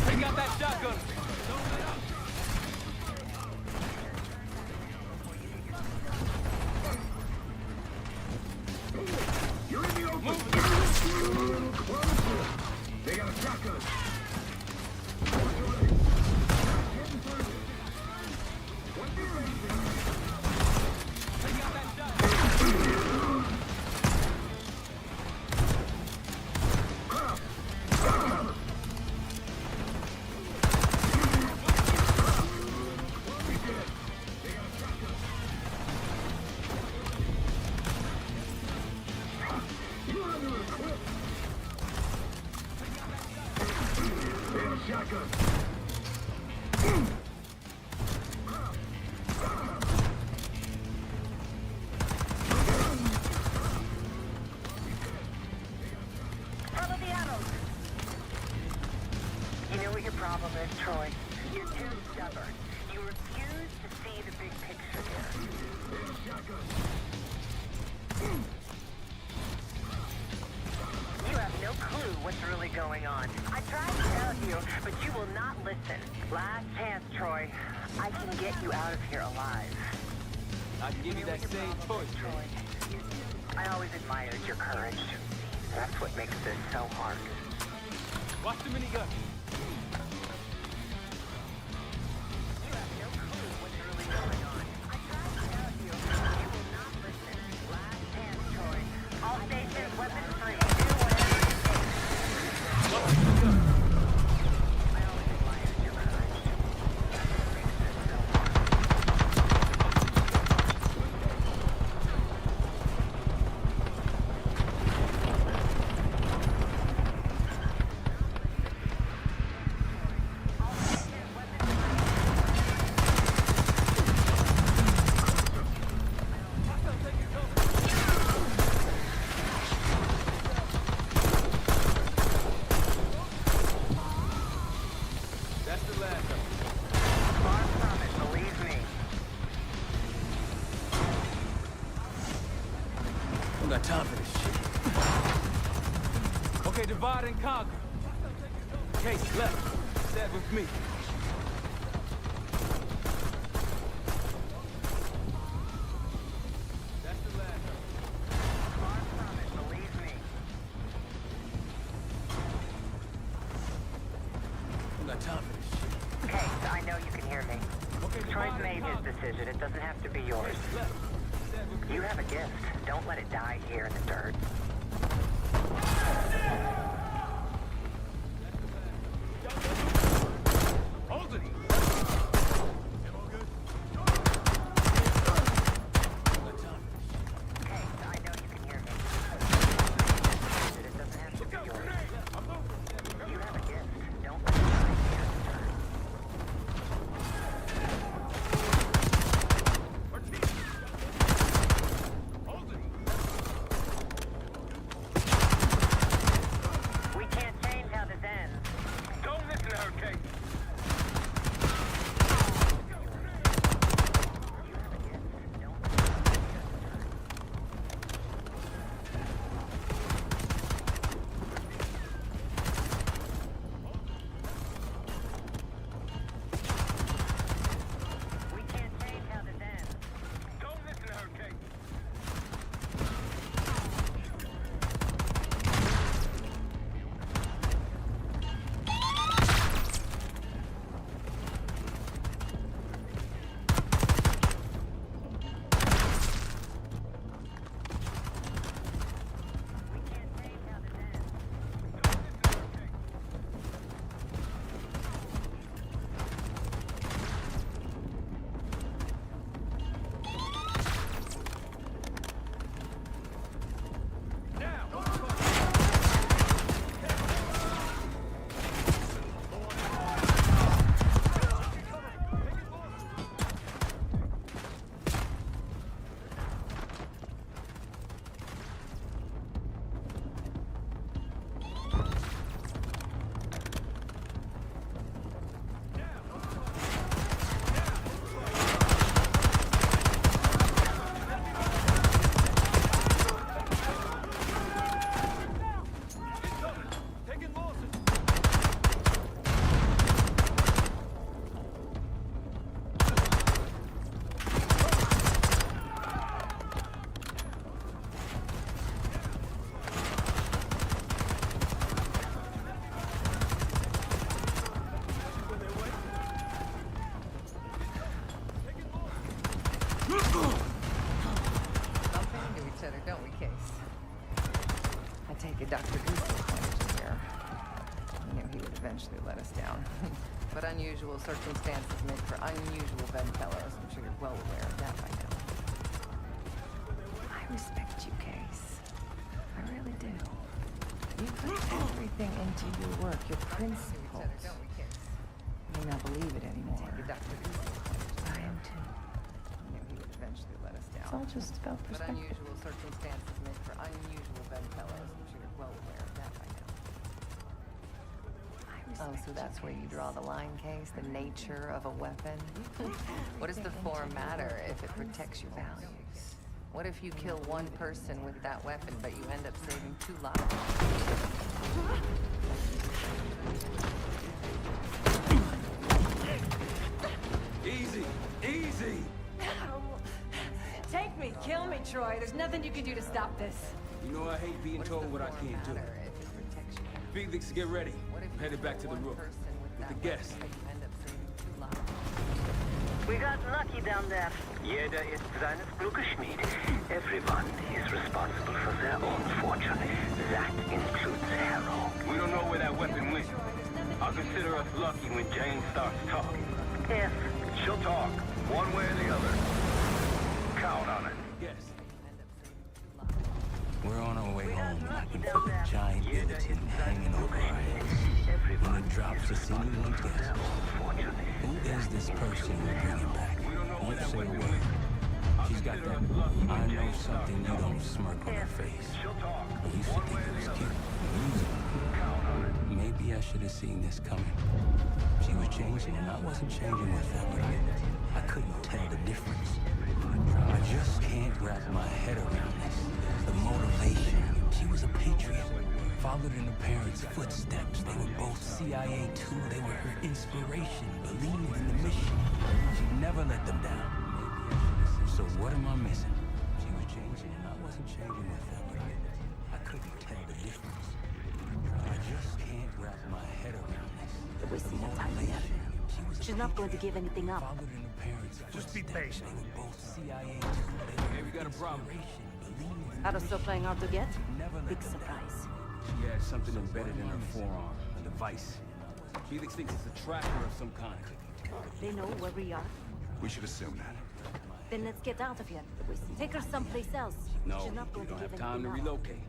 Take out that shotgun! You're in the open. They got a shotgun. Shotgun. Follow the arrows. You know what your problem is, Troy? You're too stubborn. You refuse to see the big picture here. You have no clue what's really going on. I tried to tell you, but you will not listen. Last chance, Troy. I can get you out of here alive. I'd give you that same choice, Troy. I always admired your courage. That's what makes this so hard. Watch the minigun. You have no clue what's really going on. I tried to tell you, but you will not listen. Last chance, Troy. All stations, weapons free. Do whatever it takes. I always admired your courage. That's what makes this so hard. That's the last of it. Far from it, believe me. Don't got time for this shit. Okay, divide and conquer. Case left. Stay with me. That's the last of it. Far from it, believe me. Don't got time for this shit. Case, I know you can hear me. Troy's made his decision. It doesn't have to be yours. You have a gift. Don't let it die here in the dirt. Hold it! Case, I know you can hear me. It doesn't have to be yours. You have a gift. Don't let it die here in the dirt. Hold it! us down. But unusual circumstances make for unusual bedfellows. I'm sure you're well aware of that by now. I respect you, Case. I really do. You put everything into your work, your principles. You may not believe it anymore. I am too. He would eventually let us down. It's all just about perspective. But unusual circumstances make for unusual bedfellows. I'm sure you're well aware of that by now. Oh, so that's where you draw the line, Case? The nature of a weapon? What does the form matter if it protects your values? What if you kill one person with that weapon, but you end up saving 2 lives? Easy, easy! Take me, kill me, Troy. There's nothing you can do to stop this. You know I hate being told what I can't do. Felix, get ready. I'm headed back to the Rook with the guests. We got lucky down there. Jeder ist seines Glückes Schmied. Everyone is responsible for their own fortune. That includes Harrow. We don't know where that weapon went. I'll consider us lucky when Jane starts talking. Yes. She'll talk, one way or the other. Count on it. Yes. We're on our way home, and I can feel a giant guillotine hanging over our heads. When it drops, a single guess. Who is this person we're bringing back? Won't say a word. She's got that I know something you don't smirk on her face. I used to think it was cute. Maybe I should have seen this coming. She was changing, and I wasn't changing with her, but I couldn't tell the difference. I just can't wrap my head around this. The motivation. She was a patriot. Followed in her parents' footsteps. They were both CIA too. They were her inspiration. Believed in the mission. She never let them down. So what am I missing? She was changing, and I wasn't changing with her, but I couldn't tell the difference. I just can't wrap my head around this. We're wasting our time with her. She's not going to give anything up. Followed in her parents' Just be patient. They were both CIA too. Hey, we got a problem. Adler's still playing hard to get? Big surprise. She had something embedded in her forearm, a device. Felix thinks it's a tracker of some kind. They know where we are. We should assume that. Then let's get out of here. Take her someplace else. No, She's not we going don't to give have time to anything up. relocate.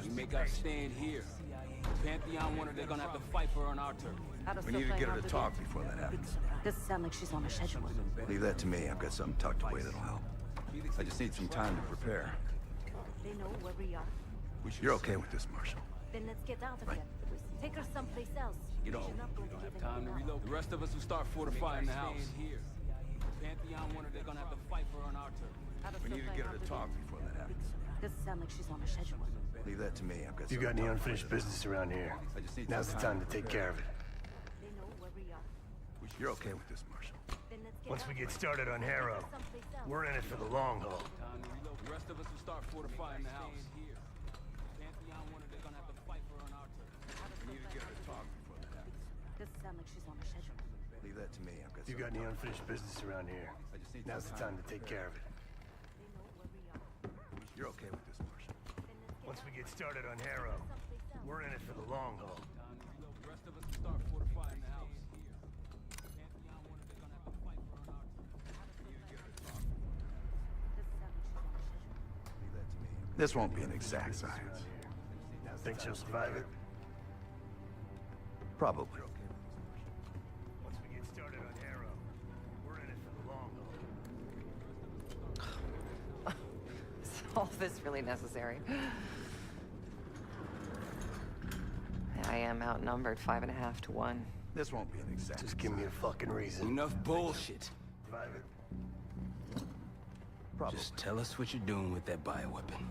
We make our stand here. Pantheon want her, they're gonna have to fight for her on our turf. Adler's We still need to playing get her hard to to talk get? before that happens. Doesn't sound like she's on a schedule. Leave that to me. I've got something tucked away that'll help. I just need some time to prepare. They know where we are. You're okay with this, Marshal? Then let's get out of here. Take her someplace else. You know, She's not we going to don't give have time to anything up. relocate. The rest of us will start fortifying the house. Pantheon want her, they're gonna have to fight for her on our turf. Adler's We still need to playing get her hard to talk get? before that happens. Doesn't sound like she's on a schedule. Leave that to me. I've got You got something any tucked away unfinished that'll business around here? I just need Now's the some time to take care of it. They know where we are. help. You're okay with this, Marshal? Then let's get Once we out get of here. started on Harrow, Someplace else. we're in it for the long haul. The rest of us will start fortifying the house. Pantheon want her, they're gonna have to fight for her on our turf. We need to get her to talk before that happens. Doesn't sound like she's on a schedule. Leave that to me. I've got You got something any tucked away. unfinished business around here? Now's the time to take care of it. They know where we are. You're okay with this, Marshal? Then let's get Once out we of get here. started on Harrow, Someplace else. we're in it for the long haul. The rest of us will start fortifying the house. Pantheon want her, they're gonna have to fight for her on our turf. Doesn't sound like she's on a schedule. Leave that to me. This won't be an exact science. Now think she'll survive it? Probably. Once we get started on Harrow, we're in it for the long haul. Is all this really necessary? I am outnumbered 5.5 to 1. This won't be an exact. Just give me a fucking reason. Enough bullshit. Survive it. Probably. Just tell us what you're doing with that bioweapon.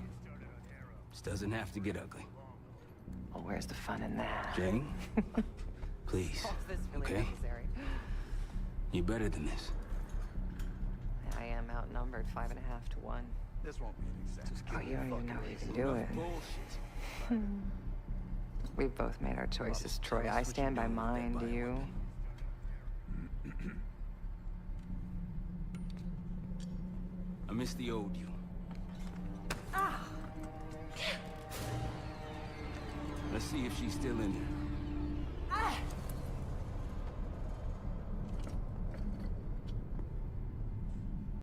This doesn't have to get ugly. Well, where's the fun in that? Jane? Please. All this really Okay? necessary? You're better than this. I am outnumbered 5.5 to 1. This won't be an exact. Just Oh, give me you a don't even know fucking if you reason. can do it. Bullshit. We've both made our choices, Troy. I stand by mine. Do you? I miss the old you. Let's see if she's still in there.